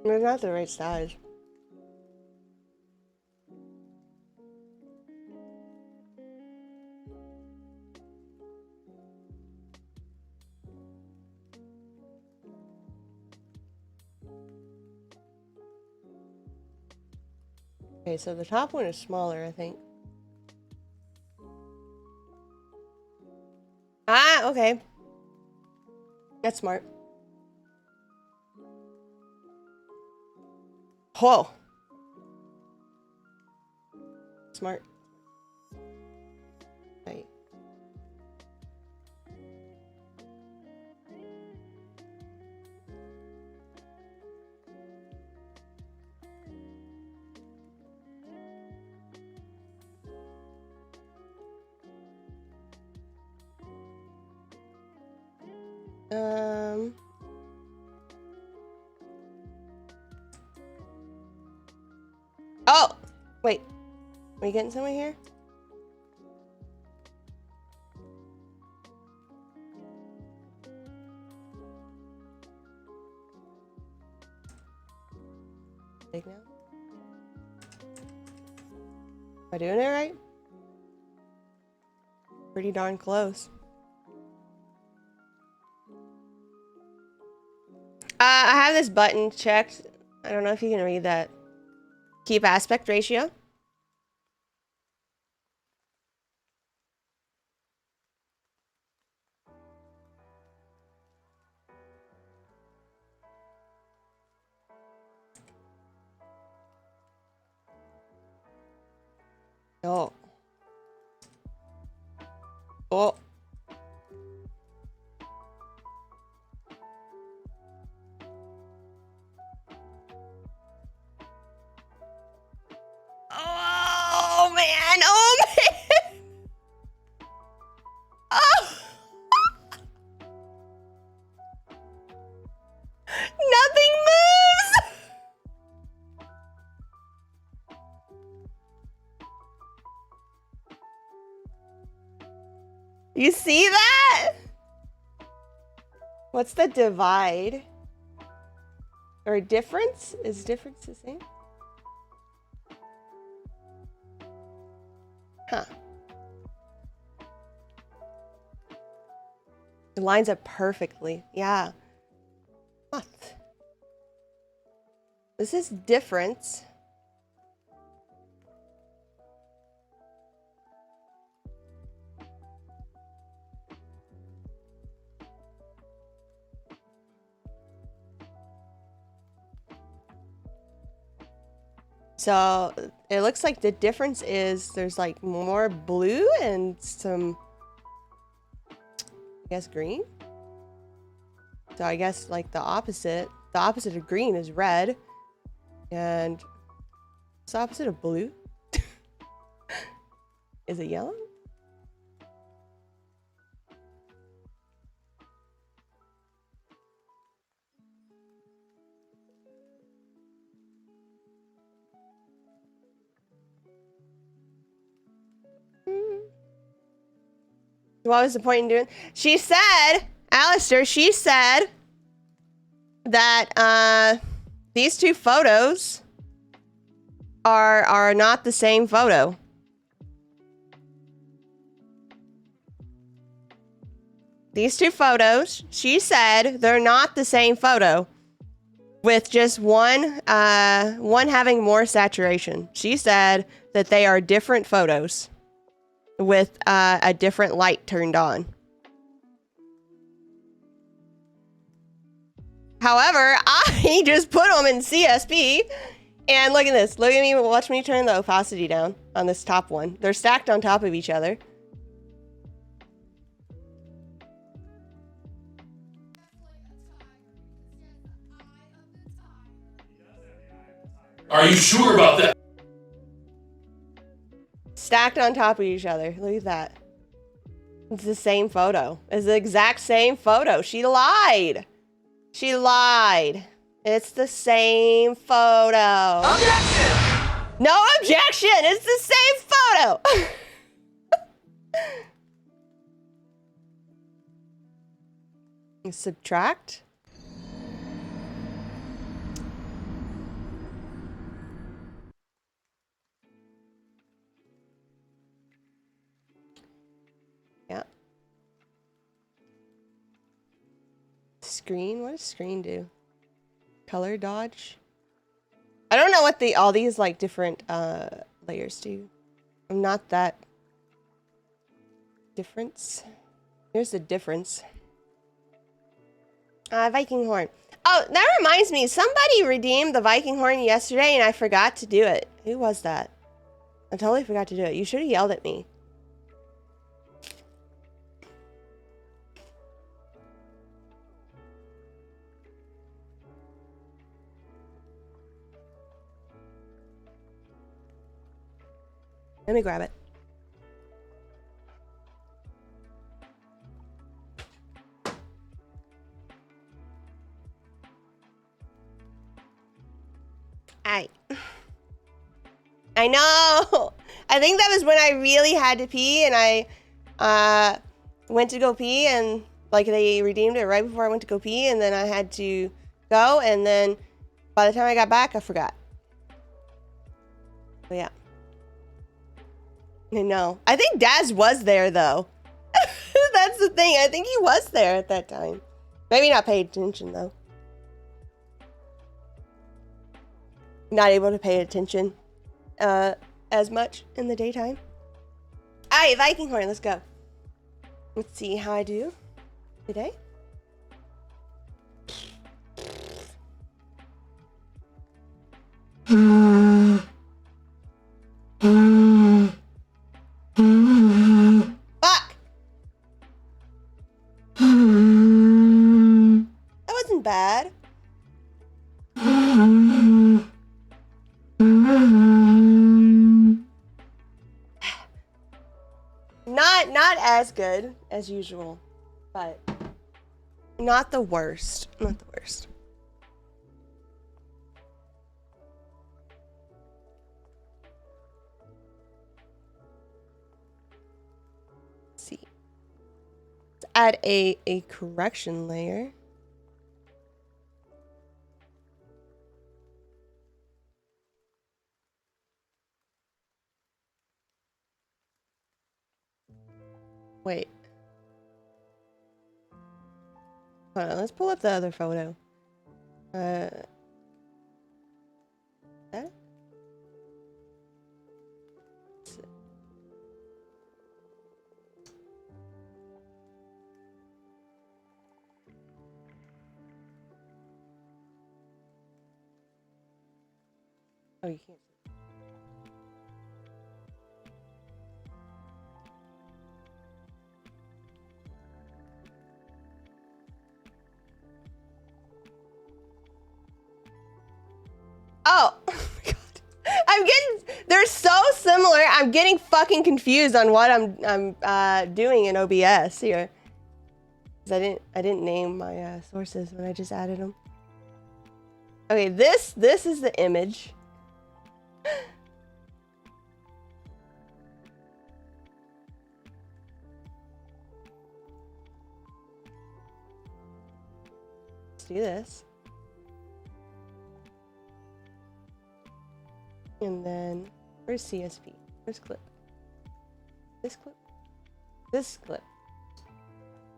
They're not the right size. Okay, so the top one is smaller, I think. Ah, okay. That's smart. Whoa. Smart. Right. Oh! Wait. Are you getting somewhere here? Big now? Am I doing it right? Pretty darn close. I have this button checked. I don't know if you can read that. Keep aspect ratio. Oh. Oh. Oh man! Oh man! Oh! Nothing moves! You see that? What's the divide? Or difference? Is difference the same? Huh. It lines up perfectly. Yeah. What? This is difference. So it looks like the difference is there's like more blue and some, I guess, green. So I guess like the opposite of green is red, and the opposite of blue is it yellow? What was the point in doing? She said, Alistair, she said that these two photos are not the same photo. These two photos, she said they're not the same photo, with just one having more saturation. She said that they are different photos with a different light turned on. However, I just put them in CSP, and look at this. Look at me. Watch me turn the opacity down on this top one. They're stacked on top of each other. Are you sure about that? Stacked on top of each other. Look at that. It's the same photo. It's the exact same photo. She lied. She lied. It's the same photo. Objection! No objection! It's the same photo! Subtract? Yeah. Screen? What does screen do? Color dodge? I don't know what all these like different layers do. I'm not that difference. Here's the difference. Viking horn. Oh, that reminds me. Somebody redeemed the Viking horn yesterday and I forgot to do it. Who was that? I totally forgot to do it. You should have yelled at me. Let me grab it. I know. I think that was when I really had to pee and I went to go pee and like they redeemed it right before I went to go pee and then I had to go and then by the time I got back I forgot. But yeah. I know. I think Daz was there though. That's the thing. I think he was there at that time. Maybe not paid attention though. not able to pay attention as much in the daytime. Alright, Viking horn, let's go. Let's see how I do today. Fuck! That wasn't bad. Not as good as usual, but not the worst. Not the worst. Let's see. Let's add a correction layer. Wait. Hold on, let's pull up the other photo. That? Oh, you can't. Oh, oh my God. They're so similar. I'm getting fucking confused on what I'm doing in OBS here. 'Cause I didn't name my sources when I just added them. Okay, this is the image. Let's do this. And then, where's CSP? Where's clip? This clip? This clip.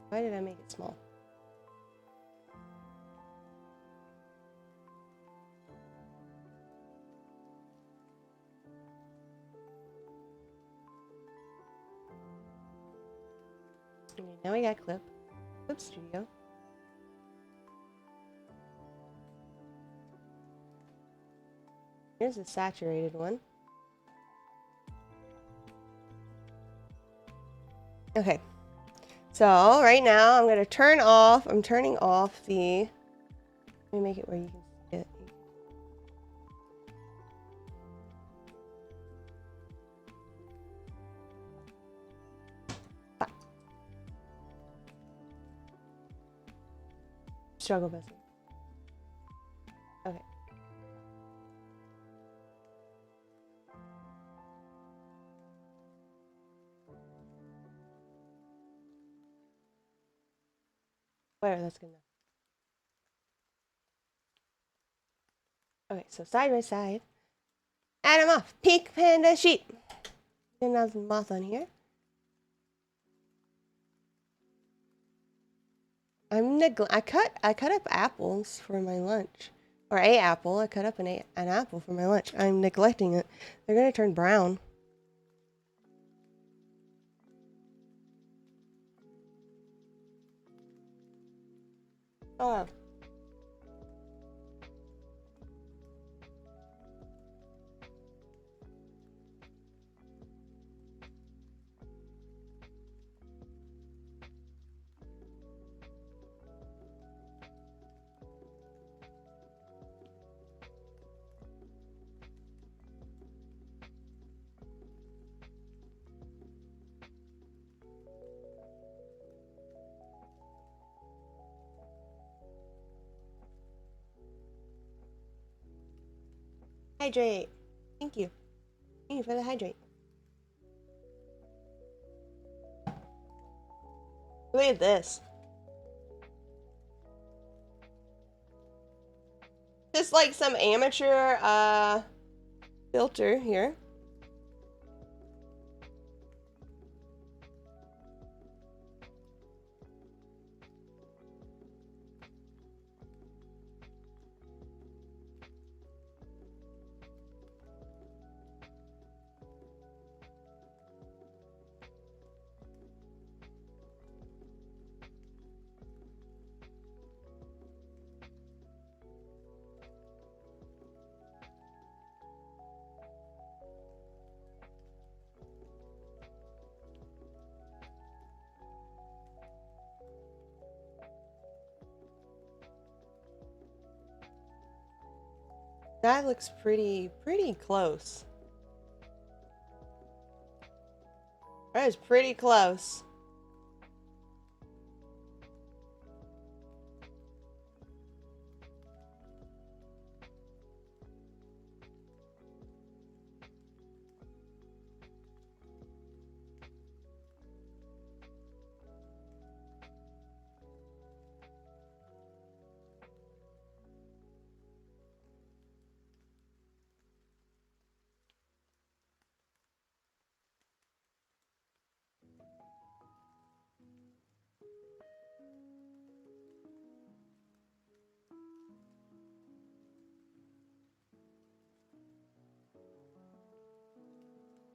Why did I make it small? Okay, now we got clip. Clip studio. Here's a saturated one. Okay. So right now I'm gonna turn off. I'm turning off the. Let me make it where you can see it. Ah. Struggle busting. Okay. Whatever, that's good enough. Okay, so side by side. Add them off. Pink panda sheep. Another moth on here. I cut up apples for my lunch. Or a apple. I cut up an apple for my lunch. I'm neglecting it. They're gonna turn brown. Oh. Hydrate. Thank you. Thank you for the hydrate. Look at this. Just like some amateur filter here. That looks pretty close. That is pretty close.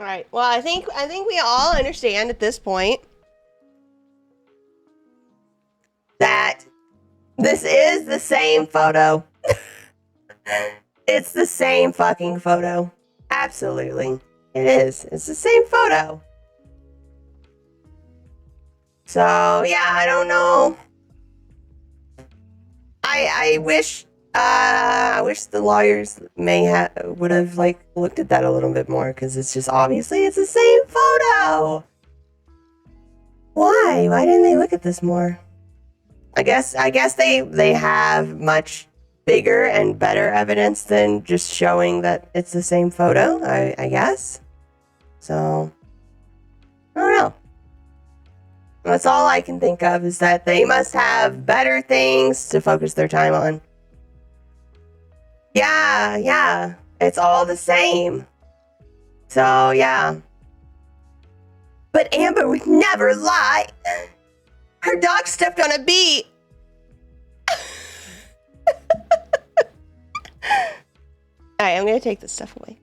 All right. Well, I think we all understand at this point that this is the same photo. It's the same fucking photo. Absolutely. It is. It's the same photo. So, yeah, I don't know. I wish the lawyers would have like looked at that a little bit more, because it's just obviously it's the same photo. Why didn't they look at this more? I guess they have much bigger and better evidence than just showing that it's the same photo, I guess. So I don't know. That's all I can think of, is that they must have better things to focus their time on. Yeah, it's all the same. So, yeah. But Amber would never lie. Her dog stepped on a bee. Alright, I'm gonna take this stuff away.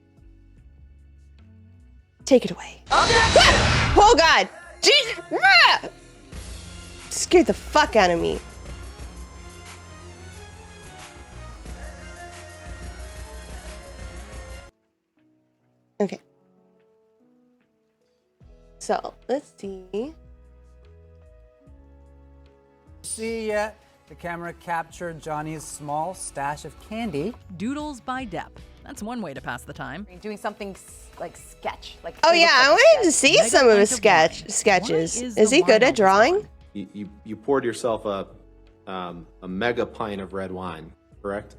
Take it away. Oh god! Jesus! Scared the fuck out of me. Okay. So, let's see. See yet? The camera captured Johnny's small stash of candy. Doodles by Depp. That's one way to pass the time. Doing something like sketch. Like Oh yeah, I wanted to see some of his sketches. Is he good at drawing? You poured yourself a mega pint of red wine, correct?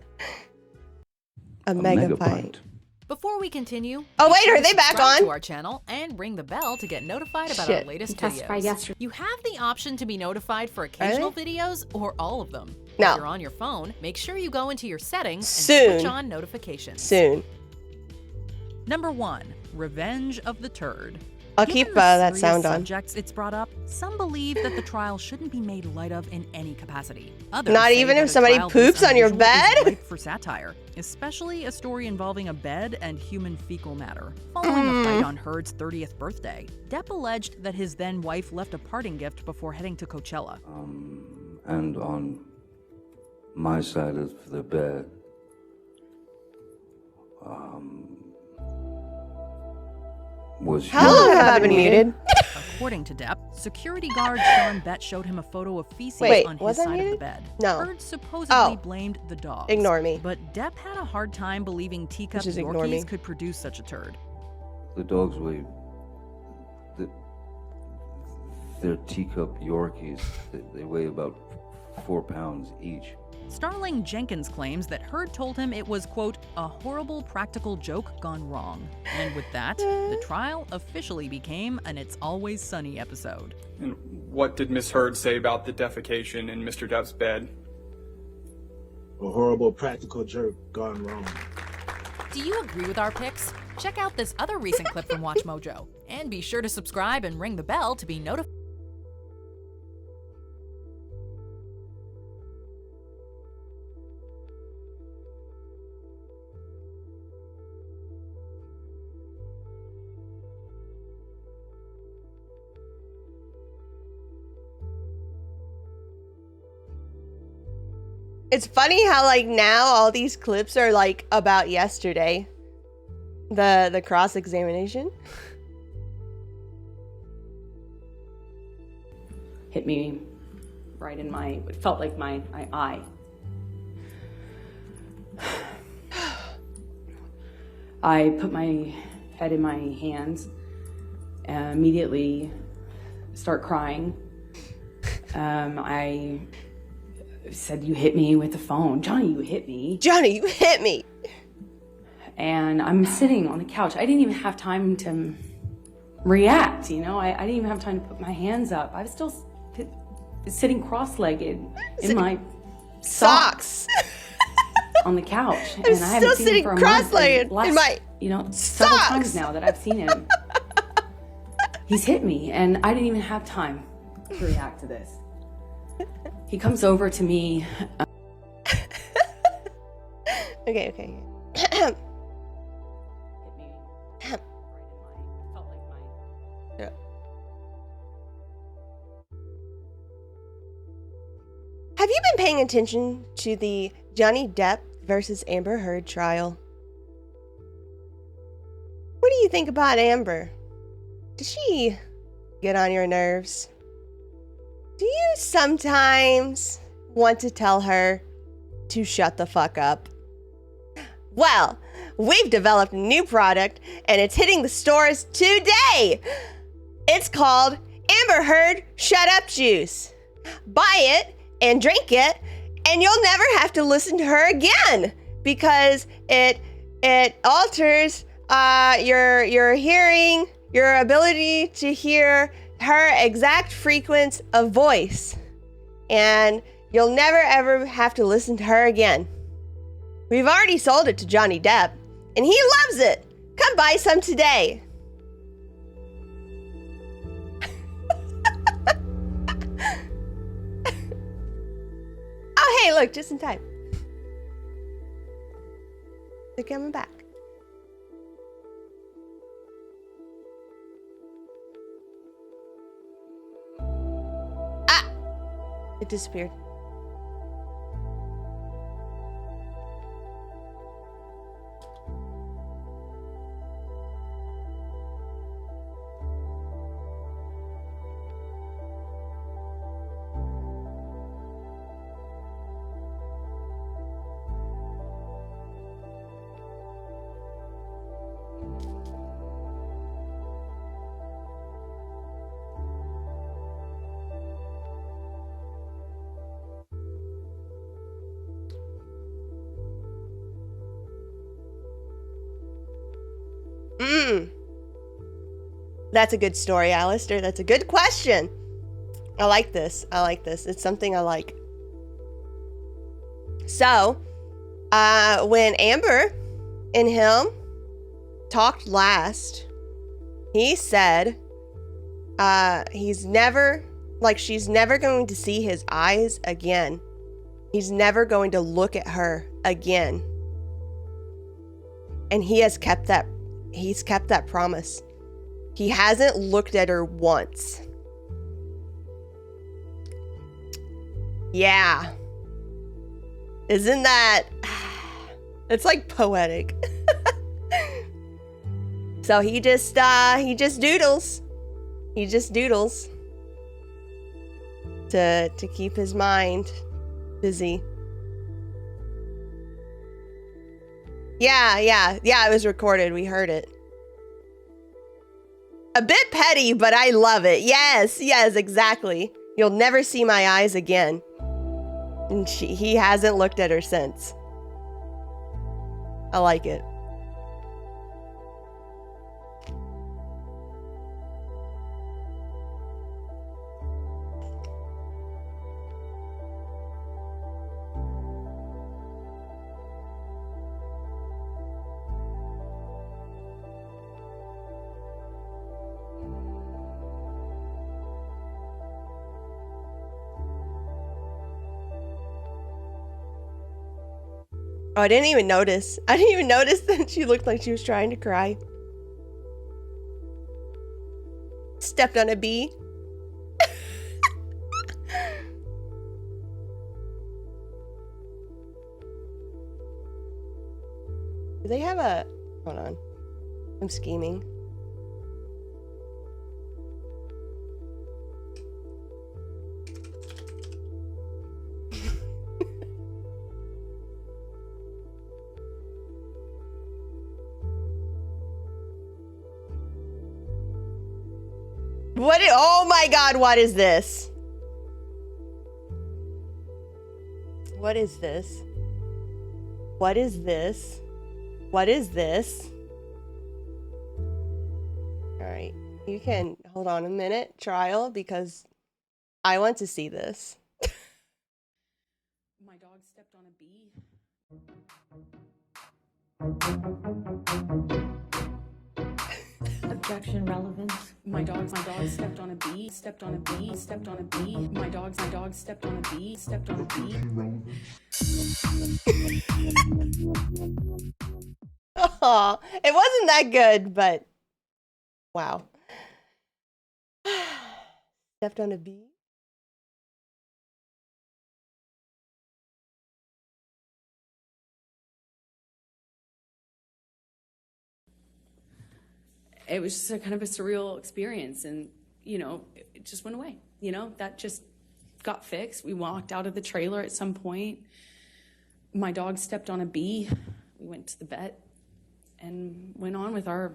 A mega pint. Before we continue, oh wait, be sure are to they back subscribe on? to our channel and ring the bell to get notified about Shit. our latest You testified videos. yesterday. You have the option to be notified for occasional videos or all of them. No. If you're on your phone, make sure you go into your settings and Soon. switch on notifications. Soon. Number 1, Revenge of the Turd. I'll Given keep the that serious sound on. subjects it's brought up, some believe that the trial shouldn't be made light of in any capacity. Others Not say even that if a somebody trial this poops on your unusual is bed? ripe for satire, especially a story involving a bed and human fecal matter. Following a fight on Heard's 30th birthday, Depp alleged that his then wife left a parting gift before heading to Coachella. And on my side of the bed, was How long have I been muted? According to Depp, security guard Sean Bett showed him a photo of feces Wait, on was his I side of the muted? bed. No. Heard supposedly Oh. blamed the dogs. Ignore me. But Depp had a hard time believing teacup Just ignore me. Yorkies could produce such a turd. the dogs weigh, they're teacup Yorkies. They weigh about 4 pounds each. Starling Jenkins claims that Heard told him it was, quote, a horrible practical joke gone wrong. And with that, the trial officially became an It's Always Sunny episode. And what did Miss Heard say about the defecation in Mr. Depp's bed? A horrible practical joke gone wrong. Do you agree with our picks? Check out this other recent clip from Watch Mojo. And be sure to subscribe and ring the bell to be notified. It's funny how like now all these clips are like about yesterday. The cross-examination. Hit me right in my, it felt like my eye. I put my head in my hands and immediately start crying. I said, "You hit me with the phone. Johnny, you hit me. Johnny, you hit me." And I'm sitting on the couch. I didn't even have time to react, you know? I didn't even have time to put my hands up. I was still sitting cross-legged in my socks on the couch. I'm still sitting cross-legged in my several socks. times now that I've seen him. He's hit me, and I didn't even have time to react to this. He comes over to me. Okay. Yeah. Have you been paying attention to the Johnny Depp versus Amber Heard trial? What do you think about Amber? Does she get on your nerves? Do you sometimes want to tell her to shut the fuck up? Well, we've developed a new product and it's hitting the stores today. It's called Amber Heard Shut Up Juice. Buy it and drink it and you'll never have to listen to her again because it alters your hearing, your ability to hear her exact frequency of voice. And you'll never ever have to listen to her again. We've already sold it to Johnny Depp, and he loves it. Come buy some today. Oh, hey, look, just in time. They're coming back. Ah! It disappeared. That's a good story, Alistair. That's a good question. I like this. It's something I like. So, when Amber and him talked last, he said she's never going to see his eyes again. He's never going to look at her again. And he's kept that promise. He hasn't looked at her once. Yeah. Isn't that... It's like poetic. So he just doodles. He just doodles. To keep his mind busy. Yeah, it was recorded. We heard it. A bit petty, but I love it. Yes, exactly. You'll never see my eyes again. And he hasn't looked at her since. I like it. Oh, I didn't even notice. I didn't even notice that she looked like she was trying to cry. Stepped on a bee. Do they have a... Hold on. I'm scheming. Oh my God, what is this? What is this? What is this? What is this? All right, you can hold on a minute, trial, because I want to see this. My dog stepped on a bee. Objection relevance. My dog stepped on a bee, stepped on a bee, stepped on a bee. My dog stepped on a bee, stepped on a bee. Oh, it wasn't that good, but wow. Stepped on a bee. It was just a kind of a surreal experience, and it just went away. That just got fixed. We walked out of the trailer at some point. My dog stepped on a bee. We went to the vet and went on with our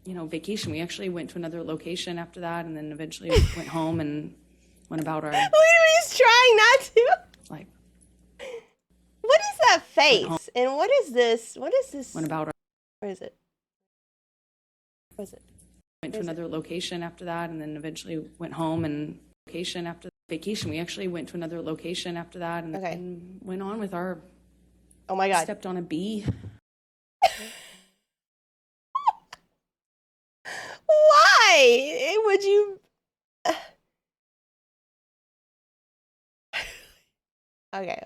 vacation. We actually went to another location after that, and then eventually went home and went about our. Look at him, he's trying not to. Like, what is that face? And what is this? What is this? Went about our. Where is it? Where is it? Went to another location after that, and then eventually went home and location after vacation. We actually went to another location after that, and went on with our. Oh my God! Stepped on a bee. Why would you? Okay.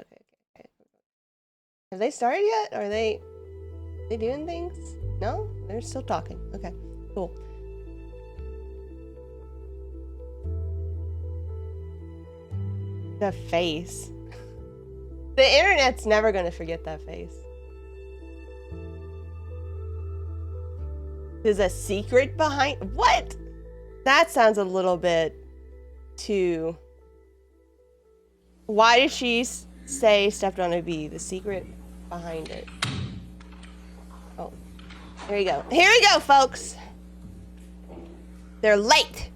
Have they started yet? Are they doing things? No, they're still talking. Okay, cool. The face. The internet's never gonna forget that face. There's a secret behind what? That sounds a little bit too. Why did she say stepped on a bee? The secret behind it. Oh, here we go. Here we go, folks. They're late.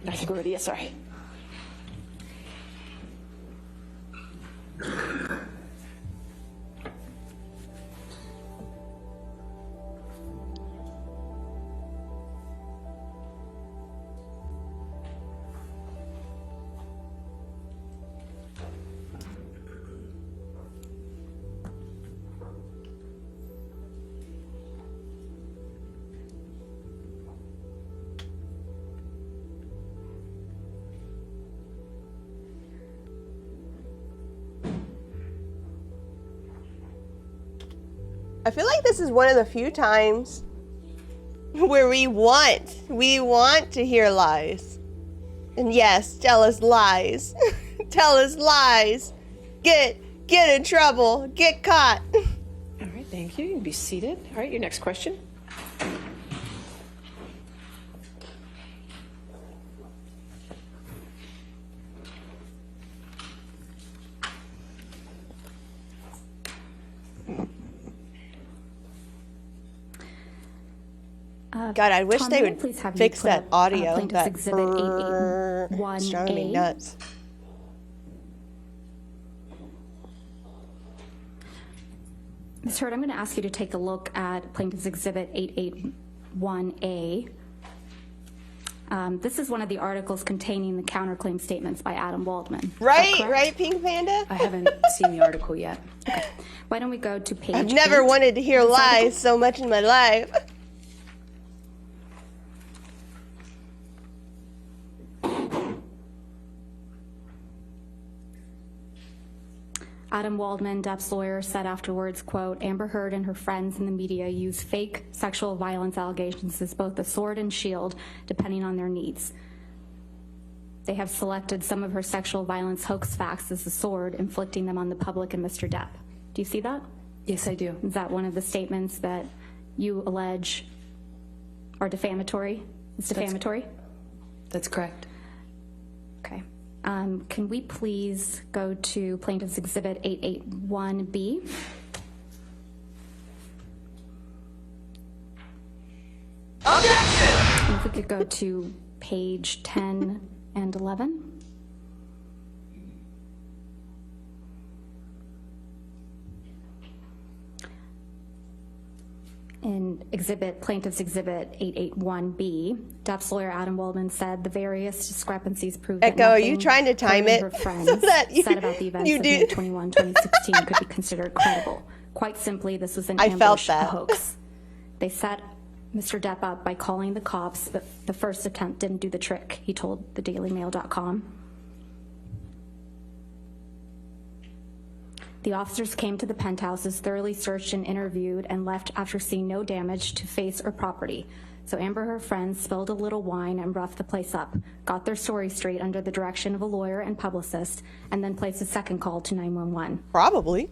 I think we're ready. Yes, sorry. I feel like this is one of the few times where we want to hear lies. And yes, tell us lies. Tell us lies. Get in trouble. Get caught. All right, thank you. You can be seated. All right, your next question. God, I wish Tom, they may I would please have you fix put that up, audio. Plaintiff's That Exhibit 881A. it's driving me nuts. Ms. Hurd, I'm going to ask you to take a look at Plaintiff's Exhibit 881A. This is one of the articles containing the counterclaim statements by Adam Waldman. Right, Pink Panda? I haven't seen the article yet. Okay. Why don't we go to page I've never 8 wanted to hear of this lies article? so much in my life. Adam Waldman, Depp's lawyer, said afterwards, quote, Amber Heard and her friends in the media use fake sexual violence allegations as both a sword and shield, depending on their needs. They have selected some of her sexual violence hoax facts as a sword, inflicting them on the public and Mr. Depp. Do you see that? Yes, I do. Is that one of the statements that you allege are defamatory? It's defamatory? That's correct. Okay. Can we please go to Plaintiff's Exhibit 881B? And if we could go to page 10 and 11. In Plaintiff's Exhibit 881B, Depp's lawyer Adam Waldman said the various discrepancies prove that Echo, are you nothing trying to time her and it her friends so that said about the events you of do? May 21, 2016 could be considered credible. Quite simply, this was an I ambush, felt that. a hoax. They set Mr. Depp up by calling the cops, but the first attempt didn't do the trick, he told thedailymail.com. The officers came to the penthouses, thoroughly searched and interviewed, and left after seeing no damage to face or property. So Amber and her friends spilled a little wine and roughed the place up, got their story straight under the direction of a lawyer and publicist, and then placed a second call to 911. Probably.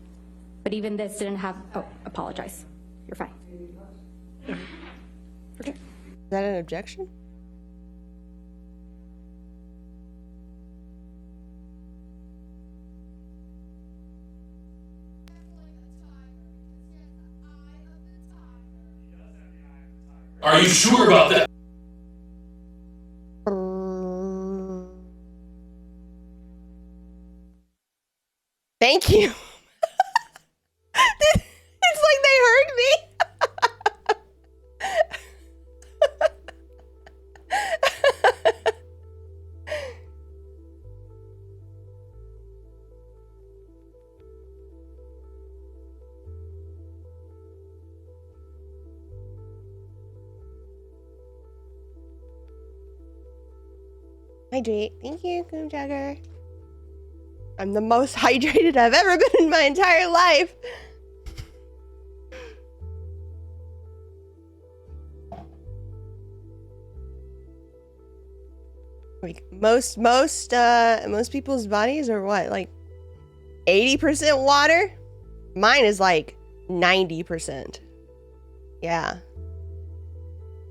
But even this didn't have, oh, apologize. You're fine. Okay. Is that an objection? Are you sure about that? Thank you. It's like they heard me. Hydrate. Thank you, Goom Jagger. I'm the most hydrated I've ever been in my entire life. Like most people's bodies are what, like 80% water? Mine is like 90%. Yeah.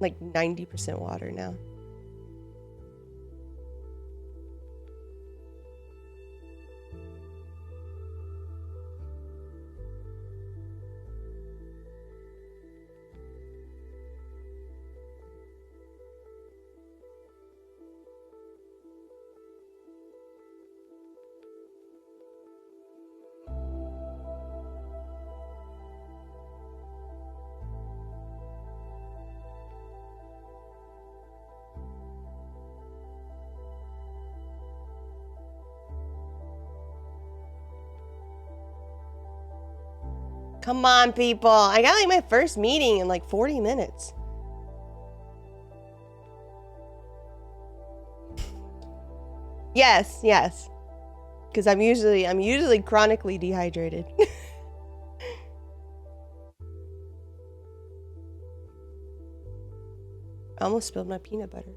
Like 90% water now. Come on, people. I got like my first meeting in like 40 minutes. Yes, yes. Because I'm usually chronically dehydrated. I almost spilled my peanut butter.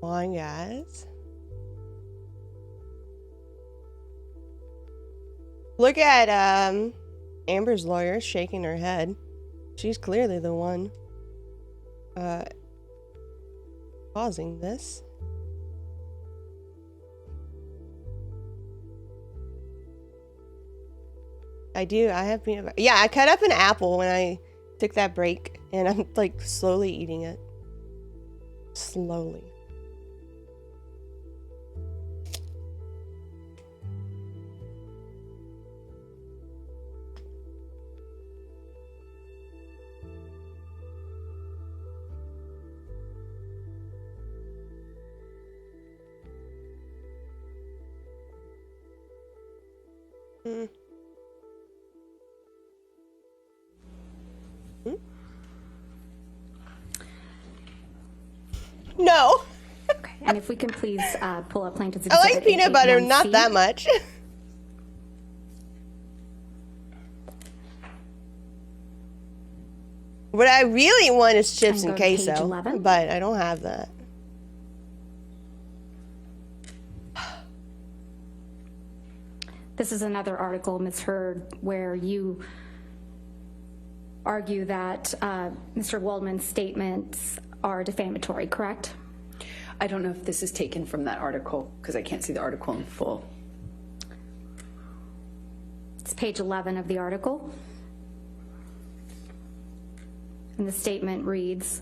Come on, guys. Look at Amber's lawyer shaking her head. She's clearly the one causing this. I have peanut butter. Yeah, I cut up an apple when I took that break, and I'm like slowly eating it. Slowly. No. Okay, and if we can please pull up Plaintiff's I Exhibit like peanut butter, not 881C. that much. What I really want is chips and go to page queso, 11. but I don't have that. This is another article, Ms. Heard, where you argue that Mr. Waldman's statements are defamatory, correct? I don't know if this is taken from that article because I can't see the article in full. It's page 11 of the article. And the statement reads,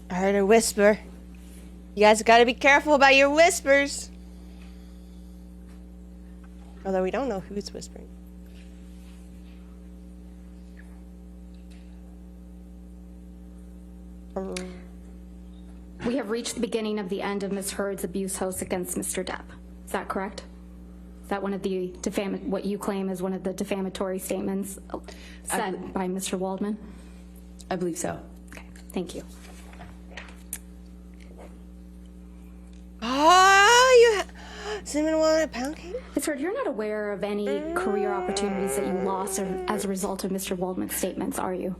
I heard a whisper. You guys gotta be careful about your whispers. Although we don't know who's whispering. we have reached the beginning of the end of Ms. Heard's abuse hoax against Mr. Depp. Is that correct? Is that one of the what you claim is one of the defamatory statements said by Mr. Waldman? I believe so. Okay, thank you. Oh, cinnamon walnut pound cake? Ms. Heard, you're not aware of any career opportunities that you lost as a result of Mr. Waldman's statements, are you?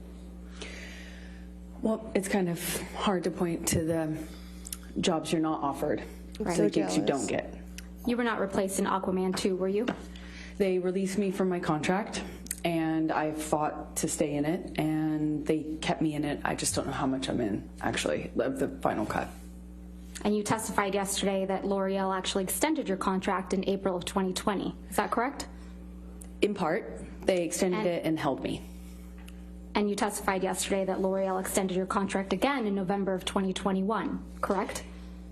Well, it's kind of hard to point to the jobs you're not offered, Right. so the gigs you don't get. You were not replaced in Aquaman 2, were you? They released me from my contract, and I fought to stay in it, and they kept me in it. I just don't know how much I'm in, actually, of the final cut. And you testified yesterday that L'Oreal actually extended your contract in April of 2020. Is that correct? In part, they extended it and held me. And you testified yesterday that L'Oreal extended your contract again in November of 2021, correct?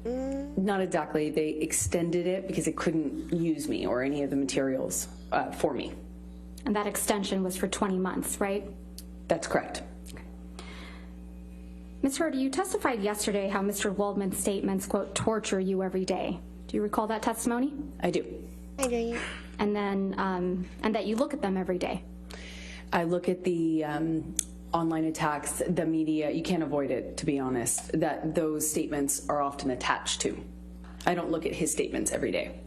Not exactly. They extended it because they couldn't use me or any of the materials for me. And that extension was for 20 months, right? That's correct. Ms. Heard, you testified yesterday how Mr. Waldman's statements, quote, torture you every day. Do you recall that testimony? I do. I do. And then, and that you look at them every day. I look at the online attacks, the media. You can't avoid it, to be honest, that those statements are often attached to. I don't look at his statements every day.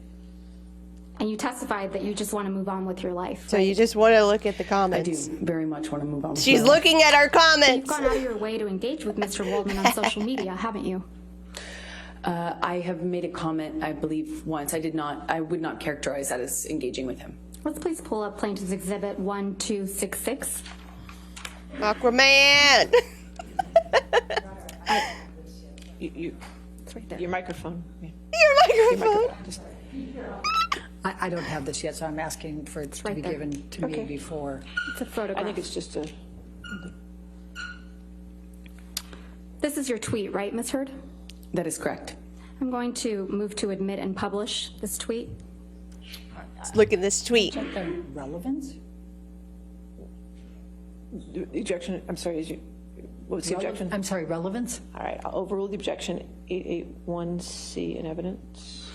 And you testified that you just want to move on with your life. So you just want to look at the comments. I do very much want to move on. With She's my life. looking at our So comments. you've gone out of your way to engage with Mr. Waldman on social media, haven't you? I have made a comment, I believe, once. I would not characterize that as engaging with him. Let's please pull up Plaintiff's Exhibit 1266. Aquaman! It's right there. Your microphone. Yeah. Your microphone. I don't have this yet, so I'm asking for it to be given to me before. It's a photograph. I think it's just a. This is your tweet, right, Ms. Heard? That is correct. I'm going to move to admit and publish this tweet. Let's look at this tweet. Check the relevance? The objection, I'm sorry, what's the objection? I'm sorry, relevance? All right, I'll overrule the objection. 881C in evidence.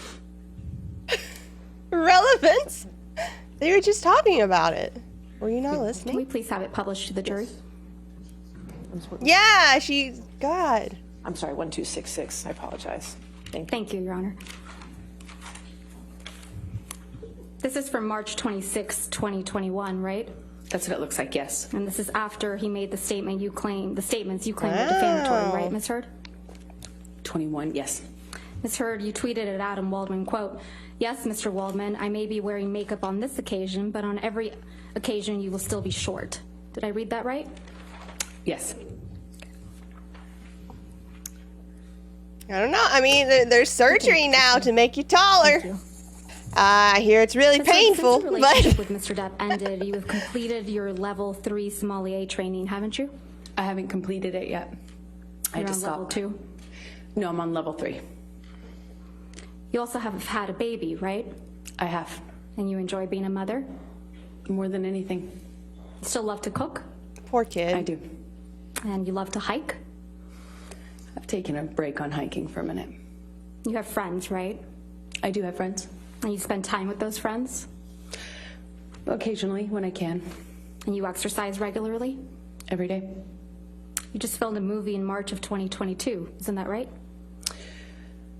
Relevance? They were just talking about it. Were you not Can we listening? please have it published to the jury? Yeah, God. I'm sorry, 1266. I apologize. Thank you, Your Honor. This is from March 26, 2021, right? That's what it looks like, yes. And this is after he made the statements you claim were defamatory, right, Ms. Heard? 21, yes. Ms. Heard, you tweeted at Adam Waldman, quote, "Yes, Mr. Waldman, I may be wearing makeup on this occasion, but on every occasion you will still be short." Did I read that right? Yes. I don't know. I mean, there's surgery now to make you taller. I hear it's really painful. Since your relationship with Mr. Depp ended, you have completed your level 3 sommelier training, haven't you? I haven't completed it yet. You're on level 2? No, I'm on level 3. You also have had a baby, right? I have. And you enjoy being a mother? More than anything. You still love to cook? Poor kid. I do. And you love to hike? I've taken a break on hiking for a minute. You have friends, right? I do have friends. And you spend time with those friends? Occasionally, when I can. And you exercise regularly? Every day. You just filmed a movie in March of 2022, isn't that right?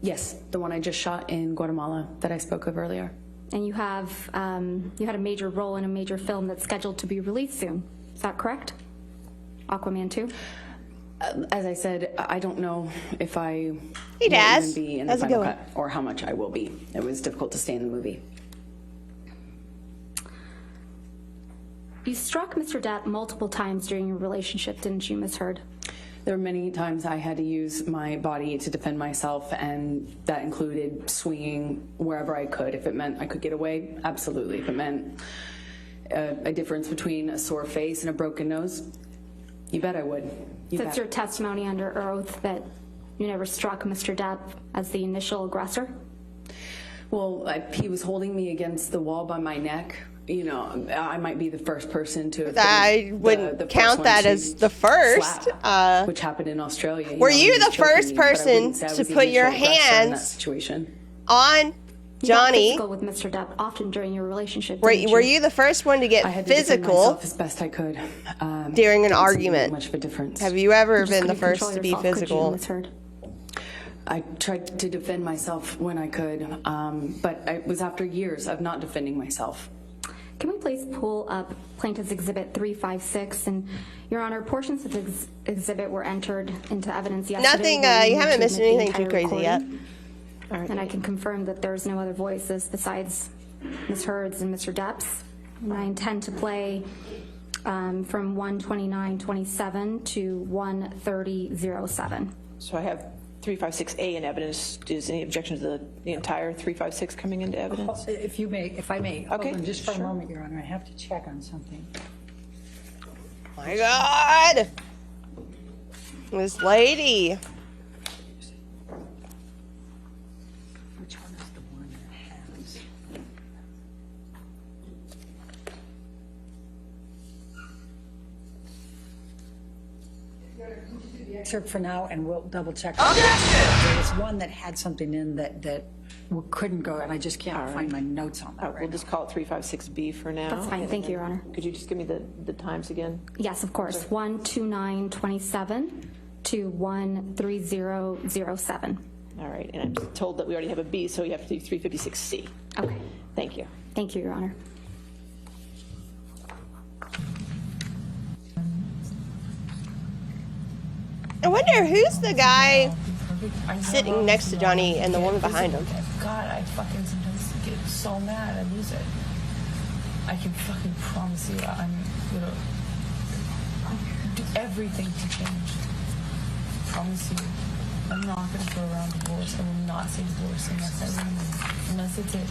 Yes, the one I just shot in Guatemala that I spoke of earlier. And you have you had a major role in a major film that's scheduled to be released soon. Is that correct? Aquaman 2? As I said, I don't know if I Hey, will Daz. even be in the How's it final going? cut or how much I will be. It was difficult to stay in the movie. You struck Mr. Depp multiple times during your relationship, didn't you, Ms. Heard? There were many times I had to use my body to defend myself, and that included swinging wherever I could. If it meant I could get away, absolutely. If it meant a difference between a sore face and a broken nose, you bet I would. You Since bet. your testimony under oath that you never struck Mr. Depp as the initial aggressor? Well, he was holding me against the wall by my neck. You know, I might be the first person to have I been wouldn't the first count one that to as the first. slap, which happened in Australia. Were know, you he was the choking first me, but I person wouldn't say I to was the put your initial aggressor in that hands situation. on You got Johnny? physical with Mr. Depp often during your relationship. Were didn't you the first one to I get had to defend physical myself as best I could during an didn't seem to make argument? Much of a difference. Have you ever You just been the couldn't first control to be yourself, could you, physical? Ms. Heard? I tried to defend myself when I could, but it was after years of not defending myself. Can we please pull up Plaintiff's Exhibit 356? And, Your Honor, portions of the exhibit were entered into evidence yesterday. Nothing, where you need haven't to missed admit the anything too entire crazy yet. recording. And I can confirm that there's no other voices besides Ms. Heard's and Mr. Depp's. And I intend to play from 1:29:27 to 1:30:07. So I have 356A in evidence. Is any objection to the entire 356 coming into evidence? If I may, hold Okay, on just for sure. a moment, Your Honor. I have to check on something. My God, this lady. Which one is the one that has? The excerpt for now, and we'll double check. There was one that had something in that couldn't go, and I just can't find my notes on that. We'll just call it 356B for now. That's fine. Thank you, Your Honor. Could you just give me the times again? Yes, of course. 1:29:27 to 1:30:07. All right, and I'm told that we already have a B, so you have to do 356C. Okay. Thank you. Thank you, Your Honor. I wonder who's the guy sitting next to Johnny and the woman behind him. God, I fucking sometimes get so mad I lose it. I can fucking promise you I'm gonna do everything to change. Promise you. I'm not gonna throw around divorce. I will not say divorce unless I leave. Unless it's it.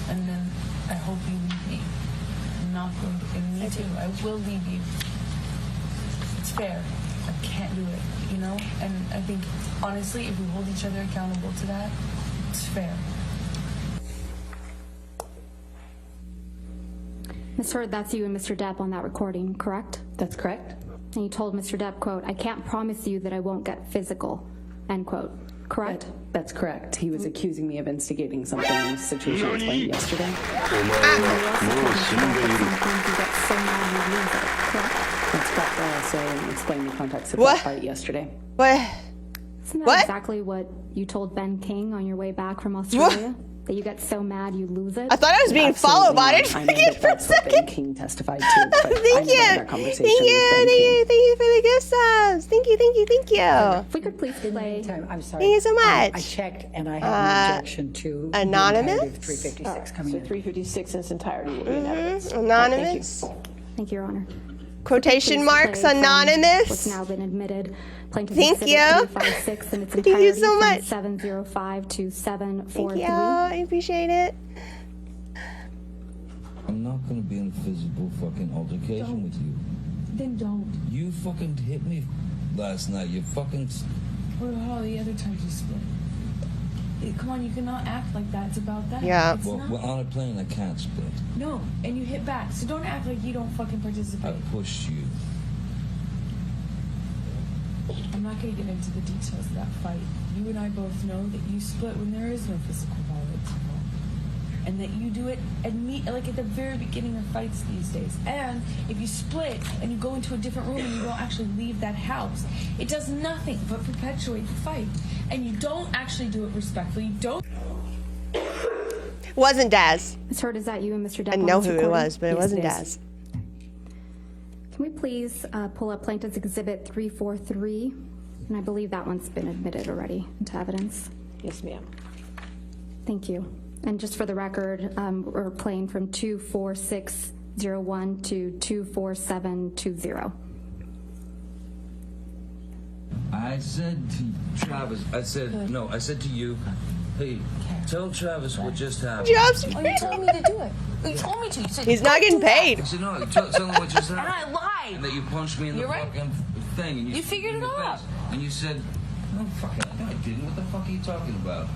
And then I hope you leave me. I'm not going to, and me too. I will leave you. It's fair. I can't do it, you know? And I think, honestly, if we hold each other accountable to that, it's fair. Ms. Heard, that's you and Mr. Depp on that recording, correct? That's correct. And you told Mr. Depp, quote, "I can't promise you that I won't get physical," end quote. Correct? That's correct. He was accusing me of instigating something in this situation I explained yesterday. That's correct. I also explained the context of that fight yesterday. What? Isn't that exactly what you told Ben King on your way back from Australia? That you get so mad you lose it? I thought I was being followed by it. I know that that's what Ben King testified to, but Thank I never you. had that conversation Thank with you. Ben King. Thank you for the gift subs. Thank you. If we could please play. I'm sorry. Thank you so much. I checked, and I have no objection to the Anonymous? entirety of 356 coming So in. 356 in its entirety will be in evidence. Anonymous. Thank you, Your Honor. Quotation Please marks play from anonymous. What's now been admitted. Plaintiff's Thank Exhibit you. 356 in its Thank you entirety so from much. 7:05 to 7:43. Thank you. I appreciate it. I'm not gonna be in a physical fucking altercation with you. Then don't. You fucking hit me last night. You fucking. What about all the other times you split? Come on, you cannot act like that. It's about that. Yeah. It's Well, not. on a plane, I can't split. No, and you hit back. So don't act like you don't fucking I participate. pushed you. I'm not going to get into the details of that fight. You and I both know that you split when there is no physical violence involved. and that you do it like at the very beginning of fights these days. And if you split and you go into a different room and you don't actually leave that house, it does nothing but perpetuate the fight. And you don't actually do it respectfully. You don't. Wasn't Daz. Ms. Hurd, is that you and Mr. Depp? I know who it was, but it wasn't Daz. Can we please pull up Plaintiff's Exhibit 343? And I believe that one's been admitted already into evidence. Yes, ma'am. Thank you. And just for the record, we're playing from 24601 to 24720. I said to Travis, I said to you, hey, tell Travis what just happened. Jobs. Oh, you told me to do it. You told me to. You said He's not getting paid. I said, no, tell him what just happened. And I lied. And that you punched me in the You're right. fucking thing. And You figured it out. And you said, no, fucking, no, I didn't. What the fuck are you talking about?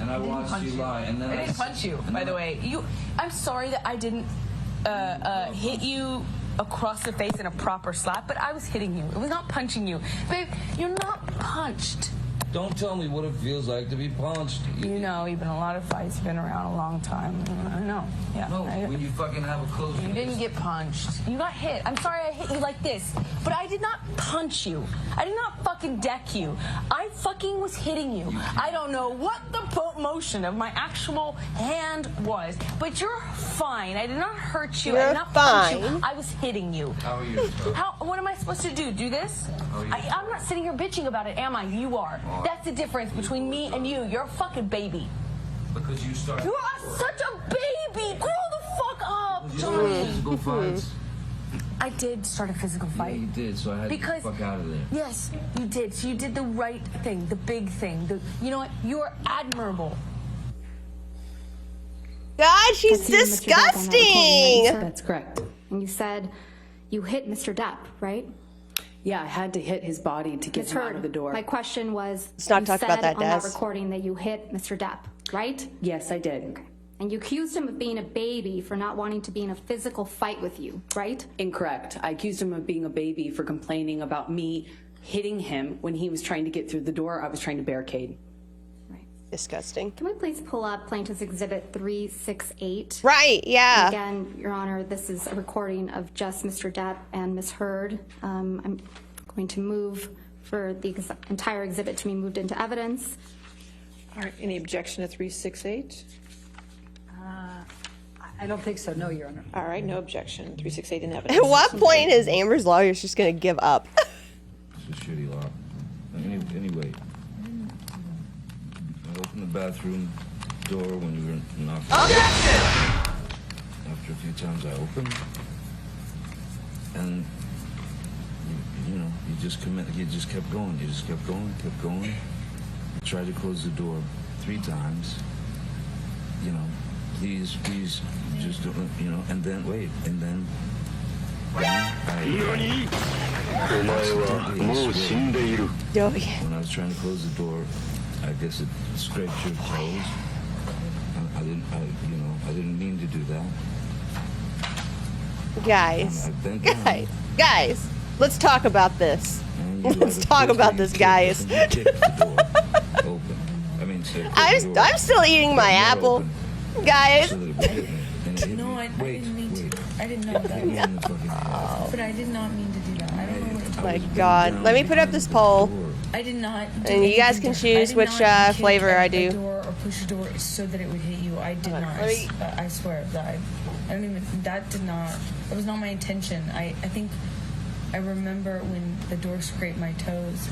And I watched you lie. And then I didn't punch you, by the way. I'm sorry that I didn't hit you across the face in a proper slap, but I was hitting you. It was not punching you. Babe, you're not punched. Don't tell me what it feels like to be punched. You know, you've been in a lot of fights, you've been around a long time. I know. Yeah. No, when you fucking have a close. You didn't get punched. You got hit. I'm sorry I hit you like this, but I did not punch you. I did not fucking deck you. I fucking was hitting you. I don't know what the motion of my actual hand was, but you're fine. I did not hurt you. I You're did not punch you. fine. I was hitting you. How are you? What am I supposed to do? Do this? I'm not sitting here bitching about it, am I? You are. That's the difference between me and you. You're a fucking baby. Because you started. You are such a baby. Grow the fuck up, Johnny. Physical fights. I did start a physical fight. Yeah, you did, so I had to get the fuck out of there. Yes, you did. So you did the right thing, the big thing. You know what? You are admirable. God, she's That's you, Mr. Depp, on that disgusting. recording, right, That's correct. sir? And you said you hit Mr. Depp, right? Yeah, I had to hit his body to get Ms. him out Hurd, of the door. my question was, Let's not you talk said about that, on that Des. recording that you hit Mr. Depp, right? Yes, I did. And you accused him of being a baby for not wanting to be in a physical fight with you, right? Incorrect. I accused him of being a baby for complaining about me hitting him when he was trying to get through the door. I was trying to barricade. Disgusting. Can we please pull up Plaintiff's Exhibit 368? Right, yeah. Again, Your Honor, this is a recording of just Mr. Depp and Ms. Hurd. I'm going to move for the entire exhibit to be moved into evidence. All right, any objection to 368? I don't think so, no, Your Honor. All right, no objection. 368 in evidence. At what point is Amber's lawyer just going to give up? It's a shitty law. Anyway, I opened the bathroom door when you were knocking. After a few times I opened, and you know, you just kept going. You just kept going. I tried to close the door 3 times. You know, please, just don't, you know, and then wait, and then. When I was trying to close the door, I guess it scraped your toes. I didn't mean to do that. Guys, let's talk about this. Let's talk about this, guys. I'm still eating my apple, guys. No, I didn't mean to. I didn't know that. But I did not mean to do that. I don't know what. My God, let me put up this poll. I did not. And you guys can choose which flavor I do. Door or push a door so that it would hit you. I did not. I swear that I don't even. That did not. That was not my intention. I think I remember when the door scraped my toes.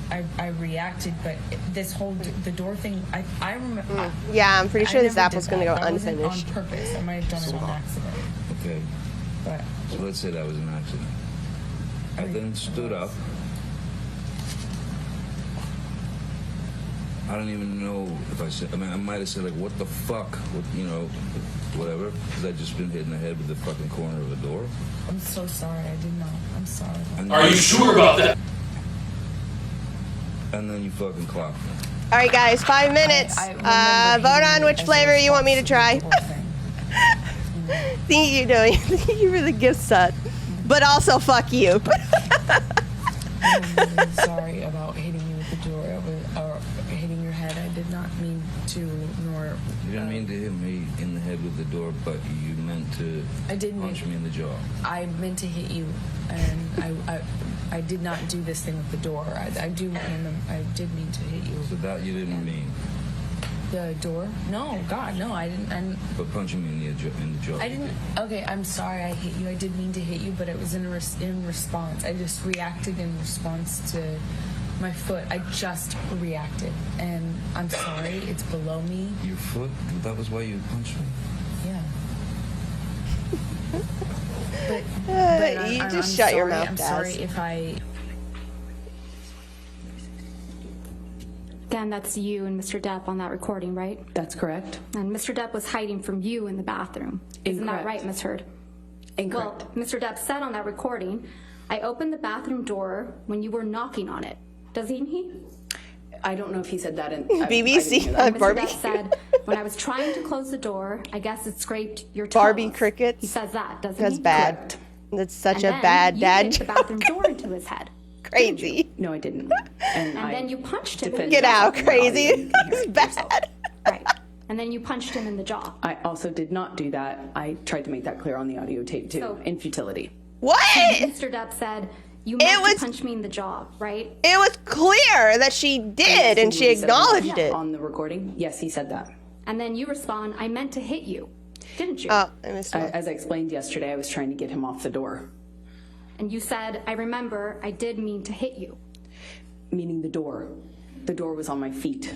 I reacted, but this whole the door thing. I remember. Yeah, I'm pretty sure this apple's gonna go unfinished. On purpose. I might have done it on accident. Okay. But so let's say that was an accident. I then stood up. I don't even know if I said. I mean, I might have said like, "What the fuck?" Whatever. Because I just been hit in the head with the fucking corner of a door. I'm so sorry. I did not. I'm sorry. Are you sure about that? And then you fucking clocked me. All right, guys, 5 minutes. Vote on which flavor you want me to try. Think you doing? Thank you for the gift set, but also fuck you. I'm really sorry about hitting you with the door or hitting your head. I did not mean to to, nor. You didn't mean to hit me in the head with the door, but you meant to I didn't punch me in the jaw. I meant to hit you, and I did not do this thing with the door. I did mean to hit you. So that you didn't mean. The door? No, God, no, I didn't. But punching me in the jaw. I didn't. Okay, I'm sorry I hit you. I did mean to hit you, but it was in response. I just reacted in response to my foot. I just reacted, and I'm sorry. It's below me. Your foot? That was why you punched me? Yeah. You just shut your mouth, I'm Daz. sorry if I. Again, that's you and Mr. Depp on that recording, right? That's correct. And Mr. Depp was hiding from you in the bathroom. Isn't that right, Ms. Heard? Incorrect. Well, Mr. Depp said on that recording, I opened the bathroom door when you were knocking on it. Doesn't he? I don't know if he said that in BBC Mr. Barbie. Depp said, when I was trying to close the door, I guess it scraped your toes. Barbie crickets. He says that, doesn't That's he? bad. Correct. That's such And a then bad you dad hit the joke. bathroom door into his head. Crazy. No, I didn't. And Then you punched him. Get out, crazy. That's bad. Right. And then you punched him in the jaw. I also did not do that. I tried to make that clear on the audio tape too, So- in futility. What? Mr. Depp said, you meant to punch me in the jaw, right? It was clear that she did, and she acknowledged it. On the recording, yes, he said that. And then you respond, I meant to hit you. Didn't you? Oh, I missed it. As I explained yesterday, I was trying to get him off the door. And you said, I remember, I did mean to hit you. Meaning the door. The door was on my feet.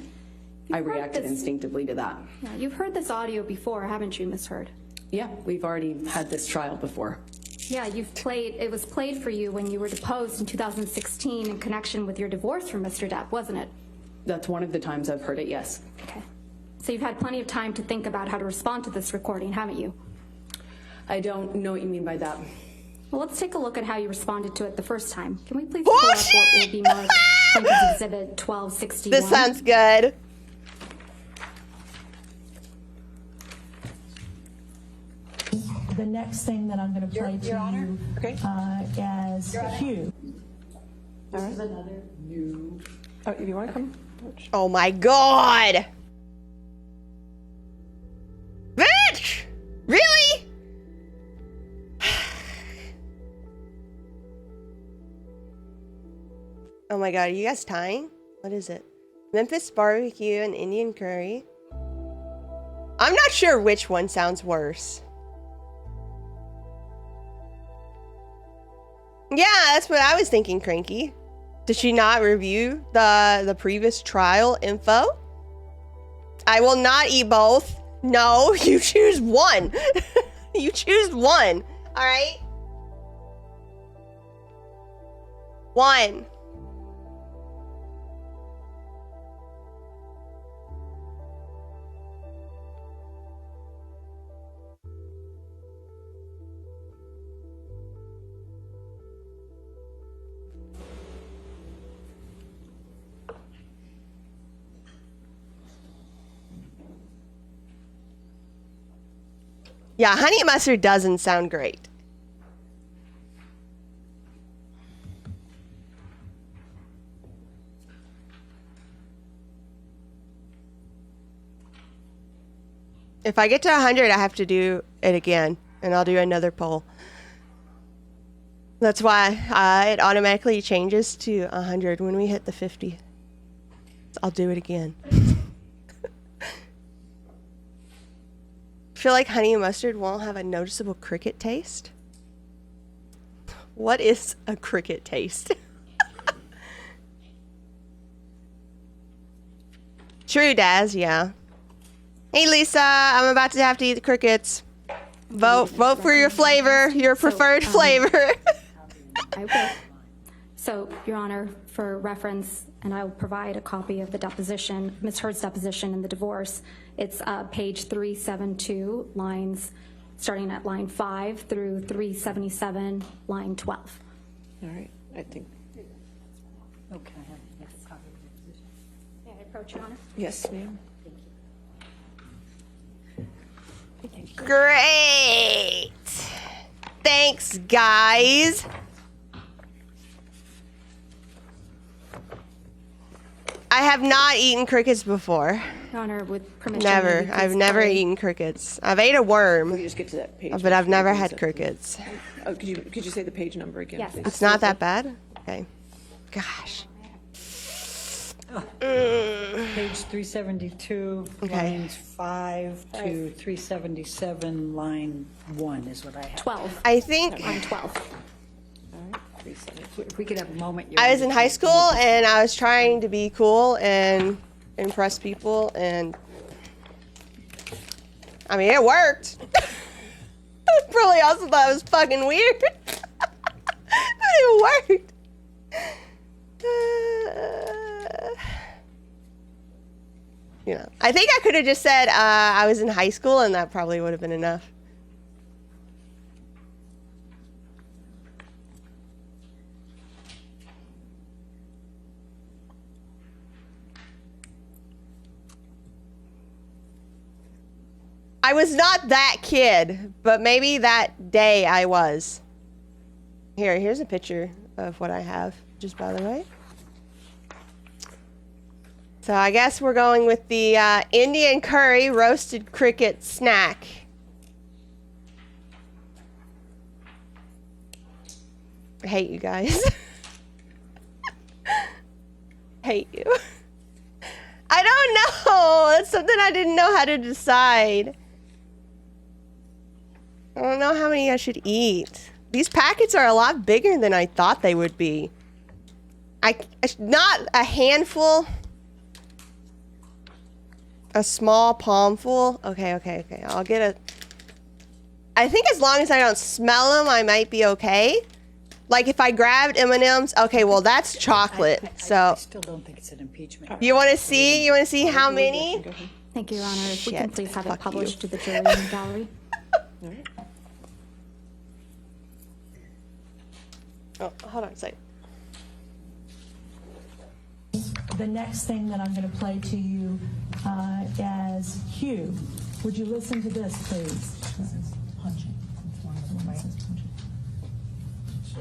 I reacted instinctively to that. Yeah, you've heard this audio before, haven't you, Miss Heard? Yeah, we've already had this trial before. Yeah, it was played for you when you were deposed in 2016 in connection with your divorce from Mr. Depp, wasn't it? That's one of the times I've heard it, yes. Okay. So you've had plenty of time to think about how to respond to this recording, haven't you? I don't know what you mean by that. Well, let's take a look at how you responded to it the first time. Can we please pull up what will be marked Plaintiff's Exhibit 1261? This sounds good. The next thing that I'm going to play to you as Hugh. All right. Oh, if you want to come? Oh my god! Bitch! Really? Oh my god, are you guys tying? What is it? Memphis barbecue and Indian curry. I'm not sure which one sounds worse. Yeah, that's what I was thinking, Cranky. Did she not review the previous trial info? I will not eat both. No, you choose one. You choose one. All right? One. Yeah, honey mustard doesn't sound great. If I get to 100, I have to do it again, and I'll do another poll. That's why it automatically changes to 100 when we hit the 50. So I'll do it again. I feel like honey and mustard won't have a noticeable cricket taste. What is a cricket taste? True, Daz, yeah. Hey, Lisa, I'm about to have to eat the crickets. Vote for your flavor, your preferred flavor. I will. So, Your Honor, for reference, and I will provide a copy of the deposition, Ms. Heard's deposition in the divorce. It's page 372, lines starting at line 5 through 377, line 12. All right, I think. Okay. May I approach, Your Honor? Yes, ma'am. Great. Thanks, guys. I have not eaten crickets before. Your Honor, with permission. Never. maybe I've please never play- eaten crickets. I've ate a worm, Will you just get to that page? but I've number never again, had so- crickets. Oh, could you say the page number again, Yes, please? It's not that bad? Okay. Gosh. Page 372, Okay. lines 5 to 377, line 1 is what I have. 12. I think On 12. If we could have a moment. Your I was Honor, in high to- school and I was trying to be cool and impress people, and I mean, it worked. Probably also thought it was fucking weird. But it worked. You know, I think I could have just said I was in high school, and that probably would have been enough. I was not that kid, but maybe that day I was. Here's a picture of what I have, just by the way. So I guess we're going with the Indian curry roasted cricket snack. I hate you guys. Hate you. I don't know. That's something I didn't know how to decide. I don't know how many I should eat. These packets are a lot bigger than I thought they would be. Not a handful. A small palmful. Okay. I'll get a... I think as long as I don't smell them, I might be okay. Like if I grabbed M&Ms, okay, well that's chocolate. I So still don't think it's an impeachment. you want to see? You want to see how many? Thank you, Your Honor. If we can Shit, please have it fuck published you. to the jury in the gallery. All right. Oh, hold on a second. The next thing that I'm going to play to you as Hugh. Would you listen to this, please? This is punching. It's one of them, right?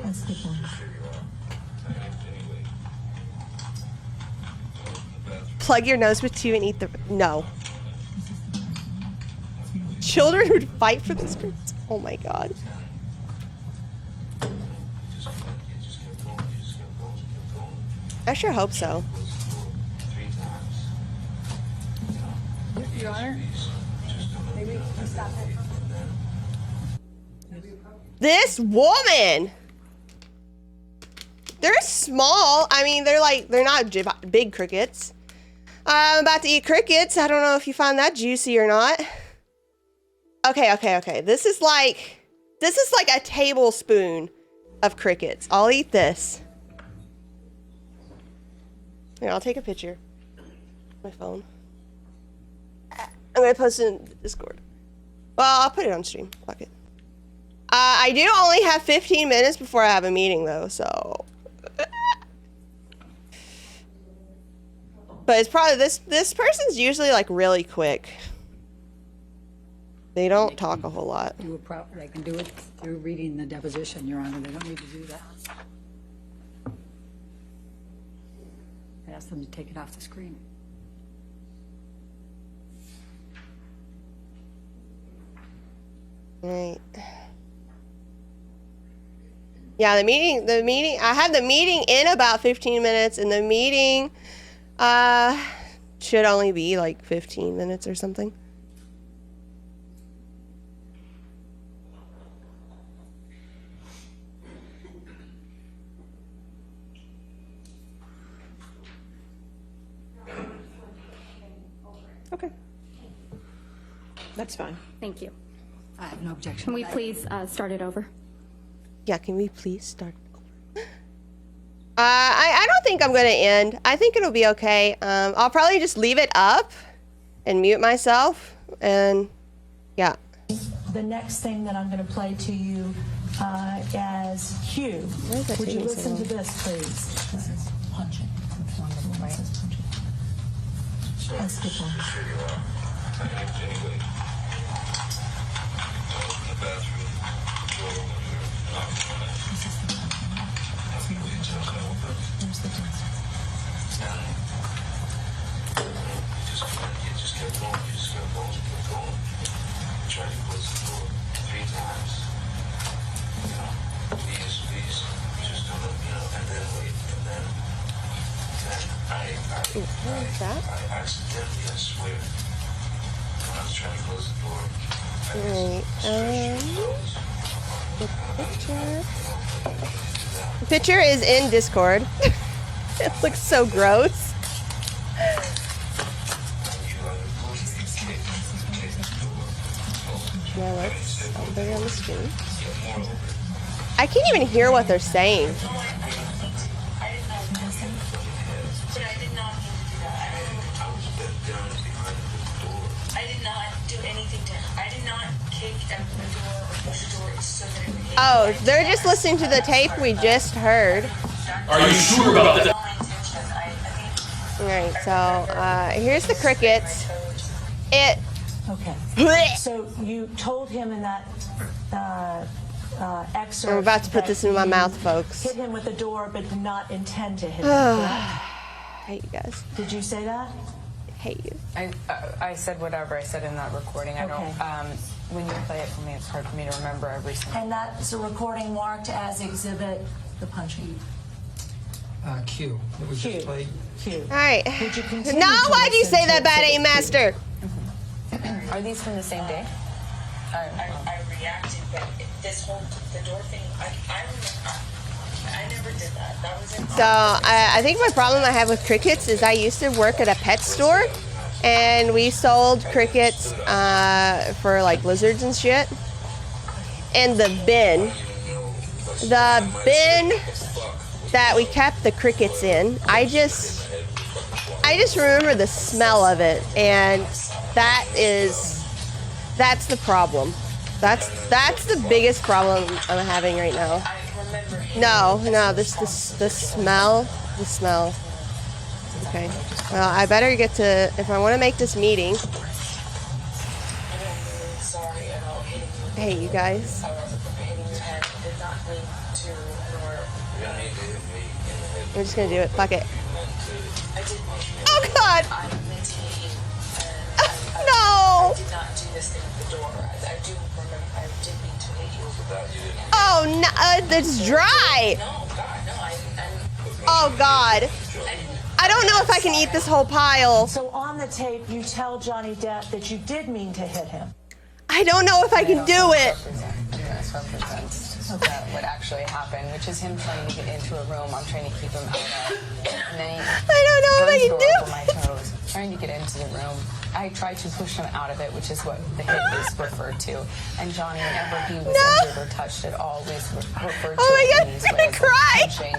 Let's skip one. Plug your nose with two and eat the... No. Children would fight for this. Oh my god. I sure hope so. Your Honor, maybe we stop that. This woman! They're small. I mean, they're not big crickets. I'm about to eat crickets. I don't know if you find that juicy or not. Okay. This is like a tablespoon of crickets. I'll eat this. Here, I'll take a picture. My phone. I'm gonna post it in Discord. Well, I'll put it on stream. Fuck it. I do only have 15 minutes before I have a meeting, though, so. But it's probably this person's usually like really quick. They don't talk a whole lot. They can do it through reading the deposition, Your Honor. They don't need to do that. I asked them to take it off the screen. Right. Yeah, the meeting, I have the meeting in about 15 minutes, and the meeting should only be like 15 minutes or something. Okay. That's fine. Thank you. I have no objection. Can we please start it over? Yeah, can we please start over? I don't think I'm going to end. I think it'll be okay. I'll probably just leave it up and mute myself, and yeah. The next thing that I'm going to play to you as Hugh. Would you listen to this, please? This is punching. It's one of them, right? Let's skip one. There's the Tried to close the door 3 times. You know, please, just don't, and then wait, and then I accidentally, I swear, when I was trying to close the door, the picture is in Discord. It looks so gross. Now let's put it on the screen. I can't even hear what they're saying. Oh, they're just listening to the tape we just heard. Are you sure about that? Alright, so here's the crickets. Okay. So you told him in that excerpt. I'm about to put this in my mouth, folks. Hit him with the door, but did not intend to hit him. I hate you guys. Did you say that? Hate you. I said whatever I said in that recording. I don't. When you play it for me, it's hard for me to remember every single. And that's a recording marked as exhibit the punching. Q. That was just played. Q. Alright. No, why'd you say that bad, Aim Master? Are these from the same day? I reacted, but this whole the door thing, I never did that. That was in. So I think my problem I have with crickets is I used to work at a pet store, and we sold crickets for like lizards and shit. And the bin that we kept the crickets in, I just remember the smell of it, and that's the problem. That's the biggest problem I'm having right now. No, the smell. Okay. Well, I better get to, if I want to make this meeting. Hey, you guys. We're just gonna do it. Fuck it. Oh God! No! I did not do this thing at the door. I do remember. I did mean to hit you. Oh no! It's dry. No, God, no. Oh God! I don't know if I can eat this whole pile. So on the tape, you tell Johnny Depp that you did mean to hit him. I don't know if I can do it. What actually happened, which is him trying to get into a room I'm trying to keep him out of. And then I don't know if I can do it. My toes, trying to get into the room. I tried to push him out of it, which is what the hit is referred to. And Johnny, whenever he was injured or touched it, always referred to it in these ways, like punching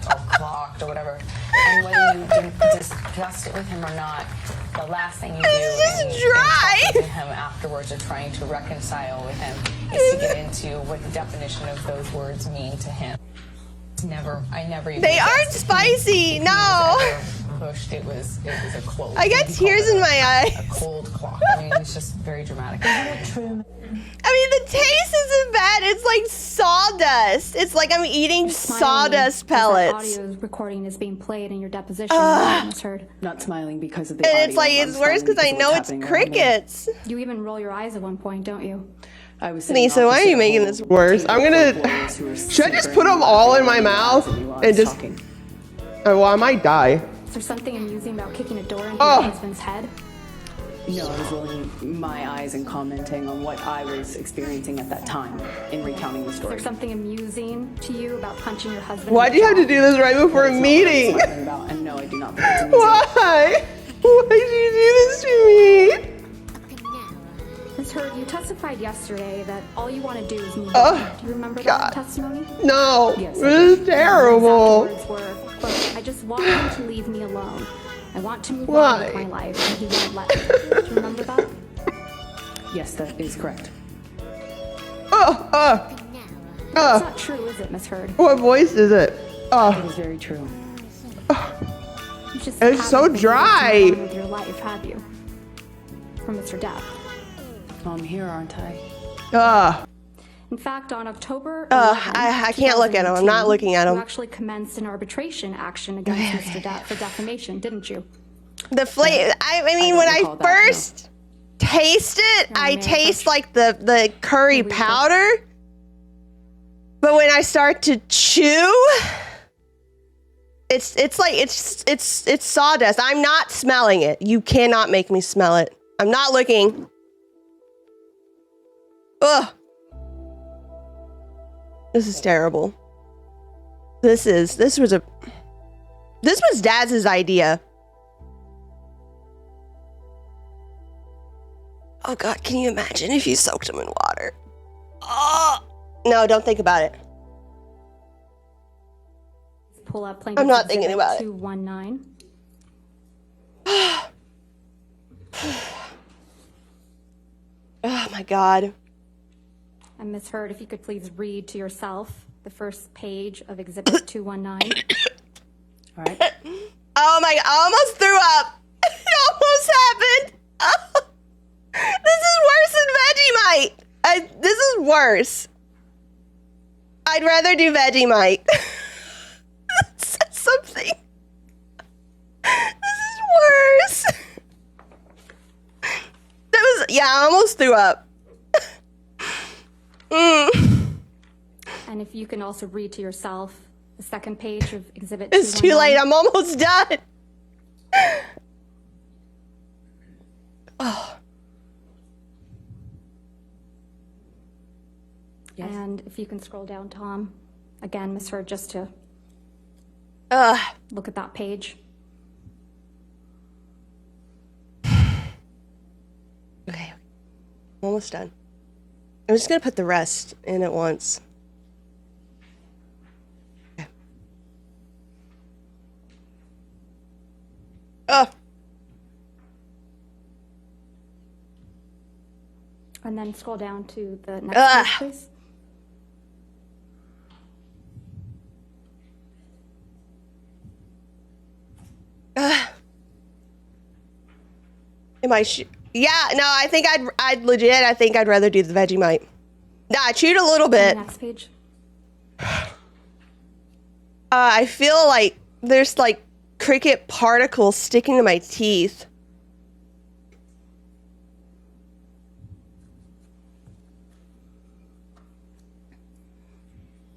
or clocked or whatever. And whether you didn't discuss it with him or not, the last thing you do in talking to him afterwards or trying to reconcile with him is to get into what the definition of those words mean to him. I never even. They aren't spicy. No. Pushed. It was a close. I got tears in my eyes. A cold clock. I mean, it's just very dramatic. I mean, the taste isn't bad. It's like sawdust. It's like I'm eating sawdust pellets. Audio recording is being played in your deposition. Heard. Not smiling because of the and audio. it's like it's worse because I know it's crickets. You even roll your eyes at one point, don't you? I was Lisa, why are you making this worse? I'm gonna. Should I just put them all in my mouth and just? Oh, well, I might die. Is there something amusing about kicking a door into your husband's head? No, I was rolling my eyes and commenting on what I was experiencing at that time in recounting the story. Is there something amusing to you about punching your husband? Why do you have to do this right before a meeting? And no, I do not think it's amusing. Why? Why did you do this to me? Ms. Heard, you testified yesterday that all you want to do is move on. Do you remember that testimony? No, yes, this is terrible. His words were, quote, I just want him to leave me alone. I want to move on with my life, and he won't let me. Do you remember that? Yes, that is correct. That's not true, is it, Ms. Heard? What voice is it? It is very true. You just It's so haven't been dry. able to move on with your life, have you? From Mr. Depp. I'm here, aren't I? In fact, on October 11th, I can't look at him. I'm not looking at him. You actually commenced an arbitration action against Mr. Depp for defamation, didn't you? The I mean, when I first taste it, I taste like the curry powder. But when I start to chew, it's like it's sawdust. I'm not smelling it. You cannot make me smell it. I'm not looking. Ugh. This is terrible. This was Daz's idea. Oh God, can you imagine if you soaked him in water? Oh, no, don't think about it. Pull up I'm not thinking about it. 219. Oh my God. And Ms. Heard, if you could please read to yourself the first page of Exhibit 219. All right. Oh my God, I almost threw up. It almost happened. Oh, this is worse than Vegemite. This is worse. I'd rather do Vegemite. That's something. This is worse. I almost threw up. And if you can also read to yourself the second page of Exhibit 219. It's too late. I'm almost done. Oh. Yes. And if you can scroll down, Tom. Again, Ms. Heard, just to look at that page. Okay. I'm almost done. I'm just going to put the rest in at once. Okay. And then scroll down to the next page, please. Am I yeah, no, I think I think I'd rather do the Vegemite. Nah, I chewed a little bit. Next page. I feel like there's like cricket particles sticking to my teeth.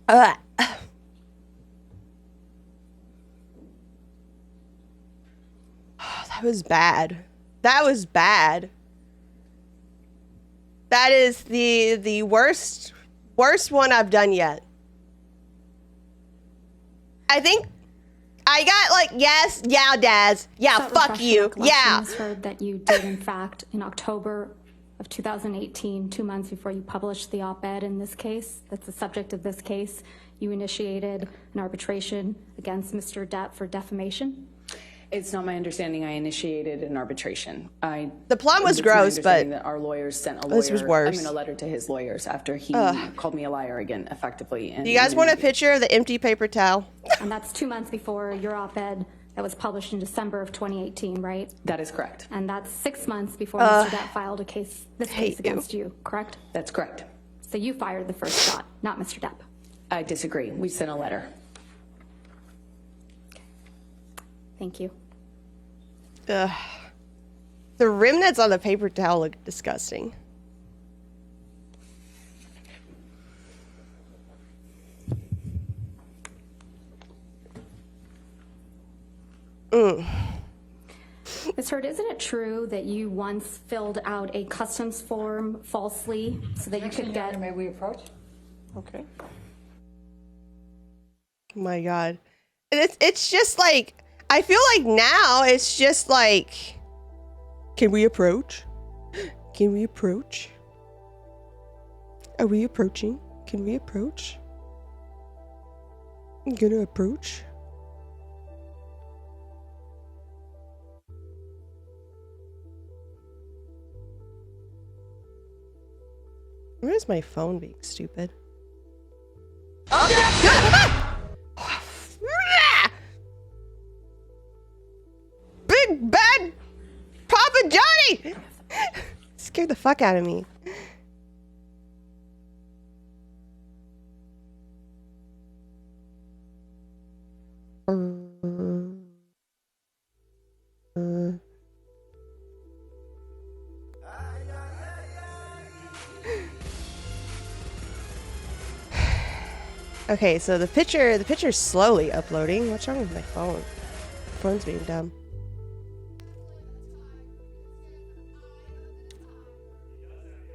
That was bad. That was bad. That is the worst one I've done yet. I think I got like, yes, yeah, Daz. Yeah, fuck you. Yeah. Ms. Heard, that you did, in fact, in October of 2018, 2 months before you published the op-ed in this case, that's the subject of this case, you initiated an arbitration against Mr. Depp for defamation. It's not my understanding I initiated an arbitration. The plan was gross, but that our lawyers sent a this was worse. a letter to his lawyers after he called me a liar again, effectively. Do you guys want a picture of the empty paper towel? And that's 2 months before your op-ed that was published in December of 2018, right? That is correct. And that's 6 months before Mr. Depp filed this case against you, correct? That's correct. So you fired the first shot, not Mr. Depp. I disagree. We sent a letter. Thank you. The remnants on the paper towel look disgusting. Ms. Heard, isn't it true that you once filled out a customs form falsely so that you could get... May we approach? Okay. Oh my God. It's just like, I feel like now it's just like, can we approach? Can we approach? Are we approaching? Can we approach? I'm gonna approach. Where is my phone being stupid? Big bad Papa Johnny! Scared the fuck out of me. Okay, so the picture's slowly uploading. What's wrong with my phone? My phone's being dumb.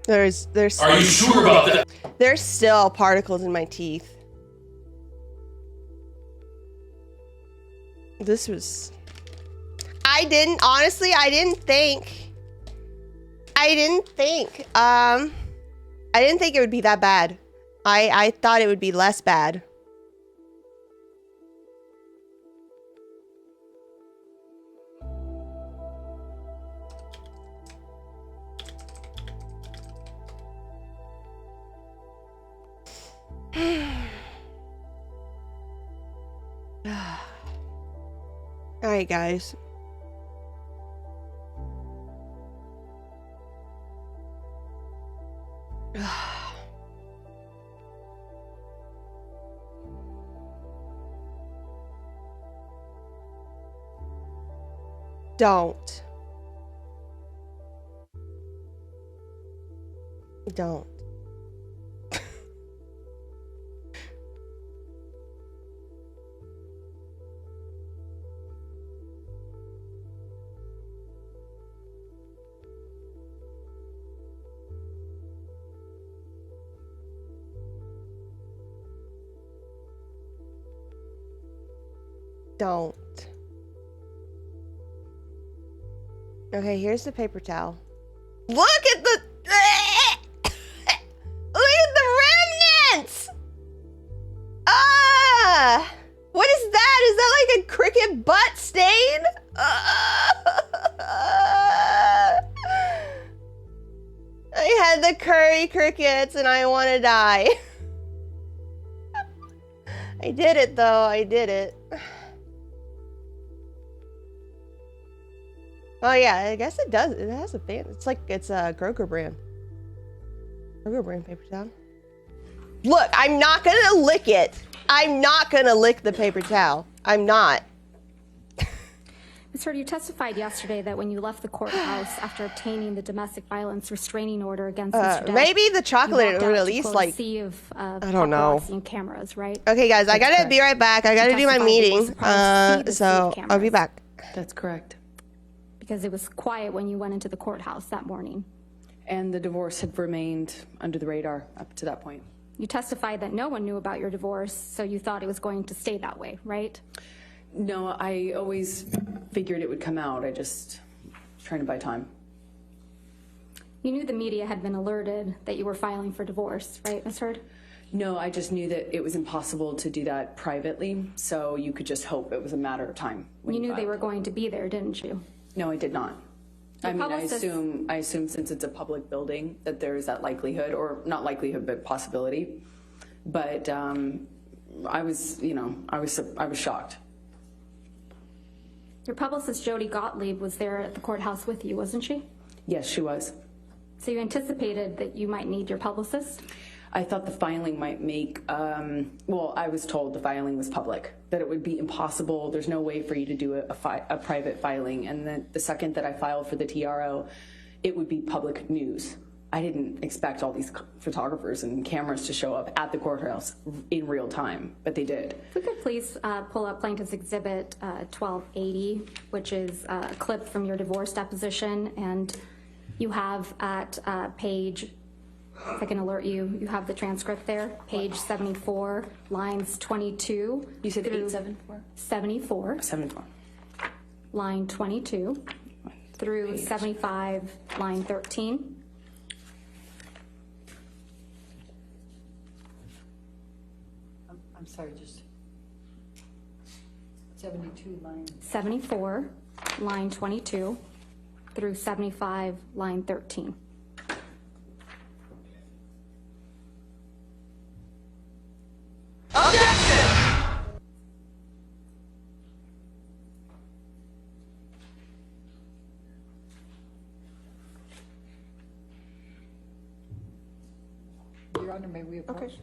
There's Are you sure about that? There's still particles in my teeth. This was... I didn't think it would be that bad. I thought it would be less bad. All right, guys. Don't. Don't. Don't. Okay, here's the paper towel. Look at the... Look at the remnants! Ah! What is that? Is that like a cricket butt stain? I had the curry crickets and I want to die. I did it though, I did it. Oh yeah, I guess it does. It has a fan. It's like it's a Kroger brand. Kroger brand paper towel. Look, I'm not gonna lick it. I'm not gonna lick the paper towel. I'm not. Ms. Heard, you testified yesterday that when you left the courthouse after obtaining the domestic violence restraining order against Mr. Depp, maybe the chocolate you walked would out at to, least quote, like... a sea of I don't know. paparazzi and cameras, right? Okay, guys, I gotta be right back. I gotta do my meeting. So I'll be back. That's correct. Because it was quiet when you went into the courthouse that morning. And the divorce had remained under the radar up to that point. You testified that no one knew about your divorce, so you thought it was going to stay that way, right? No, I always figured it would come out. I just trying to buy time. You knew the media had been alerted that you were filing for divorce, right, Ms. Heard? No, I just knew that it was impossible to do that privately, so you could just hope it was a matter of time. You knew they were going to be there, didn't you? No, I did not. I mean, I assume since it's a public building that there is that likelihood, or not likelihood, but possibility. But I was shocked. Your publicist, Jody Gottlieb, was there at the courthouse with you, wasn't she? Yes, she was. So you anticipated that you might need your publicist? I thought the filing might make, well, I was told the filing was public, that it would be impossible. There's no way for you to do a private filing. And then the second that I filed for the TRO, it would be public news. I didn't expect all these photographers and cameras to show up at the courthouse in real time, but they did. If we could please pull up Plaintiff's Exhibit 1280, which is a clip from your divorce deposition, and you have at page, if I can alert you, you have the transcript there, page 74, lines 22. You said 874? 74. 74. Line 22 through 75, line 13. I'm sorry, just 72 line. 74, line 22 through 75, line 13. Your Honor, may we approach? Okay.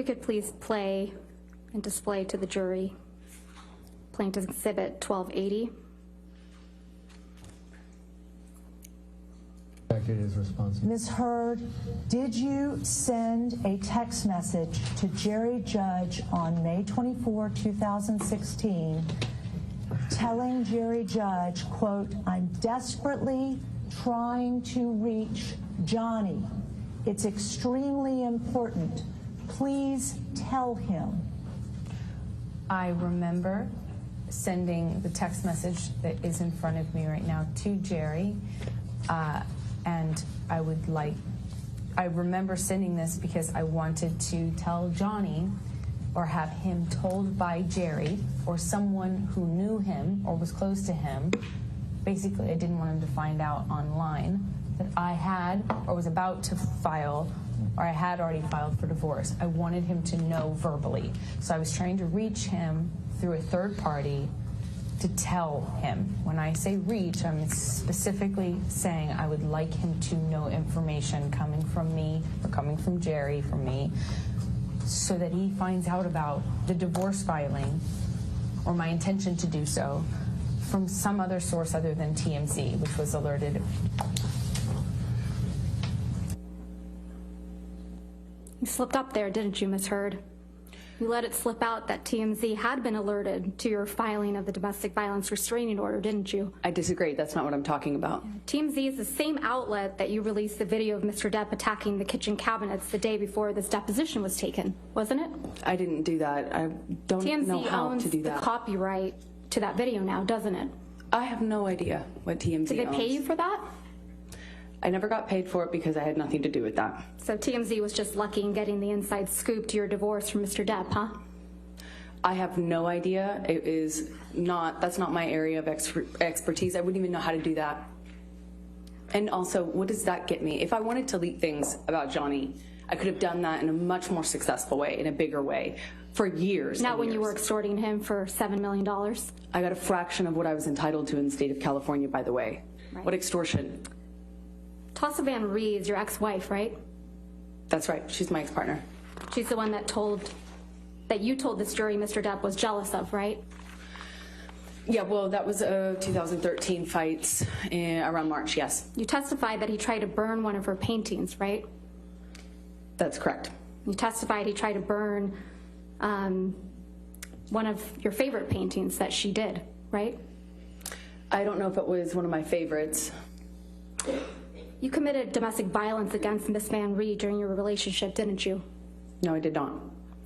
we could please play and display to the jury Plaintiff's Exhibit 1280. Ms. Heard, did you send a text message to Jerry Judge on May 24, 2016, telling Jerry Judge, quote, I'm desperately trying to reach Johnny. It's extremely important. Please tell him. I remember sending the text message that is in front of me right now to Jerry. And I remember sending this because I wanted to tell Johnny or have him told by Jerry or someone who knew him or was close to him. Basically, I didn't want him to find out online that I had or was about to file or I had already filed for divorce. I wanted him to know verbally. So I was trying to reach him through a third party to tell him. When I say reach, I'm specifically saying I would like him to know information coming from me or coming from Jerry, from me, so that he finds out about the divorce filing or my intention to do so from some other source other than TMZ, which was alerted. You slipped up there, didn't you, Ms. Heard? You let it slip out that TMZ had been alerted to your filing of the domestic violence restraining order, didn't you? I disagree. That's not what I'm talking about. TMZ is the same outlet that you released the video of Mr. Depp attacking the kitchen cabinets the day before this deposition was taken, wasn't it? I didn't do that. I don't know how to do that. TMZ owns the copyright to that video now, doesn't it? I have no idea what TMZ owns. Did they pay you for that? I never got paid for it because I had nothing to do with that. So TMZ was just lucky in getting the inside scoop to your divorce from Mr. Depp, huh? I have no idea. It is not, that's not my area of expertise. I wouldn't even know how to do that. And also, what does that get me? If I wanted to leak things about Johnny, I could have done that in a much more successful way, in a bigger way, for years. Not when you were extorting him for $7 million. I got a fraction of what I was entitled to in the state of California, by the way. Right. What extortion? Tassa Van Ree is your ex-wife, right? That's right. She's my ex-partner. She's the one that you told this jury Mr. Depp was jealous of, right? Yeah, well, that was 2013 fights around March, yes. You testified that he tried to burn one of her paintings, right? That's correct. You testified he tried to burn one of your favorite paintings that she did, right? I don't know if it was one of my favorites. You committed domestic violence against Miss Van Ree during your relationship, didn't you? No, I did not.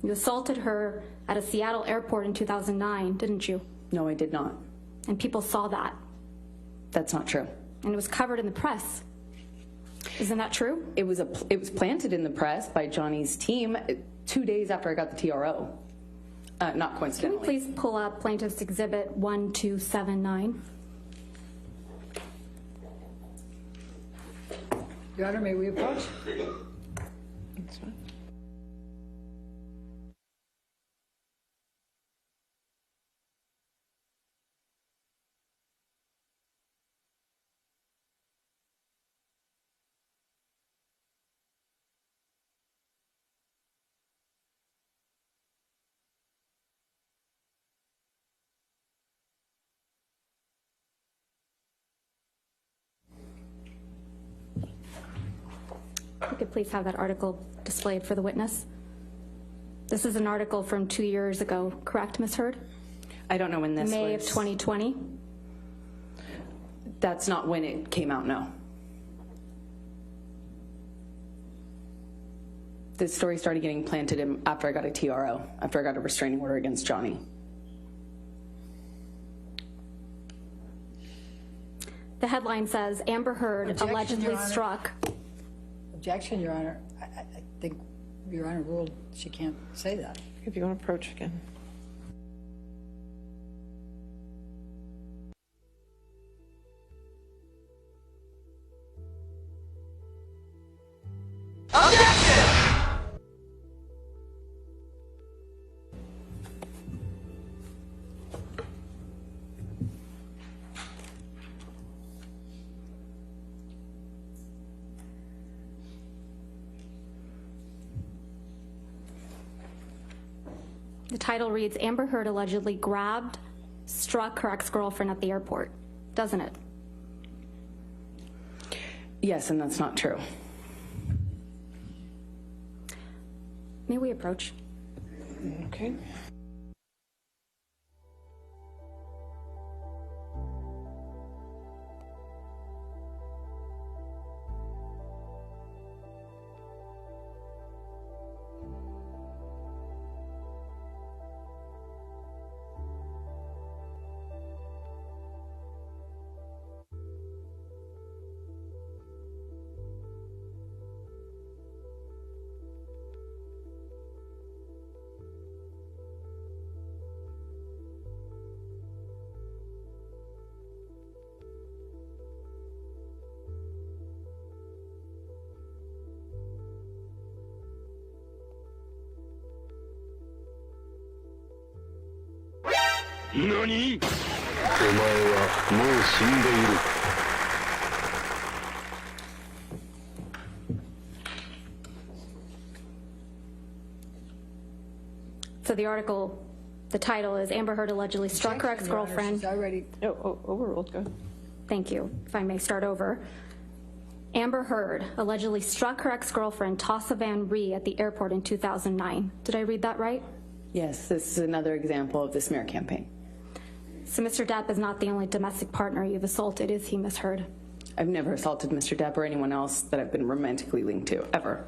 You assaulted her at a Seattle airport in 2009, didn't you? No, I did not. And people saw that. That's not true. And it was covered in the press. Isn't that true? It was planted in the press by Johnny's team 2 days after I got the TRO. Not coincidentally. Can you please pull up Plaintiff's Exhibit 1279? Your Honor, may we approach? That's fine. We could please have that article displayed for the witness. This is an article from 2 years ago, correct, Ms. Heard? I don't know when this was. May of 2020? That's not when it came out, no. The story started getting planted after I got a TRO, after I got a restraining order against Johnny. The headline says, Amber Heard Objection, allegedly Your Honor. struck. Objection, Your Honor. I think Your Honor ruled she can't say that. If you want to approach again. The title reads, Amber Heard allegedly grabbed, struck her ex-girlfriend at the airport. Doesn't it? Yes, and that's not true. May we approach? Okay. NANI?お前はもう死んでいる。So the article, the title is Amber Heard allegedly struck her ex-girlfriend. Already overruled. Go ahead. Thank you. If I may start over. Amber Heard allegedly struck her ex-girlfriend Tassa Van Ree at the airport in 2009. Did I read that right? Yes, this is another example of the smear campaign. So Mr. Depp is not the only domestic partner you've assaulted, is he, Ms. Heard? I've never assaulted Mr. Depp or anyone else that I've been romantically linked to, ever.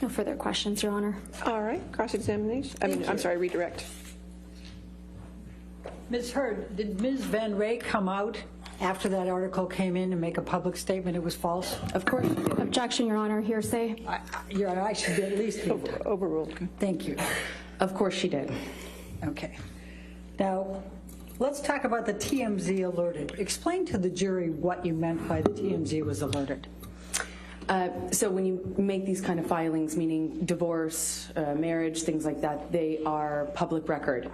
No further questions, Your Honor. All right, cross-examination. I'm sorry, redirect. Ms. Heard, did Ms. Van Rey come out after that article came in and make a public statement it was false? Of course. Objection, Your Honor. Hearsay. Your Honor, I should at least be overruled. Thank you. Of course she did. Okay. Now, let's talk about the TMZ alerted. Explain to the jury what you meant by the TMZ was alerted. So when you make these kind of filings, meaning divorce, marriage, things like that, they are public record.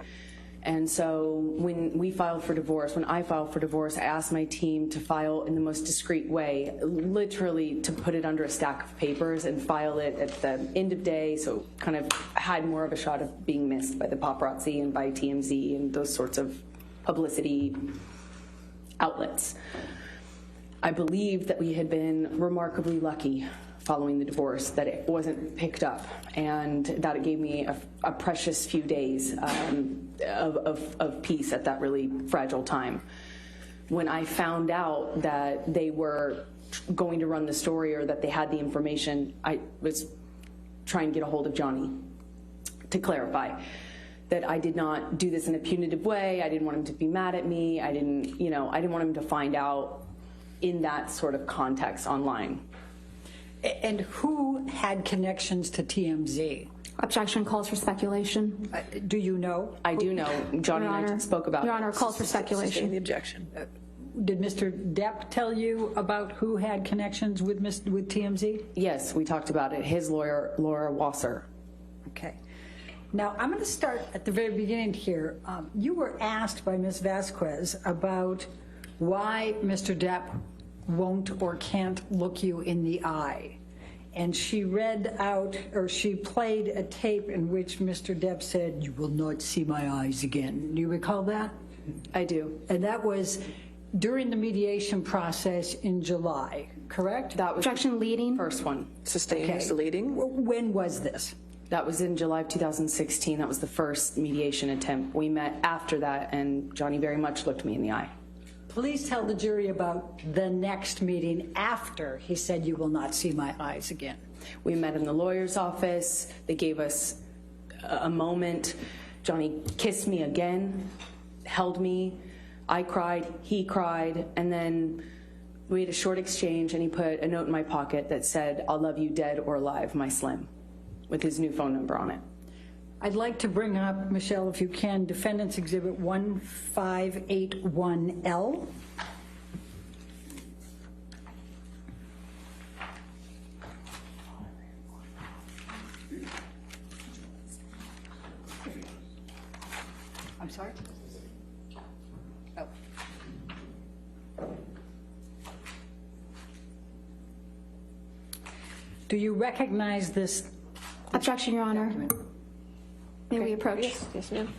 And so when we filed for divorce, when I filed for divorce, I asked my team to file in the most discreet way, literally to put it under a stack of papers and file it at the end of day, so kind of had more of a shot of being missed by the paparazzi and by TMZ and those sorts of publicity outlets. I believed that we had been remarkably lucky following the divorce, that it wasn't picked up, and that it gave me a precious few days of peace at that really fragile time. When I found out that they were going to run the story or that they had the information, I was trying to get a hold of Johnny to clarify that I did not do this in a punitive way. I didn't want him to be mad at me. I didn't want him to find out in that sort of context online. And who had connections to TMZ? Objection calls for speculation. Do you know? I do know. Johnny and I spoke about it. Your Honor, calls for speculation. Sustain the objection. Did Mr. Depp tell you about who had connections with TMZ? Yes, we talked about it. His lawyer, Laura Wasser. Okay. Now, I'm going to start at the very beginning here. You were asked by Ms. Vasquez about why Mr. Depp won't or can't look you in the eye. And she read out, or she played a tape in which Mr. Depp said, "You will not see my eyes again." Do you recall that? I do. And that was during the mediation process in July, correct? That was objection leading. First one. Sustained as the leading. When was this? That was in July of 2016. That was the first mediation attempt. We met after that, and Johnny very much looked me in the eye. Please tell the jury about the next meeting after he said, "You will not see my eyes again." We met in the lawyer's office. They gave us a moment. Johnny kissed me again, held me. I cried, he cried, and then we had a short exchange, and he put a note in my pocket that said, "I'll love you dead or alive, my Slim," with his new phone number on it. I'd like to bring up, Michelle, if you can, Defendant's Exhibit 1581L. I'm sorry? Oh. Do you recognize this? Objection, Your Honor. May we approach? Yes, yes, ma'am.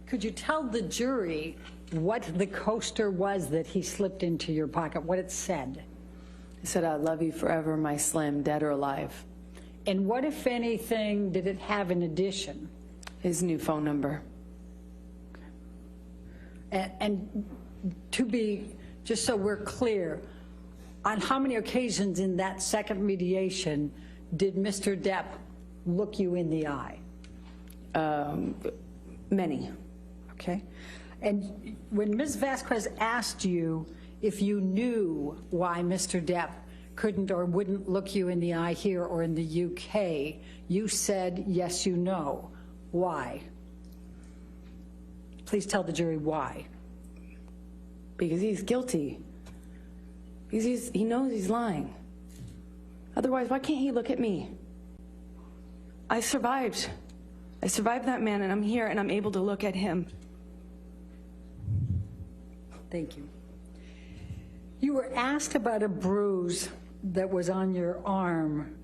Could you tell the jury what the coaster was that he slipped into your pocket, what it said? It said, "I love you forever, my Slim, dead or alive." And what, if anything, did it have in addition? His new phone number. And to be, just so we're clear, on how many occasions in that second mediation did Mr. Depp look you in the eye? Many. Okay. And when Ms. Vasquez asked you if you knew why Mr. Depp couldn't or wouldn't look you in the eye here or in the UK, you said, yes, you know. Why? Please tell the jury why. Because he's guilty. Because he knows he's lying. Otherwise, why can't he look at me? I survived. I survived that man, and I'm here, and I'm able to look at him. Thank you. You were asked about a bruise that was on your arm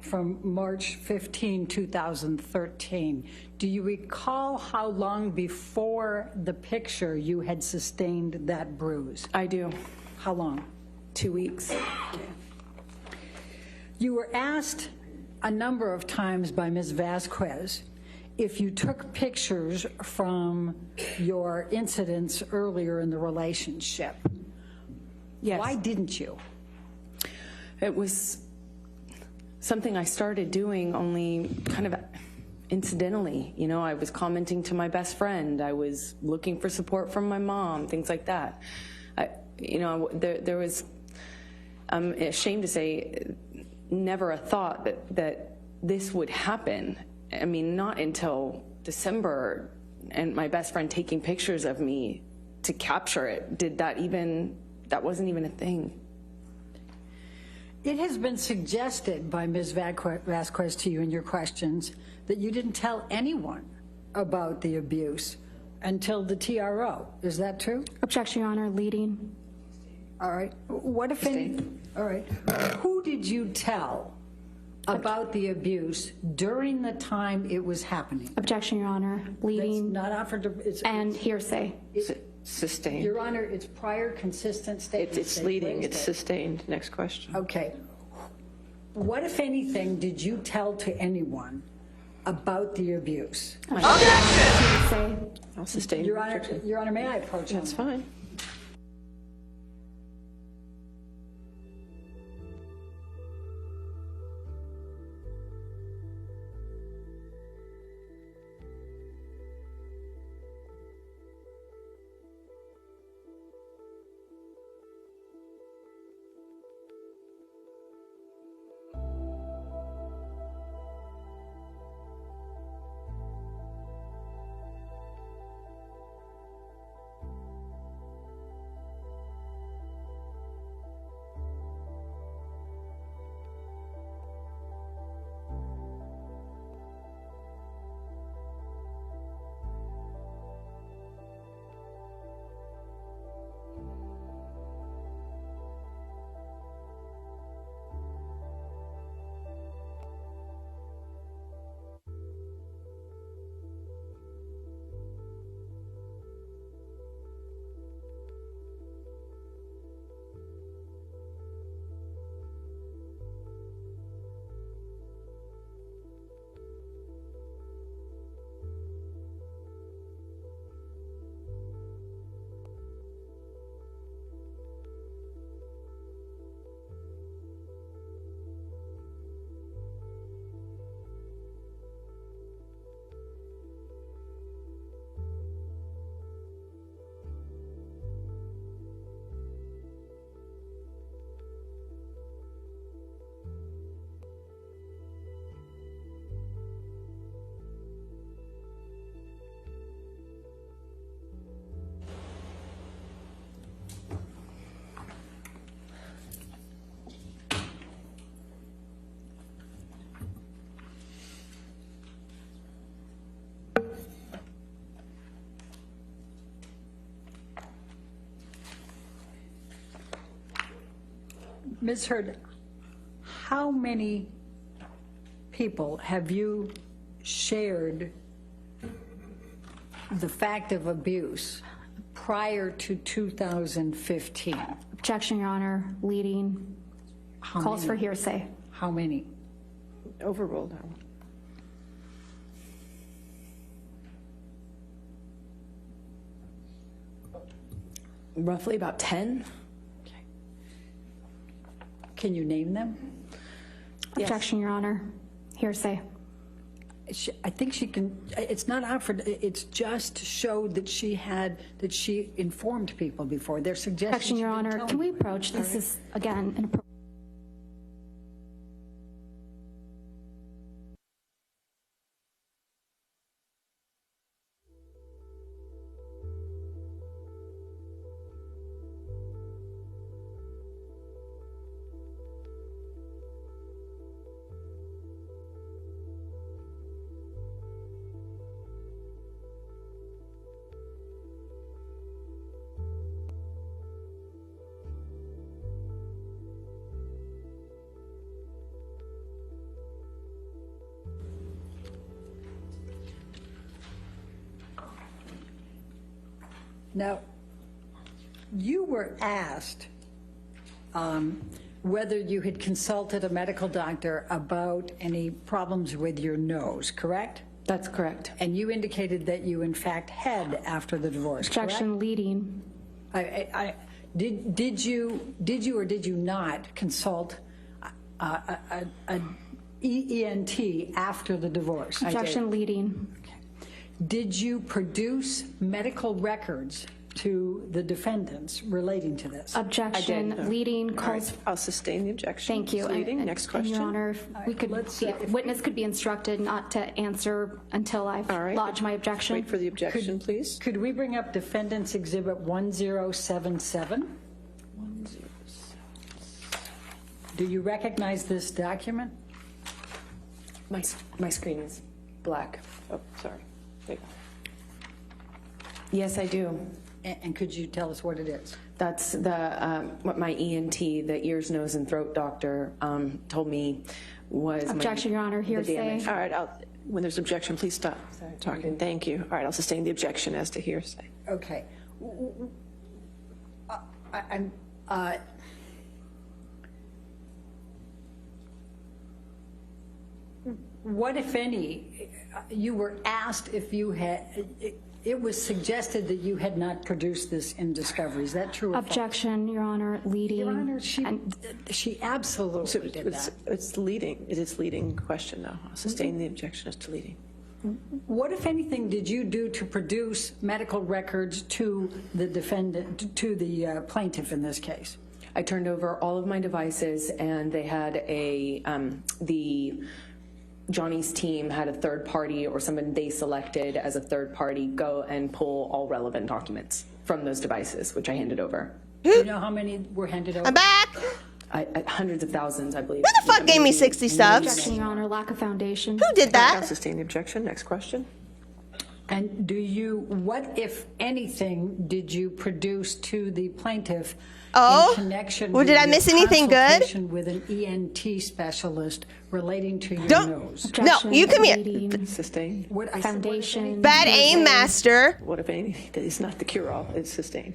from March 15, 2013. Do you recall how long before the picture you had sustained that bruise? I do. How long? 2 weeks. Okay. You were asked a number of times by Ms. Vasquez if you took pictures from your incidents earlier in the relationship. Yes. Why didn't you? It was something I started doing only kind of incidentally. You know, I was commenting to my best friend. I was looking for support from my mom, things like that. There was, I'm ashamed to say, never a thought that this would happen. I mean, not until December and my best friend taking pictures of me to capture it that wasn't even a thing. It has been suggested by Ms. Vasquez to you in your questions that you didn't tell anyone about the abuse until the TRO. Is that true? Objection, Your Honor. Leading. All right. What if any? All right. Who did you tell about the abuse during the time it was happening? Objection, Your Honor. Leading. That's not offered to. And hearsay. Sustained. Your Honor, it's prior consistent statements. It's leading. It's sustained. Next question. Okay. What, if anything, did you tell to anyone about the abuse? Objection! I'll sustain. Your Honor, may I approach him? That's fine. Ms. Heard, how many people have you shared the fact of abuse prior to 2015? Objection, Your Honor. Leading. How Calls many? for hearsay. How many? Overruled. Roughly about 10. Can you name them? Objection, Your Honor. Hearsay. I think she can. It's not offered. It's just showed that she informed people before. They're suggesting. Objection, Your Honor. Can we approach? This is, again, an approach. Now, you were asked whether you had consulted a medical doctor about any problems with your nose, correct? That's correct. And you indicated that you, in fact, had after the divorce, Objection, correct? leading. Did you or did you not consult an ENT after the divorce? Objection, leading. Did you produce medical records to the defendants relating to this? Objection, leading. All Calls. right, I'll sustain the objection. Thank you. Leading. Next question. Your Honor, if we could, the witness could be instructed not to answer until I've lodged my objection. Wait for the objection, please. Could we bring up Defendant's Exhibit 1077? Do you recognize this document? My screen is black. Oh, sorry. There you go. Yes, I do. And could you tell us what it is? That's what my ENT, the ears, nose, and throat doctor, told me was. Objection, Your Honor. Hearsay. All right, when there's objection, please stop talking. Thank you. All right, I'll sustain the objection as to hearsay. Okay. What, if any, you were asked if you had, it was suggested that you had not produced this in discovery. Is that true or false? Objection, Your Honor. Leading. Your Honor, she absolutely did that. It's leading. It's leading question, though. I'll sustain the objection as to leading. What, if anything, did you do to produce medical records to the defendant, to the plaintiff in this case? I turned over all of my devices, and they had Johnny's team had a third party or someone they selected as a third party go and pull all relevant documents from those devices, which I handed over. Do you know how many were handed over? I'm back. Hundreds of thousands, I believe. Who the fuck gave me 60 subs? Objection, Your Honor. Lack of foundation. Who did that? I'll sustain the objection. Next question. And what, if anything, did you produce to the plaintiff in connection with did I miss anything good? consultation with an ENT specialist relating to your nose? Objection, no, you come here. Sustained. Foundation. Bad aim, master. What, if anything, it's not the cure-all. It's sustained.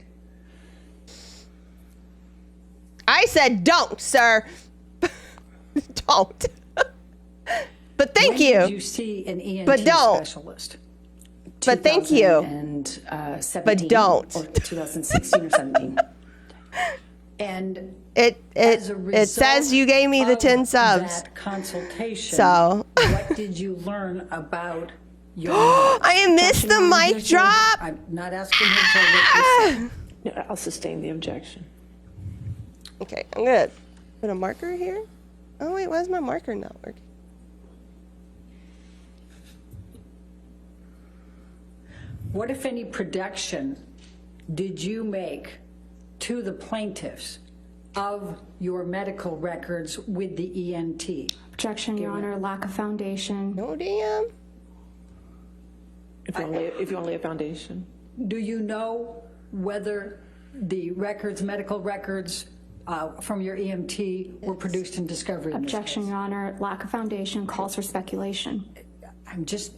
I said don't, sir. Don't. But thank you. When did you see an ENT but don't. specialist? But thank you. 2017, but don't. Or 2016 or 17. And it says you gave me the 10 subs. That consultation. So what did you learn about your? I missed the mic drop. I'm not asking him to what you said. I'll sustain the objection. Okay, I'm gonna put a marker here. Oh wait, why is my marker not working? What, if any, production did you make to the plaintiffs of your medical records with the ENT? Objection, Your Honor. Lack of foundation. No damn. If you only have foundation. Do you know whether the medical records from your EMT were produced in discovery. Objection, Your Honor. Lack of foundation calls for speculation. I'm asking.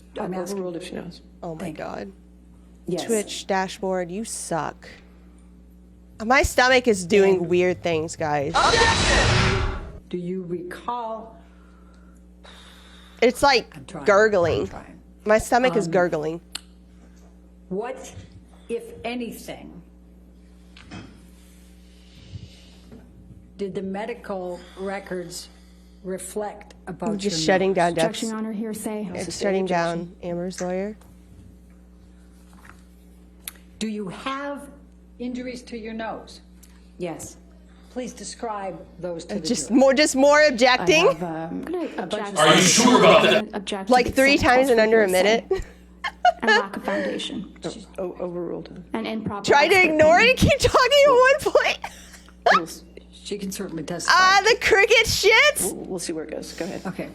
Overruled if she knows. Oh my God. Yes. Twitch dashboard, you suck. My stomach is doing weird things, guys. Do you recall? It's like gurgling. My stomach is gurgling. What, if anything, did the medical records reflect about I'm just your shutting nose? down Objection, Your Honor. Hearsay. It's shutting down Amber's lawyer. Do you have injuries to your nose? Yes. Please describe those to the Just jury. more objecting. I have, Are you sure about that? Object. Like 3 times in under a minute. And lack of foundation. Overruled. And improper. Try to ignore it and keep talking at one point. She can certainly testify. The cricket shits. We'll see where it goes. Go ahead. Okay.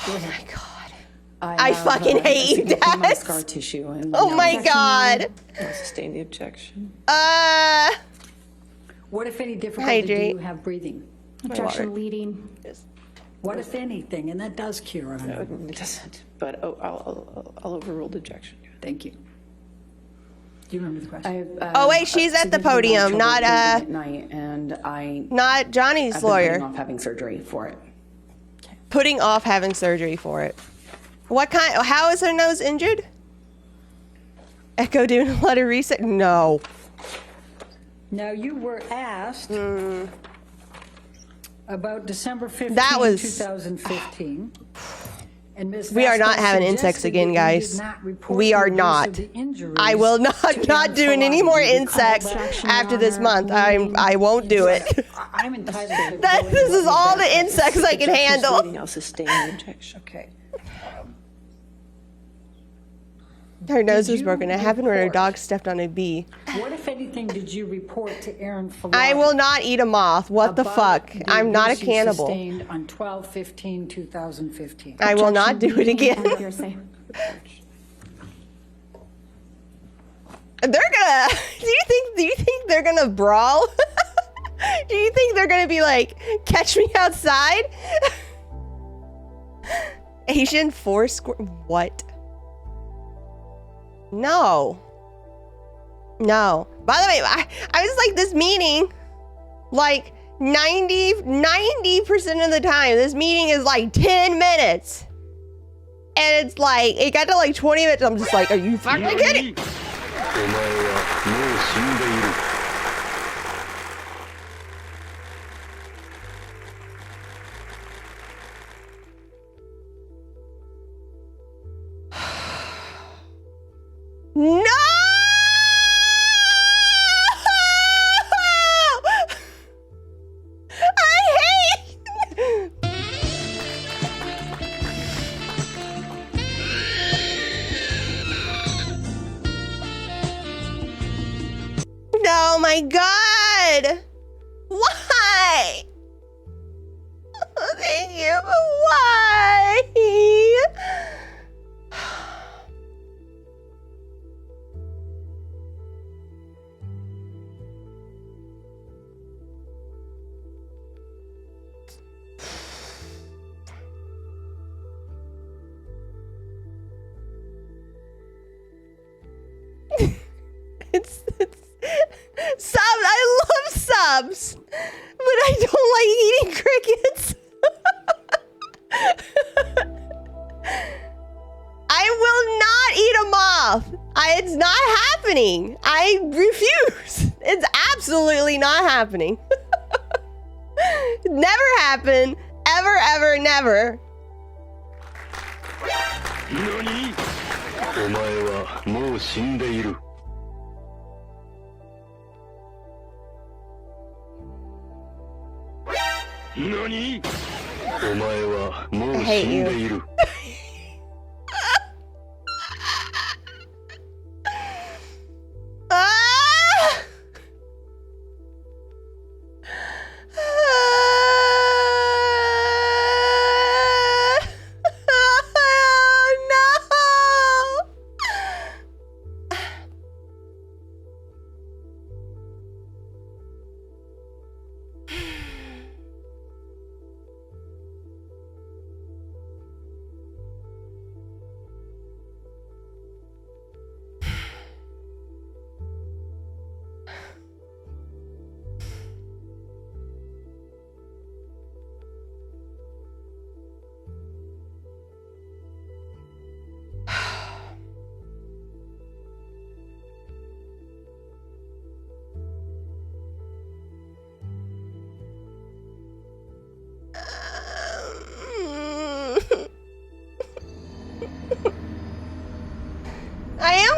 Go ahead. Oh my God. I have, fucking hate you, significant Dad. scar tissue. In Oh my God. I'll sustain the objection. What, if any, difficulty do Hydrate. you have breathing? Objection leading. What, if anything? And that does cure on No, it doesn't. But I'll overrule the objection. Thank you. Do you remember the question? I have, Oh wait, she's at the significant podium, trouble not breathing at night, and not Johnny's I've been lawyer. putting off having surgery for it. Putting off having surgery for it. What kind? How is her nose injured? Echo doing a lot of research. No. Now, you were asked about December 15, That was- 2015. And Ms. We are not Vasquez having insects suggested again, that you guys. did not report We the are abuse not. of the injuries I will not to doing any more insects Objection, after Your this Honor. month. I won't do it. I'm entitled to That, go this into is what all Ms. the insects I can handle. I'll sustain the objection. Okay. Her nose Did was you broken. It happened when her report- dog stepped on a bee. What, if anything, did you report to Aaron Falati? I will not eat a moth. What the about fuck? the I'm not a abuse you cannibal. sustained on 12/15/2015. I will not do it again. Hearsay. They're gonna. Do you think they're gonna brawl? Do you think they're gonna be like, catch me outside? Asian Foursquare. What? No. No. By the way, I was like, this meeting, like 90% of the time, this meeting is like 10 minutes. And it's like, it got to like 20 minutes. I'm just like, are you fucking kidding? お前はもう死んでいる。No! I hate. No, my God! Why? Thank you, but why? It's subs. I love subs, but I don't like eating crickets. I will not eat a moth. It's not happening. I refuse. It's absolutely not happening. Never happen. Ever, ever, never. 何？お前はもう死んでいる。何？お前はもう死んでいる。Ah! Oh, no!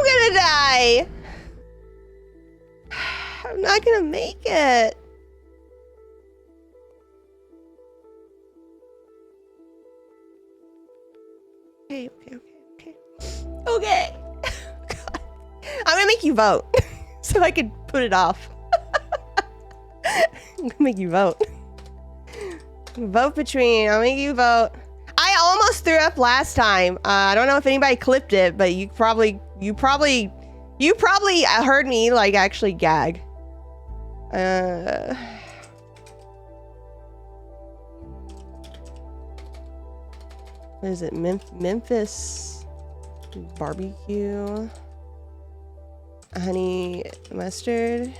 gonna die. I'm not gonna make it. Okay. Okay. God. I'm gonna make you vote so I can put it off. I'm gonna make you vote. Vote between. I'll make you vote. I almost threw up last time. I don't know if anybody clipped it, but you probably heard me like actually gag. What is it? Memphis barbecue, honey mustard.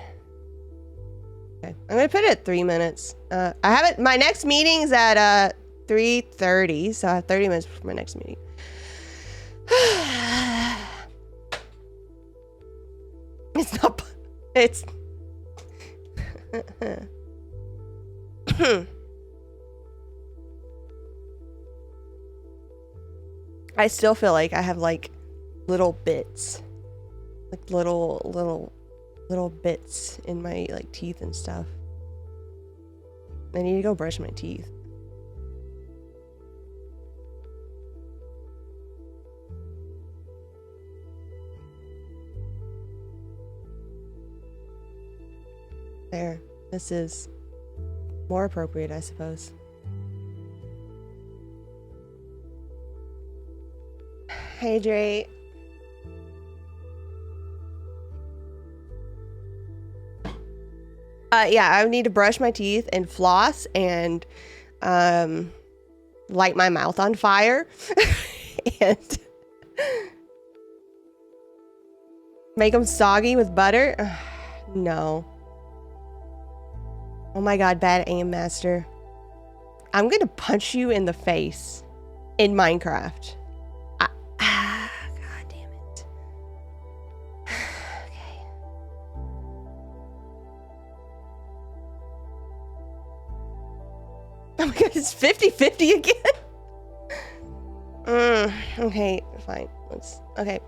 Okay, I'm gonna put it at 3 minutes. I have it. My next meeting's at 3:30, so I have 30 minutes before my next meeting. It's not. It's. I still feel like I have like little bits, like little bits in my like teeth and stuff. I need to go brush my teeth. There. This is more appropriate, I suppose. Hydrate. Yeah, I need to brush my teeth and floss and light my mouth on fire and make them soggy with butter. No. Oh my god, bad aim master. I'm gonna punch you in the face in Minecraft. God damn it. Okay. Oh my god, it's 50-50 again? Okay, fine. Okay.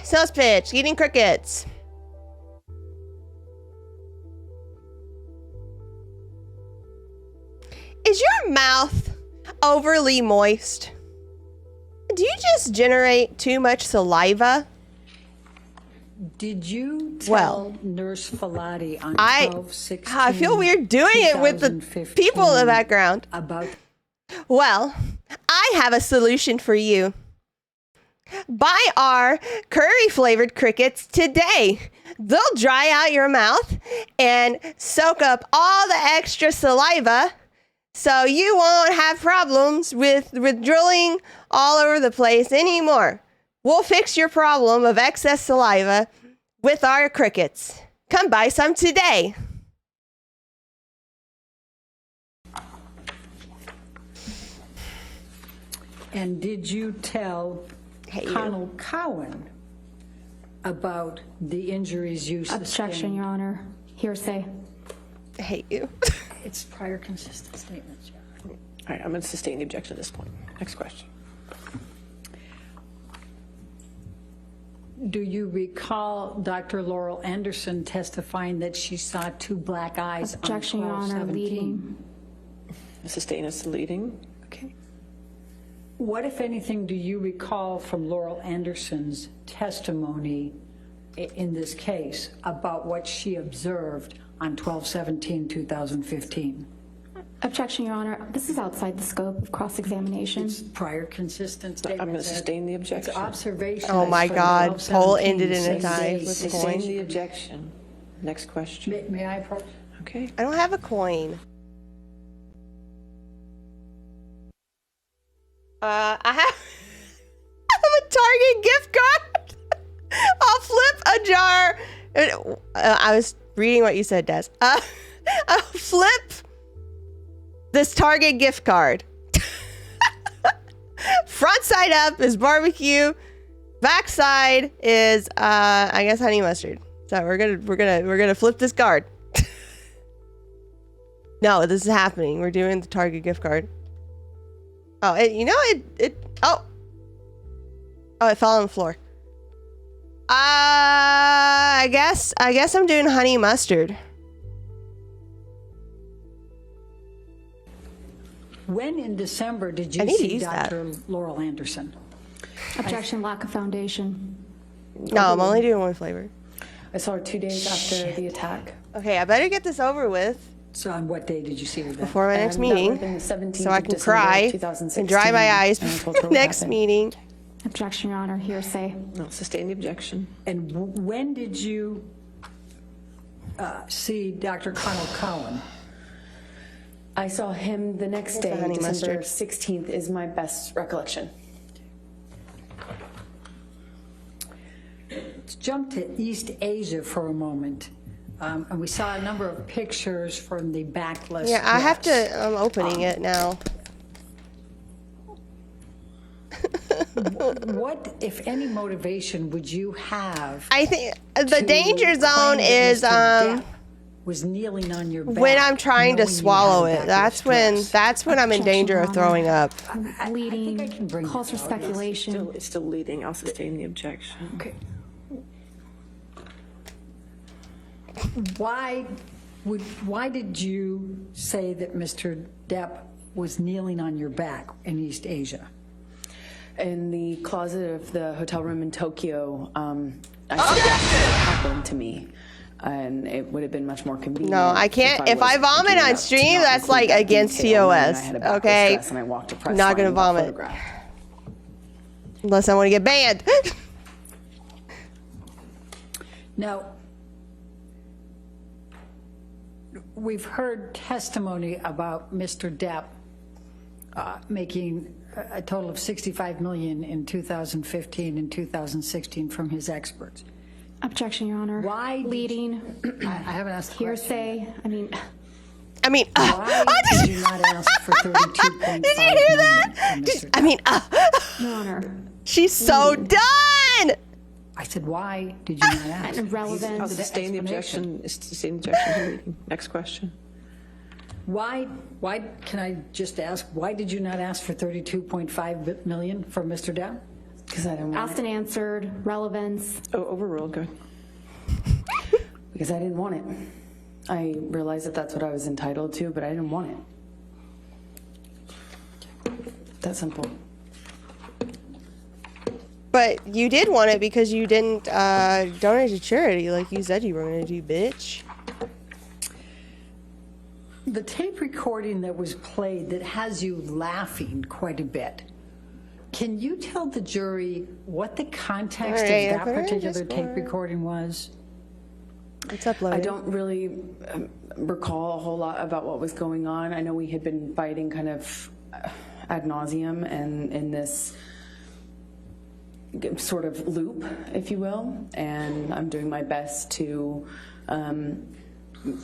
Sales pitch. Eating crickets. Is your mouth overly moist? Do you just generate too much saliva? Did you tell Nurse Falati on 12/16? I feel weird doing it with the people in the background. Well, I have a solution for you. Buy our curry-flavored crickets today. They'll dry out your mouth and soak up all the extra saliva, so you won't have problems with drooling all over the place anymore. We'll fix your problem of excess saliva with our crickets. Come buy some today. And did you tell Colonel Cowan about the injuries you sustained? Objection, Your Honor. Hearsay. I hate you. It's prior consistent statements, Your Honor. All right, I'm going to sustain the objection at this point. Next question. Do you recall Dr. Laurel Anderson testifying that she saw two black eyes Objection, on Your Honor. 12/17? Leading. Sustain as to leading. Okay. What, if anything, do you recall from Laurel Anderson's testimony in this case about what she observed on 12/17/2015? Objection, Your Honor. This is outside the scope of cross-examination. It's prior consistent statement. I'm going to sustain the objection. It's observation. Oh my God. Poll ended in a tie with the Sustain coin. the objection. Next question. May I approach? Okay. I don't have a coin. I have a Target gift card. I'll flip a jar. I was reading what you said, Des. I'll flip this Target gift card. Front side up is barbecue. Back side is I guess honey mustard. So we're gonna flip this card. No, this is happening. We're doing the Target gift card. Oh, oh. Oh, it fell on the floor. I guess I'm doing honey mustard. When in December did you see Dr. Laurel Anderson? Objection, lack of foundation. No, I'm only doing one flavor. I saw her 2 days after the attack. Okay, I better get this over with. So on what day did you see her then? Before my next meeting, so I can cry and dry my eyes before the next meeting. Objection, Your Honor. Hearsay. I'll sustain the objection. And when did you see Dr. Connell Cowan? I saw him the next day, December 16th is my best recollection. Let's jump to East Asia for a moment. And we saw a number of pictures from the backlist. Yeah, I have to, I'm opening it now. What, if any, motivation would you have? I think the danger zone is was kneeling on your back when I'm trying to swallow it. That's when I'm in danger of throwing up. Leading calls for speculation. It's still leading. I'll sustain the objection. Okay. Why did you say that Mr. Depp was kneeling on your back in East Asia? In the closet of the hotel room in Tokyo, I said that happened to me. And it would have been much more convenient. No, I can't. If I vomit on stream, that's like against TOS. Okay? I'm not going to vomit. Unless I want to get banned. Now, we've heard testimony about Mr. Depp making a total of $65 million in 2015 and 2016 from his experts. Objection, Your Honor. Why leading? I haven't asked the hearsay. Question. Why did you not ask for 32.5 Did you hear that? Your Honor. She's so done. I said, why did you not ask? Irrelevant. I'll sustain the objection. Sustain the objection. Next question. Why, can I just ask, why did you not ask for 32.5 million from Mr. Depp? Because I didn't want Asked and answered. Relevance. Oh, overruled. Good. Because I didn't want it. I realized that that's what I was entitled to, but I didn't want it. That simple. But you did want it because you didn't donate to charity like you said you were going to do, bitch. The tape recording that was played that has you laughing quite a bit. Can you tell the jury what the context of that particular tape recording was? It's uploaded. I don't really recall a whole lot about what was going on. I know we had been fighting kind of ad nauseum and in this sort of loop, if you will, and I'm doing my best to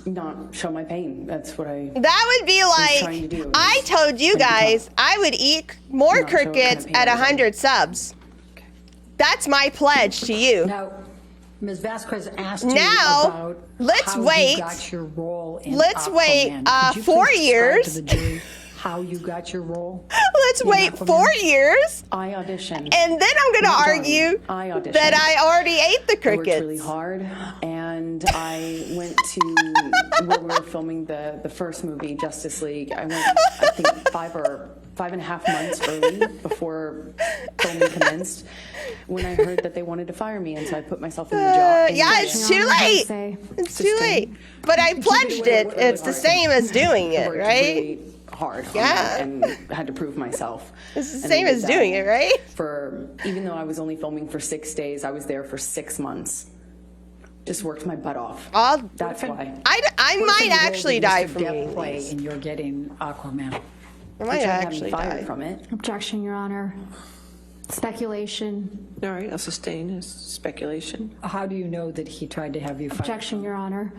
not show my pain. That's what I That would be like, I told you guys I would eat more crickets at 100 subs. That's my pledge to you. Now, Ms. Vasquez asked you about let's how wait. you got your role in Let's Aquaman. wait Could you 4 please years. describe to the jury how you got your role? Let's wait 4 years. I auditioned. And then I'm going to argue that I already ate the crickets. I worked really hard, and I went to where we were filming the first movie, Justice League. I went, I think, 5.5 months early before filming commenced when I heard that they wanted to fire me, and so I put myself in the job. Yeah, it's too late. It's too late. But I pledged it. It's the same as doing it, right? Really hard. Yeah. And had to prove myself. It's the same as doing it, right? Even though I was only filming for 6 days, I was there for 6 months. Just worked my butt off. That's why. I might actually die from eating play these. and you're getting Aquaman. I might actually die from it. Objection, Your Honor. Speculation. All right, I'll sustain his speculation. How do you know that he tried to have you fired? Objection, Your Honor.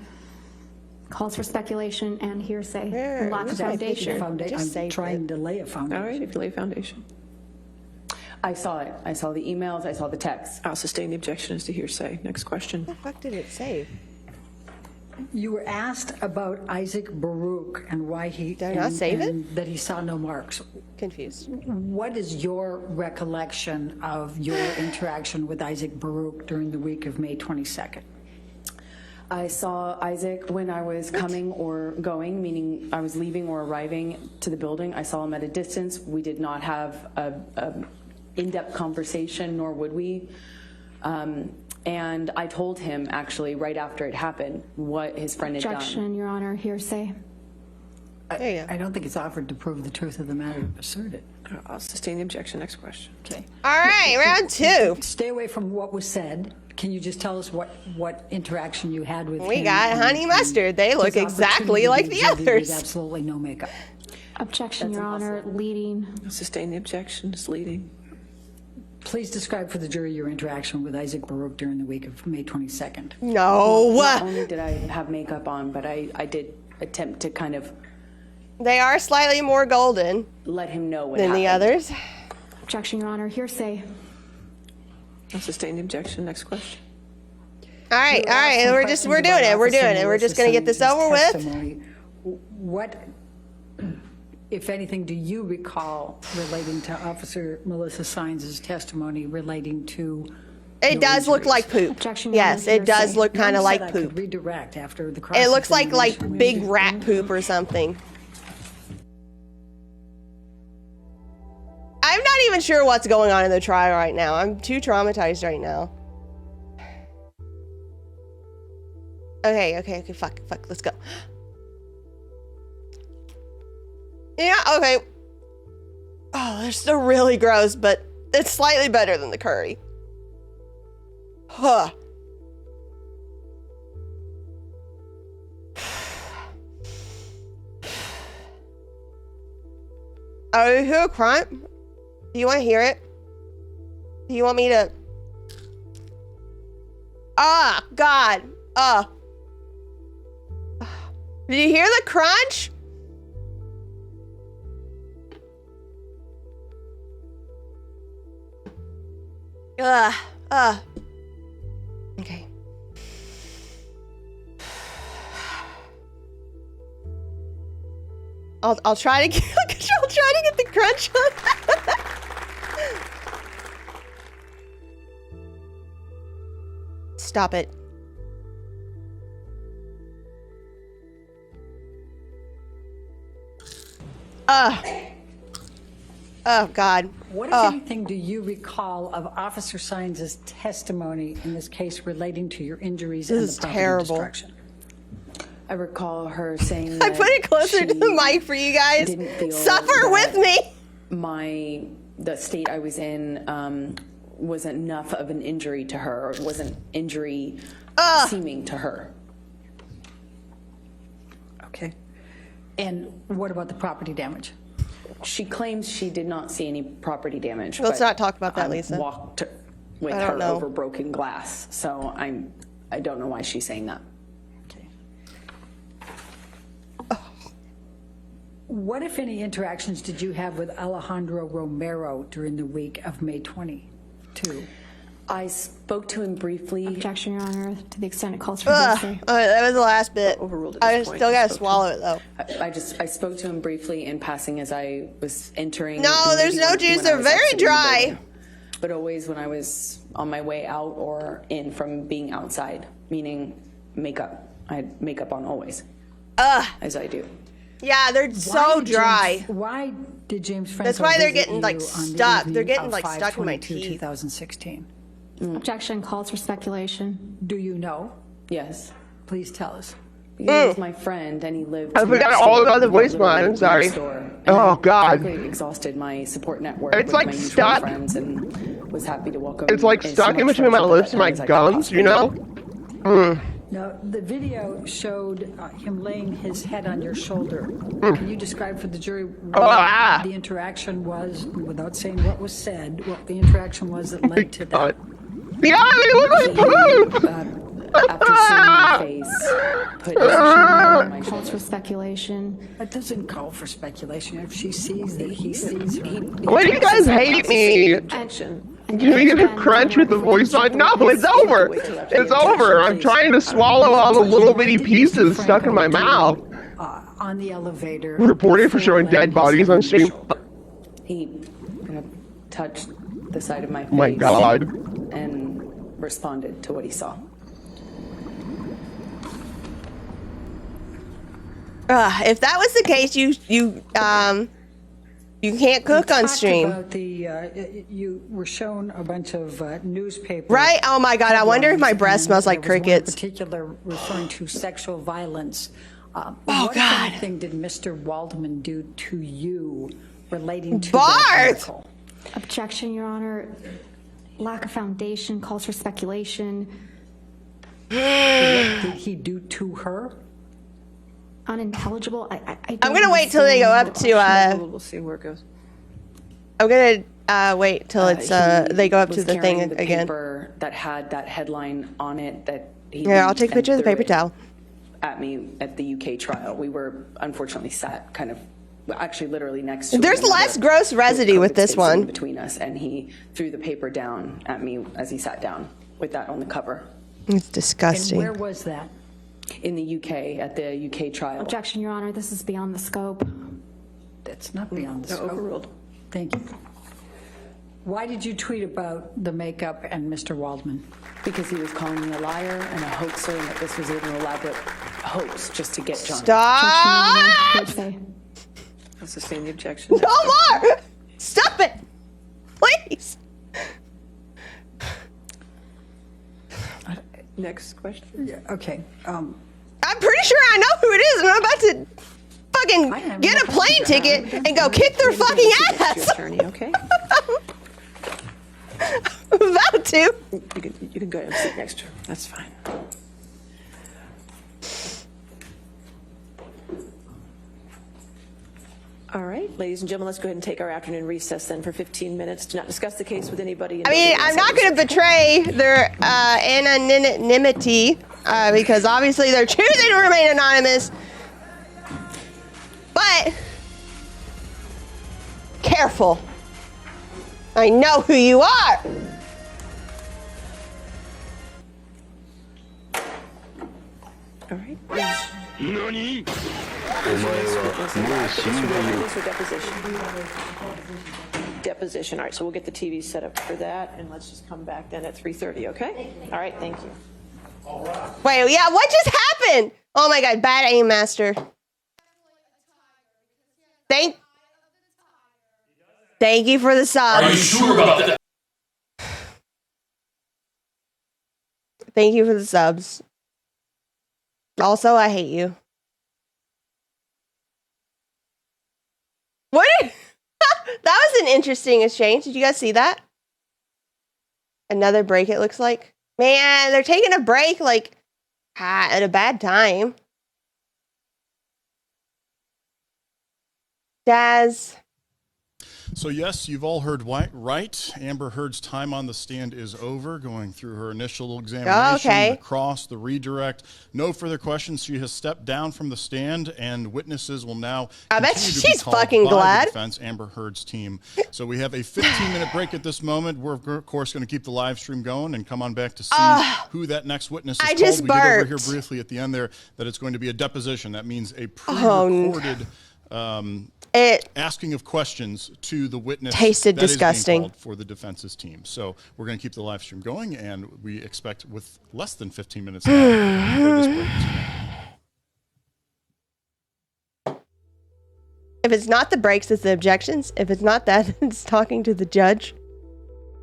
Calls for speculation and hearsay. And lack of foundation. I'm trying to lay a foundation. All right, if you lay a foundation. I saw it. I saw the emails. I saw the texts. I'll sustain the objection as to hearsay. Next question. What the fuck did it say? You were asked about Isaac Baruch and why he Did I not save it? and that he saw no marks. Confused. What is your recollection of your interaction with Isaac Baruch during the week of May 22nd? I saw Isaac when I was coming or going, meaning I was leaving or arriving to the building. I saw him at a distance. We did not have a in-depth conversation, nor would we. And I told him, actually, right after it happened, what his friend had done. Objection, Your Honor. Hearsay. I don't think it's offered to prove the truth of the matter asserted. I'll sustain the objection. Next question. Okay. All right, round 2. Stay away from what was said. Can you just tell us what interaction you had with him? We got honey mustard. They look his exactly like the opportunity others. with absolutely no makeup. Objection, Your Honor. Leading. I'll sustain the objection. It's leading. Please describe for the jury your interaction with Isaac Baruch during the week of May 22nd. No. Not only did I have makeup on, but I did attempt to kind of They are slightly more golden let him know what than happened. the others. Objection, Your Honor. Hearsay. I'll sustain the objection. Next question. All right. We're doing it. We're just gonna get this over with. What, if anything, do you recall relating to Officer Melissa Sines' testimony relating to? It does look like poop. Objection, Yes, it does look kind of like I could poop. redirect after the It looks like cross-examination. big rat poop or something. I'm not even sure what's going on in the trial right now. I'm too traumatized right now. Okay, fuck, let's go. Yeah, okay. Oh, they're still really gross, but it's slightly better than the curry. Huh. Are you hear a crime? Do you want to hear it? Do you want me to? Ah, God. Did you hear the crunch? Okay. I'll try to get the crunch on. Stop it. Oh, God. What, if anything, do you recall of Officer Sines' testimony in this case relating to your injuries and the property destruction? I recall her saying I put it closer to the mic for you guys. Suffer with me. The state I was in wasn't enough of an injury to her, or wasn't injury seeming to her. Okay. And what about the property damage? She claims she did not see any property damage. Let's but not talk about that, I Lisa. Walked with I don't her know. over broken glass, so I don't know why she's saying that. What, if any, interactions did you have with Alejandro Romero during the week of May 22? I spoke to him briefly. Objection, Your Honor, to the extent it calls for hearsay. That was the last bit. Overruled at I this point. still gotta swallow it though. I spoke to him briefly in passing as I was entering. No, and there's leaving no when juice. I They're was very exiting the dry. building. But always when I was on my way out or in from being outside, meaning makeup. I had makeup on always. As I do. Yeah, they're so dry. Why did James Franco That's why they're visit getting you like on the stuck. evening They're getting of like stuck in my 5/22, teeth. 2016? Objection calls for speculation. Do you know? Yes. Please tell us. He was my friend, and he lived. I forgot next all door. about the He lived voice line. I'm next sorry. door. And Oh, I God. quickly exhausted my support network. It's with like my mutual stuck. friends, and was happy to welcome. It's like as stuck in much between my friendship at lips that and my time as I could gums, you possibly know? Now, the video showed him laying his head on your shoulder. Can you describe for the jury what the interaction was, without saying what was said, what the interaction was that led to that? Yeah, they look like poop! After seeing my face, put on my Calls for speculation. That doesn't call for speculation. If she sees that he sees her. Why do you guys hate me? Objection. Can we get a crunch with the voice on? No, it's over. It's over. I'm trying to swallow all the little bitty pieces stuck in my mouth. On the elevator. Reported for showing dead bodies on stream. He kind of touched the side of my face. Oh my God. And responded to what he saw. If that was the case, you can't cook on stream. About the, you were shown a bunch of newspapers. Right? Oh my God! I wonder if my breath smells like crickets. In particular, referring to sexual violence. Oh what, God! If anything, did Mr. Waldman do to you relating to Bart? that article? Objection, Your Honor. Lack of foundation calls for speculation. What did he do to her? Unintelligible. I'm gonna wait till they go up to. We'll see where it goes. I'm gonna wait till it's they go up to the thing the again. Paper that had that headline on it that he. Yeah, I'll take a picture of the paper towel. At me at the UK trial, we were unfortunately sat kind of. Actually, literally next to There's less gross residue with this one. Between us, and he threw the paper down at me as he sat down with that on the cover. It's disgusting. And where was that? In the UK, at the UK trial. Objection, Your Honor. This is beyond the scope. That's not beyond the scope. Overruled. Thank you. Why did you tweet about the makeup and Mr. Waldman? Because he was calling me a liar and a hoaxer, and that this was an elaborate hoax just to get John. Stop! I'll sustain the objection. No more! Stop it! Please! Next question. Yeah, okay. I'm pretty sure I know who it is, and I'm about to fucking get a plane ticket and go kick their fucking ass! Attorney, okay? I'm about to. You can go ahead and sit next to her. That's fine. All right, ladies and gentlemen, let's go ahead and take our afternoon recess then for 15 minutes to not discuss the case with anybody. I mean, I'm not going to betray their anonymity because obviously they're choosing to remain anonymous. But careful. I know who you are. All right. NANI? Deposition. All right, so we'll get the TV set up for that, and let's just come back then at 3:30, okay? All right, thank you. Wait, yeah, what just happened? Oh my God, bad aim master. Thank you for the sub. Are you sure about that? Thank you for the subs. Also, I hate you. What? That was an interesting exchange. Did you guys see that? Another break, it looks like. Man, they're taking a break like at a bad time. Daz. So yes, you've all heard right. Amber Heard's time on the stand is over, going through her initial examination, the cross, the redirect. No further questions. She has stepped down from the stand, and witnesses will now I bet continue to she's be called fucking by glad. the defense, Amber Heard's team. So we have a 15-minute break at this moment. We're, of course, going to keep the live stream going and come on back to see who that next witness is called. Just we did over here burped. briefly at the end there that it's going to be a deposition. That means a pre-recorded asking of questions to the witness tasted that is being disgusting called for the defense's team. So we're going to keep the live stream going, and we expect with less than 15 minutes now for this break. If it's not the breaks, it's the objections. If it's not that, it's talking to the judge.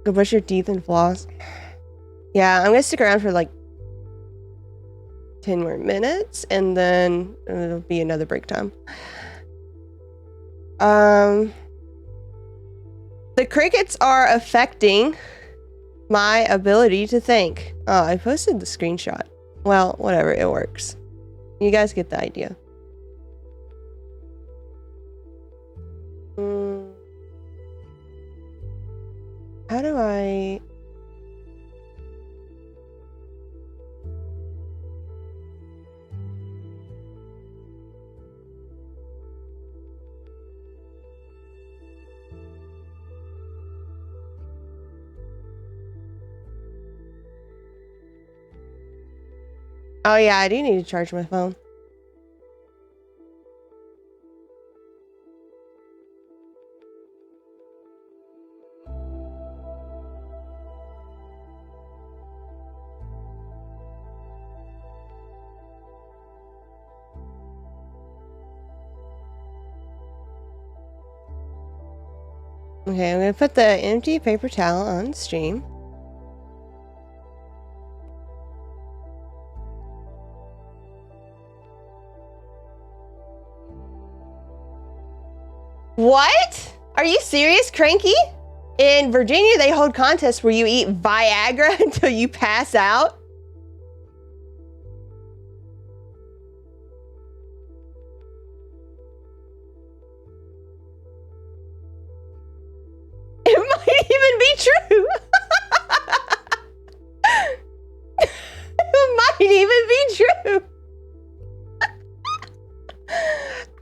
Go brush your teeth and floss. Yeah, I'm gonna stick around for like 10 more minutes, and then it'll be another break time. The crickets are affecting my ability to think. Oh, I posted the screenshot. Well, whatever, it works. You guys get the idea. How do I... Oh yeah, I do need to charge my phone. Okay, I'm gonna put the empty paper towel on stream. What? Are you serious, Cranky? In Virginia, they hold contests where you eat Viagra until you pass out. It might even be true. It might even be true.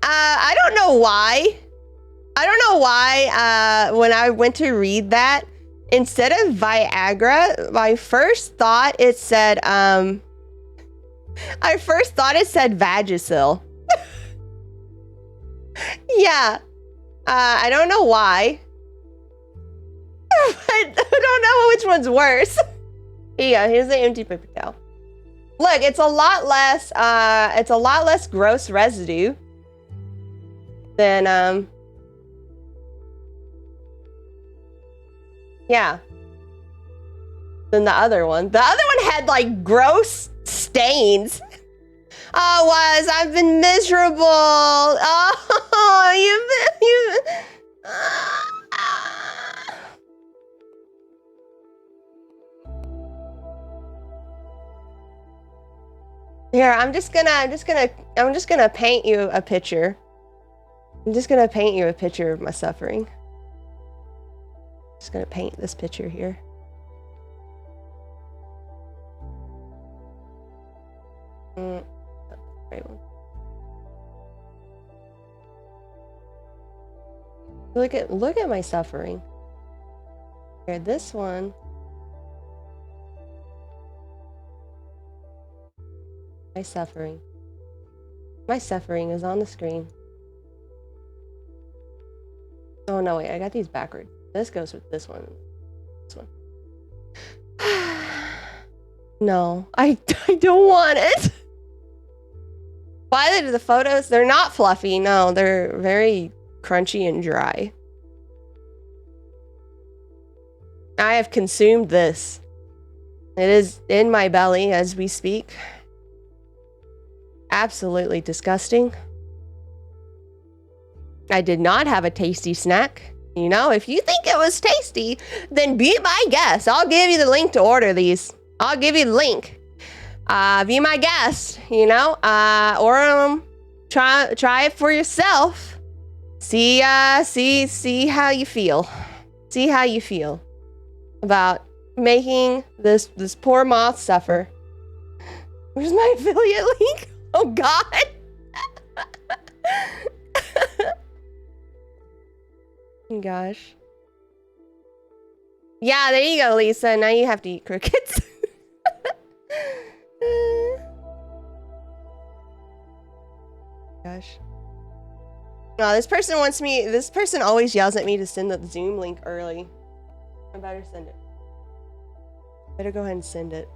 I don't know why. I don't know why when I went to read that, instead of Viagra, my first thought it said Vagisil. Yeah. I don't know why. But I don't know which one's worse. Yeah, here's the empty paper towel. Look, it's a lot less gross residue than yeah, than the other one. The other one had like gross stains. Oh, I've been miserable. Oh, you've Here, I'm just gonna paint you a picture. I'm just gonna paint you a picture of my suffering. Just gonna paint this picture here. Right one. Look at my suffering. Here, this one. My suffering. My suffering is on the screen. Oh no, wait, I got these backwards. This goes with this one. This one. No, I don't want it. Why the photos? They're not fluffy. No, they're very crunchy and dry. I have consumed this. It is in my belly as we speak. Absolutely disgusting. I did not have a tasty snack. You know, if you think it was tasty, then be my guest. I'll give you the link to order these. I'll give you the link. Be my guest, you know, order them. Try it for yourself. See how you feel. See how you feel about making this poor moth suffer. Where's my affiliate link? Oh God. Gosh. Yeah, there you go, Lisa. Now you have to eat crickets. Gosh. No, this person always yells at me to send the Zoom link early. I better send it. Better go ahead and send it.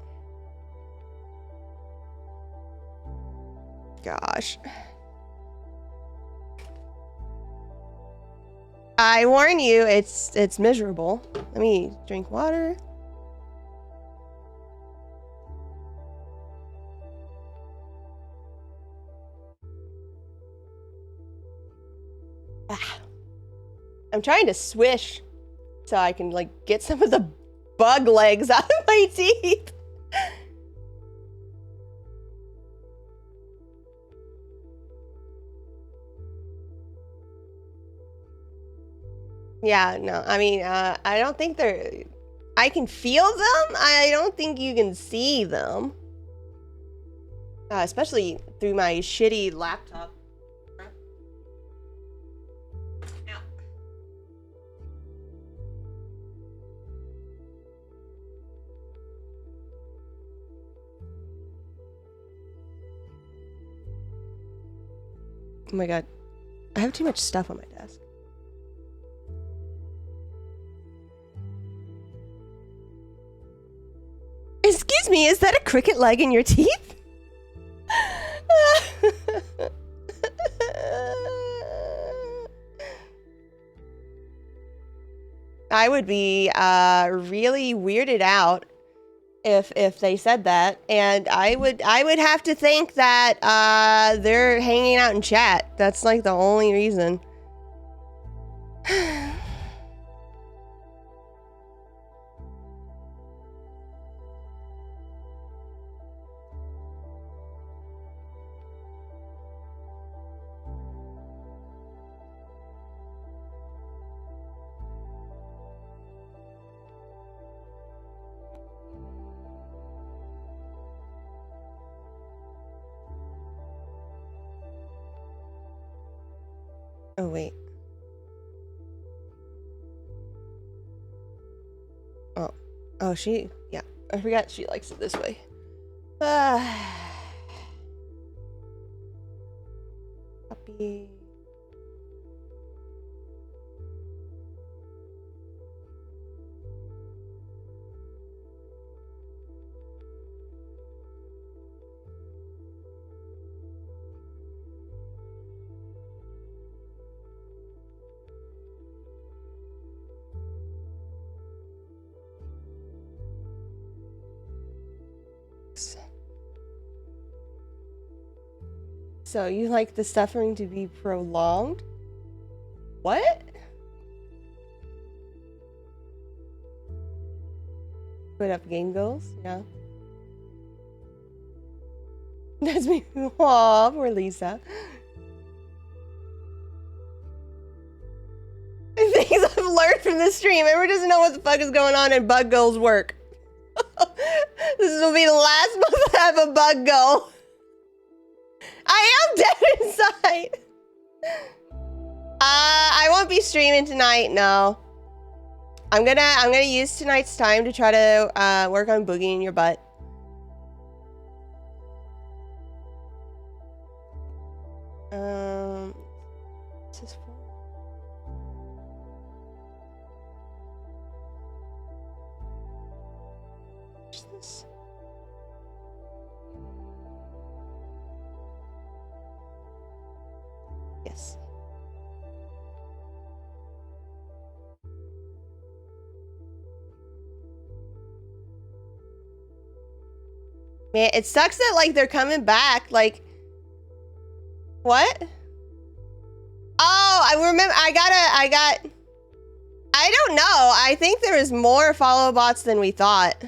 Gosh. I warn you, it's miserable. Let me drink water. I'm trying to swish so I can like get some of the bug legs out of my teeth. Yeah, no, I mean, I don't think they're... I can feel them. I don't think you can see them. Especially through my shitty laptop. Oh my god. I have too much stuff on my desk. Excuse me, is that a cricket leg in your teeth? I would be really weirded out if they said that, and I would have to think that they're hanging out in chat. That's like the only reason. Oh, wait. Oh. Oh, she... Yeah. I forgot she likes it this way. Copy. So, you like the suffering to be prolonged? What? Put up game goals? Yeah. That's me. Aw, poor Lisa. Things I've learned from this stream. Everyone doesn't know what the fuck is going on in bug goals work. This will be the last month I have a bug goal. I am dead inside. I won't be streaming tonight. No. I'm gonna use tonight's time to try to work on boogieing your butt. This is for... What's this? Yes. Man, it sucks that like they're coming back. Like, what? Oh, I remember. I don't know. I think there was more follow bots than we thought.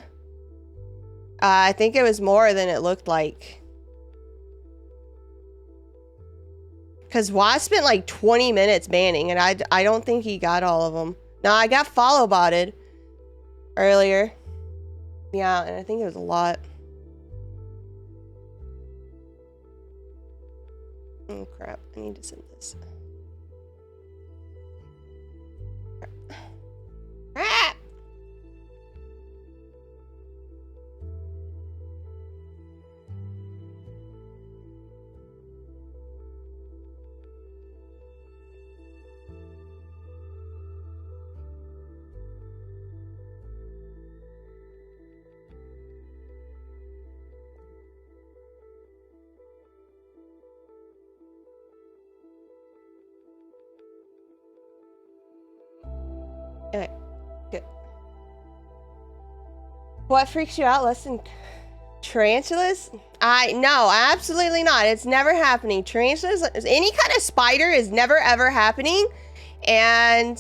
I think it was more than it looked like. Because Waz spent like 20 minutes banning, and I don't think he got all of them. No, I got follow botted earlier. Yeah, and I think it was a lot. Oh crap, I need to send this. Crap. Okay, good. What freaks you out less than tarantulas? No, absolutely not. It's never happening. Tarantulas, any kind of spider is never ever happening. And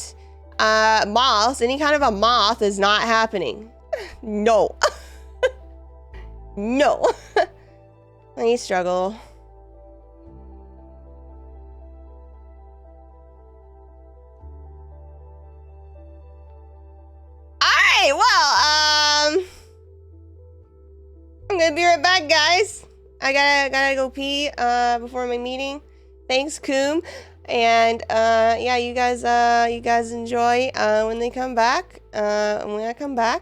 moths, any kind of a moth is not happening. No. No. I struggle. Alright, well, I'm gonna be right back, guys. I gotta go pee before my meeting. Thanks, Coom. And yeah, you guys enjoy when they come back. When I come back.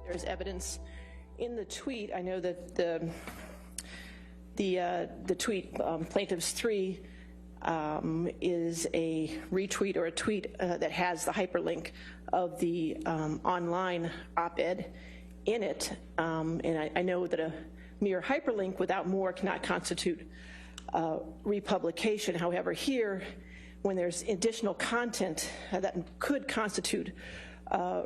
There's evidence in the tweet. I know that the tweet, Plaintiffs 3, is a retweet or a tweet that has the hyperlink of the online op-ed in it. And I know that a mere hyperlink without more cannot constitute republication. However, here, when there's additional content that could constitute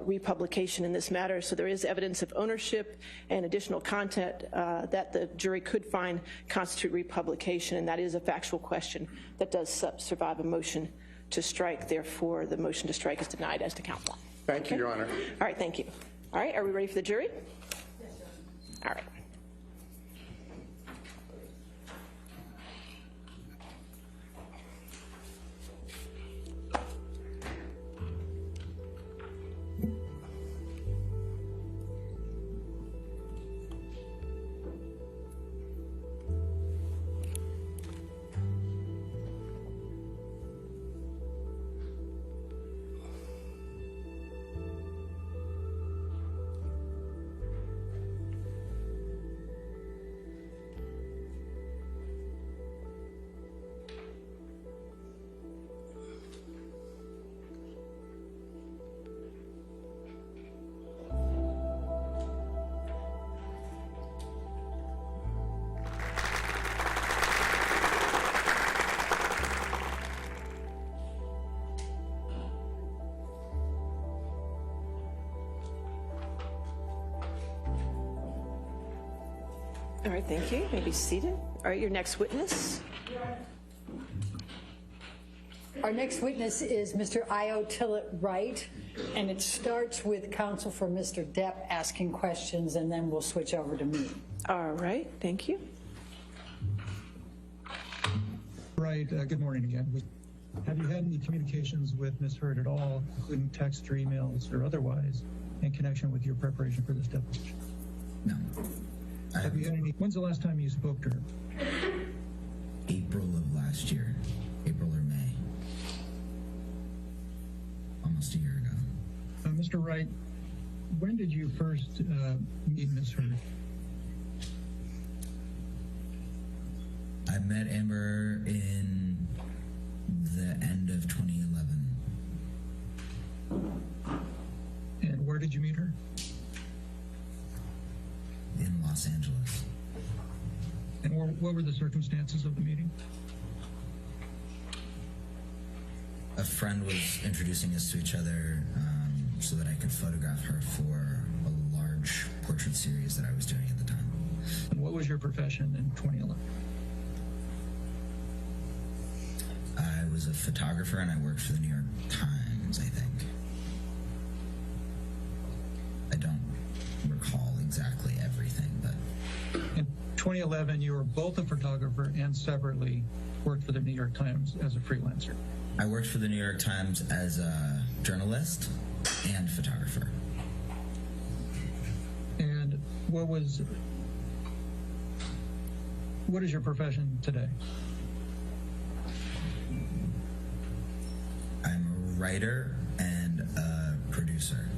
republication in this matter, so there is evidence of ownership and additional content that the jury could find constitute republication, and that is a factual question that does survive a motion to strike. Therefore, the motion to strike is denied as to count one. Thank you, Your Honor. All right, thank you. All right, are we ready for the jury? Yes, sir. All right. All right, thank you. You may be seated. All right, your next witness. Our next witness is Mr. Io Tillett Wright, and it starts with counsel for Mr. Depp asking questions, and then we'll switch over to me. All right, thank you. Right, good morning again. Have you had any communications with Ms. Heard at all, including text or emails or otherwise, in connection with your preparation for this deposition? No. Have you had any? When's the last time you spoke to her? April of last year. April or May. Almost a year ago. Mr. Wright, when did you first meet Ms. Heard? I met Amber in the end of 2011. And where did you meet her? In Los Angeles. And what were the circumstances of the meeting? A friend was introducing us to each other so that I could photograph her for a large portrait series that I was doing at the time. And what was your profession in 2011? I was a photographer and I worked for the New York Times, I think. I don't recall exactly everything, but... In 2011, you were both a photographer and separately worked for the New York Times as a freelancer. I worked for the New York Times as a journalist and photographer. And what is your profession today? I'm a writer and a producer.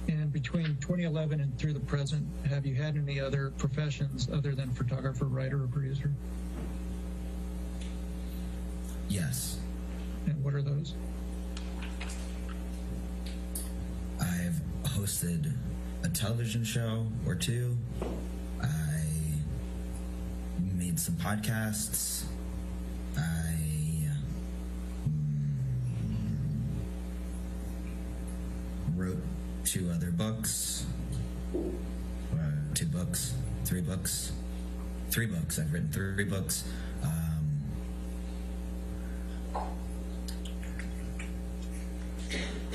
And between 2011 and through the present, have you had any other professions other than photographer, writer, or producer? Yes. And what are those? I've hosted a television show or two. I made some podcasts. I wrote 2 other books. 2 books, 3 books. 3 books. I've written 3 books.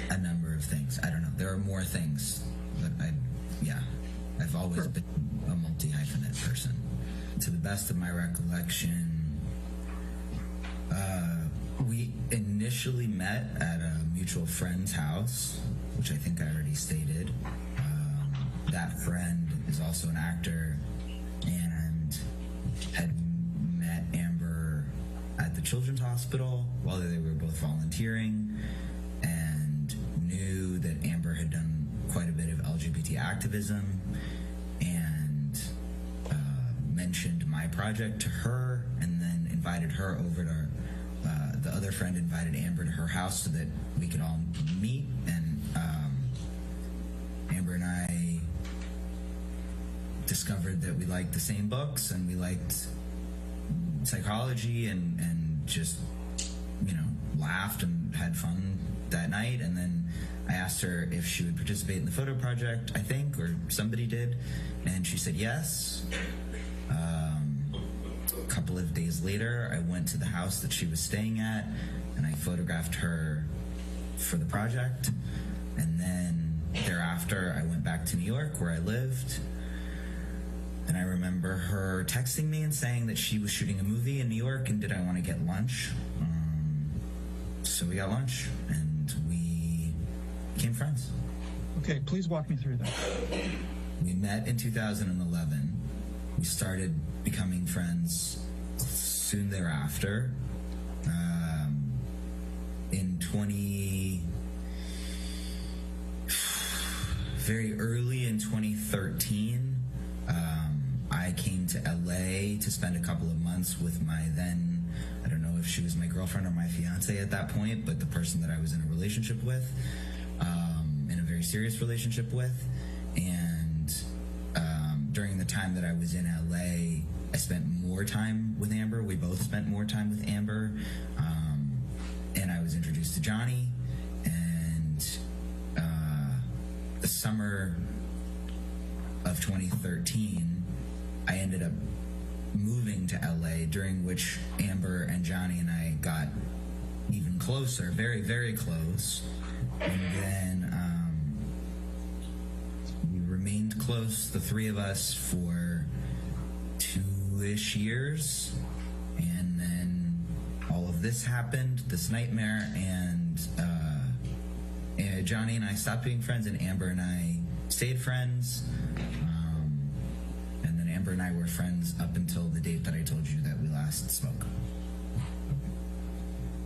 A number of things. I don't know. There are more things, but I've always been a multi-hyphenate person. To the best of my recollection, we initially met at a mutual friend's house, which I think I already stated. That friend is also an actor and had met Amber at the children's hospital while they were both volunteering, and knew that Amber had done quite a bit of LGBT activism, and mentioned my project to her, and then invited her over to the other friend invited Amber to her house so that we could all meet. And Amber and I discovered that we liked the same books, and we liked psychology, and just, you know, laughed and had fun that night. And then I asked her if she would participate in the photo project, I think, or somebody did, and she said yes. A couple of days later, I went to the house that she was staying at, and I photographed her for the project. And then thereafter, I went back to New York, where I lived. And I remember her texting me and saying that she was shooting a movie in New York, and did I want to get lunch? So we got lunch, and we became friends. Okay, please walk me through that. We met in 2011. We started becoming friends soon thereafter. Very early in 2013, I came to LA to spend a couple of months with my then, I don't know if she was my girlfriend or my fiance at that point, but the person that I was in a relationship with, in a very serious relationship with. And during the time that I was in LA, I spent more time with Amber. We both spent more time with Amber. And I was introduced to Johnny. And the summer of 2013, I ended up moving to LA, during which Amber and Johnny and I got even closer, very, very close. And then we remained close, the three of us, for 2-ish years. And then all of this happened, this nightmare, and Johnny and I stopped being friends, and Amber and I stayed friends. And then Amber and I were friends up until the date that I told you that we last spoke.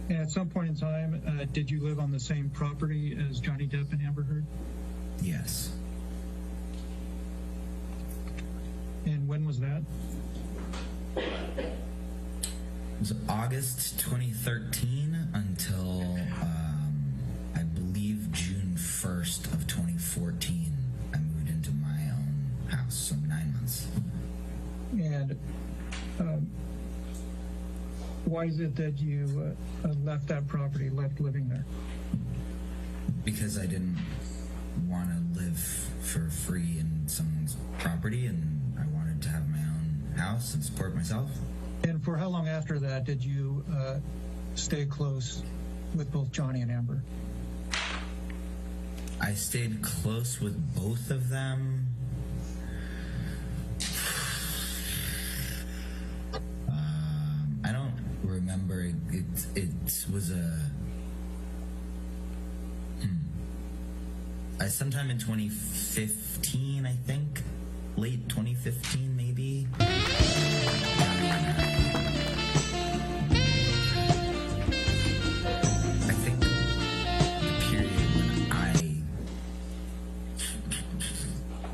And at some point in time, did you live on the same property as Johnny Depp and Amber Heard? Yes. And when was that? It was August 2013 until, I believe, June 1st of 2014. I moved into my own house, so 9 months. And why is it that you left that property, left living there? Because I didn't want to live for free in someone's property, and I wanted to have my own house and support myself. And for how long after that did you stay close with both Johnny and Amber? I stayed close with both of them. I don't remember. It was sometime in 2015, I think. Late 2015, maybe. I think the period when I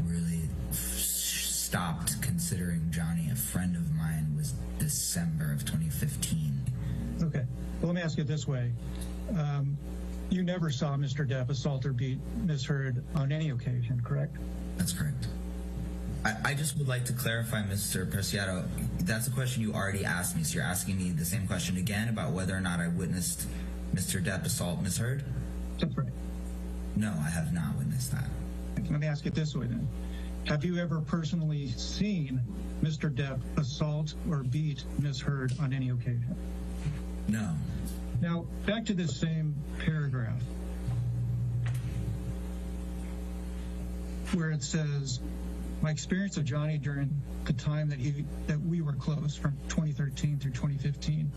really stopped considering Johnny a friend of mine was December of 2015. Okay. Well, let me ask you this way. You never saw Mr. Depp assault or beat Ms. Heard on any occasion, correct? That's correct. I just would like to clarify, Mr. Preciado, that's a question you already asked me, so you're asking me the same question again about whether or not I witnessed Mr. Depp assault Ms. Heard? That's right. No, I have not witnessed that. Let me ask it this way then. Have you ever personally seen Mr. Depp assault or beat Ms. Heard on any occasion? No. Now, back to this same paragraph where it says, my experience of Johnny during the time that we were close, from 2013 through 2015,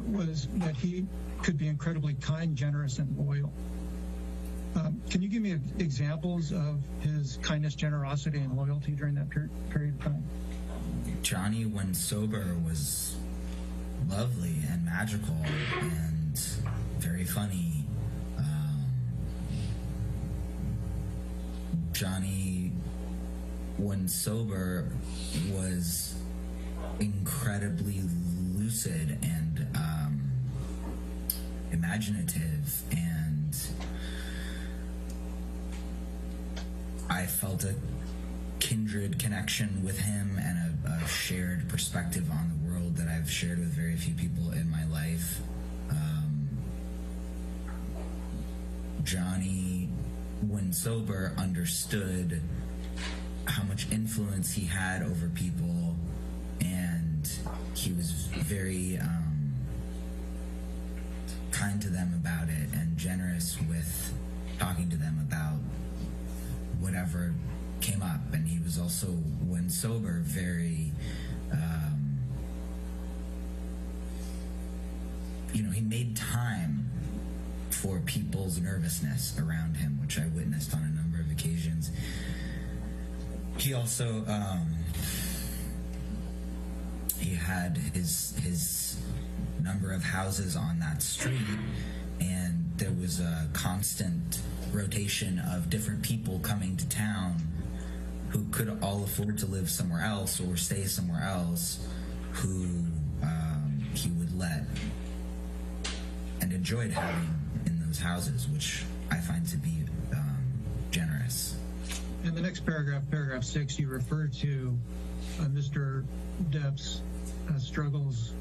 was that he could be incredibly kind, generous, and loyal. Can you give me examples of his kindness, generosity, and loyalty during that period of time? Johnny, when sober, was lovely and magical and very funny. Johnny, when sober, was incredibly lucid and imaginative, and I felt a kindred connection with him and a shared perspective on the world that I've shared with very few people in my life. Johnny, when sober, understood how much influence he had over people, and he was very kind to them about it and generous with talking to them about whatever came up. And he was also, when sober, very he made time for people's nervousness around him, which I witnessed on a number of occasions. He also he had his number of houses on that street, and there was a constant rotation of different people coming to town who could all afford to live somewhere else or stay somewhere else, who he would let and enjoyed having in those houses, which I find to be generous. In the next paragraph, paragraph 6, you refer to Mr. Depp's struggles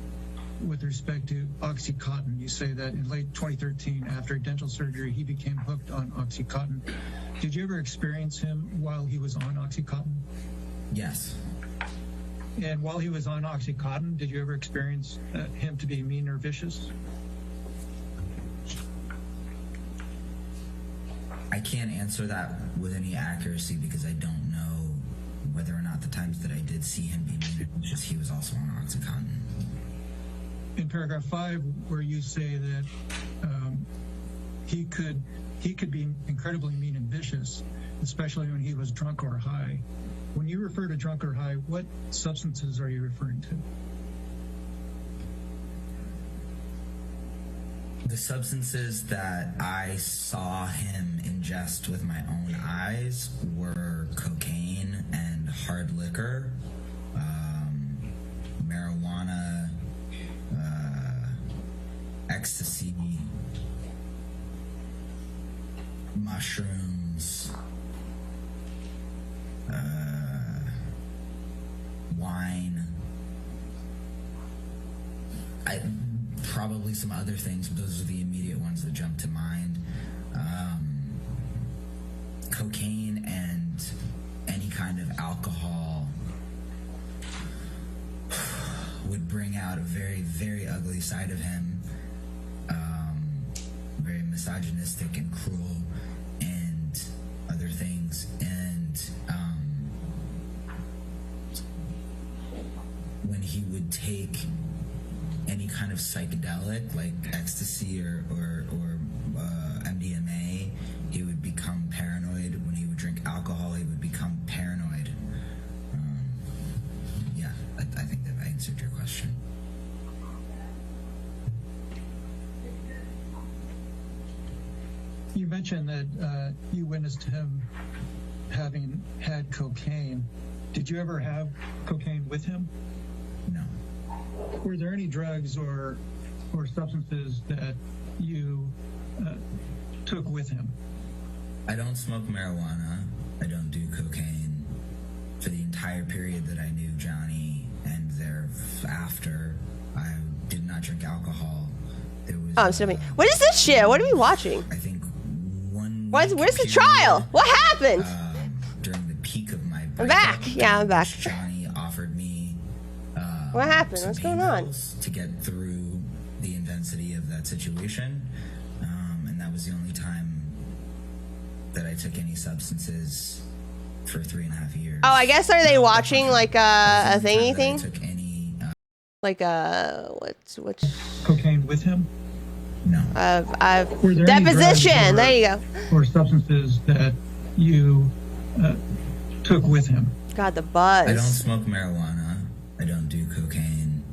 with respect to OxyContin. You say that in late 2013, after dental surgery, he became hooked on OxyContin. Did you ever experience him while he was on OxyContin? Yes. And while he was on OxyContin, did you ever experience him to be mean or vicious? I can't answer that with any accuracy because I don't know whether or not the times that I did see him be mean or vicious, he was also on OxyContin. In paragraph 5, where you say that he could be incredibly mean and vicious, especially when he was drunk or high. When you refer to drunk or high, what substances are you referring to? The substances that I saw him ingest with my own eyes were cocaine and hard liquor, marijuana, ecstasy, mushrooms, wine. Probably some other things, but those are the immediate ones that jump to mind. Cocaine and any kind of alcohol would bring out a very, very ugly side of him, very misogynistic and cruel and other things. And when he would take any kind of psychedelic like ecstasy or MDMA, he would become paranoid. When he would drink alcohol, he would become paranoid. Yeah, I think that I answered your question. You mentioned that you witnessed him having had cocaine. Did you ever have cocaine with him? No. Were there any drugs or substances that you took with him? I don't smoke marijuana. I don't do cocaine. For the entire period that I knew Johnny and thereafter, I did not drink alcohol. There was. I'm still what is this shit? What are we watching? I think where's the trial? What happened? During the peak of my I'm back. Yeah, I'm back. Johnny offered me. What happened? What's going on? To get through the intensity of that situation, and that was the only time that I took any substances for 3.5 years. Oh, I guess are they watching like a thingy thing? Like what's cocaine with him? No. Deposition. There you go. Or substances that you took with him? God, the buzz. I don't smoke marijuana. I don't do cocaine.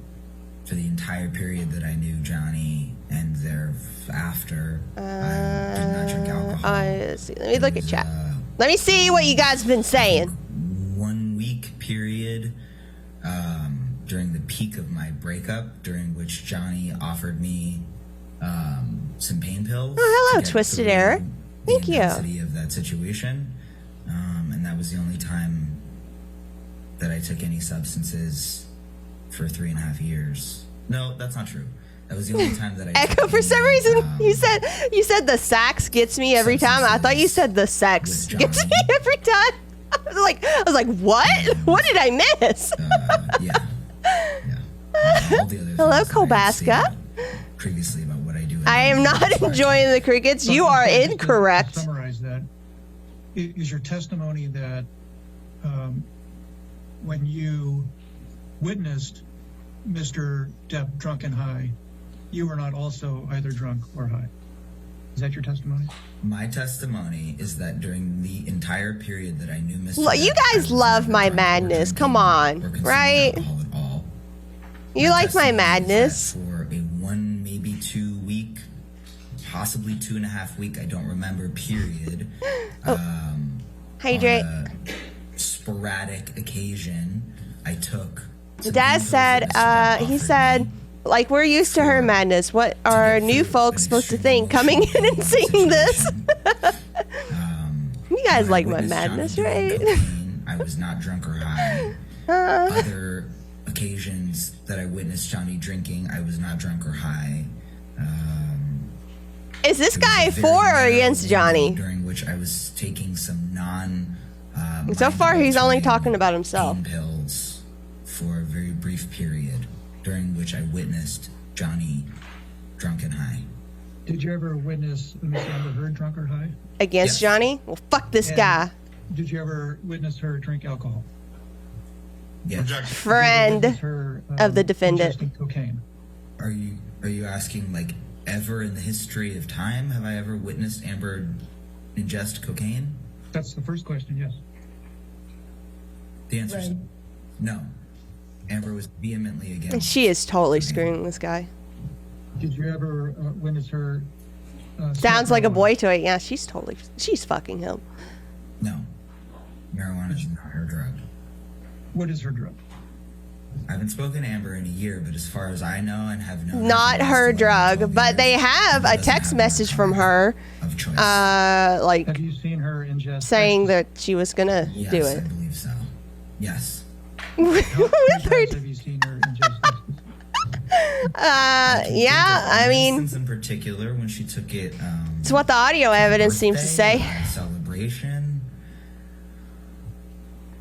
For the entire entire period that I knew Johnny and thereafter, I did not drink alcohol. Let's see. Let me look at chat. Let me see what you guys have been saying. 1 week period during the peak of my breakup, during which Johnny offered me some pain pills. Oh, hello, Twisted Error. Thank you. Of that situation, and that was the only time that I took any substances for 3.5 years. No, that's not true. That was the only time that I Echo, for some reason, you said the sax gets me every time. I thought you said the sex gets me every time. I was like, what? What did I miss? Hello, Kobaska. Previously about what I do. I am not enjoying the crickets. You are incorrect. To summarize that, is your testimony that when you witnessed Mr. Depp drunk and high, you were not also either drunk or high? Is that your testimony? My testimony is that during the entire period that I knew Mr. You guys love my madness. Come on, right? You like my madness. For a 1, maybe 2 week, possibly 2.5 week, I don't remember, period. Hydrate. On a sporadic occasion, I took. Dad said, he said, like, we're used to her madness. What are new folks supposed to think coming in and seeing this? You guys like my madness, right? I was not drunk or high. Other occasions that I witnessed Johnny drinking, I was not drunk or high. Is this guy for or against Johnny? During which I was taking some so far, he's only talking about himself. Pills for a very brief period, during which I witnessed Johnny drunk and high. Did you ever witness Miss Amber Heard drunk or high? Against Johnny? Well, fuck this guy. Did you ever witness her drink alcohol? Yes. Friend of the defendant. Cocaine. Are you asking, like, ever in the history of time have I ever witnessed Amber ingest cocaine? That's the first question, yes. The answer is no. Amber was vehemently against. And she is totally screwing this guy. Did you ever witness her? Sounds like a boy toy. Yeah, she's fucking him. No. Marijuana is not her drug. What is her drug? I haven't spoken to Amber in a year, but as far as I know and have known, not her drug, but they have a text message from her, like, have you seen her ingest saying that she was gonna do it. I believe so. Yes. With her. Have you seen her ingest? Yeah, I mean, in particular when she took it. It's what the audio evidence seems to say. Celebration.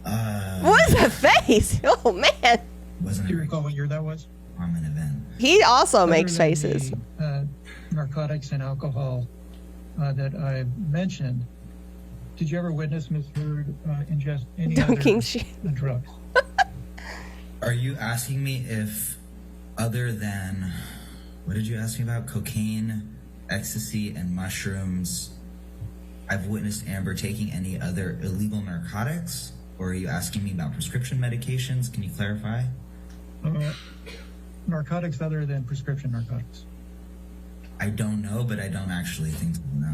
What is that face? Oh man. Wasn't Do you recall what year that was? An event. He also makes faces. The, narcotics and alcohol that I mentioned. Did you ever witness Ms. Heard ingest any other drugs? Are you asking me if, other than, what did you ask me about? Cocaine, ecstasy, and mushrooms, I've witnessed Amber taking any other illegal narcotics? Or are you asking me about prescription medications? Can you clarify? Narcotics other than prescription narcotics. I don't know, but I don't actually think so, no.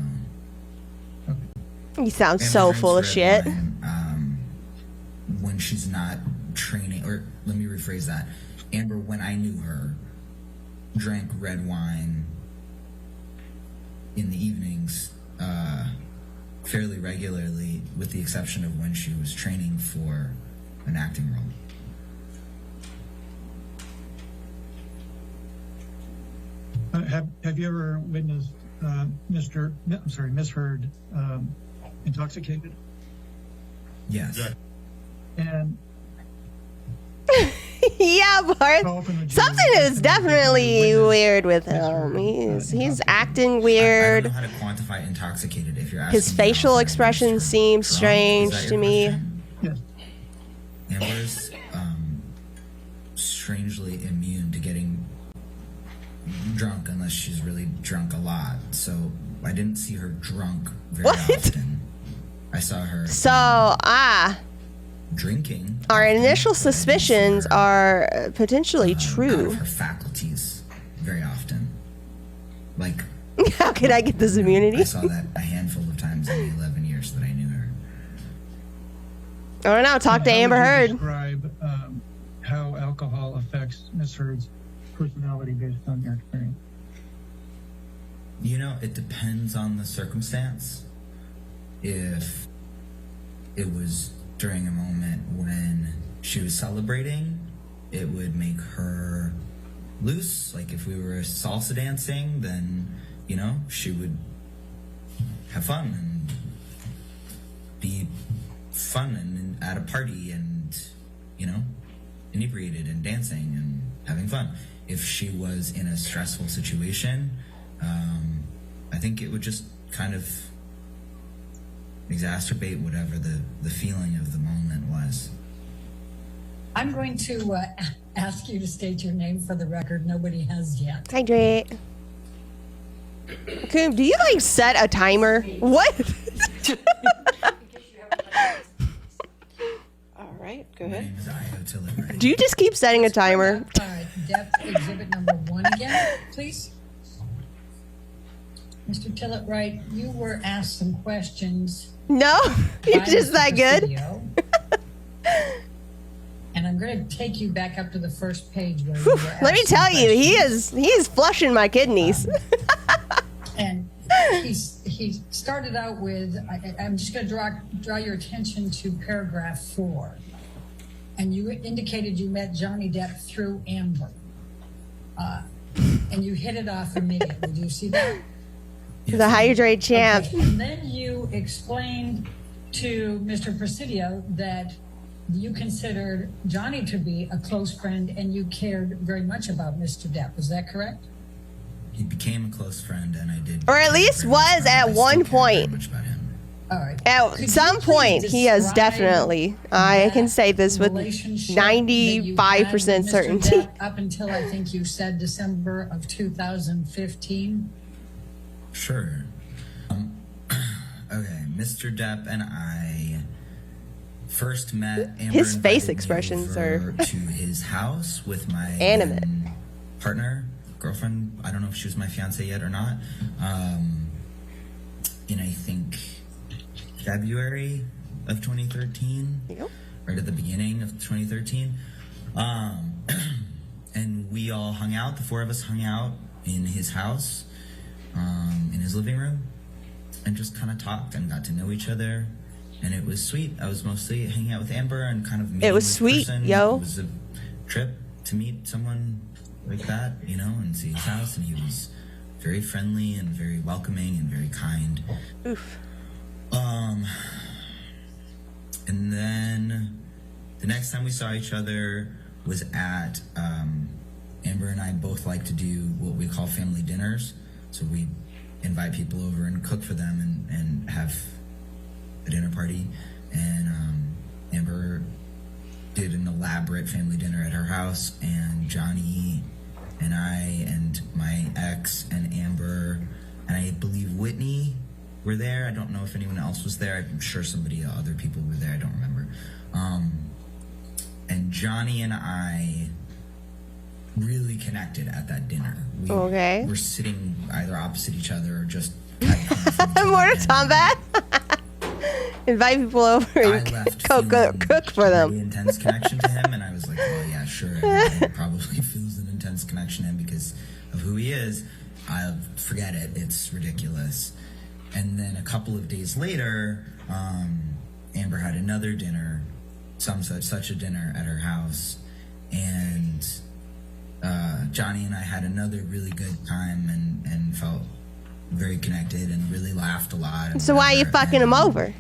Okay. You sound so full of shit. When she's not training, or let me rephrase that. Amber, when I knew her, drank red wine in the evenings fairly regularly, with the exception of when she was training for an acting role. Have you ever witnessed Miss Heard intoxicated? Yes. And yeah, Bart. Something is definitely weird with him. He's acting weird. I don't know how to quantify intoxicated if you're asking. His facial expression seems strange to me. Yes. Amber's strangely immune to getting drunk unless she's really drunk a lot. So I didn't see her drunk very often. I saw her drinking. Our initial suspicions are potentially true. Out of her faculties. very often. Like, how could I get this immunity? I saw that a handful of times in the 11 years that I knew her. I don't know. Talk to Amber Heard. Describe how alcohol affects Miss Heard's personality based on your experience. You know, it depends on the circumstance. If it was during a moment when she was celebrating, it would make her loose. Like if we were salsa dancing, then, you know, she would have fun and be fun and at a party and, you know, inebriated and dancing and having fun. If she was in a stressful situation, I think it would just kind of exacerbate whatever the feeling of the moment was. I'm going to ask you to state your name for the record. Nobody has yet. Hydrate. Coom, do you like set a timer? What? All right, go ahead. Do you just keep setting a timer? Depth exhibit number 1 again, please. Mr. Tillett-Wright, you were asked some questions. No, you're just that good. And I'm going to take you back up to the first page where you were asked Let me tell you, questions. he is flushing my kidneys. And he started out with, I'm just going to draw your attention to paragraph 4. And you indicated you met Johnny Depp through Amber. And you hit it off immediately. Do you see that? The hydrate champ. Okay. And then you explained to Mr. Presidio that you considered Johnny to be a close friend and you cared very much about Mr. Depp. Was that correct? He became a close friend, and I did. Or at least was at one point. All right. At some point, he has definitely. I can say this with 95% certainty. Up until I think you said December of 2015. Sure. Okay, Mr. Depp and I first met. Amber His face invited me expressions over are to his house with my animate partner, girlfriend. I don't know if she was my fiance yet or not. In I think February of 2013, right at the beginning of 2013, and we all hung out. The 4 of us hung out in his house. In his living room, and just kind of talked and got to know each other, and it was sweet. I was mostly hanging out with Amber and kind of meeting it was this sweet, person. yo. It was a trip to meet someone like that, you know, and see his house, and he was very friendly and very welcoming and very kind. Oof. And then the next time we saw each other was at Amber and I both like to do what we call family dinners. So we invite people over and cook for them and have a dinner party. And Amber did an elaborate family dinner at her house, and Johnny and I and my ex and Amber and I believe Whitney were there. I don't know if anyone else was there. I'm sure other people were there. I don't remember. And Johnny and I really connected at that dinner. We were sitting either opposite each other or just Mortal Kombat. Invite people over and cook for them. Really intense connection to him, and I was like, well, yeah, sure. Everybody probably feels an intense connection to him because of who he is. I'll forget it. It's ridiculous. And then a couple of days later, Amber had another dinner, such a dinner at her house, and Johnny and I had another really good time and felt very connected and really laughed a lot. So why are you fucking him over?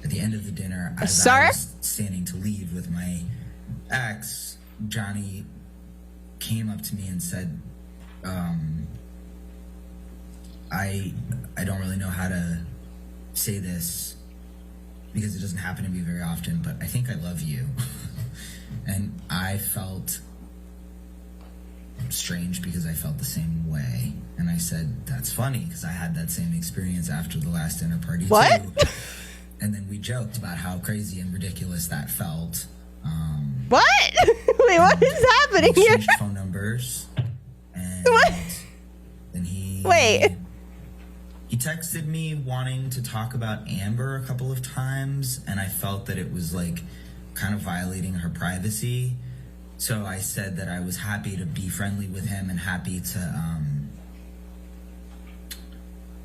At the end of the dinner, as I was standing to leave with my ex, Johnny came up to me and said, I don't really know how to say this because it doesn't happen to me very often, but I think I love you. And I felt strange because I felt the same way. And I said, that's funny because I had that same experience after the last dinner party too. And then we joked about how crazy and ridiculous that felt. What? Wait, what is happening here? Phone numbers. And What Wait. He texted me wanting to talk about Amber a couple of times, and I felt that it was like kind of violating her privacy. So I said that I was happy to be friendly with him and happy to,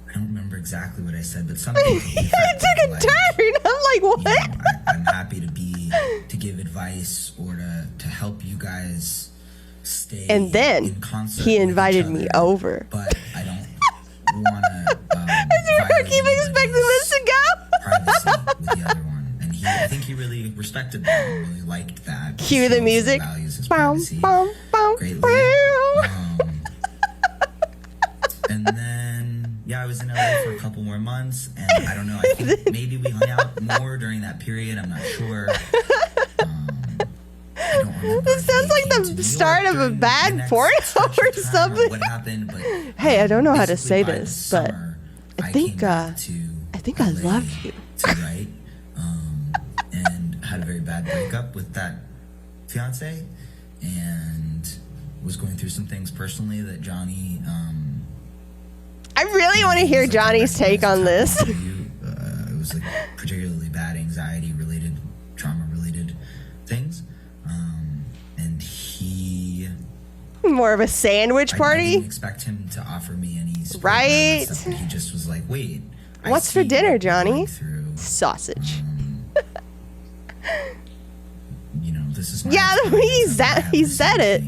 I don't remember exactly what I said, but something to the effect It took a of, turn. I'm like, what? You know, I'm happy to give advice or to help you guys stay And then in concert he with invited each me other, over. But I don't want to I keep expecting this to go. privacy with the other one. And I think he really respected that and really liked that. Cue the music. Values his Bum, privacy bum, bum, greatly. bum. And then, yeah, I was in LA for a couple more months, and I don't know, I think maybe we hung out more during that period, I'm not sure. I don't remember. This sounds like the start of a bad porno or something. What happened, but Hey, I don't know how to say by the this, but summer, I think I love you. to write, and had a very bad breakup with that fiance, and was going through some things personally that Johnny. I really want to hear Johnny's take on this. It was like particularly bad anxiety-related, trauma-related things, and he. More of a sandwich I party. didn't expect him to offer me any support. Right. Stuff, he just was like, "Wait, I What's for see dinner, what you're Johnny? going through. Sausage. You know, this is my Yeah, experience. he said it.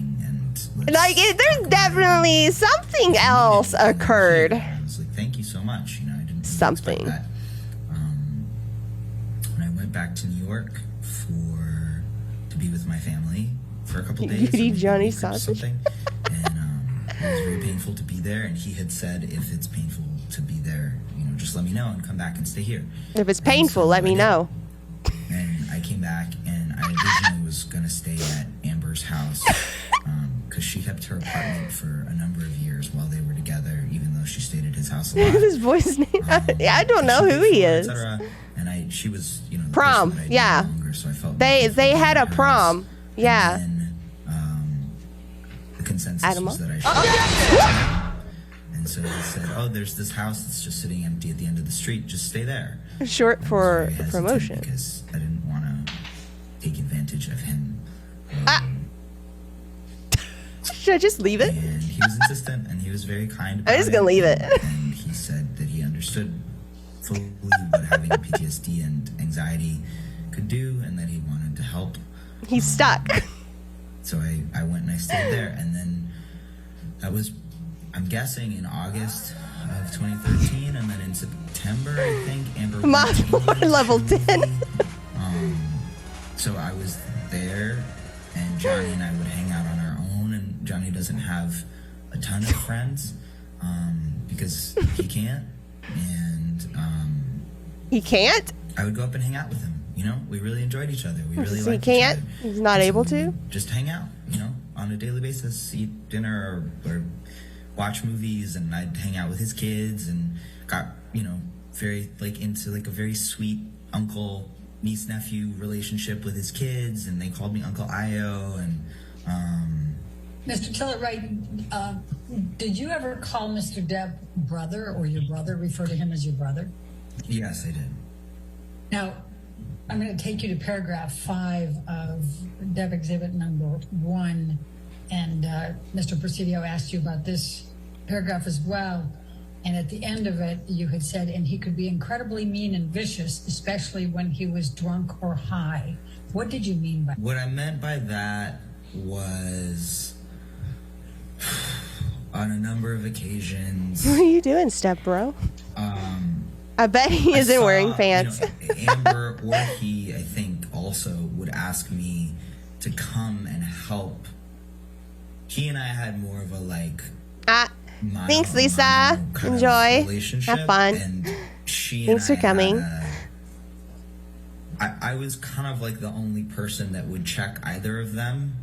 Like, there's definitely something else occurred. I was like, thank you so much. You know, I didn't Something. expect that. When I went back to New York to be with my family for a couple days. You'd eat and Johnny cook sausage? something, and it was very painful to be there. And he had said, if it's painful to be there, you know, just let me know and come back and stay here. If it's painful, let me know. And I came back, and I originally was going to stay at Amber's house because she kept her apartment for a number of years while they were together, even though she stayed at his house a lot. His voice name. I don't know who he is. And she was, you know, the Prom. person that I Yeah. knew longer, so I felt They had a prom. Yeah. the consensus Adam was up? that I should. And so he said, "Oh, there's this house that's just sitting empty at the end of the street. Just stay there." Short for Very hesitant promotion. because I didn't want to take advantage of him. Should I just leave it? And he was insistent, and he was very kind. I'm just gonna leave it. And he said that he understood fully what having PTSD and anxiety could do, and that he wanted to help. He's stuck. So I went and I stayed there, and then that was, I'm guessing, in August of 2013, and then in September, I think, Amber Moth level 10. So I was there, and Johnny and I would hang out on our own, and Johnny doesn't have a ton of friends because he can't, and He can't? I would go up and hang out with him. You know, we really enjoyed each other. We really So he liked each can't? other. He's not able to? Just hang out, you know, on a daily basis, eat dinner or watch movies, and I'd hang out with his kids, and got, you know, very into a very sweet uncle niece nephew relationship with his kids, and they called me Uncle Io, and Mr. Tillett, did you ever call Mr. Depp brother, or your brother, refer to him as your brother? Yes, I did. Now, I'm going to take you to paragraph 5 of Depp Exhibit number 1, and Mr. Presidio asked you about this paragraph as well. And at the end of it, you had said, and he could be incredibly mean and vicious, especially when he was drunk or high. What did you mean by that? What I meant by that was, on a number of occasions, What are you doing, step bro? I bet he isn't wearing pants. You know, Amber or he, I think, also would ask me to come and help. He and I had more of a Thanks, Lisa. Enjoy. Have fun. And she Thanks for coming. I was kind of like the only person that would check either of them.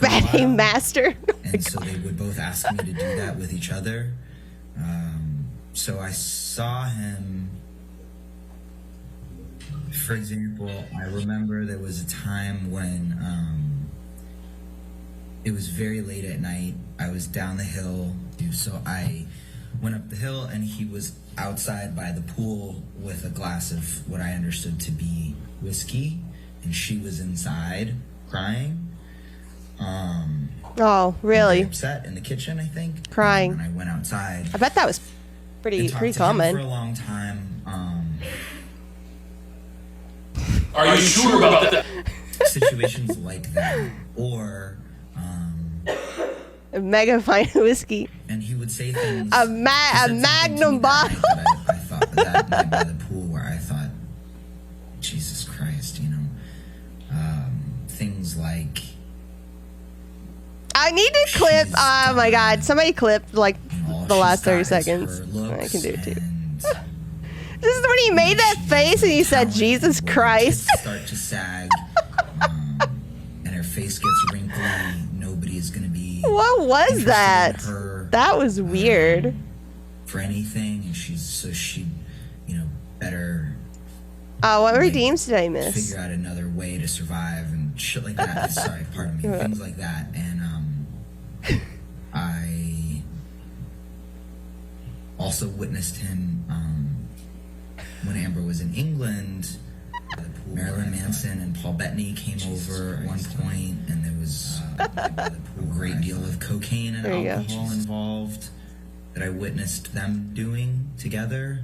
Batting master. And so they would both ask me to do that with each other. So I saw him, for example, I remember there was a time when it was very late at night. I was down the hill, so I went up the hill, and he was outside by the pool with a glass of what I understood to be whiskey, and she was inside crying. Oh, really? Upset in the kitchen, I think. Crying. And I went outside. I bet that was pretty common. For a long time. Are you sure about that? Situations like that, or a mega fine whiskey. And he would say things. A magnum bottle. I thought that night by the pool where I thought, Jesus Christ, you know, things like. I need to clip. Oh my God! Somebody clipped like the last 30 seconds. I can do it too. This is when he made that face and he said, "Jesus Christ." Start to sag, and her face gets wrinkly. Nobody is going to be. What was that? That was weird. For anything, and she, you know, better. Oh, what redeems did I miss? Figure out another way to survive and shit like that. Sorry, pardon me. Things like that, and I also witnessed him when Amber was in England. Marilyn Manson and Paul Bettany came over at one point, and there was a great deal of cocaine and alcohol involved that I witnessed them doing together.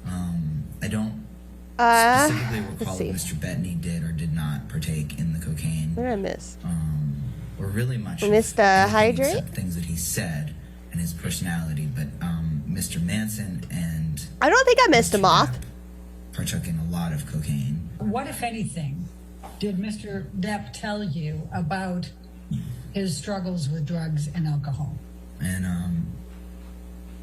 I don't specifically recall what Mr. Bettany did or did not partake in the cocaine. What did I miss? Or really much. I missed hydrate? Things that he said and his personality, but Mr. Manson and I don't think I missed a Moth. Partook in a lot of cocaine. What, if anything, did Mr. Depp tell you about his struggles with drugs and alcohol? And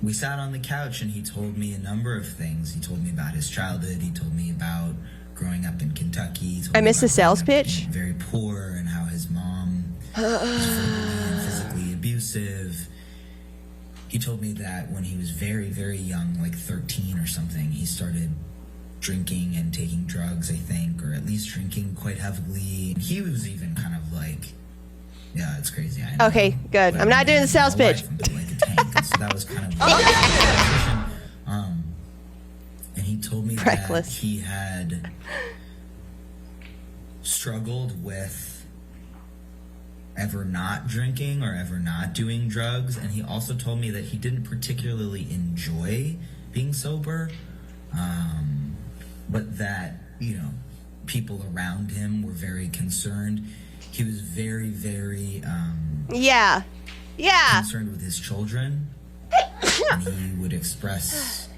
we sat on the couch and he told me a number of things. He told me about his childhood. He told me about growing up in Kentucky. I missed the sales pitch. Very poor, and how his mom was physically abusive. He told me that when he was very, very young, like 13 or something, he started drinking and taking drugs, I think, or at least drinking quite heavily. He was even kind of like, yeah, it's crazy. I know. Okay, good. I'm not doing the sales pitch. Like a tank. And so that was kind of and he told me that he had struggled with ever not drinking or ever not doing drugs, and he also told me that he didn't particularly enjoy being sober, but that, you know, people around him were very concerned. He was very, very concerned with his children, and he would express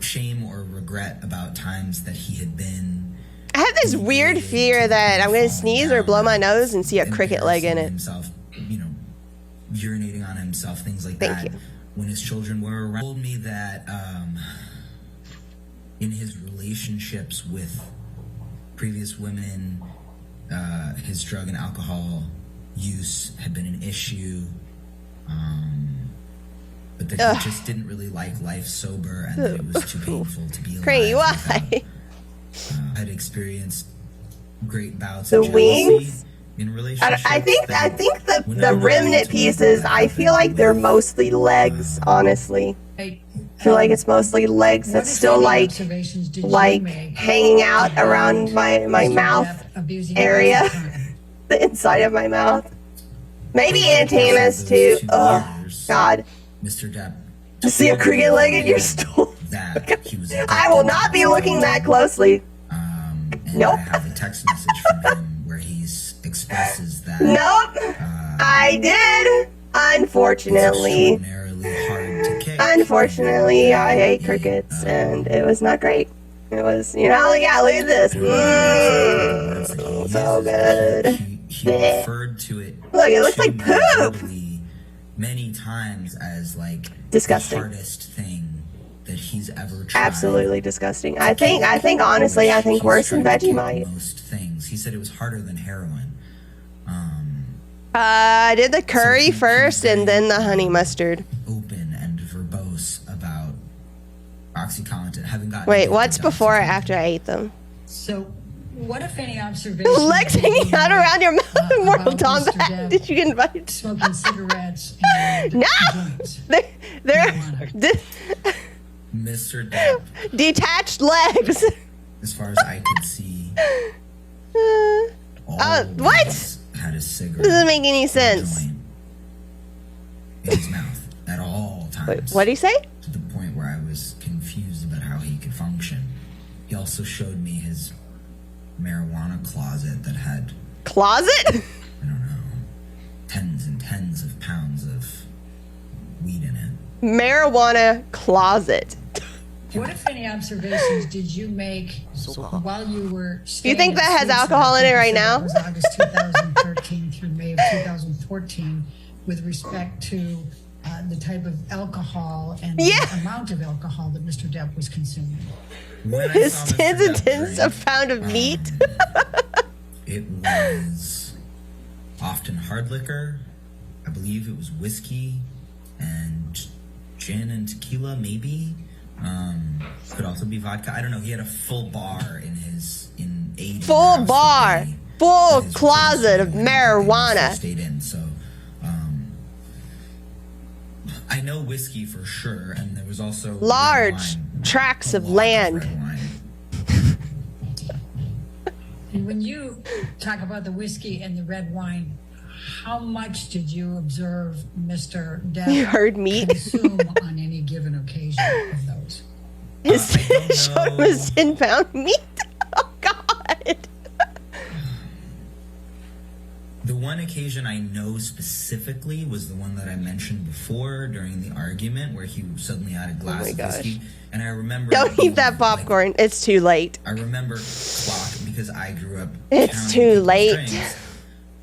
shame or regret about times that he had been. I have this weird fear that I'm going to sneeze or blow my nose and see a cricket leg in it. Himself, you know, urinating on himself, things like that. Thank you. When his children were around, he told me that in his relationships with previous women, his drug and alcohol use had been an issue, but that he just didn't really like life sober, and that it was too painful to be alive. Crazy, why? Had experienced great bouts of jealousy wings? In relationships. I think the remnant pieces, I feel like they're mostly legs, honestly. I feel like it's mostly legs that's still like hanging out around my mouth area, the inside of my mouth. Maybe antennas too. Oh God. Mr. Depp. To see a cricket leg in your stool. I will not be looking that closely. Nope. I have a text message from him where he expresses that. Nope. I did. Unfortunately. Unfortunately, I ate crickets and it was not great. It was, you know, yeah, look at this. So good. He referred to it. Look, it looks like poop. Many times as like disgusting. The hardest thing that he's ever tried. Absolutely disgusting. I think honestly, I think worse than Vegemite. Most things. He said it was harder than heroin. I did the curry first and then the honey mustard. Open and verbose about OxyContin, having gotten. Wait, what's before or after I ate them? So, What if any observations? Legs hanging out around your mouth in Mortal Kombat. Did you get invited? Smoking cigarettes and no! joints. They're Mr. Depp, detached legs. as far as I could see, what? had a cigarette. Doesn't make any sense. In his mouth at all times. Wait, what did he say? To the point where I was confused about how he could function. He also showed me his marijuana closet that had tens and tens of pounds of weed in it. Marijuana closet. What, if any, observations did you make while you were You think that has alcohol in it right now? It was August 2013 through May of 2014 with respect to the type of alcohol and the amount of alcohol that Mr. Depp was consuming. His tens and tens of pound of meat. It was often hard liquor. I believe it was whiskey and gin and tequila, maybe. Could also be vodka. I don't know. He had a full bar in 80. Full bar. Full closet of marijuana. Stayed in, so I know whiskey for sure, and there was also large tracts of land. And when you talk about the whiskey and the red wine, how much did you observe Mr. Depp You heard meat? consume on any given occasion of those? Showed him his 10-pound meat. Oh, God. The one occasion I know specifically was the one that I mentioned before during the argument where he suddenly had a glass of whiskey. And I remember... Don't eat that popcorn. Like, it's too late. I remember clocking, because I grew up... It's too late. Drinks,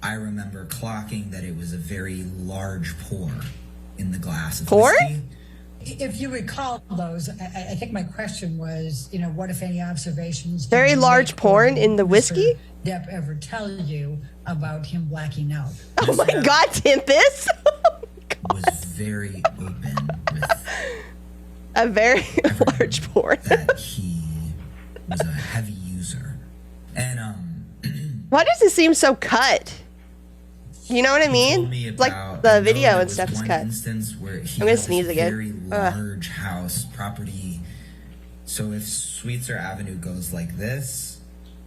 I remember clocking that it was a very large pour in the glass of whiskey. If you recall those, I think my question was, what if any observations... Very large porn in the whiskey? Depp ever tell you about him blacking out? Oh my God, Tempest! Was very open with a very large porn. That he was a heavy user, and why does it seem so cut? You know what I mean? Like the video and stuff is cut. Instance where he I'm gonna sneeze again. Very large house property. So if Sweetser Avenue goes like this,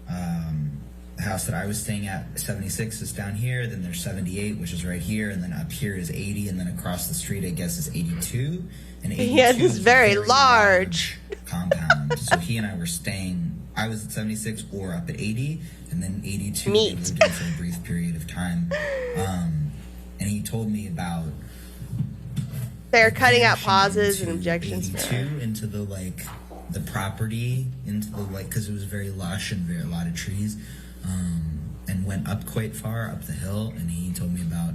the house that I was staying at, 76, is down here. Then there's 78, which is right here, and then up here is 80, and then across the street, I guess, is 82. And 82 yeah, this is very large compound. So he and I were staying. I was at 76 or up at 80, and then 82 we lived in for a brief period of time. And he told me about they're cutting out pauses and objections 82 into the property, into the because it was very lush and a lot of trees, and went up quite far up the hill. And he told me about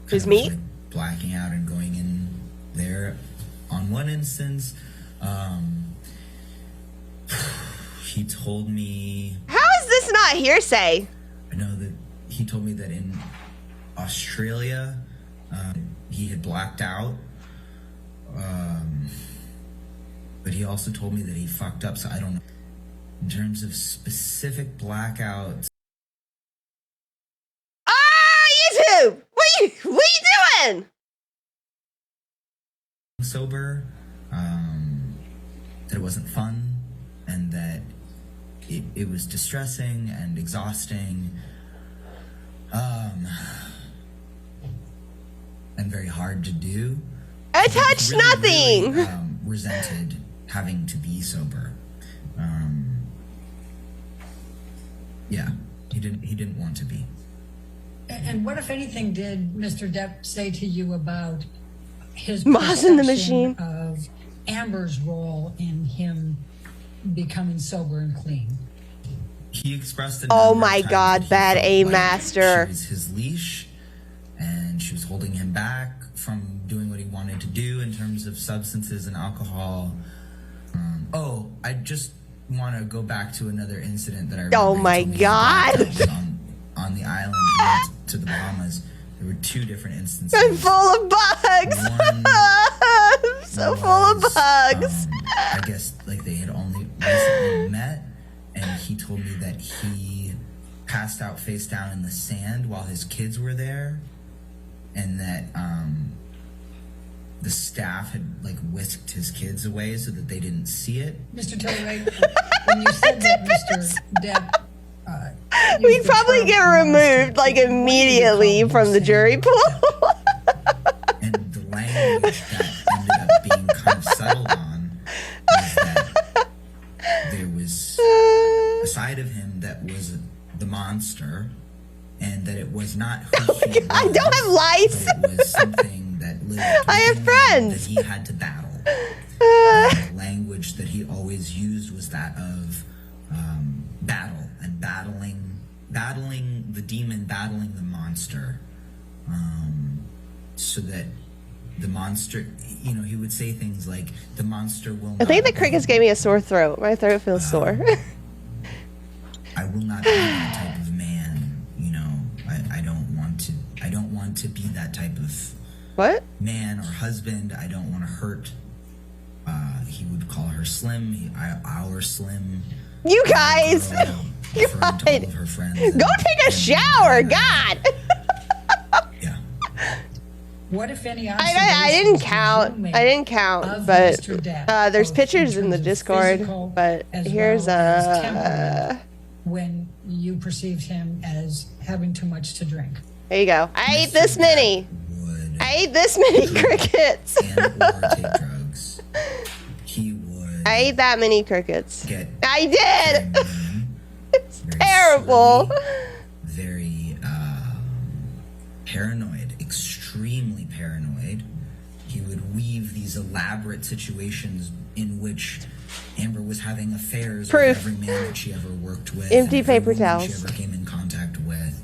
his meat blacking out and going in there. On one instance, he told me... How is this not hearsay? I know that he told me that in Australia, he had blacked out. But he also told me that he fucked up, so I don't know. In terms of specific blackouts... YouTube! What are you doing? Sober, that it wasn't fun, and that it was distressing and exhausting, and very hard to do. I touched nothing. Really, resented having to be sober. Yeah, he didn't want to be. And what, if anything, did Mr. Depp say to you about his Moth in the machine of Amber's role in him becoming sober and clean? He expressed oh my God, bad aim master. She was his leash, and she was holding him back from doing what he wanted to do in terms of substances and alcohol. I just want to go back to another incident that I remember. Oh my God. On the island, he went to the Bahamas. There were two different instances. I'm full of bugs. I'm so full of bugs. I guess they had only recently met, and he told me that he passed out face down in the sand while his kids were there, and that the staff had like whisked his kids away so that they didn't see it. Mr. Telleright, when you said that, Mr. Depp, we'd probably get removed like immediately from the jury pool. And the language that ended up being kind of settled on was that there was a side of him that was the monster, and that it was not who he was. I don't have lice. But it was something that lived I have friends. that he had to battle. And the language that he always used was that of battle and battling the demon, battling the monster, so that the monster, you know, he would say things like, the monster will I think the crickets gave me a sore throat. My throat feels sore. I will not be that type of man, you know. I don't want to be that type of man or husband. I don't want to hurt. He would call her Slim, our Slim. You guys, God. To all of her friends. Go take a shower, God. What if any I didn't count. But there's pictures in the Discord. But here's when you perceived him as having too much to drink. There you go. I ate this many. I ate this many crickets. He would. I ate that many crickets. I did. It's terrible. Very paranoid, extremely paranoid. He would weave these elaborate situations in which Amber was having affairs with every man that she ever worked with. Empty paper towels. She ever came in contact with.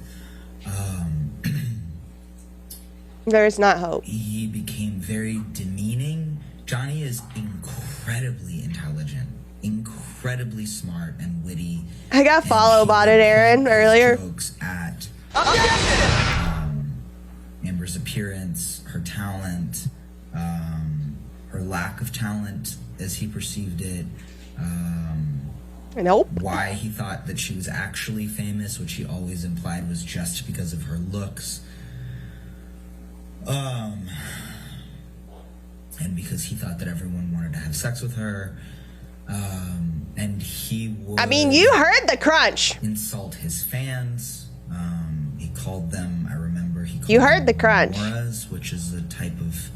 There is not hope. He became very demeaning. Johnny is incredibly intelligent, incredibly smart and witty. I got follow botted Aaron earlier. Jokes at Amber's appearance, her talent, her lack of talent as he perceived it. Nope. Why he thought that she was actually famous, which he always implied was just because of her looks. And because he thought that everyone wanted to have sex with her. And he would... I mean, you heard the crunch. Insult his fans. He called them, I remember, he called You heard the crunch. Moras, which is a type of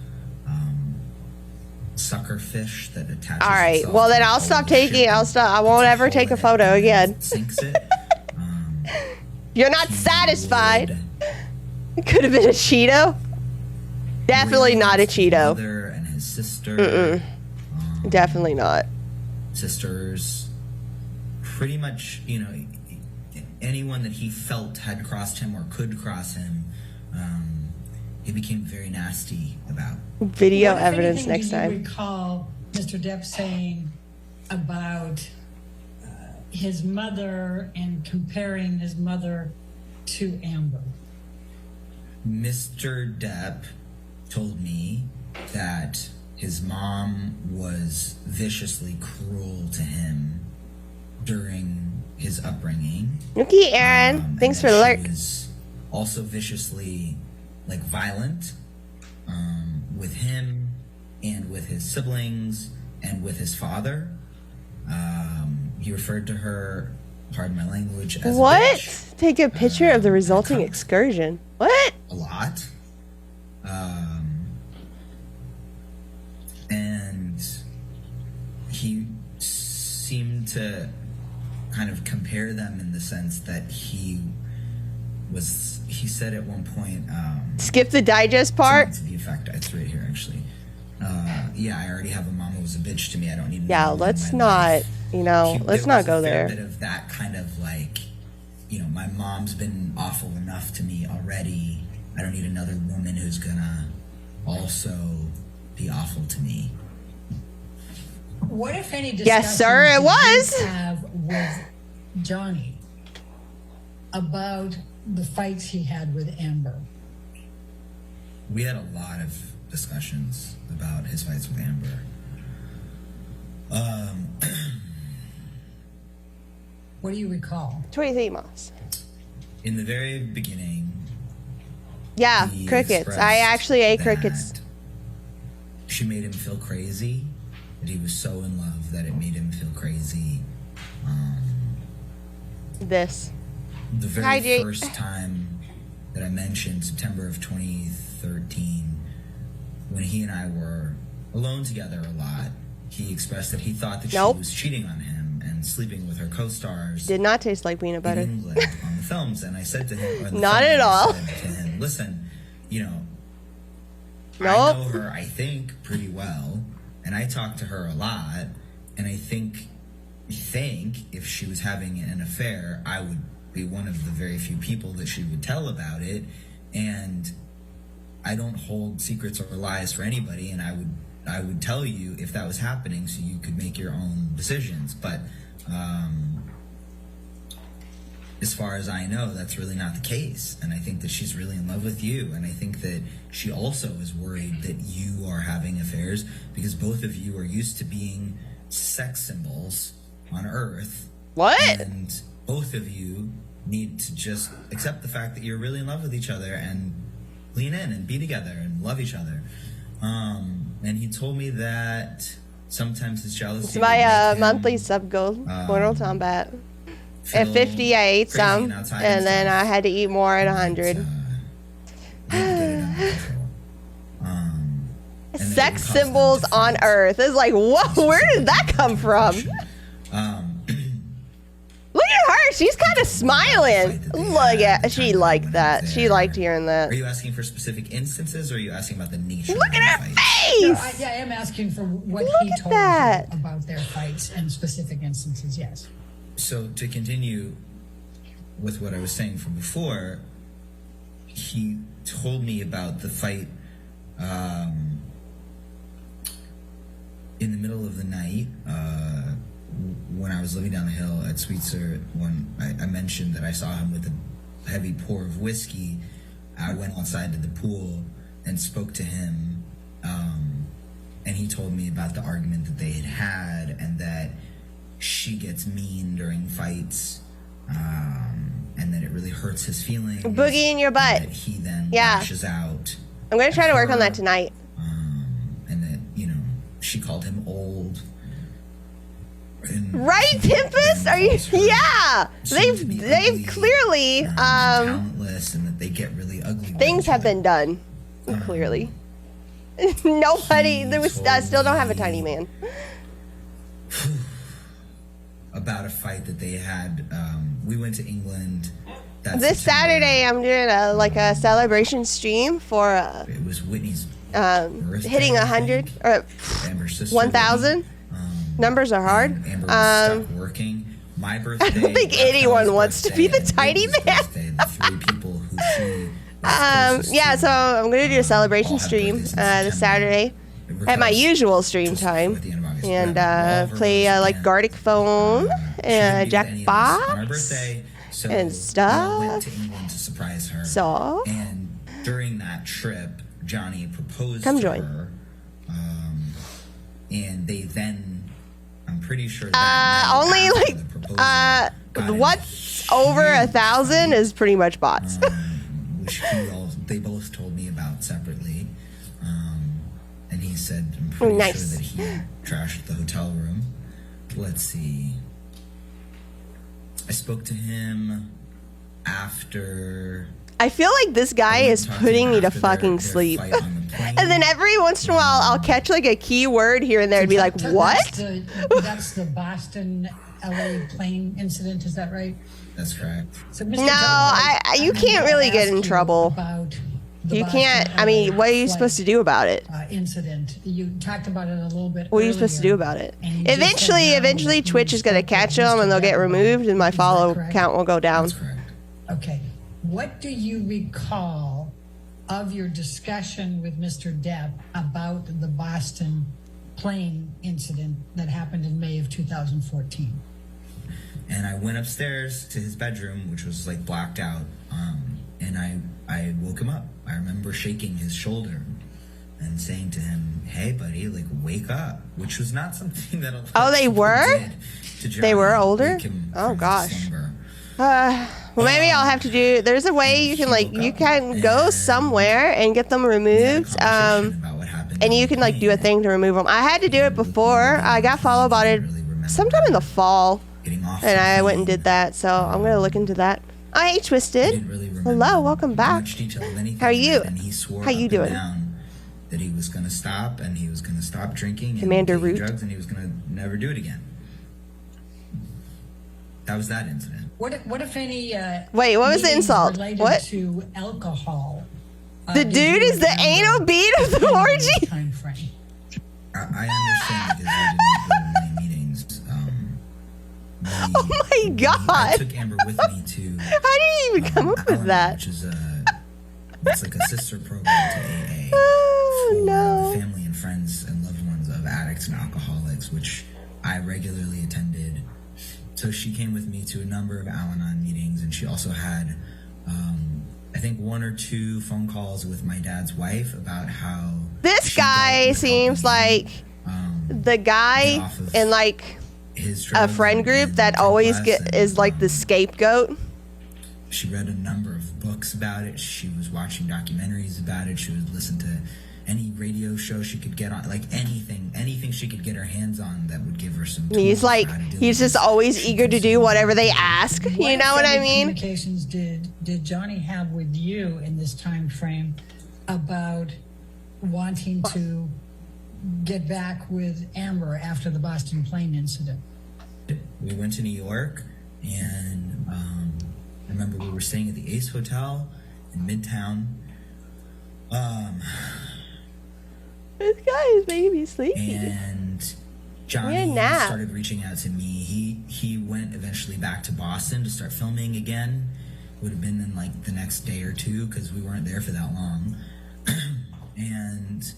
sucker fish that attaches All right. itself Well, then to I'll all stop of the ship. taking. I won't ever take a photo again. Sinks it. You're not satisfied. It could have been a Cheeto. Definitely not a Cheeto. Mother and his sister. Definitely not. Sisters. Pretty much, you know, anyone that he felt had crossed him or could cross him, he became very nasty about. Video What, if evidence anything, next do you time. recall Mr. Depp saying about his mother and comparing his mother to Amber? Mr. Depp told me that his mom was viciously cruel to him during his upbringing. Okay, Aaron. Thanks for the alert. She was also viciously, like, violent with him and with his siblings and with his father. He referred to her, pardon my language, as a bitch. Take a picture of the resulting excursion. What? A lot. And he seemed to kind of compare them in the sense that he said at one point, Skip the digest part. to the effect, it's right here actually. Yeah, I already have a mom who was a bitch to me. I don't need. Yeah, let's not. You know, let's not go there. Bit of that kind of like, you know, my mom's been awful enough to me already. I don't need another woman who's gonna also be awful to me. What, if any, discussions Yes, sir, it did was. you have with Johnny about the fights he had with Amber? We had a lot of discussions about his fights with Amber. What do you recall? 23 miles. in the very beginning. Yeah, crickets. I actually ate that crickets. She made him feel crazy. That he was so in love that it made him feel crazy. This. The very first time that I mentioned September of 2013, when he and I were alone together a lot, he expressed that he thought that she was cheating on him and sleeping with her co-stars. Did not taste like peanut butter. In England on the films, and I said to him, not at all. I said to him, listen, you know, I know her, I think, pretty well, and I talk to her a lot, and I think if she was having an affair, I would be one of the very few people that she would tell about it, and I don't hold secrets or lies for anybody, and I would tell you if that was happening so you could make your own decisions. But as far as I know, that's really not the case, and I think that she's really in love with you, and I think that she also is worried that you are having affairs because both of you are used to being sex symbols on Earth. What? And both of you need to just accept the fact that you're really in love with each other and lean in and be together and love each other. And he told me that sometimes his jealousy. It's my monthly sub goal, Mortal Kombat. At 50, I ate some, and then I had to eat more at 100. Sex symbols on Earth. It's like, whoa, where did that come from? Look at her. She's kind of smiling. Look at, she liked that. She liked hearing that. Are you asking for specific instances, or are you asking about the nature? Look at her face. No, I am asking for what he told you about their fights and specific instances, yes. So to continue with what I was saying from before, he told me about the fight in the middle of the night when I was living down the hill at Sweetser. When I mentioned that I saw him with a heavy pour of whiskey, I went outside to the pool and spoke to him, and he told me about the argument that they had and that she gets mean during fights, and that it really hurts his feelings. Boogie in your butt. That he then lashes out. I'm going to try to work on that tonight. And that, you know, she called him old. Right, Tempest? Are you? Yeah. They've clearly talentless, and that they get really ugly. Things have been done. Clearly. Nobody. I still don't have a tiny man. About a fight that they had. We went to England. This Saturday, I'm doing a celebration stream for. It was Whitney's birthday, hitting 100 or 1,000. Numbers are hard. Amber was stuck working. My birthday. I don't think anyone wants to be the tiny man. The 3 people who she. Yeah, so I'm gonna do a celebration stream this Saturday at my usual stream time, and play like Gartic Phone, Jackbox, and stuff. I went to England to surprise her. So. And during that trip, Johnny proposed to her, and they then. I'm pretty sure that only what's over 1,000 is pretty much bots. Which they both told me about separately, and he said I'm pretty sure that he trashed the hotel room. Let's see. I spoke to him after. I feel like this guy is putting me to fucking sleep. And then every once in a while, I'll catch like a key word here and there and be like, what? That's the Boston, LA plane incident, is that right? That's correct. So you can't really get in trouble. You can't, I mean, what are you supposed to do about it? Incident. You talked about it a little bit What are you supposed to do about it? Eventually Twitch is going to catch them and they'll get removed and my follow count will go down. Okay. What do you recall of your discussion with Mr. Depp about the Boston plane incident that happened in May of 2014? And I went upstairs to his bedroom, which was like blacked out, and I woke him up. I remember shaking his shoulder and saying to him, "Hey, buddy, like wake up," which was not something that. Oh, they were? Did to Johnny. They were older? Wake him Oh from gosh. slumber. Well, maybe I'll have to do. There's a way you can like you can go somewhere and get them removed. And you can like do a thing to remove them. I had to do it before. I got followed about it sometime in the fall, and I went and did that. So I'm gonna look into that. Oh, hey, Twisted. Hello, welcome back. How are you? How you doing? That he was gonna stop, and he was gonna stop drinking Commander and taking Root. drugs, and he was gonna never do it again. That was that incident. What if any? Wait, what was the meetings insult? related What? To alcohol. The dude is the anal bead of the orgy. Time frame. I understand because we didn't go to many meetings. Oh my god! I took Amber with me to. How did you even come up with that? Which is it's like a sister program to AA Oh for no! the family and friends and loved ones of addicts and alcoholics, which I regularly attended. So she came with me to a number of Al-Anon meetings, and she also had, I think, 1 or 2 phone calls with my dad's wife about how This guy seems like the guy in like a friend group that always is like the scapegoat. She read a number of books about it. She was watching documentaries about it. She would listen to any radio show she could get on, like anything she could get her hands on that would give her some tools. He's like, he's just always eager to do whatever they ask. You know what I mean? Communications did Johnny have with you in this time frame about wanting to get back with Amber after the Boston plane incident? We went to New York, and I remember we were staying at the Ace Hotel in Midtown. This guy is making me sleepy. And Johnny started reaching out to me. He went eventually back to Boston to start filming again. Would have been in like the next day or 2 because we weren't there for that long. And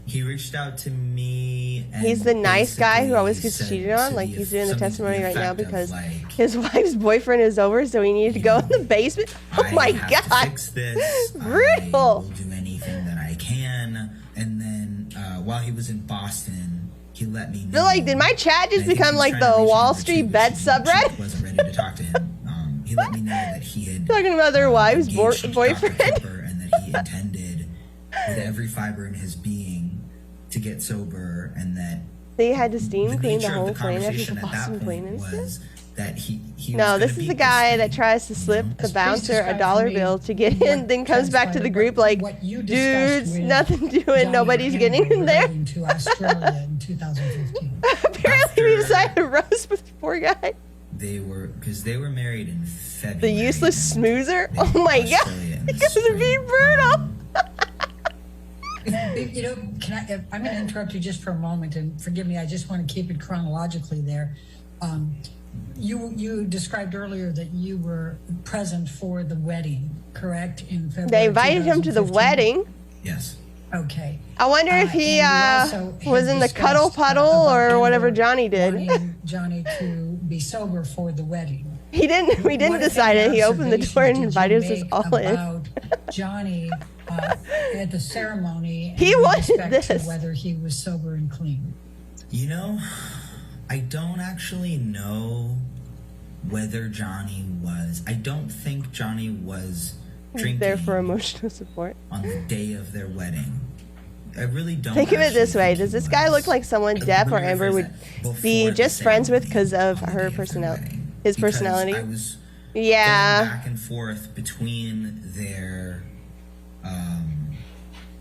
he reached out to me. And he's the nice guy who always gets cheated on. Like he's doing the testimony right now because his wife's boyfriend is over, so he needed to go in the basement. Oh my god! Fix this. Brutal. I will do anything that I can. And then while he was in Boston, he let me know. They're like, did my chat just become like the Wall Street bet subreddit? Wasn't ready to talk to him. He let me know that he had talking about their wives' boyfriend, and that he intended with every fiber in his being to get sober, and that they had to steam clean the whole plane after the Boston plane incident. That he no, this is the guy that tries to slip the bouncer a dollar bill to get in, then comes back to the group like, dudes, nothing doing, nobody's getting in there. To Australia in 2015. Apparently, we decided to roast this poor guy. They were married in February. The useless smoozer. Oh my god, you guys are being brutal. You know, I'm going to interrupt you just for a moment, and forgive me. I just want to keep it chronologically there. You described earlier that you were present for the wedding, correct? In February. They invited him to the wedding. Yes. Okay. I wonder if he was in the cuddle puddle or whatever Johnny did. Johnny to be sober for the wedding. He didn't. We didn't decide it. He opened the door and invited us all in. About Johnny at the ceremony. He wanted this. To whether he was sober and clean. You know, I don't actually know whether Johnny was. I don't think Johnny was drinking there for emotional support on the day of their wedding. I really don't. Think of it this way: does this guy look like someone Depp or Amber would be just friends with because of her personality? His personality. I was going back and forth between their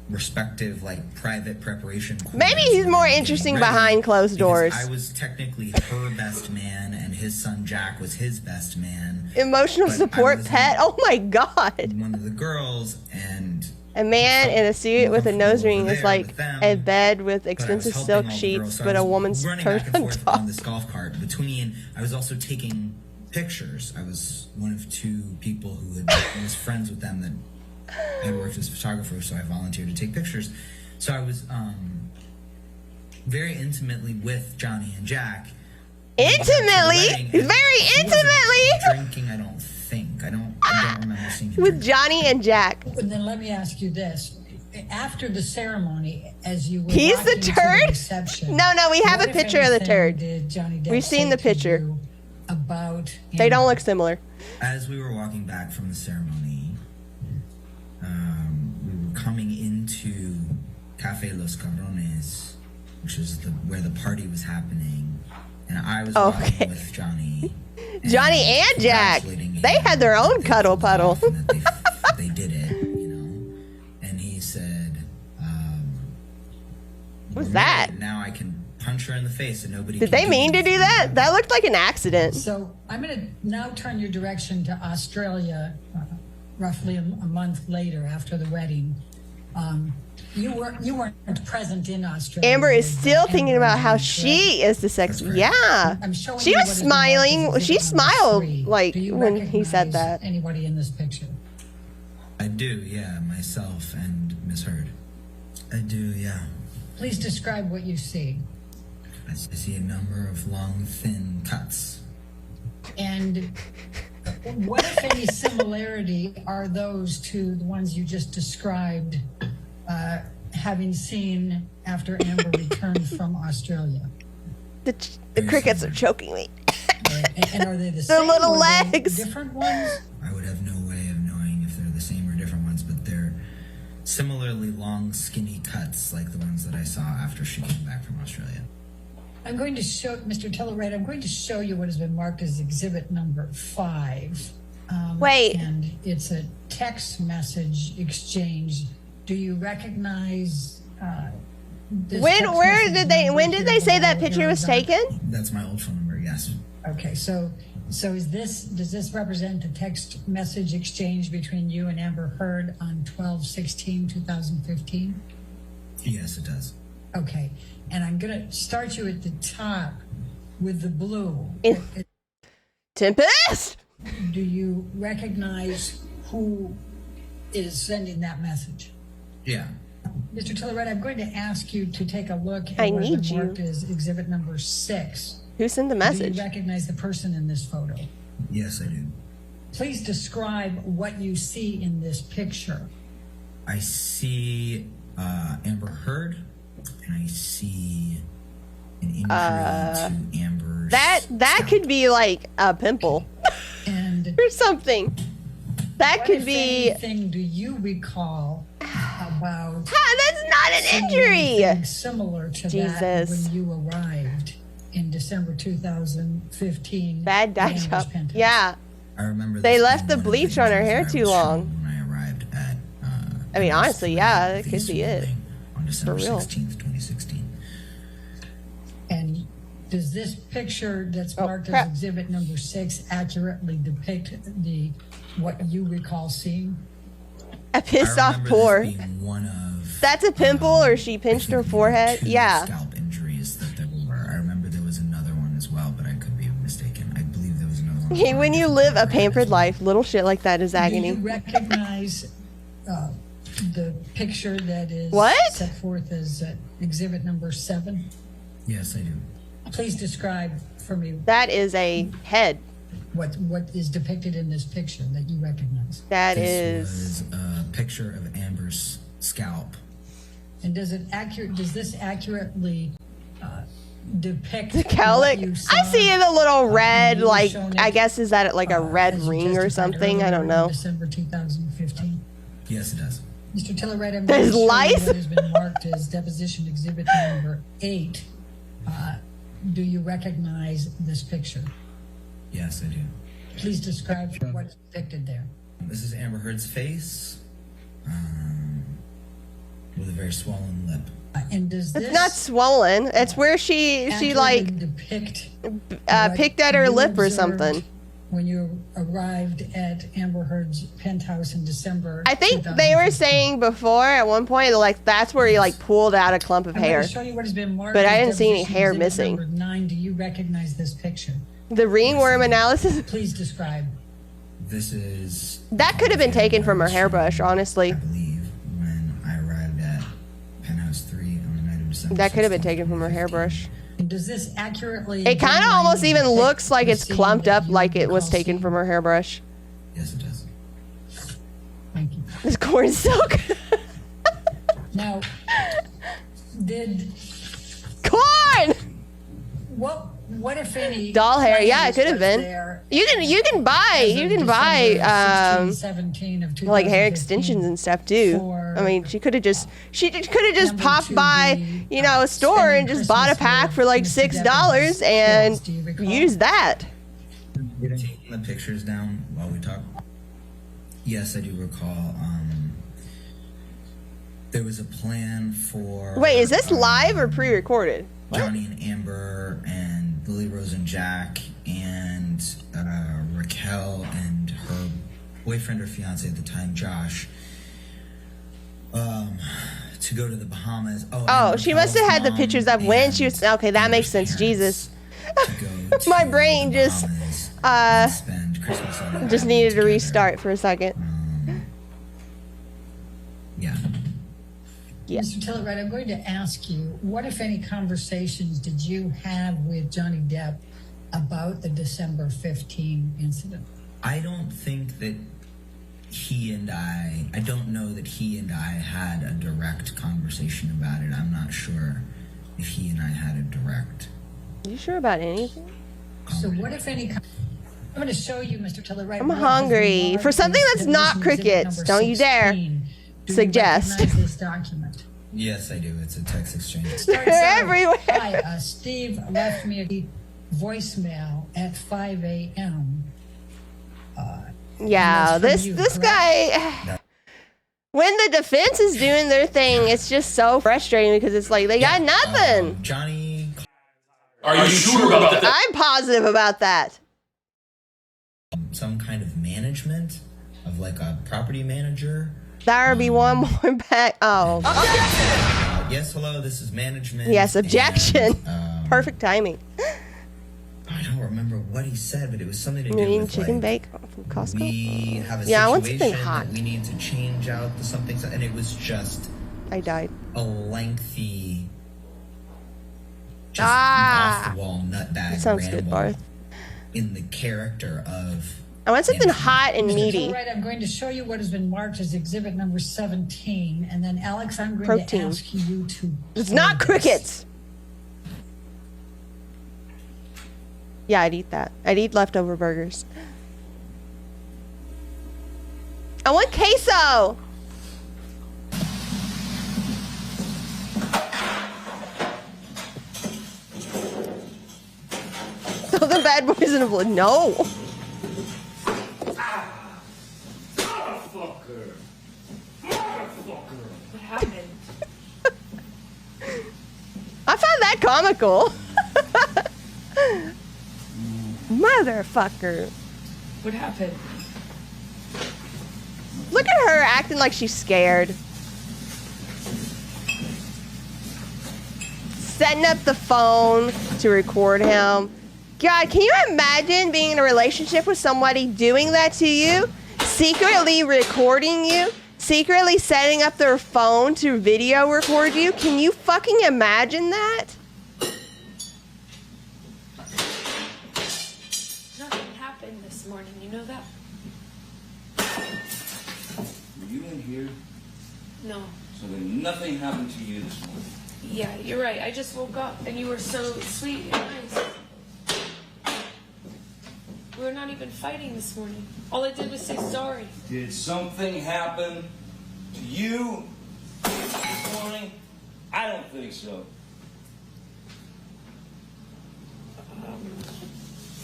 respective like private preparation. Maybe he's more interesting behind closed doors. I was technically her best man, and his son Jack was his best man. Emotional support pet. Oh my god. One of the girls, and a man in a suit with a nose ring is like a bed with expensive silk sheets, but a woman's turned on top. On this golf cart. I was also taking pictures. I was one of 2 people who was friends with them that had worked as a photographer, so I volunteered to take pictures. So I was very intimately with Johnny and Jack. Intimately? Very intimately? Drinking, I don't think. I don't remember seeing him with Johnny and Jack. And then let me ask you this. After the ceremony, as you were he's the turd? Reception, no, we have a picture of the turd. Did Johnny Depp We've seen the picture. about... They don't look similar. As we were walking back from the ceremony, we were coming into Café Los Cabrones, which is where the party was happening, and I was walking with Johnny. Johnny and Jack. They had their own cuddle puddle. They did it, you know. And he said, "What's that?" Now I can punch her in the face and nobody. Did they mean to do that? That looked like an accident. So I'm going to now turn your direction to Australia, roughly a month later after the wedding. You weren't present in Australia. Amber is still thinking about how she is the sex. Yeah, she was smiling. She smiled like when he said that. Anybody in this picture? I do, yeah. Myself and Miss Heard. I do, yeah. Please describe what you see. I see a number of long, thin cuts. And what, if any, similarity are those to the ones you just described, having seen after Amber returned from Australia? The crickets are choking me. And are they the Their same? little Or are they legs. different ones? I would have no way of knowing if they're the same or different ones, but they're similarly long, skinny cuts like the ones that I saw after she came back from Australia. I'm going to show, Mr. Telleright, I'm going to show you what has been marked as exhibit number 5. Wait. And it's a text message exchange. Do you recognize this text message number when did they say that picture was taken? That's my old phone number, yes. Okay, so does this represent the text message exchange between you and Amber Heard on 12/16/2015? Yes, it does. Okay, and I'm going to start you at the top with the blue. Tempest! Do you recognize who is sending that message? Yeah. Mr. Telleright, I'm going to ask you to take a look at I what need is you. marked as exhibit number 6. Who sent the Do message? you recognize the person in this photo? Yes, I do. Please describe what you see in this picture. I see Amber Heard, and I see an injury to Amber's. That could be like a pimple and or something. That What, could if be. anything, do you recall about? That's not an seeing injury. anything similar to that Jesus. when you arrived in December 2015. Bad dye at Amber's job. penthouse? Yeah. I remember They this left being the one of bleach on her hair too long. when I arrived at. I mean, honestly, yeah, that could be it. On December For real. 16th, 2016. And does this picture that's marked crap. as exhibit number 6 accurately depict what you recall seeing? A pissed I off remember pour. this being one of That's a pimple, or she pinched her forehead. two Yeah. scalp injuries that there were. I remember there was another one as well, but I could be mistaken. I believe there was another one. Hey, when you live a pampered life, little shit like that is Do agony. you recognize the picture that is What? set forth as exhibit number 7? Yes, I do. Please describe for me That is a head. what is depicted in this picture that you recognize. That This is. was a picture of Amber's scalp. And does this accurately depict The cowlick. what you saw? I see it a little red, you were like, shown I it, guess, is that like a red as you ring or testified something? I don't earlier in know. December 2015. Yes, it does. Mr. Telleright, I'm There's going to show you lice? what has been marked as deposition exhibit number 8. Do you recognize this picture? Yes, I do. Please describe what's depicted there. This is Amber Heard's face with a very swollen lip. And does this It's not swollen. It's where she accurately like depict picked at her you lip or observed something. when you arrived at Amber Heard's penthouse in December? I think they were 2015? saying before at one point, like that's where he like pulled out a clump of I'm hair. going to show you what has been marked But I as didn't see any deposition hair exhibit missing. Number 9. Do you recognize this picture? The ringworm analysis. Please describe. This is, That could have been taken from her hairbrush, honestly. I believe, when I arrived at Penthouse 3 on the night of December That could have been 16th, taken from her hairbrush. And does this accurately? It kind of almost even depict looks like the it's scene clumped that up you like it was recall taken seeing? from her hairbrush. Yes, it does. Thank you. This corn silk. Now, did Corn! What if any doll hair? Yeah, it could have been. there You can buy like hair 2015 extensions and stuff too. for I mean, she could have just popped to by, be, you know, a store and just bought a pack for like $6 and used that. Taking the pictures down while we talk. Yes, I do recall. There was a plan for. Wait, is this live or pre-recorded? Johnny and Amber and Lily Rose and Jack and Raquel and her boyfriend or fiance at the time, Josh, to go to the Bahamas. Oh, she must have had the pictures of when she was. Okay, that makes sense. Jesus, my brain just needed to restart for a second. Yeah. Mr. Tillett, I'm going to ask you, what, if any, conversations did you have with Johnny Depp about the December 15 incident? I don't think that I don't know that he and I had a direct conversation about it. I'm not sure if he and I had a direct. Are you sure about anything? So what, if any, I'm going to show you, Mr. Tillett, I'm hungry for something that's not crickets. Don't you dare suggest. This document. Yes, I do. It's a text exchange. They're everywhere. Hi, Steve left me a voicemail at 5 a.m. Yeah, this guy. When the defense is doing their thing, it's just so frustrating because it's like they got nothing. Johnny, are you sure about that? I'm positive about that. Some kind of management of like a property manager. There would be one more back. Oh. Yes, hello, this is management. Yes, objection. And, perfect timing. I don't remember what he said, but it was something to do with chicken like, bake from Costco. We have a I want situation something hot. that we need to change out the something, and it was just. I died. A lengthy, just off the wall nutbag. That sounds good, Barth. In the character of. I want something hot and meaty. All right, I'm going to show you what has been marked as exhibit number 17, and then Alex, I'm going to ask you to. It's not crickets. Yeah, I'd eat that. I'd eat leftover burgers. I want queso. Throw the bad boys in the blood. No. What happened? I found that comical. Motherfucker. What happened? Look at her acting like she's scared. Setting up the phone to record him. God, can you imagine being in a relationship with somebody doing that to you? Secretly recording you? Secretly setting up their phone to video record you? Can you fucking imagine that? Nothing happened this morning, you know that? Were you in here? No. So then nothing happened to you this morning? Yeah, you're right. I just woke up and you were so sweet and nice. We were not even fighting this morning. All I did was say sorry. Did something happen to you this morning? I don't think so.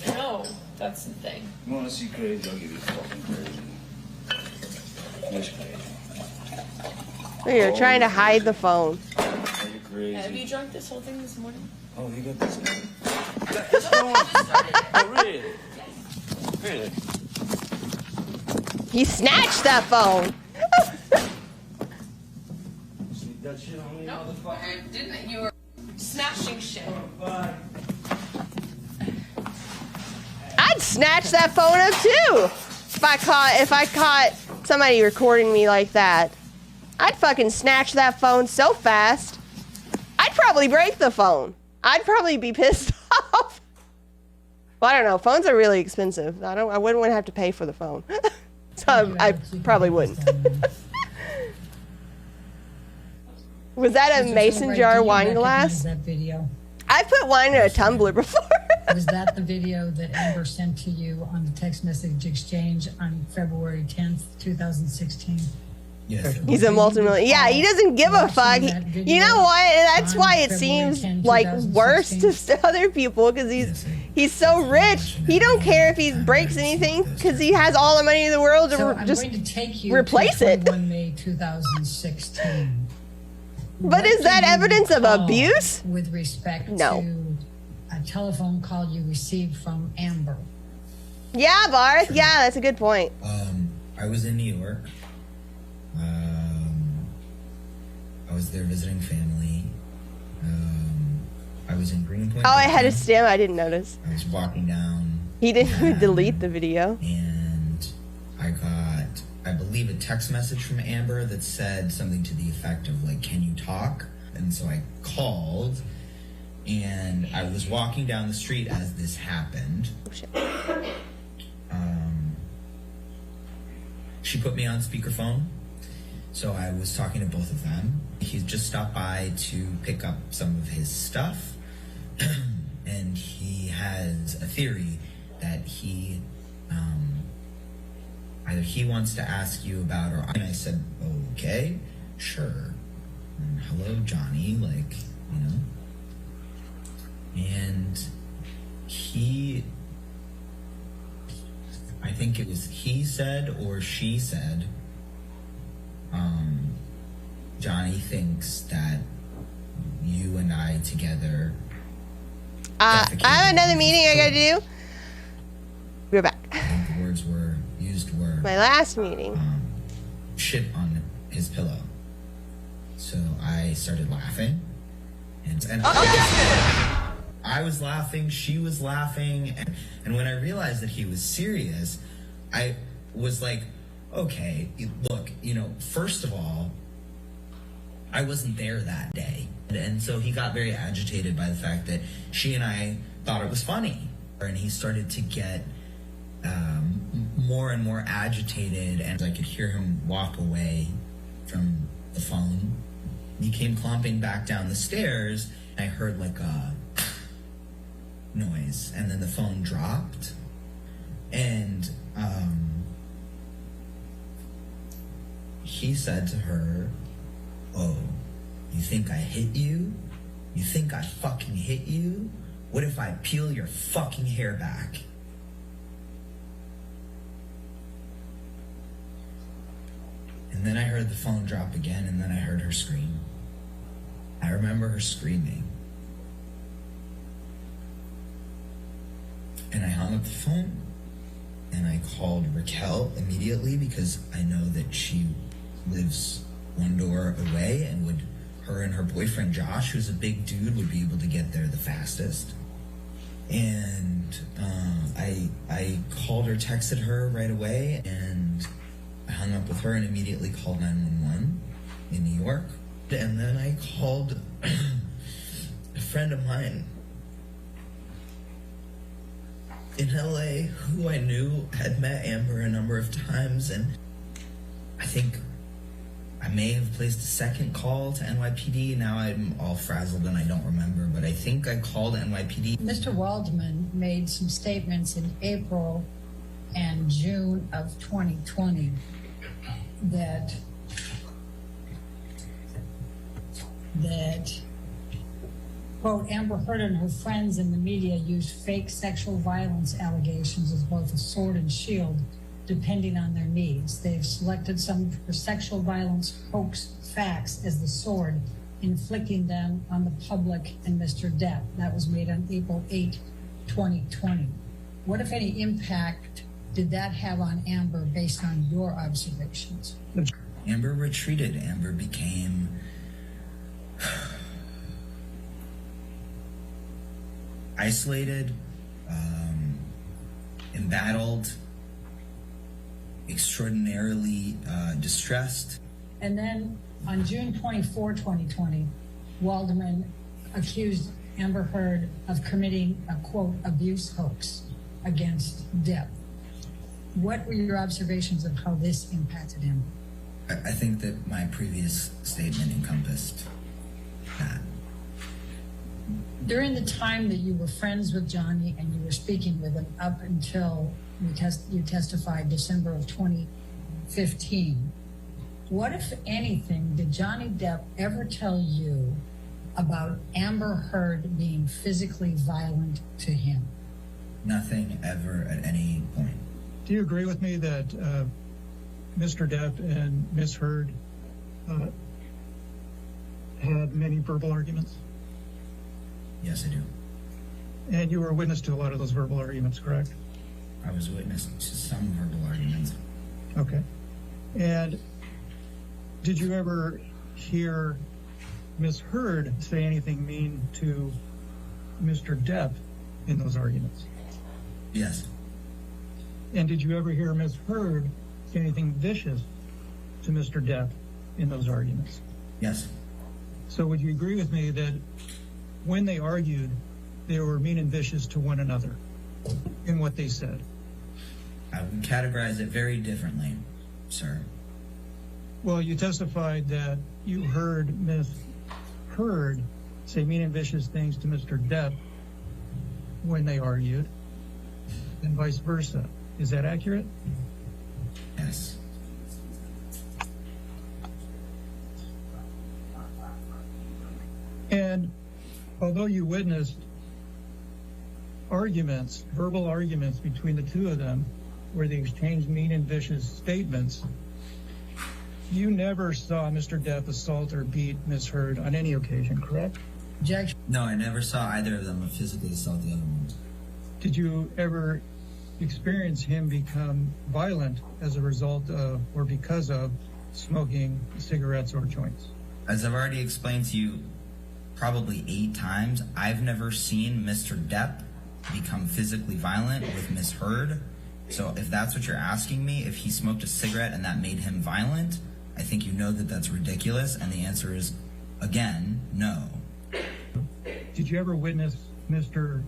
No, that's the thing. You want to see crazy? I'll give you fucking crazy. Just crazy. You're trying to hide the phone. Crazy. Have you drunk this whole thing this morning? Oh, you got this guy. Oh, really? Really? He snatched that phone. Sneak that shit on me, motherfucker. Didn't it? You were smashing shit. Bye. I'd snatch that phone up too. If I caught somebody recording me like that. I'd fucking snatch that phone so fast. I'd probably break the phone. I'd probably be pissed off. Well, I don't know. Phones are really expensive. I wouldn't want to have to pay for the phone. So I probably wouldn't. Was that a mason jar wine glass? That video. I put wine in a tumbler before. Was that the video that Amber sent to you on the text message exchange on February 10th, 2016? Yes. He's a multimillionaire. Yeah, he doesn't give a fuck. You know what? That's why it seems like worse to other people, because he's so rich. He don't care if he breaks anything because he has all the money in the world to just I'm going to take you replace to it. 21 May 2016. But is that evidence of abuse? With respect to a telephone call you received from Amber. Yeah, Barth. Yeah, that's a good point. I was in New York. I was there visiting family. I was in Greenpoint. Oh, I had a stem. I didn't notice. I was walking down. He didn't even delete the video. And I got, I believe, a text message from Amber that said something to the effect of, like, can you talk? And so I called, and I was walking down the street as this happened. Oh, shit. She put me on speakerphone, so I was talking to both of them. He just stopped by to pick up some of his stuff, and he has a theory that he, either he wants to ask you about, or and I said, okay, sure. And hello, Johnny, like, you know. And he, I think it was he said or she said, Johnny thinks that you and I together. I have another meeting I gotta do. We're back. I think the words were my last meeting. Shit on his pillow. So I started laughing, and I was laughing, she was laughing, and when I realized that he was serious, I was like, okay, look, you know, first of all, I wasn't there that day. And so he got very agitated by the fact that she and I thought it was funny. And he started to get more and more agitated, and I could hear him walk away from the phone. He came clomping back down the stairs, and I heard like a noise, and then the phone dropped. And he said to her, oh, you think I hit you? You think I fucking hit you? What if I peel your fucking hair back? And then I heard the phone drop again, and then I heard her scream. I remember her screaming. And I hung up the phone, and I called Raquel immediately because I know that she lives one door away, and her and her boyfriend Josh, who's a big dude, would be able to get there the fastest. And I called her, texted her right away, and I hung up with her and immediately called 911 in New York. And then I called a friend of mine in LA who I knew had met Amber a number of times, and I think I may have placed a second call to NYPD. Now I'm all frazzled and I don't remember, but I think I called NYPD. Mr. Waldman made some statements in April and June of 2020 that quote, Amber Heard and her friends in the media used fake sexual violence allegations as both a sword and shield, depending on their needs. They've selected some for sexual violence hoax facts as the sword, inflicting them on the public and Mr. Depp. That was made on April 8, 2020. What, if any, impact did that have on Amber based on your observations? Amber retreated. Amber became isolated, embattled, extraordinarily distressed. And then on June 24, 2020, Waldman accused Amber Heard of committing a, quote, abuse hoax against Depp. What were your observations of how this impacted him? I think that my previous statement encompassed that. During the time that you were friends with Johnny and you were speaking with him up until you testified December of 2015, what, if anything, did Johnny Depp ever tell you about Amber Heard being physically violent to him? Nothing ever at any point. Do you agree with me that Mr. Depp and Ms. Heard had many verbal arguments? Yes, I do. And you were a witness to a lot of those verbal arguments, correct? I was a witness to some verbal arguments. Okay. And did you ever hear Ms. Heard say anything mean to Mr. Depp in those arguments? Yes. And did you ever hear Ms. Heard say anything vicious to Mr. Depp in those arguments? Yes. So would you agree with me that when they argued, they were mean and vicious to one another in what they said? I would categorize it very differently, sir. Well, you testified that you heard Ms. Heard say mean and vicious things to Mr. Depp when they argued, and vice versa. Is that accurate? Yes. And although you witnessed arguments, verbal arguments between the two of them, where they exchanged mean and vicious statements, you never saw Mr. Depp assault or beat Ms. Heard on any occasion, correct? Objection. No, I never saw either of them physically assault the other one. Did you ever experience him become violent as a result of or because of smoking cigarettes or joints? As I've already explained to you probably 8 times, I've never seen Mr. Depp become physically violent with Ms. Heard. So if that's what you're asking me, if he smoked a cigarette and that made him violent, I think you know that that's ridiculous, and the answer is, again, no. Did you ever witness Mr.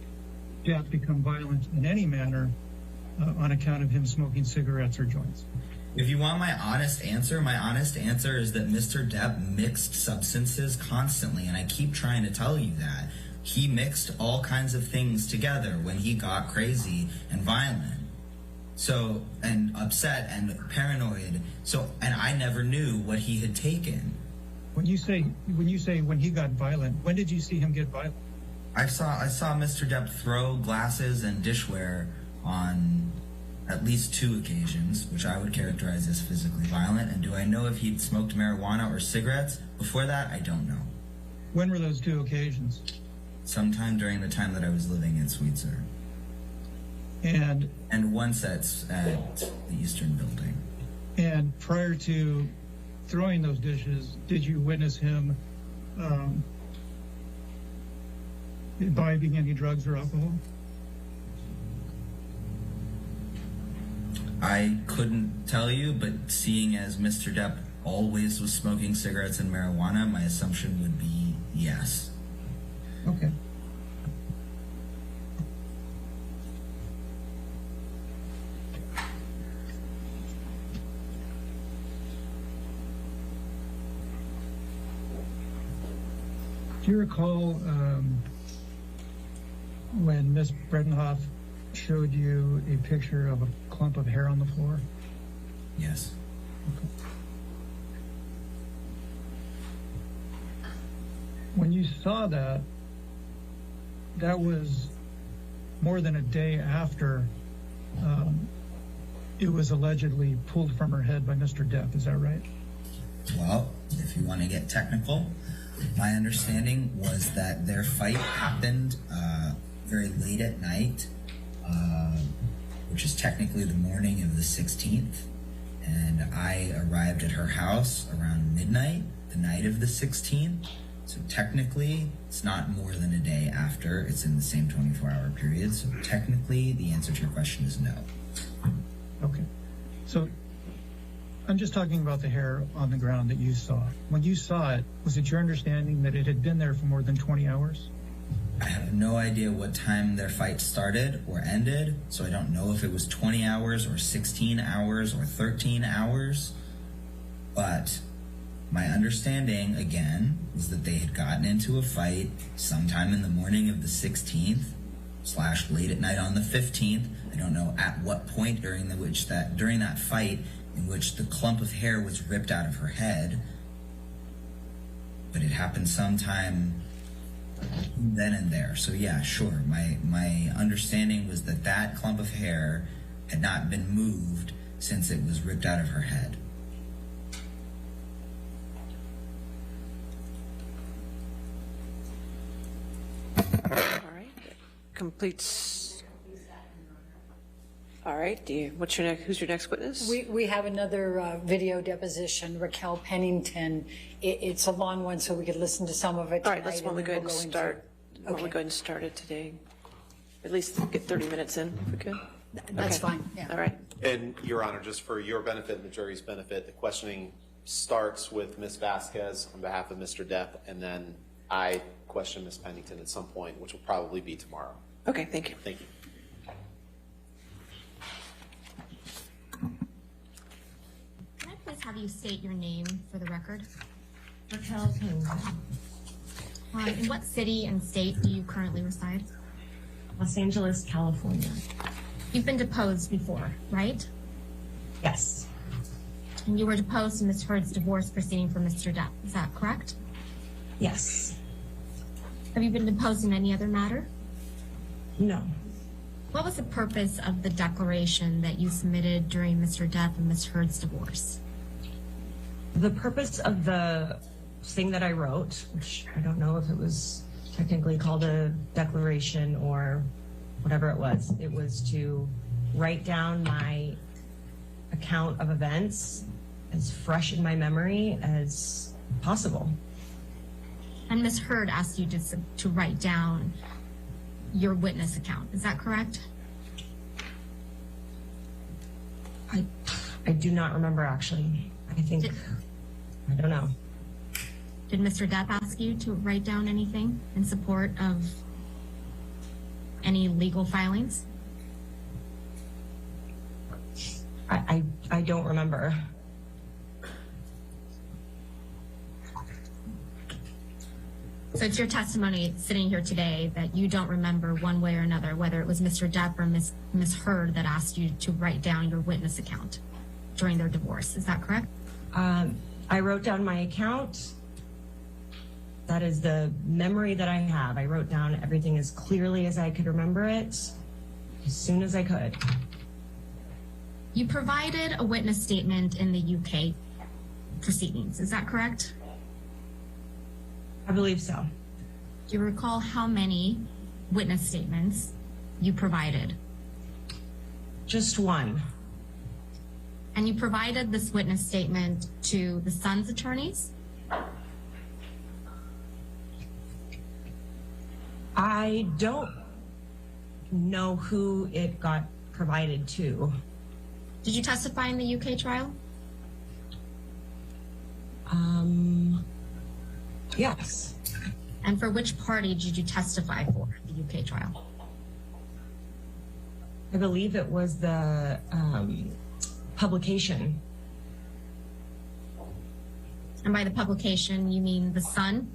Depp become violent in any manner on account of him smoking cigarettes or joints? If you want my honest answer is that Mr. Depp mixed substances constantly, and I keep trying to tell you that. He mixed all kinds of things together when he got crazy and violent. So, and upset and paranoid. So, and I never knew what he had taken. When you say when he got violent, when did you see him get violent? I saw Mr. Depp throw glasses and dishware on at least 2 occasions, which I would characterize as physically violent. And do I know if he'd smoked marijuana or cigarettes? Before that, I don't know. When were those 2 occasions? Sometime during the time that I was living in Sweetser. And once at the Eastern Building. And prior to throwing those dishes, did you witness him imbibing any drugs or alcohol? I couldn't tell you, but seeing as Mr. Depp always was smoking cigarettes and marijuana, my assumption would be yes. Okay. Do you recall when Miss Bredenhoff showed you a picture of a clump of hair on the floor? Yes. Okay. When you saw that, that was more than a day after it was allegedly pulled from her head by Mr. Depp. Is that right? Well, if you want to get technical, my understanding was that their fight happened very late at night, which is technically the morning of the 16th, and I arrived at her house around midnight, the night of the 16th. So technically, it's not more than a day after. It's in the same 24-hour period. So technically, the answer to your question is no. Okay. So I'm just talking about the hair on the ground that you saw. When you saw it, was it your understanding that it had been there for more than 20 hours? I have no idea what time their fight started or ended, so I don't know if it was 20 hours or 16 hours or 13 hours, but My understanding, again, was that they had gotten into a fight sometime in the morning of the 16th / late at night on the 15th. I don't know at what point during that fight in which the clump of hair was ripped out of her head, but it happened sometime then and there. So yeah, sure. My understanding was that that clump of hair had not been moved since it was ripped out of her head. All right, completes. All right, what's your next? Who's your next witness? We have another video deposition, Raquel Pennington. It's a long one, so we could listen to some of it. All right, let's go ahead and start. Why don't we go ahead and start it today? At least get 30 minutes in, if we could. That's fine. Yeah. All right. And Your Honor, just for your benefit and the jury's benefit, the questioning starts with Ms. Vasquez on behalf of Mr. Depp, and then I question Ms. Pennington at some point, which will probably be tomorrow. Okay, thank you. Thank you. Can I please have you state your name for the record? Raquel Pennington. In what city and state do you currently reside? Los Angeles, California. You've been deposed before, right? Yes. And you were deposed in Ms. Heard's divorce proceeding for Mr. Depp. Is that correct? Yes. Have you been deposed in any other matter? No. What was the purpose of the declaration that you submitted during Mr. Depp and Ms. Heard's divorce? The purpose of the thing that I wrote, which I don't know if it was technically called a declaration or whatever it was to write down my account of events as fresh in my memory as possible. And Ms. Heard asked you to write down your witness account. Is that correct? I do not remember, actually. I don't know. Did Mr. Depp ask you to write down anything in support of any legal filings? I don't remember. So it's your testimony sitting here today that you don't remember one way or another, whether it was Mr. Depp or Ms. Heard that asked you to write down your witness account during their divorce. Is that correct? I wrote down my account. That is the memory that I have. I wrote down everything as clearly as I could remember it, as soon as I could. You provided a witness statement in the UK proceedings. Is that correct? I believe so. Do you recall how many witness statements you provided? Just one. And you provided this witness statement to the son's attorneys? I don't know who it got provided to. Did you testify in the UK trial? Yes. And for which party did you testify for the UK trial? I believe it was the publication. And by the publication, you mean the Sun?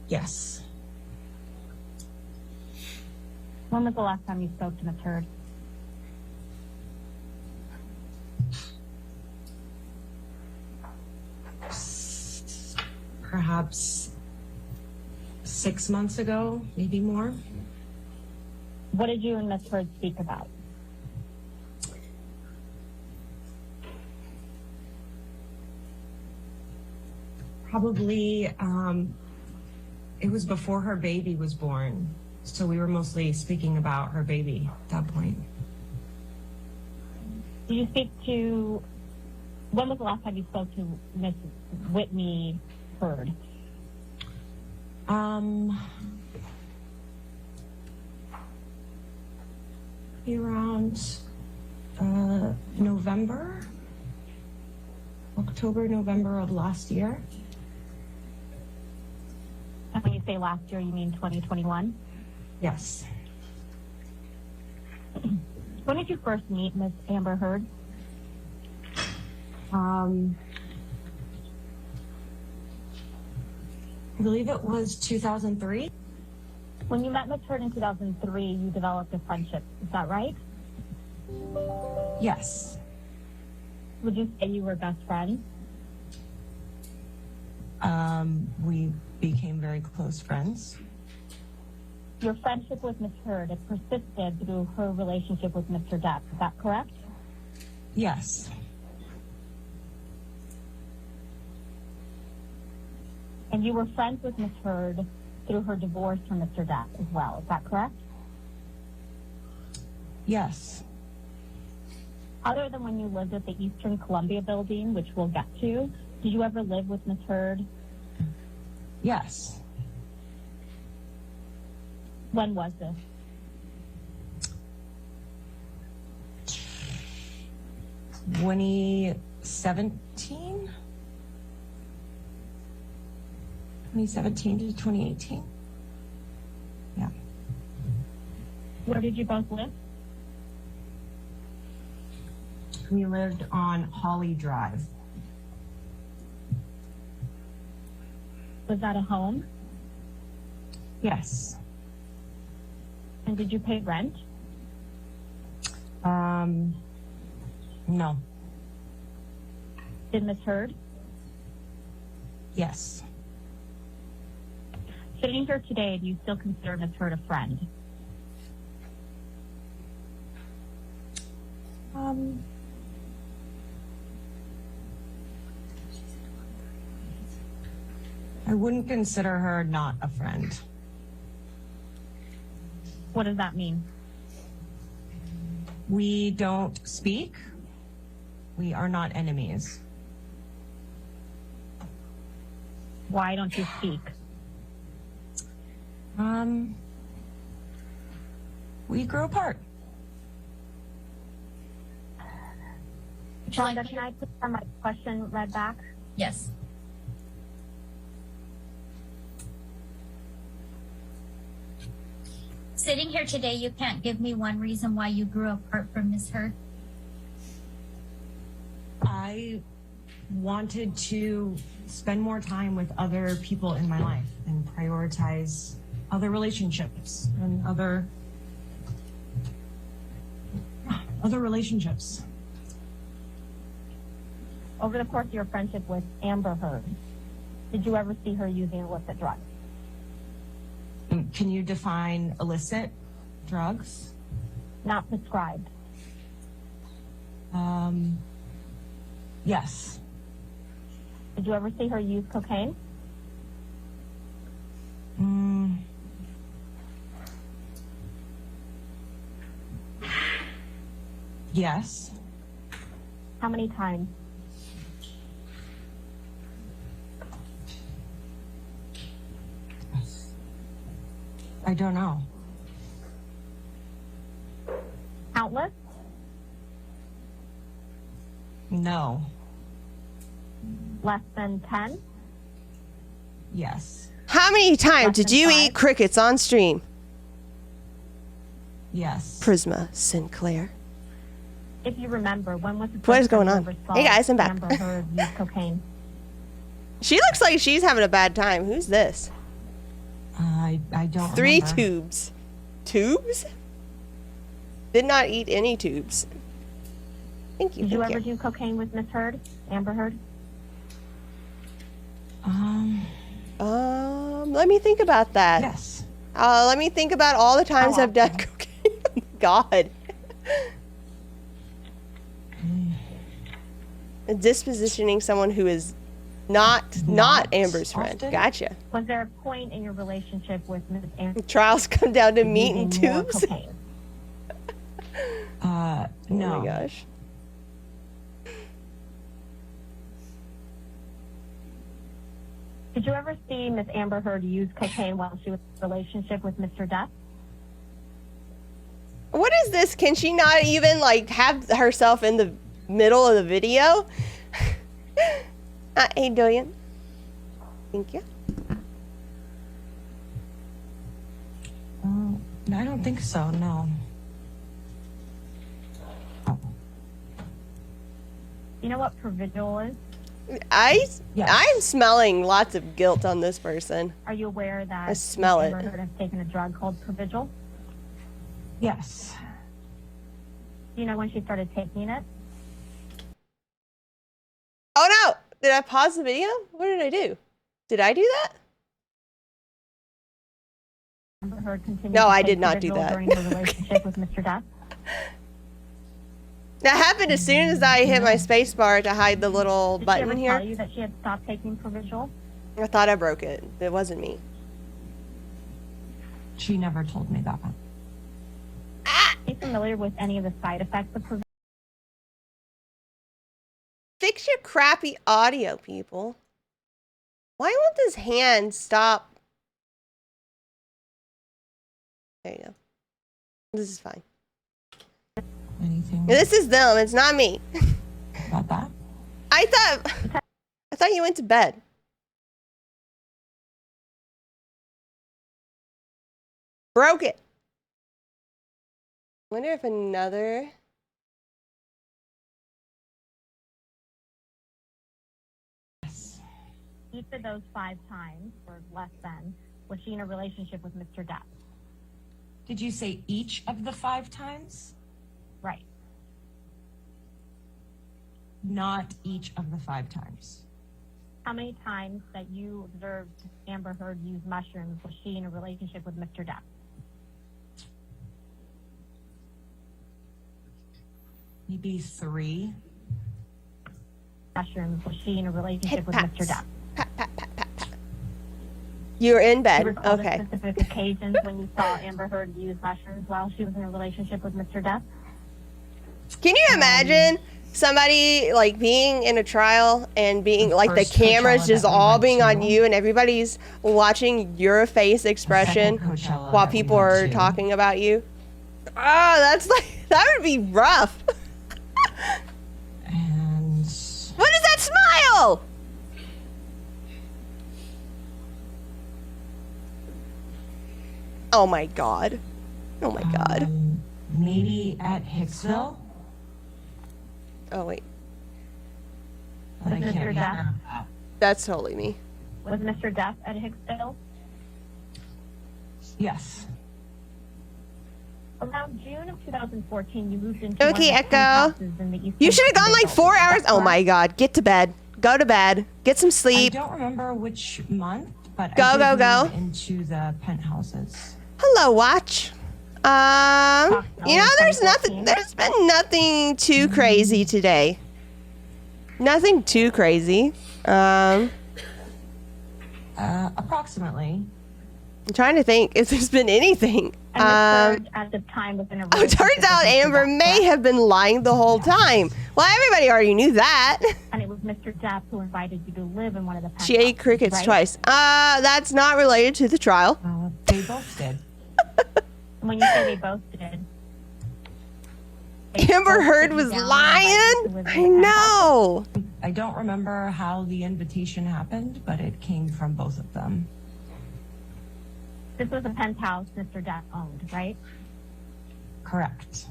Yes. When was the last time you spoke to Ms. Heard? Perhaps 6 months ago, maybe more. What did you and Ms. Heard speak about? Probably, it was before her baby was born. So we were mostly speaking about her baby at that point. Did you speak to, when was the last time you spoke to Ms. Whitney Heard? Around October, November of last year. And when you say last year, you mean 2021? Yes. When did you first meet Ms. Amber Heard? I believe it was 2003. When you met Ms. Heard in 2003, you developed a friendship. Is that right? Yes. Would you say you were best friends? We became very close friends. Your friendship with Ms. Heard, it persisted through her relationship with Mr. Depp. Is that correct? Yes. And you were friends with Ms. Heard through her divorce from Mr. Depp as well. Is that correct? Yes. Other than when you lived at the Eastern Columbia building, which we'll get to, did you ever live with Ms. Heard? Yes. When was this? Twenty 2017 to 2018. Yeah. Where did you both live? We lived on Holly Drive. Was that a home? Yes. And did you pay rent? No. Did Ms. Heard? Yes. Sitting here today, do you still consider Ms. Heard a friend? I wouldn't consider her not a friend. What does that mean? We don't speak. We are not enemies. Why don't you speak? We grew apart. Shonda, can I please have my question read back? Yes. Sitting here today, you can't give me one reason why you grew apart from Ms. Heard? I wanted to spend more time with other people in my life and prioritize other relationships and other relationships. Over the course of your friendship with Amber Heard, did you ever see her using illicit drugs? Can you define illicit drugs? Not prescribed. Yes. Did you ever see her use cocaine? Yes. How many times? I don't know. Countless? No. Less than 10? Yes. How many times did you eat crickets on stream? Yes. Prisma Sinclair. If you remember, when was the What is first time going you on? ever saw Hey guys, I'm back. Amber Heard use cocaine? She looks like she's having a bad time. Who's this? I don't 3 remember. tubes. Tubes? Did not eat any tubes. Thank you. Did you thank ever do cocaine with Ms. Heard? Amber Heard? Let me think about that. Yes. Let me think about all the times I've done cocaine. Oh my God. Dispositioning someone who is not Amber's friend. often. Gotcha. Was there a point in your relationship with Ms. Amber Trials come down to meat and using more tubes. cocaine? Oh No. my gosh. Did you ever see Ms. Amber Heard use cocaine while she was in a relationship with Mr. Depp? What is this? Can she not even like have herself in the middle of the video? Hey, Dillian. Thank you. I don't think so, no. You know what provisional is? I'm smelling lots of guilt on this person. Are you aware that I smell it. Amber Heard has taken a drug called Provigil? Yes. Do you know when she started taking it? Oh no! Did I pause the video? What did I do? Did I do that? Amber Heard continued No, to I take did not do Provigil that. during her relationship with Mr. Depp. That happened as soon as I hit my space bar to hide the little Did she button ever here. tell you that she had stopped taking Provigil? I thought I broke it. It wasn't me. She never told me that. Are you familiar with any of the side effects of Provigil? Fix your crappy audio, people. Why won't this hand stop? There you go. This is fine. Anything This is them. It's not me. about that? I thought you went to bed. Broke it. Wonder if another. Each of those 5 times, or less than, was she in a relationship with Mr. Depp? Did you say each of the 5 times? Right. Not each of the 5 times. How many times that you observed Amber Heard use mushrooms was she in a relationship with Mr. Depp? Maybe 3. Mushrooms was she in a relationship with Mr. Depp? You were in Do you bed. recall the Okay. specific occasions when you saw Amber Heard use mushrooms while she was in a relationship with Mr. Depp? Can you imagine somebody like being in a trial and being like the cameras just all being on you and everybody's watching your face expression while people are talking about you? Oh, that's like, that would be rough. And what is that smile? Oh my god. Oh my god. Maybe at Hicksville? Oh wait. But I Was can't Mr. Depp, remember. That's totally me. was Mr. Depp at Hicksville? Yes. Around June of 2014, you moved into Okay, one of the Echo. penthouses in the Eastern You should have gone like 4 hours. Oh Correct? my god. Get to bed. Go to bed. Get some I sleep. don't remember which month, but Go, I did go, move into the penthouses. Hello, Watch. You know, there's been nothing too crazy today. Nothing too crazy. Approximately. I'm trying to think if there's been anything. And Ms. Heard at the time was in a Oh, relationship turns out with Mr. Amber Depp, may have been lying the whole time. Well, everybody already knew that. and it was Mr. Depp who invited you to live in one of the penthouses. She ate crickets right? twice. That's not related to the trial. They both did. When you say they both did, Amber Heard was lying? I know. I don't remember how the invitation happened, but it came from both of them. this was a penthouse Mr. Depp owned, right? Correct.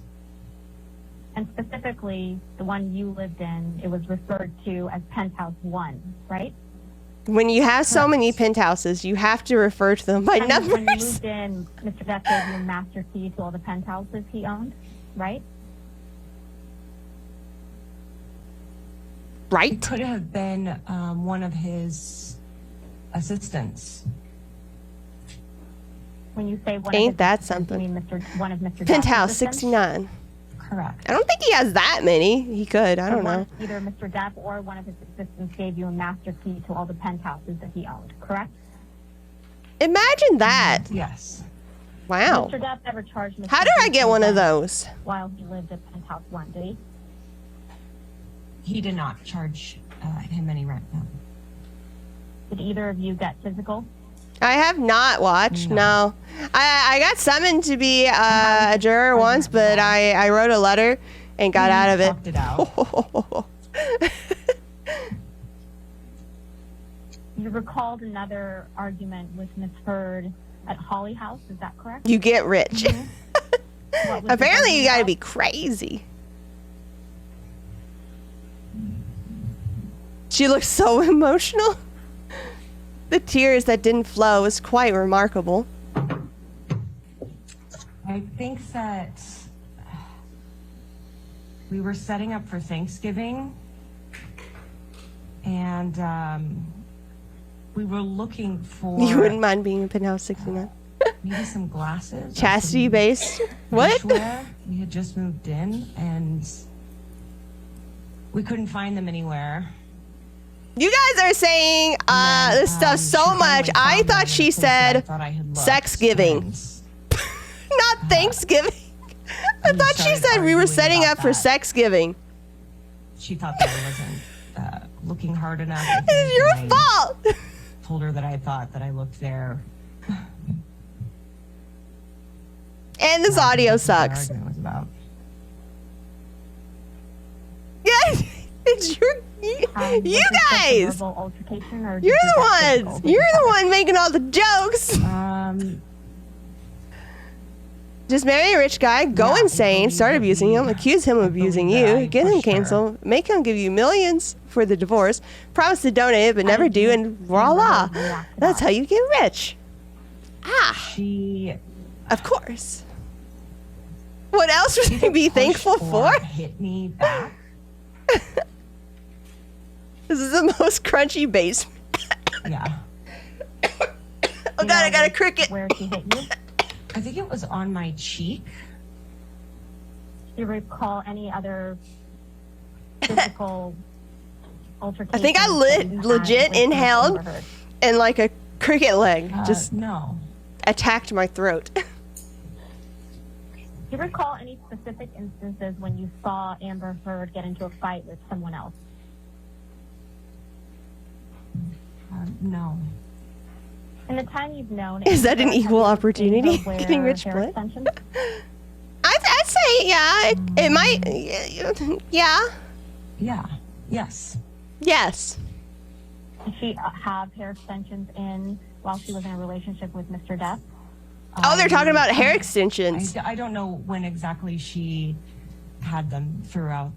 And specifically, the one you lived in, it was referred to as Penthouse 1, right? When you have so many penthouses, you have to refer to them by And numbers. when you moved in, Mr. Depp gave you a master key to all the penthouses he owned, right? Right? It could have been one of his assistants. When you say one Ain't of his that assistants, something? you mean one of Mr. Depp's Penthouse assistants? 69. Correct. I don't think he has that many. He could. I don't know. Either Mr. Depp or one of his assistants gave you a master key to all the penthouses that he owned, correct? Imagine that. Yes. Wow. Mr. Depp never charged Mr. How do I Depp get one of rent those? while he lived at Penthouse 1, did he? He did not charge him any rent, no. Did either of you get physical? I have not watched. No. I got summoned to be a juror once, but I wrote a letter and got out of it. Talked it out. You recalled another argument with Ms. Heard at Holly House, is that correct? You get rich. What was the Apparently, you argument got to about? be crazy. She looked so emotional. The tears that didn't flow was quite remarkable. I think that we were setting up for Thanksgiving, and we were looking for... You wouldn't mind being in Penthouse 69? Maybe some glasses. Chastity based? What? Dishware. We had just moved in, and we couldn't find them anywhere. You guys are saying this stuff so much. I thought she said sex giving. Not Thanksgiving. I thought she said we were setting up for sex giving. She thought that I wasn't looking hard enough. It's your fault. Told her that I thought that I looked there. And this audio sucks. Yeah, it's you guys. You're the ones. You're the one making all the jokes. Just marry a rich guy, go insane, start abusing him, accuse him of abusing you, get him canceled, make him give you millions for the divorce, promise to donate it but never do, and voila. That's how you get rich. Of course. What else would you be thankful for? Hit me back. This is the most crunchy basement. Yeah. Oh God, I got a cricket. Where she hit you? I think it was on my cheek. Do you recall any other physical altercation? I think I legit inhaled and like a cricket leg just attacked my throat. Do you recall any specific instances when you saw Amber Heard get into a fight with someone else? No. In the time you've known, Is that an equal opportunity? Getting rich blood? I'd say, yeah. It might, yeah. Yeah. Yes. Yes. Did she have hair extensions in while she was in a relationship with Mr. Depp? Oh, they're talking about hair extensions. I don't know when exactly she had them throughout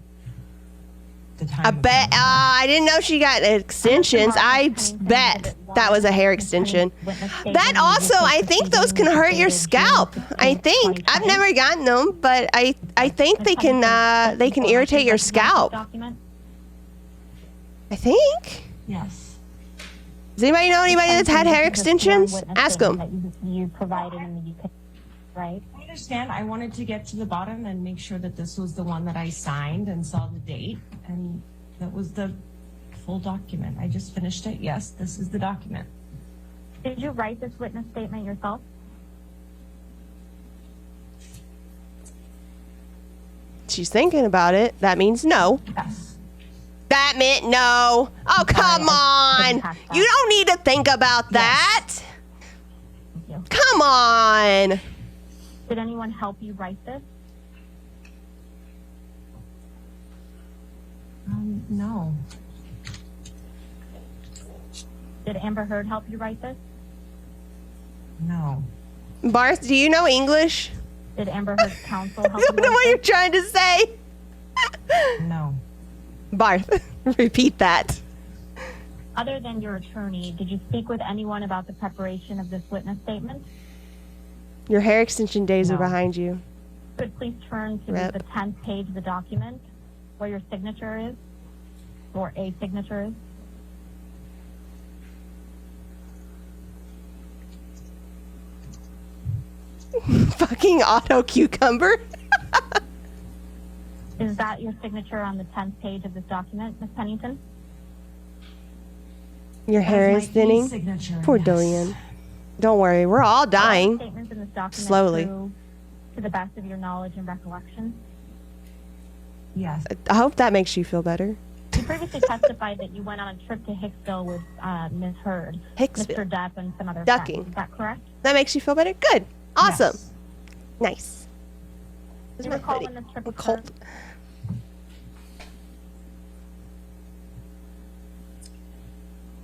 the time. I bet. I didn't know she got extensions. I bet that was a hair extension. That also, I think those can hurt your scalp. I think I've never gotten them, but I think they can irritate your scalp. I think. Yes. Does anybody know anybody that's had hair extensions? Ask them. You provided in the UK, right? I understand. I wanted to get to the bottom and make sure that this was the one that I signed and saw the date, and that was the full document. I just finished it. Yes, this is the document. Did you write this witness statement yourself? She's thinking about it. That means no. Yes. That meant no. Oh, come on. You don't need to think about that. Come on. Did anyone help you write this? No. Did Amber Heard help you write this? No. Barth, do you know English? Did Amber Heard's counsel help I don't know what you're trying to say. No. Barth, repeat that. Other than your attorney, did you speak with anyone about the preparation of this witness statement? Your hair extension days are behind you. Could please turn to the 10th page of the document where your signature is, or a signature is. Fucking auto cucumber. Is that your signature on the 10th page of this document, Ms. Pennington? Your hair is thinning. Poor Dillian. Don't worry, we're all dying. Statements in this document slowly. To the best of your knowledge and recollection? Yes. I hope that makes you feel better. You previously testified that you went on a trip to Hicksville with Ms. Heard, Mr. Depp, and some other Ducking. friends. Is that correct? That makes you feel better? Good. Awesome. Yes. Nice. Do you recall when this trip occurred?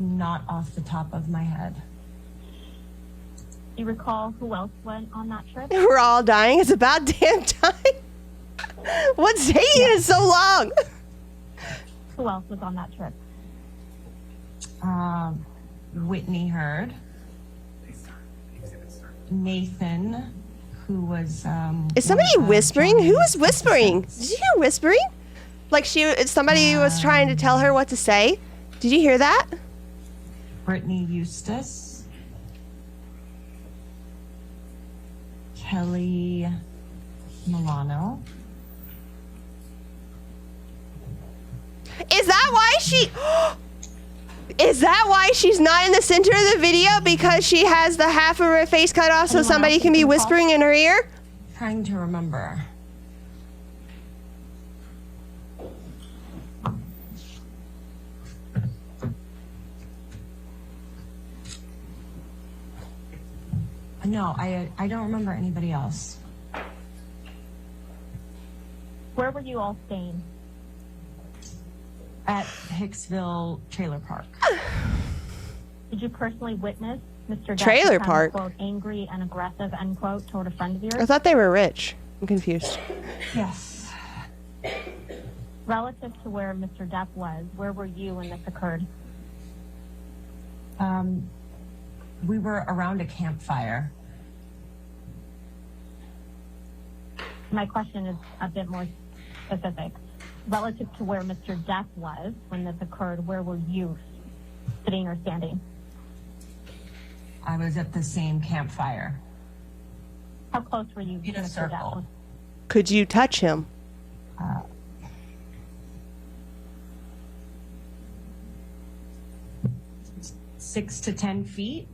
Not off the top of my head. Do you recall who else went on that trip? We're all dying. It's about damn time. What's taking it so long? Who else was on that trip? Whitney heard. Nathan, who was is somebody whispering? Who is whispering? Did you hear whispering? Like somebody was trying to tell her what to say. Did you hear that? Brittany Eustace, Kelly Milano. Is that why she? Is that why she's not in the center of the video? Because she has the half of her face cut off so somebody can be whispering in her ear? Trying to remember. No, I don't remember anybody else. Where were you all staying? At Hicksville Trailer Park. Did you personally witness Mr. Depp Trailer become, park? quote, angry and aggressive, end quote, toward a friend of yours? I thought they were rich. I'm confused. Yes. Relative to where Mr. Depp was, where were you when this occurred? We were around a campfire. My question is a bit more specific. Relative to where Mr. Depp was when this occurred, where were you sitting or standing? I was at the same campfire. How close were you to In a Mr. circle. Depp? Could you touch him? 6 to 10 feet.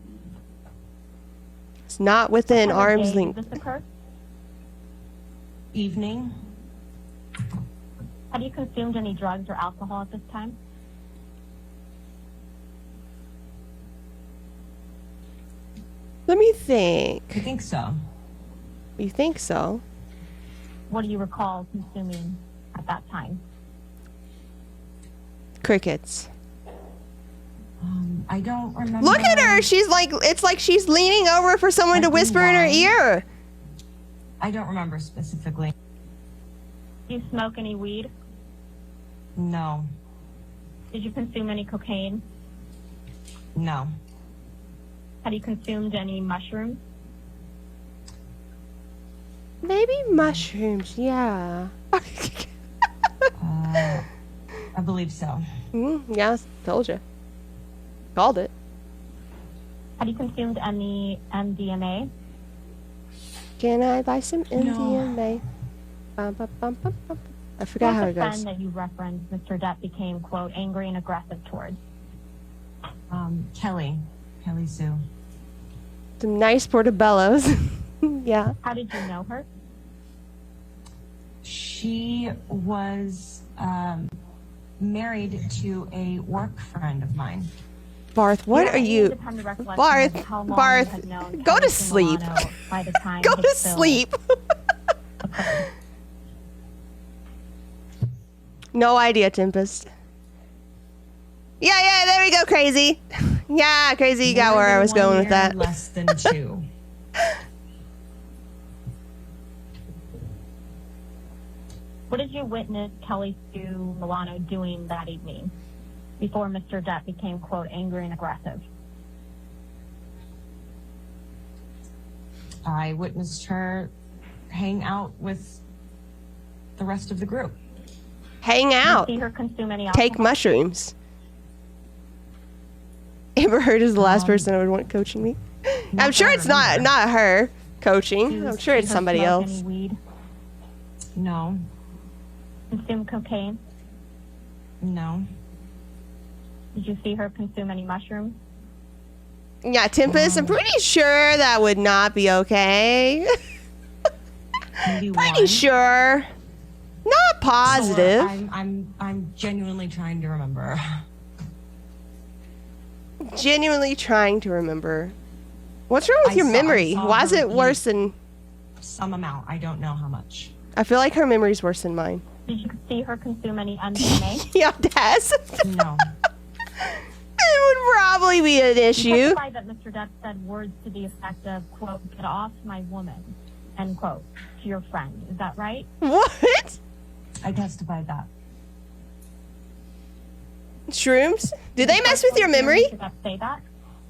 It's not within What arm's day length. did this occur? Evening. Have you consumed any drugs or alcohol at this time? Let me think. I think so. You think so? What do you recall consuming at that time? Crickets. I don't remember. Look at her. She's like, it's like she's leaning over for someone to whisper in her ear. I don't remember specifically. Do you smoke any weed? No. Did you consume any cocaine? No. Have you consumed any mushrooms? Maybe mushrooms, yeah. I believe so. Yeah, told you. Called it. Have you consumed any MDMA? Can I buy some MDMA? Bum, bum, bum, bum, bum. I forgot how it Who's the goes. friend that you referenced Mr. Depp became, quote, angry and aggressive towards? Kelly Sue. Some nice portobellos. Yeah. How did you know her? She was married to a work friend of mine. Barth, what are you? Barth, go to sleep. Go to sleep. No idea, Tempest. Yeah, there we go, Crazy. Yeah, Crazy, you got where I was going with that. Less than 2. What did you witness Kelly Sue Milano doing that evening before Mr. Depp became, quote, angry and aggressive? I witnessed her hang out with the rest of the group. Hang out. Did you see her consume any alcohol? Take mushrooms. Amber Heard is the last person I would want coaching me. I'm sure it's not her coaching. I'm sure it's somebody else. Any weed? No. Consume cocaine? No. Did you see her consume any mushrooms? Yeah, Tempest, I'm pretty sure that would not be okay. Pretty sure. Not positive. So, I'm genuinely trying to remember. Genuinely trying to remember. What's wrong with your memory? Why is it worse than... Some amount. I don't know how much. I feel like her memory's worse than mine. Did you see her consume any MDMA? Yeah, Tess. No. It would probably be an issue. You testified that Mr. Depp said words to the effect of, quote, get off my woman, end quote, to your friend. Is that right? What? I testified that. Shrooms? Do they mess with your memory? Did that say that?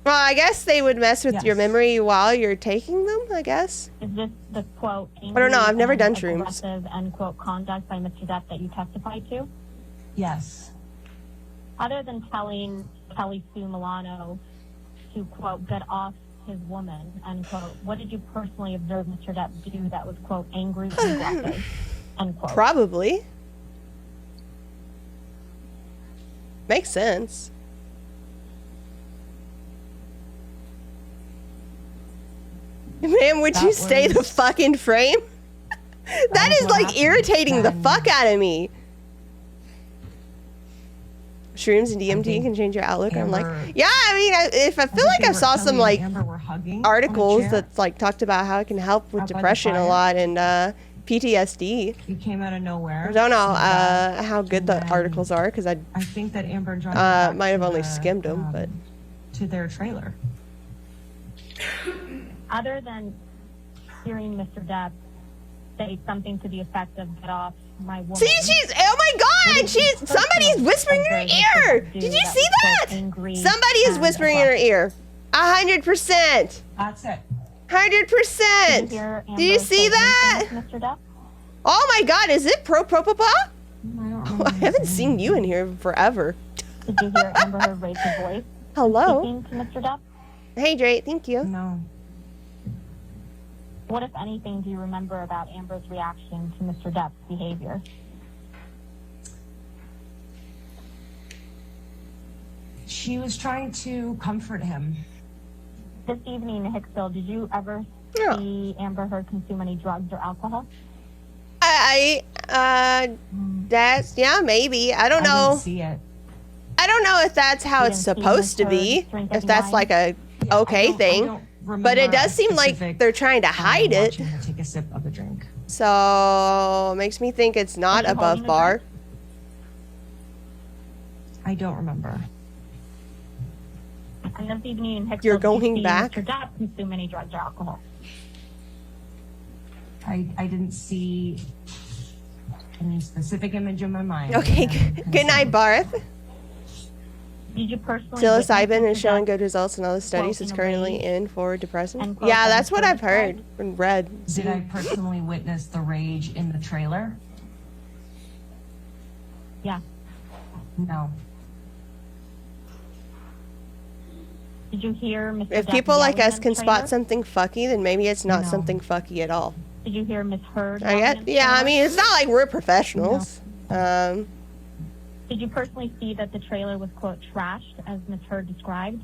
Well, I guess they would mess with Yes. your memory while you're taking them, I guess. Is this the quote? I don't know, I've never done shrooms. Aggressive end quote conduct by Mr. Depp that you testified to? Yes. Other than telling Kelly Sue Milano to quote get off his woman end quote, what did you personally observe Mr. Depp do that was quote angry and aggressive end quote? Probably. Makes sense. Man, would you stay the fucking frame? That is like irritating the fuck out of me. Shrooms and DMT can change your outlook. I'm like, yeah, I mean, if I feel like I saw some like articles that like talked about how it can help with depression a lot and PTSD. You came out of nowhere. I don't know how good the articles are because I think that Amber and John might have only skimmed them, but to their trailer. Other than hearing Mr. Depp say something to the effect of get off my woman. See, oh my god, somebody's whispering in her ear. Did you see that? Somebody is whispering in her ear. 100%. That's it. 100%. Did you see that? Mr. Depp? Oh my god, is it papa? I haven't seen you in here forever. Did you hear Amber Heard raise her voice? Hello. Speaking to Mr. Depp? Hey, Drake, thank you. No. What, if anything, do you remember about Amber's reaction to Mr. Depp's behavior? She was trying to comfort him. This evening in Hicksville, did you ever see Amber Heard consume any drugs or alcohol? That's, yeah, maybe. I don't know. Didn't see it. I don't know if that's how it's supposed to be. If that's like a okay thing. But it does seem like they're trying to hide it. Her take a sip of a drink. So makes me think it's not above bar. I don't remember. And this evening in Hicksville, You're going did you see back? Mr. Depp consume any drugs or alcohol? I didn't see any specific image in my mind. Okay, good night, Barth. Did you personally Psilocybin is showing good results in all the studies it's currently in for depression. Yeah, that's what I've heard and read. Did I personally witness the rage in the trailer? Yeah. No. Did you hear Mr. If Depp people like yelling us in can the spot trailer? something fucky, then maybe it's not something fucky at all. Did you hear Miss Heard? I yelling guess, in the yeah, I trailer? mean, it's not like we're professionals. Did you personally see that the trailer was, quote, trashed, as Miss Heard described?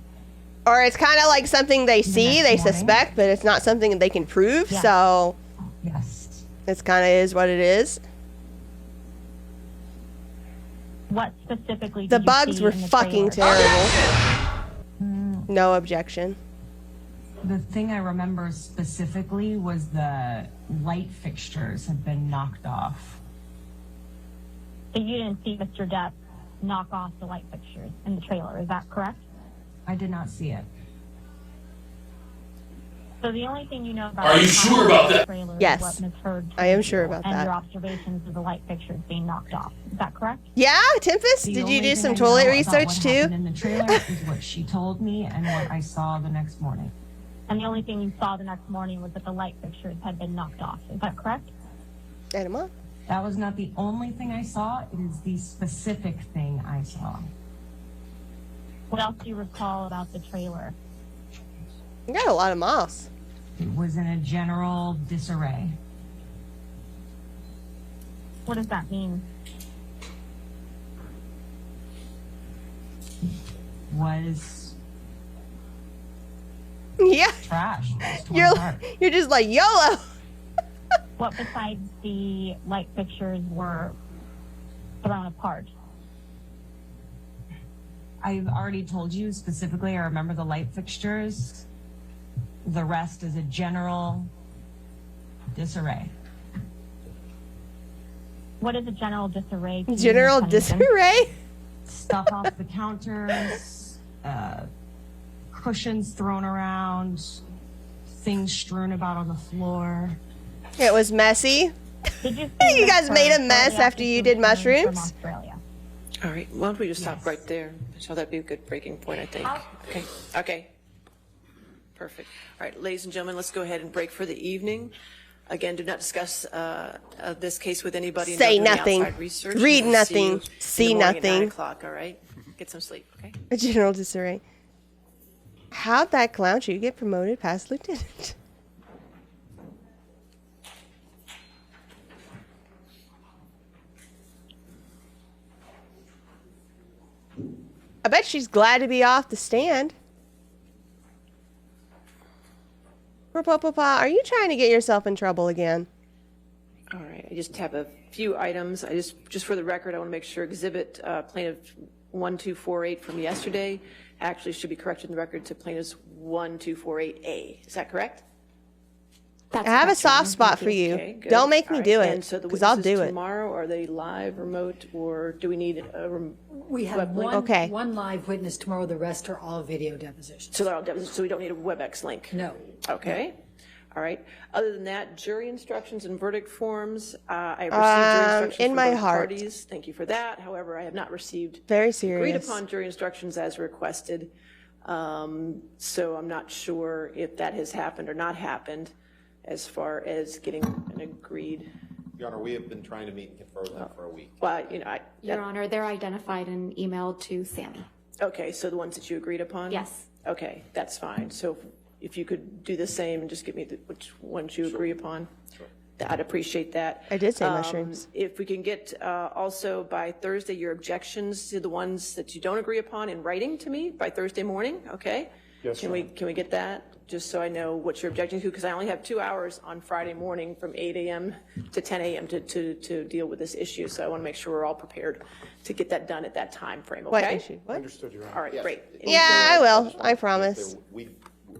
Or it's kind of like something they see, they suspect, but it's not something that they can prove. Yeah. So yes, it's kind of is what it is. What specifically The did you bugs see were in the fucking trailer? terrible. No objection. The thing I remember specifically was the light fixtures had been knocked off. So you didn't see Mr. Depp knock off the light fixtures in the trailer, is that correct? I did not see it. So the only thing you know about Are you the sure about that? trailer Yes. is what Ms. Heard I am told sure you about and that. your observations of the light fixtures being knocked off. Is that correct? Yeah, Tempest, The did only you do thing some I toilet know about research what too? happened in the trailer is what she told me and what I saw the next morning. And the only thing you saw the next morning was that the light fixtures had been knocked off. Is that correct? Edema? That was not the only thing I saw. It is the specific thing I saw. What else do you recall about the trailer? You got a lot of moss. It was in a general disarray. What does that mean? Was Yeah. trash. It was torn apart. You're just like YOLO. What besides the light fixtures were thrown apart? I've already told you specifically, I remember the light fixtures. The rest is a general disarray. What is a general disarray? to you, General Ms. Pennington? disarray? Stuff off the counters, cushions thrown around, things strewn about on the floor. It was messy. Did you, You guys made a mess after you did mushrooms? All right, why don't we just stop right there? So that'd be a good breaking point, I think. Okay, okay. Perfect. All right, ladies and gentlemen, let's go ahead and break for the evening. Again, do not discuss this case with anybody. Say and don't do any nothing. outside research. Read We'll nothing. See See you in the morning at 9 nothing. o'clock, all right? Get some sleep, okay? A general disarray. How'd that clown shoe get promoted past lieutenant? I bet she's glad to be off the stand. Papa, are you trying to get yourself in trouble again? All right, I just have a few items. I just for the record, I want to make sure exhibit plaintiff 1248 from yesterday actually should be corrected in the record to plaintiff's 1248A. Is that correct? I have a soft spot for you. Okay, good. Don't make me All right, do and it, so the because I'll witnesses do it. tomorrow, are they live, remote, or do we need a We have web link? one live witness tomorrow. The rest are all video depositions. So they're all depositions, so we don't need a WebEx link? No. Okay. All right. Other than that, jury instructions and verdict forms. I received jury instructions in from my both heart. parties. Thank you for that. However, I have not received Very serious. agreed upon jury instructions as requested. So I'm not sure if that has happened or not happened as far as getting an agreed. Your Honor, we have been trying to meet and confer with them for a week. Well, Your Honor, they're identified and emailed to Sammy. Okay, so the ones that you agreed upon? Yes. Okay, that's fine. So if you could do the same and just give me which ones you agree upon, I'd appreciate that. I did say mushrooms. If we can get also by Thursday your objections to the ones that you don't agree upon in writing to me by Thursday morning, okay? Yes, Can we get that, just so I know what you're objecting to? Because I only have 2 hours on Friday morning from 8 a.m. to 10 a.m. to deal with this issue. So I want to make sure we're all prepared to get that done at that time frame, okay? What issue? What? Understood, Your Honor. All right, Yes. great. Yeah, I will. I promise.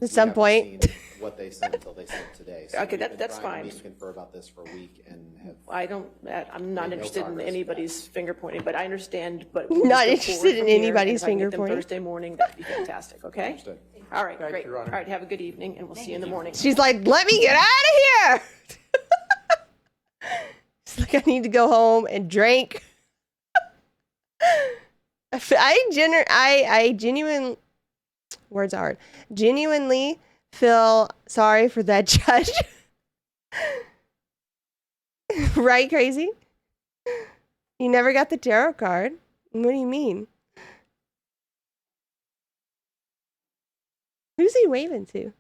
At some haven't point. seen what they sent until they sent today. So Okay, we've been that's trying to fine. meet and confer about this for a week and have I'm not made no interested in progress. anybody's finger pointing, but I understand, but. Not just go interested forward in from here, anybody's and if I can finger get them pointing. Thursday morning, that'd be fantastic, okay? Understood. All right, Thank great. you, Your All Honor. right, have a good evening, and we'll see you in the morning. She's like, let me get out of here. She's like, I need to go home and drink. I genuinely, words are hard, genuinely feel sorry for that judge. Right, Crazy? You never got the tarot card. What do you mean? Who's he waving to?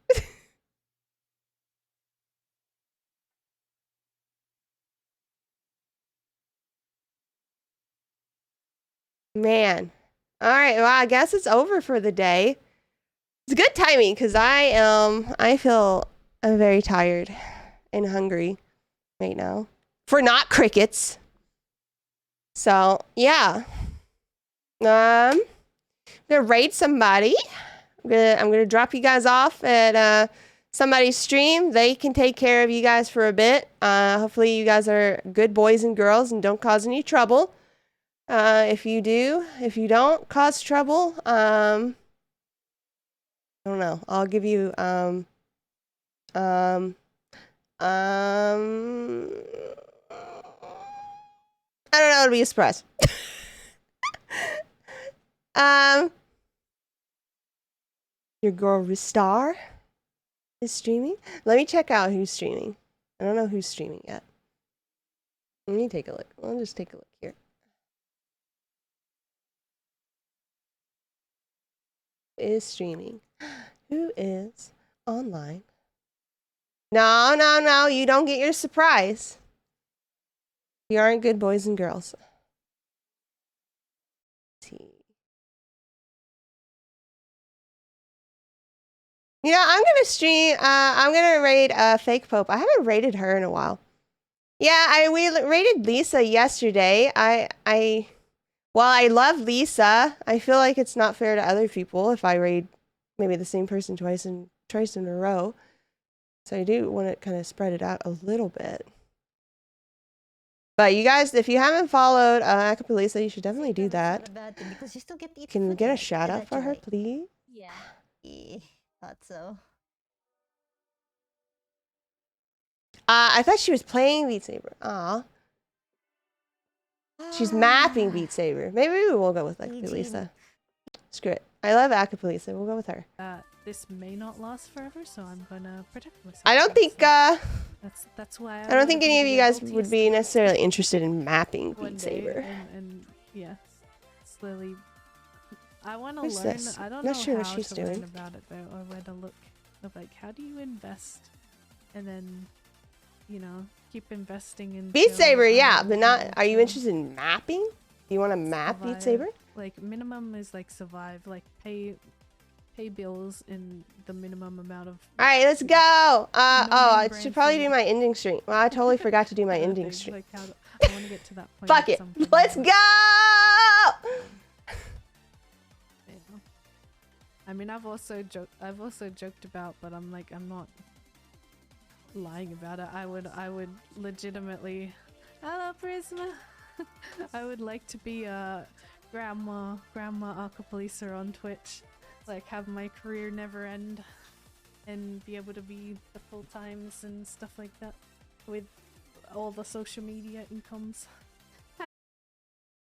Man. All right. Well, I guess it's over for the day. It's good timing because I feel I'm very tired and hungry right now for not crickets. So yeah. I'm gonna raid somebody. I'm gonna drop you guys off at somebody's stream. They can take care of you guys for a bit. Hopefully you guys are good boys and girls and don't cause any trouble. If you don't cause trouble, I don't know. I'll give you I don't know, it'll be a surprise. Your girl Ristar is streaming. Let me check out who's streaming. I don't know who's streaming yet. Let me take a look. I'll just take a look here. Is streaming. Who is online? No, you don't get your surprise. We aren't good boys and girls. Let's see. You know, I'm gonna stream. I'm gonna raid Fake Pope. I haven't raided her in a while. Yeah, we raided Lisa yesterday. While I love Lisa, I feel like it's not fair to other people if I raid maybe the same person twice in a row. So I do want to kind of spread it out a little bit. But you guys, if you haven't followed Acapulco Lisa, you should definitely do that. Can we get a shout out for her, please? Yeah. Thought so. I thought she was playing Beat Saber. Aw. She's mapping Beat Saber. Maybe we will go with like Lisa. Screw it. I love Acapulisa. We'll go with her. This may not last forever, so I'm gonna protect myself. I don't think that's why I don't think any of you guys would be necessarily interested in mapping Beat Saber. And yeah, slowly. I want to What's learn. this? I don't Not know sure how what she's to doing. learn about it though, or where to look. Of like, how do you invest, and then, you know, keep investing in Beat Saber, yeah, but not. Are you interested in mapping? Do you want to map Beat Saber? Like minimum is like survive, like pay bills in the minimum amount of. All right, let's go. I should probably do my ending stream. Well, I totally forgot to do my ending stream. Like how I want to get to that point. Fuck it. Let's go. I mean, I've also joked about, but I'm like, I'm not lying about it. I would legitimately. Hello, Prisma. I would like to be a grandma Acapulisa on Twitch, like have my career never end, and be able to be the full times and stuff like that with all the social media incomes.